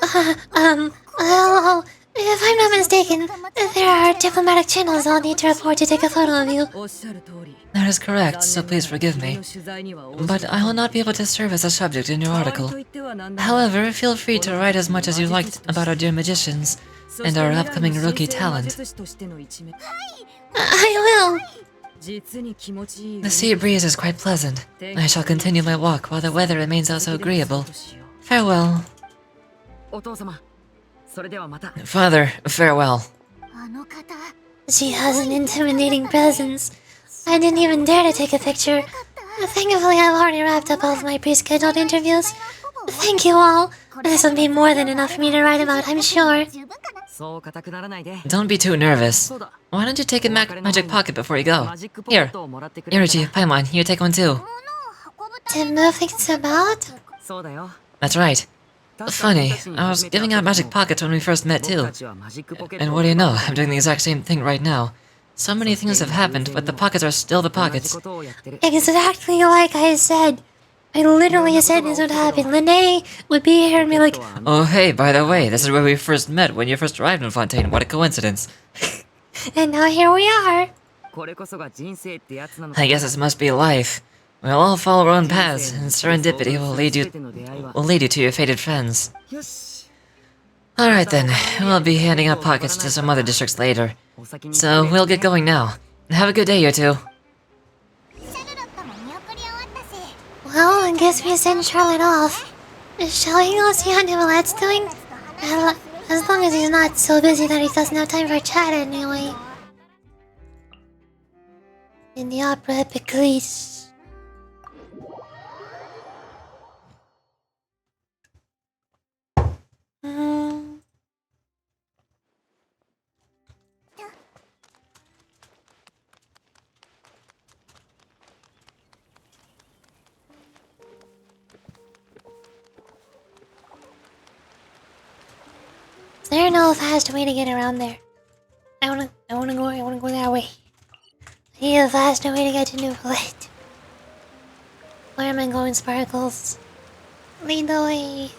Hello. If I'm not mistaken, there are diplomatic channels I'll need to report to take a photo of you. That is correct, so please forgive me. But I will not be able to serve as a subject in your article. However, feel free to write as much as you like about our dear magicians and our upcoming rookie talent. I will. The sea breeze is quite pleasant. I shall continue my walk while the weather remains also agreeable. Farewell. Father, farewell. She has an intimidating presence. I didn't even dare to take a picture. Thankfully, I've already wrapped up all of my pre-scheduled interviews. Thank you all. This will be more than enough for me to write about, I'm sure. Don't be too nervous. Why don't you take a magic pocket before you go? Here. Yoruchi, Paimon, you take one too. To move things about? That's right. Funny, I was giving out magic pockets when we first met too. And what do you know, I'm doing the exact same thing right now. So many things have happened, but the pockets are still the pockets. Exactly like I said. I literally said this would happen. Lene would be here and be like, oh hey, by the way, this is where we first met when you first arrived in Fontaine. What a coincidence. And now here we are. I guess this must be life. We'll all follow our own paths, and serendipity will lead you to your fated friends. Alright then, we'll be handing out pockets to some other districts later. So we'll get going now. Have a good day, you two. Well, I guess we send Charlotte off. Shall we go see how Nicolette's doing? As long as he's not so busy that he doesn't have time for chat anyway. In the opera Epicles. Is there no fast way to get around there? I wanna go that way. I need a faster way to get to New Plate. Where am I going, Sparkles? Lead the way.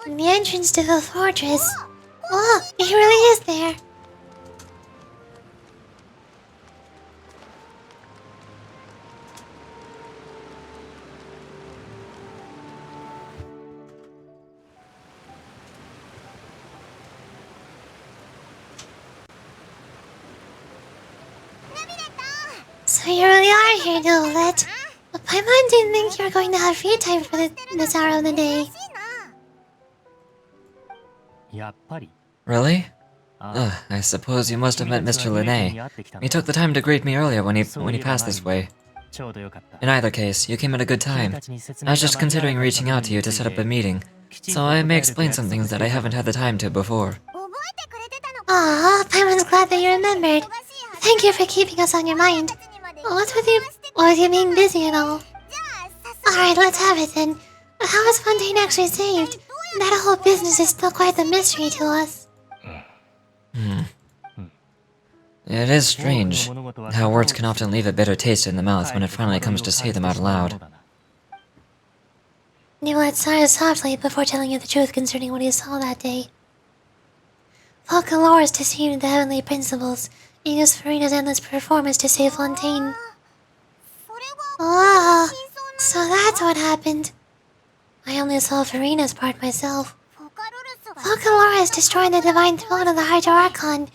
The entrance to the fortress. Oh, it really is there. So you really are here, Nolet. But Paimon didn't think you were going to have free time for this hour of the day. Really? Ugh, I suppose you must have met Mr. Linné. He took the time to greet me earlier when he passed this way. In either case, you came at a good time. I was just considering reaching out to you to set up a meeting, so I may explain some things that I haven't had the time to before. Aw, Paimon's glad that you remembered. Thank you for keeping us on your mind. What's with you being busy and all? Alright, let's have it then. How was Fontaine actually saved? That whole business is still quite the mystery to us. It is strange how words can often leave a bitter taste in the mouth when it finally comes to say them out loud. Nicolette sighed softly before telling you the truth concerning what he saw that day. Volcalorus deceived the heavenly principles and used Farina's endless performance to save Fontaine. Ah, so that's what happened. I only saw Farina's part myself. Volcalorus destroyed the divine throne of the Hydro Archon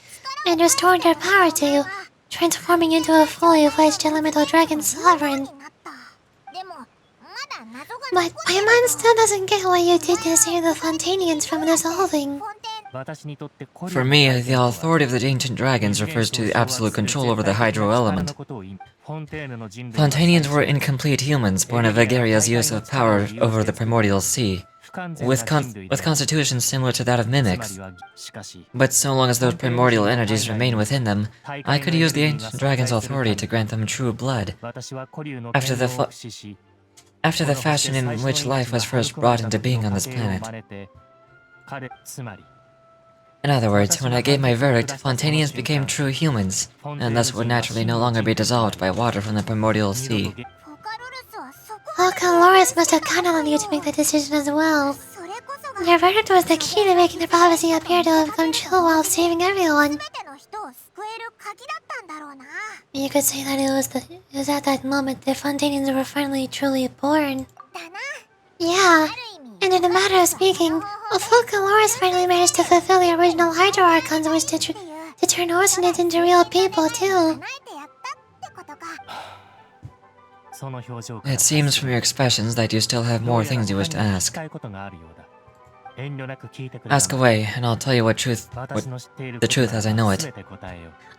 and restored her power to you, transforming into a fully fledged elemental dragon sovereign. But Paimon still doesn't get what you did to save the Fontainians from dissolving. For me, the authority of the ancient dragons refers to the absolute control over the hydro element. Fontainians were incomplete humans born of Vegaria's use of power over the primordial sea, with constitutions similar to that of mimics. But so long as those primordial energies remain within them, I could use the ancient dragon's authority to grant them true blood. After the fashion in which life was first brought into being on this planet. In other words, when I gave my verdict, Fontainians became true humans, and thus would naturally no longer be dissolved by water from the primordial sea. Volcalorus must have counted on you to make that decision as well. Your verdict was the key to making the prophecy appear to have come true while saving everyone. You could say that it was at that moment the Fontainians were finally truly born. Yeah, and in a matter of speaking, Volcalorus finally managed to fulfill the original Hydro Archon's wish to turn Oceanids into real people too. It seems from your expressions that you still have more things you wish to ask. Ask away, and I'll tell you the truth as I know it.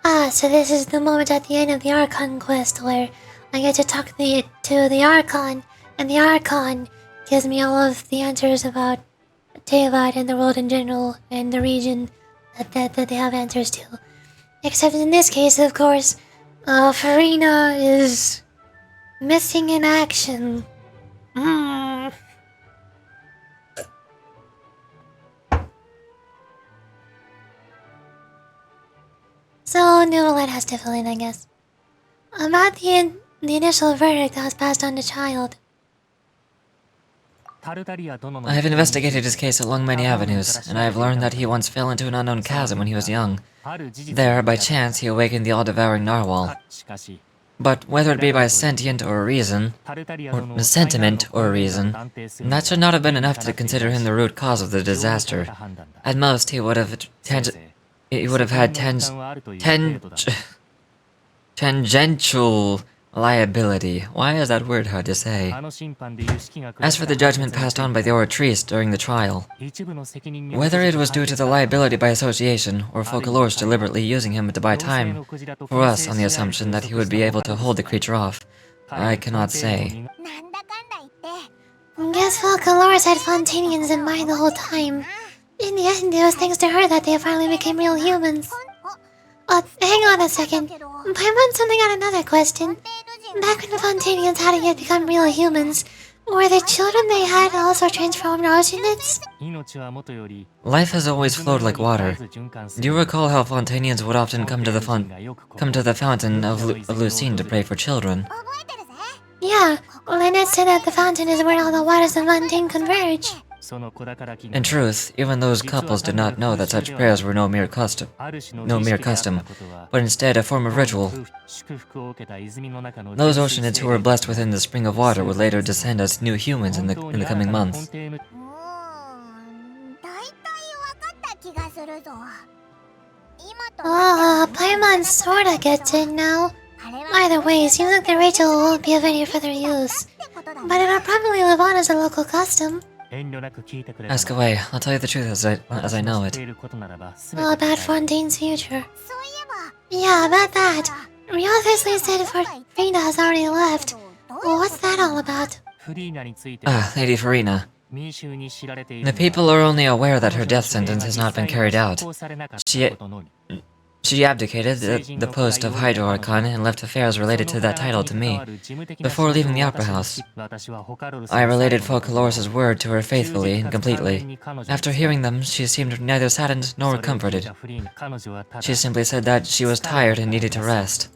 Ah, so this is the moment at the end of the Archon quest where I get to talk to the Archon, and the Archon gives me all of the answers about Tevat and the world in general, and the region that they have answers to. Except in this case, of course, Farina is missing in action. So, Novelette has to fill in, I guess. About the initial verdict that was passed on to Child. I have investigated his case along many avenues, and I have learned that he once fell into an unknown chasm when he was young. There, by chance, he awakened the all-devouring narwhal. But whether it be by sentiment or reason, that should not have been enough to consider him the root cause of the disaster. At most, he would have had tangential liability. Why is that word hard to say? As for the judgment passed on by the Oratrice during the trial, whether it was due to the liability by association, or Volcalorus deliberately using him to buy time for us on the assumption that he would be able to hold the creature off, I cannot say. Guess Volcalorus had Fontainians in mind the whole time. In the end, it was thanks to her that they finally became real humans. Hang on a second. Paimon something on another question. Back when the Fontainians hadn't yet become real humans, were the children they had also transformed Oceanids? Life has always flowed like water. Do you recall how Fontainians would often come to the fountain of Lucine to pray for children? Yeah, Lynette said that the fountain is where all the waters of Fontaine converge. In truth, even those couples did not know that such prayers were no mere custom, but instead a form of ritual. Those Oceanids who were blessed within the spring of water would later descend as new humans in the coming months. Paimon sorta gets it now. Either way, it seems like the Rachel won't be of any further use. But it'll probably live on as a local custom. Ask away. I'll tell you the truth as I know it. Well, about Fontaine's future. Yeah, about that. Rio obviously said Farina has already left. Well, what's that all about? Ah, Lady Farina. The people are only aware that her death sentence has not been carried out. She abdicated the post of Hydro Archon and left affairs related to that title to me. Before leaving the Opera House, I related Folklor's word to her faithfully and completely. After hearing them, she seemed neither saddened nor comforted. She simply said that she was tired and needed to rest.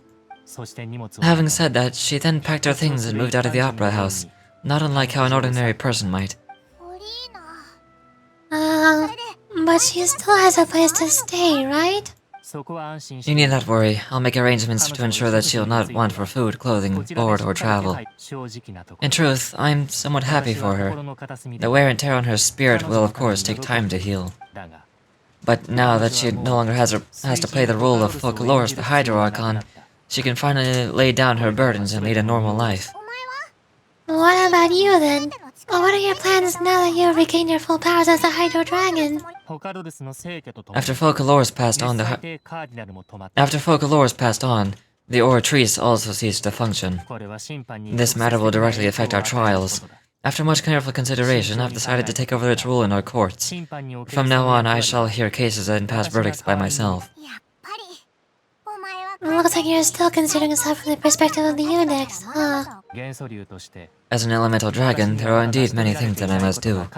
Having said that, she then packed her things and moved out of the Opera House, not unlike how an ordinary person might. But she still has a place to stay, right? You need not worry. I'll make arrangements to ensure that she'll not want for food, clothing, board, or travel. In truth, I'm somewhat happy for her. The wear and tear on her spirit will of course take time to heal. But now that she no longer has to play the role of Folklor's the Hydro Archon, she can finally lay down her burdens and lead a normal life. What about you then? What are your plans now that you have regained your full powers as the Hydro Dragon? After Folklor's passed on, the Oratrice also ceased to function. This matter will directly affect our trials. After much careful consideration, I've decided to take over its rule in our courts. From now on, I shall hear cases and pass verdicts by myself. Looks like you're still considering yourself from the perspective of the Eunuchs, huh? As an elemental dragon, there are indeed many things that I must do.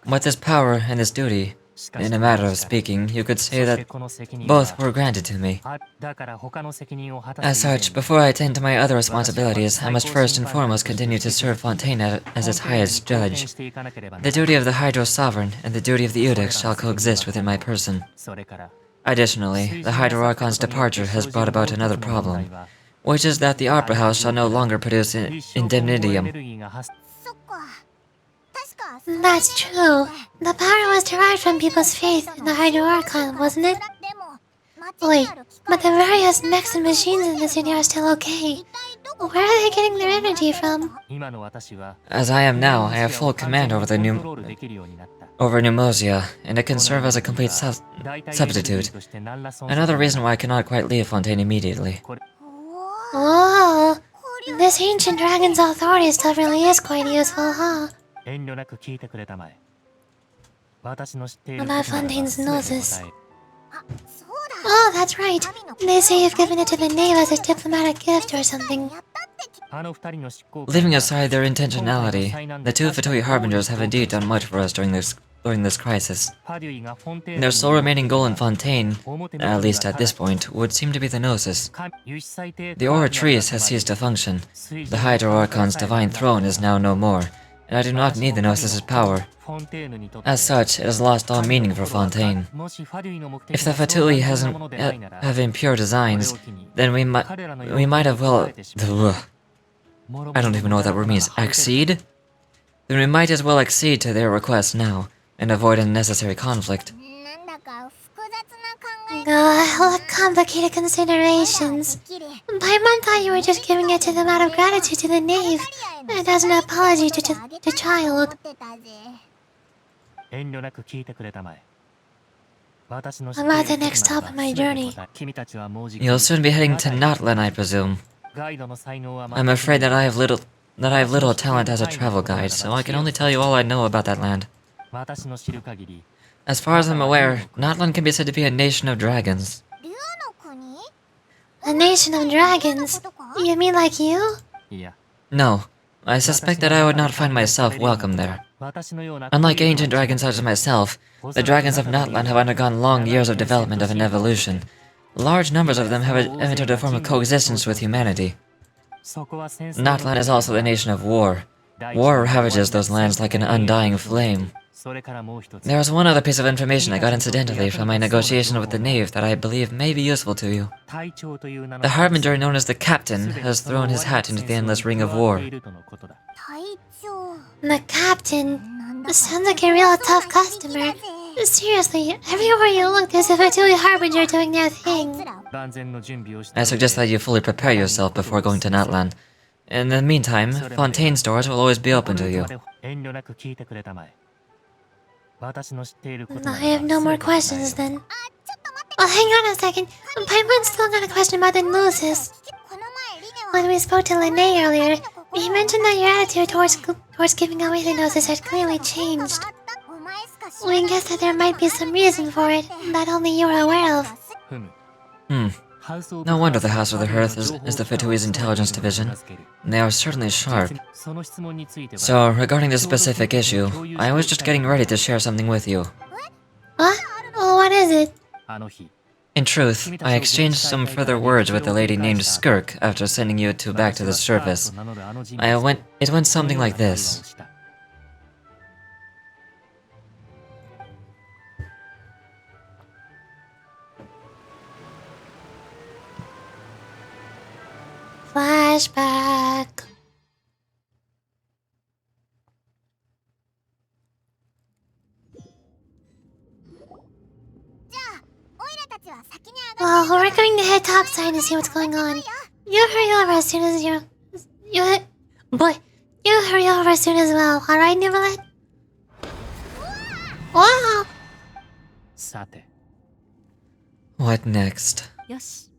With this power and this duty, in a matter of speaking, you could say that both were granted to me. As such, before I attend to my other responsibilities, I must first and foremost continue to serve Fontaine as its highest judge. The duty of the Hydro Sovereign and the duty of the Eunuchs shall coexist within my person. Additionally, the Hydro Archon's departure has brought about another problem, which is that the Opera House shall no longer produce indemnitium. That's true. The power was derived from people's faith in the Hydro Archon, wasn't it? Wait, but the various mechs and machines in the city are still okay. Where are they getting their energy from? As I am now, I have full command over Pneumosia, and it can serve as a complete substitute. Another reason why I cannot quite leave Fontaine immediately. Oh, this ancient dragon's authority stuff really is quite useful, huh? About Fontaine's noses. Oh, that's right. They say you've given it to the knave as a diplomatic gift or something. Leaving aside their intentionality, the two Vtuber Harbingers have indeed done much for us during this crisis. Their sole remaining goal in Fontaine, at least at this point, would seem to be the Gnosis. The Oratrice has ceased to function. The Hydro Archon's divine throne is now no more, and I do not need the Gnosis' power. As such, it has lost all meaning for Fontaine. If the Fatui have impure designs, then we might have well... I don't even know what that word means. Accede? Then we might as well accede to their request now, and avoid unnecessary conflict. What complicated considerations. Paimon thought you were just giving it to them out of gratitude to the knave, and as an apology to the child. About the next stop on my journey. You'll soon be heading to Notland, I presume. I'm afraid that I have little talent as a travel guide, so I can only tell you all I know about that land. As far as I'm aware, Notland can be said to be a nation of dragons. A nation of dragons? You mean like you? No, I suspect that I would not find myself welcome there. Unlike ancient dragons such as myself, the dragons of Notland have undergone long years of development and evolution. Large numbers of them have entered a form of coexistence with humanity. Notland is also the nation of war. War ravages those lands like an undying flame. There is one other piece of information I got incidentally from my negotiation with the knave that I believe may be useful to you. The Harbinger known as the Captain has thrown his hat into the endless ring of war. The Captain? Sounds like a real tough customer. Seriously, everywhere you look, there's a Vtuber Harbinger doing their thing. 万全の準備をして I suggest that you fully prepare yourself before going to Natlan. In the meantime, Fontaine's doors will always be open to you. 遠慮なく聞いてくれたまえ。私の知っていることなら I have no more questions then. Well, hang on a second. Paimon's still got a question about the Gnosis. When we spoke to Lene earlier, he mentioned that your attitude towards giving away the Gnosis had clearly changed. We guessed that there might be some reason for it that only you are aware of. No wonder the House of the Hearth is the Vtuber's intelligence division. They are certainly sharp. So, regarding this specific issue, I was just getting ready to share something with you. What? Well, what is it? あの日 In truth, I exchanged some further words with a lady named Skirk after sending you two back to the surface. It went something like this. Flashback. Well, we're going to head topside to see what's going on. You hurry over as soon as you hurry over as soon as well, alright, Nivelet? Wow! さて What next? よし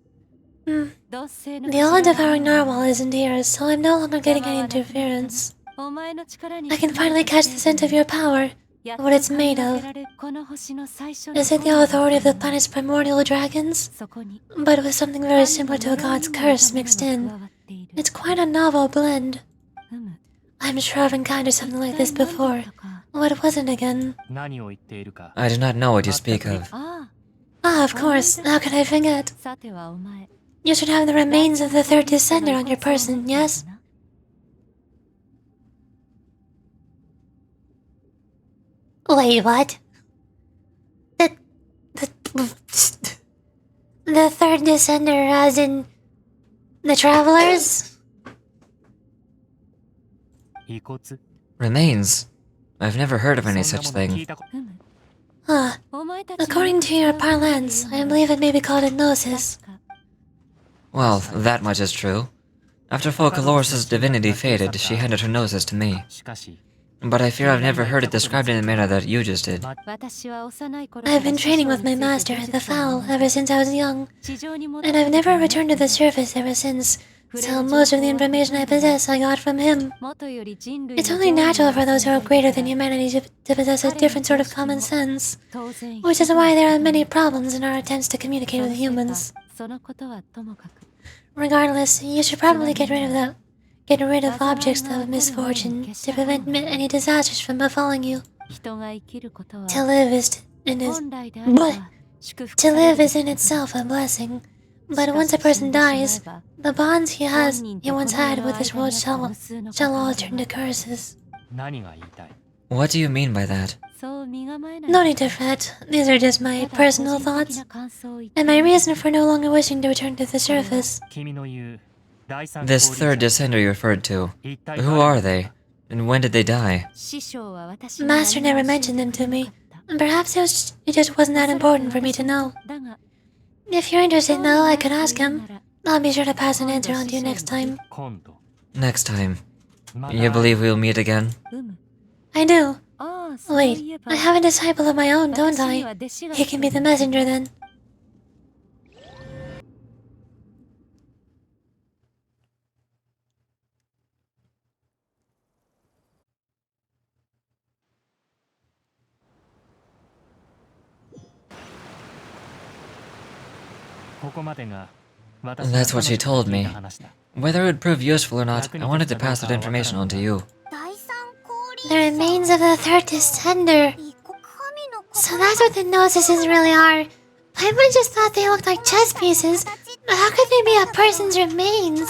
The 同性の all-devouring narwhal isn't here, so I'm no longer getting any interference. お前の力に I can finally catch the scent of your power, what it's made of. この星の最初の Is it the authority of the planet's primordial dragons? そこに But with something very similar to a god's curse mixed in. It's quite a novel blend. I'm sure I've encountered something like this before. What was it again? 何を言っているか I do not know what you speak of. あ Ah, of course. How could I forget? あさてはお前 You should have the remains of the third descender on your person, yes? Wait, what? The third descender as in... the travelers? 遺骨 Remains? I've never heard of any such そんなもの聞 thing. いたこと Huh. お前たち According to your parlance, I believe it may be called a gnosis. Well, that much is true. After Folklorus' divinity faded, she handed her gnosis to me. しかし But I fear I've never heard it described in the manner that you just did. 私は幼い頃 I've been training with my master, the Fowl, ever since I was young, 地上に戻 and I've never returned to the surface ever since, so most of the information I possess I got from him. 元より人類 It's only natural for those who are greater than humanity to possess a different sort of common sense, 当然 which is why there are many problems in our attempts to communicate with humans. そのことはともかく Regardless, you should probably get rid of objects of misfortune to prevent any disasters from befalling you. 人が生きることは To live is本来であれば祝福 To live is in itself a blessing, but once a person dies, the bonds he once had with this world shall all turn to curses. 何が言いたい What do you mean by that? そう身構えない No need to fret, these are just my personal thoughts, and my reason for no longer wishing to return to the surface. 君の言う第三 This 降臨 third descender you referred to, 一体 who are they? And when did they die? 師匠は私に Master 何 never も教え mentioned て them く to れ me, なかった and perhaps it just wasn't that important for me to know. だが If you're interested though, I could ask him. I'll be sure to pass an answer on to you next time. 今度 Next time. まだ You believe we'll meet again? うむ I do. ああそうい Wait, えば I have a disciple of my own, don't 私に I? は弟子が He can be the messenger then. That's what she told me. Whether it would prove useful or not, I wanted to pass that information on to you. The remains of the third descender. So that's what the Gnosis really are. Paimon just thought they looked like chess pieces. How could they be a person's remains?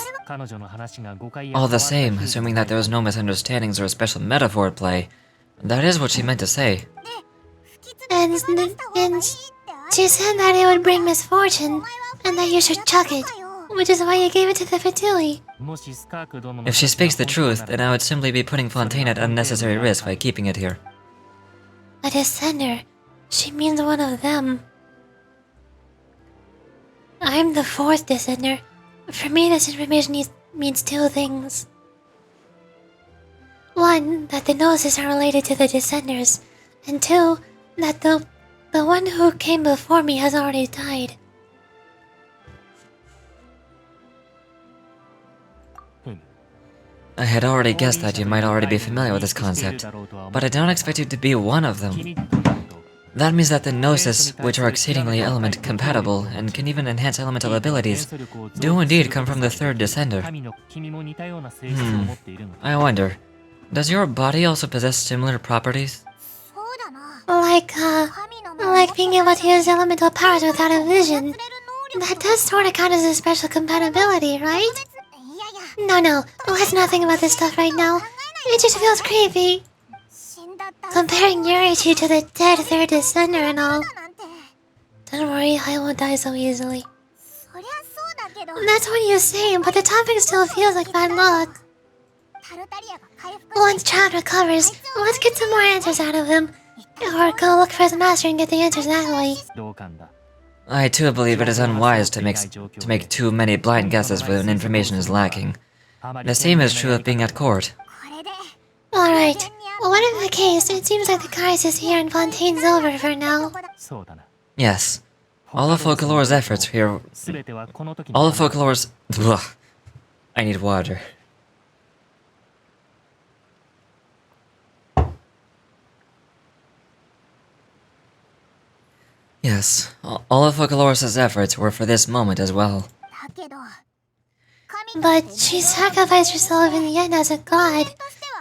All the same, assuming that there was no misunderstandings or a special metaphor at play, that is what she meant to say. And she said that it would bring misfortune, and that you should chuck it, which is why you gave it to the Fatui. If she speaks the truth, then I would simply be putting Fontaine at unnecessary risk by keeping it here. A descender. she means one of them. I'm the fourth descender. For me, this information means two things. One, that the Gnosis are related to the Descenders, and two, that the one who came before me has already died. I had already guessed that you might already be familiar with this concept, but I don't expect you to be one of them. That means that the Gnosis, which are exceedingly element compatible and can even enhance elemental abilities, do indeed come from the third Descender. I wonder, does your body also possess similar properties? Like being able to use elemental powers without a vision. That does sort of count as a special compatibility, right? No, let's not think about this stuff right now. It just feels creepy. Comparing Yurichi to the dead third descender and all. Don't worry, I won't die so easily. That's what you say, but the topic still feels like bad luck. Once Chad recovers, let's get some more answers out of him. Or go look for his master and get the answers that way. I too believe it is unwise to make too many blind guesses when information is lacking. The same is true of being at court. Alright, whatever the case, it seems like the crisis here in Fontaine's over for now. Yes. All of Folklore's efforts here... All of Folklore's... Ugh. I need water. Yes, all of Folklore's efforts were for this moment as well. But she sacrificed herself in the end as a god,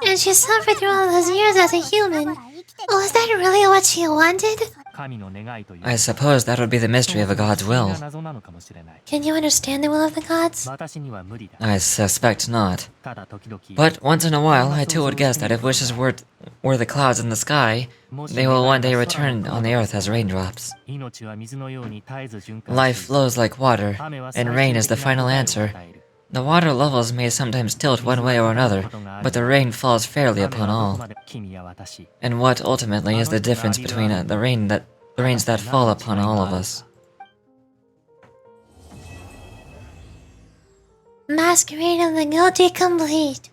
and she suffered through all those years as a human. Was that really what she wanted? I suppose that would be the mystery of a god's will. Can you understand the will of the gods? I suspect not. But once in a while, I too would guess that if wishes were the clouds in the sky, they will one day return on the earth as raindrops. Life flows like water, and rain is the final answer. The water levels may sometimes tilt one way or another, but the rain falls fairly upon all. And what ultimately is the difference between the rains that fall upon all of us? Masquerade of the Guilty complete.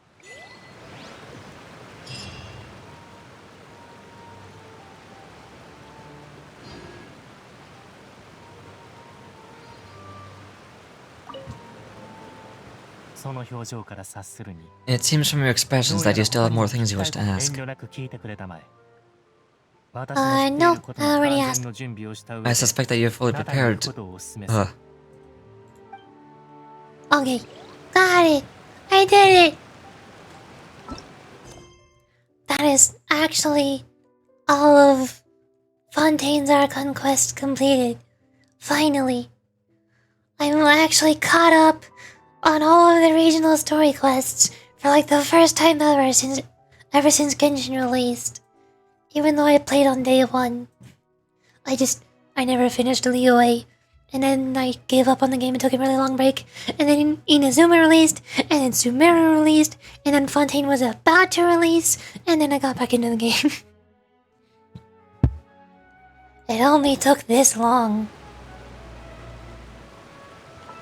It seems from your expressions that you still have more things you wish to ask. No, I already asked. I suspect that you're fully prepared. Okay, got it. I did it. That is actually all of Fontaine's Archon quest completed. Finally. I'm actually caught up on all of the regional story quests for like the first time ever since Genshin released. Even though I played on day one. I never finished Liyue. And then I gave up on the game and took a really long break. And then Inazuma released, and then Sumeru released, and then Fontaine was about to release, and then I got back into the game. It only took this long.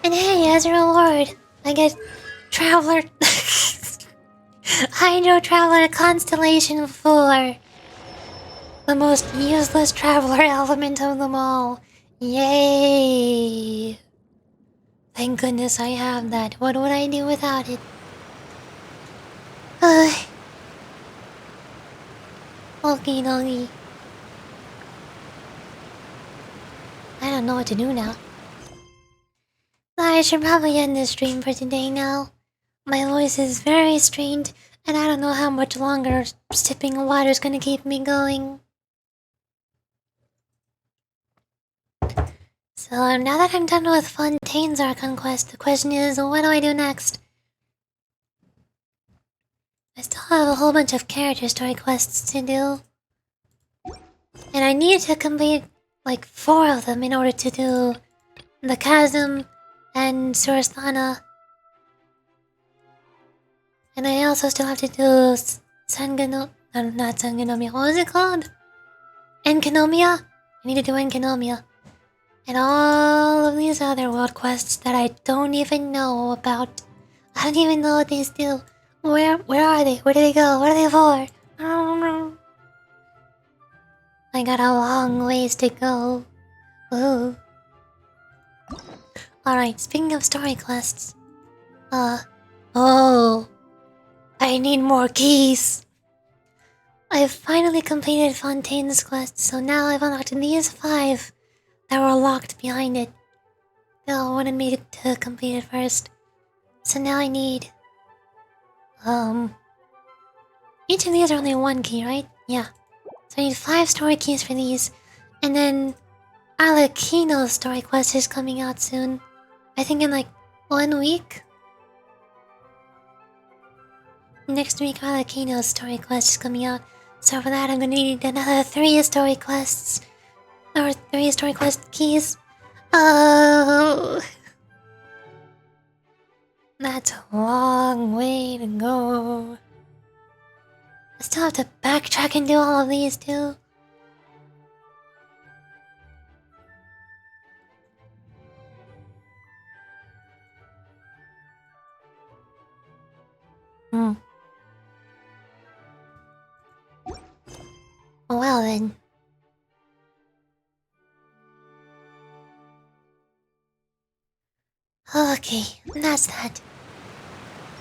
And hey, as a reward, I get Traveler... Hydro Traveler Constellation 4. The most useless Traveler element of them all. Yay! Thank goodness I have that. What would I do without it? Okie dokie. I don't know what to do now. I should probably end this stream for today now. My voice is very strained, and I don't know how much longer sipping water is gonna keep me going. So now that I'm done with Fontaine's Archon quest, the question is, what do I do next? I still have a whole bunch of character story quests to do. And I need to complete like 4 of them in order to do the Chasm and Surasthana. And I also still have to do not Sanganomiya, what was it called? Enkanomiya? I need to do Enkanomia. And all of these other world quests that I don't even know about. I don't even know what these do. Where are they? Where do they go? What are they for? I don't know. I got a long ways to go. Ooh. Alright, speaking of story quests. Oh. I need more keys. I've finally completed Fontaine's quest, so now I've unlocked these 5 that were locked behind it. They all wanted me to complete it first. So now I need... Each of these are only 1 key, right? Yeah. So I need 5 story keys for these. And then... Alakino's story quest is coming out soon. I think in like 1 week? Next week, Alakino's story quest is coming out. So for that, I'm gonna need another 3 story quests. Or 3 story quest keys. Oh... That's a long way to go. I still have to backtrack and do all of these too. Well then. Okay, that's that.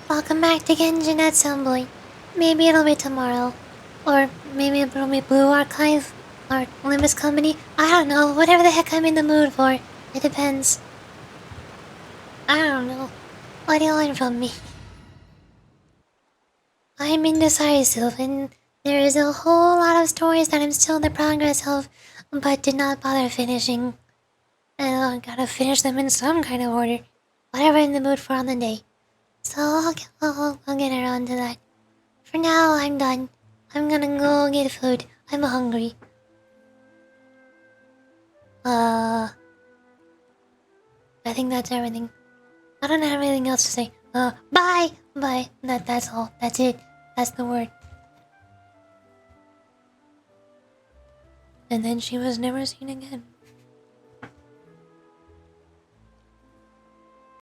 I'll come back to Genshin at some point. Maybe it'll be tomorrow. Or maybe it'll be Blue Archive. Or Olympus Company. I don't know, whatever the heck I'm in the mood for. It depends. I don't know. What do you want from me? I'm indecisive, and there is a whole lot of stories that I'm still in the progress of, but did not bother finishing. And I gotta finish them in some kind of order. Whatever I'm in the mood for on the day. So I'll get around to that. For now, I'm done. I'm gonna go get food. I'm hungry. I think that's everything. I don't have anything else to say. Bye! Bye. That's all. That's it. That's the word. And then she was never seen again.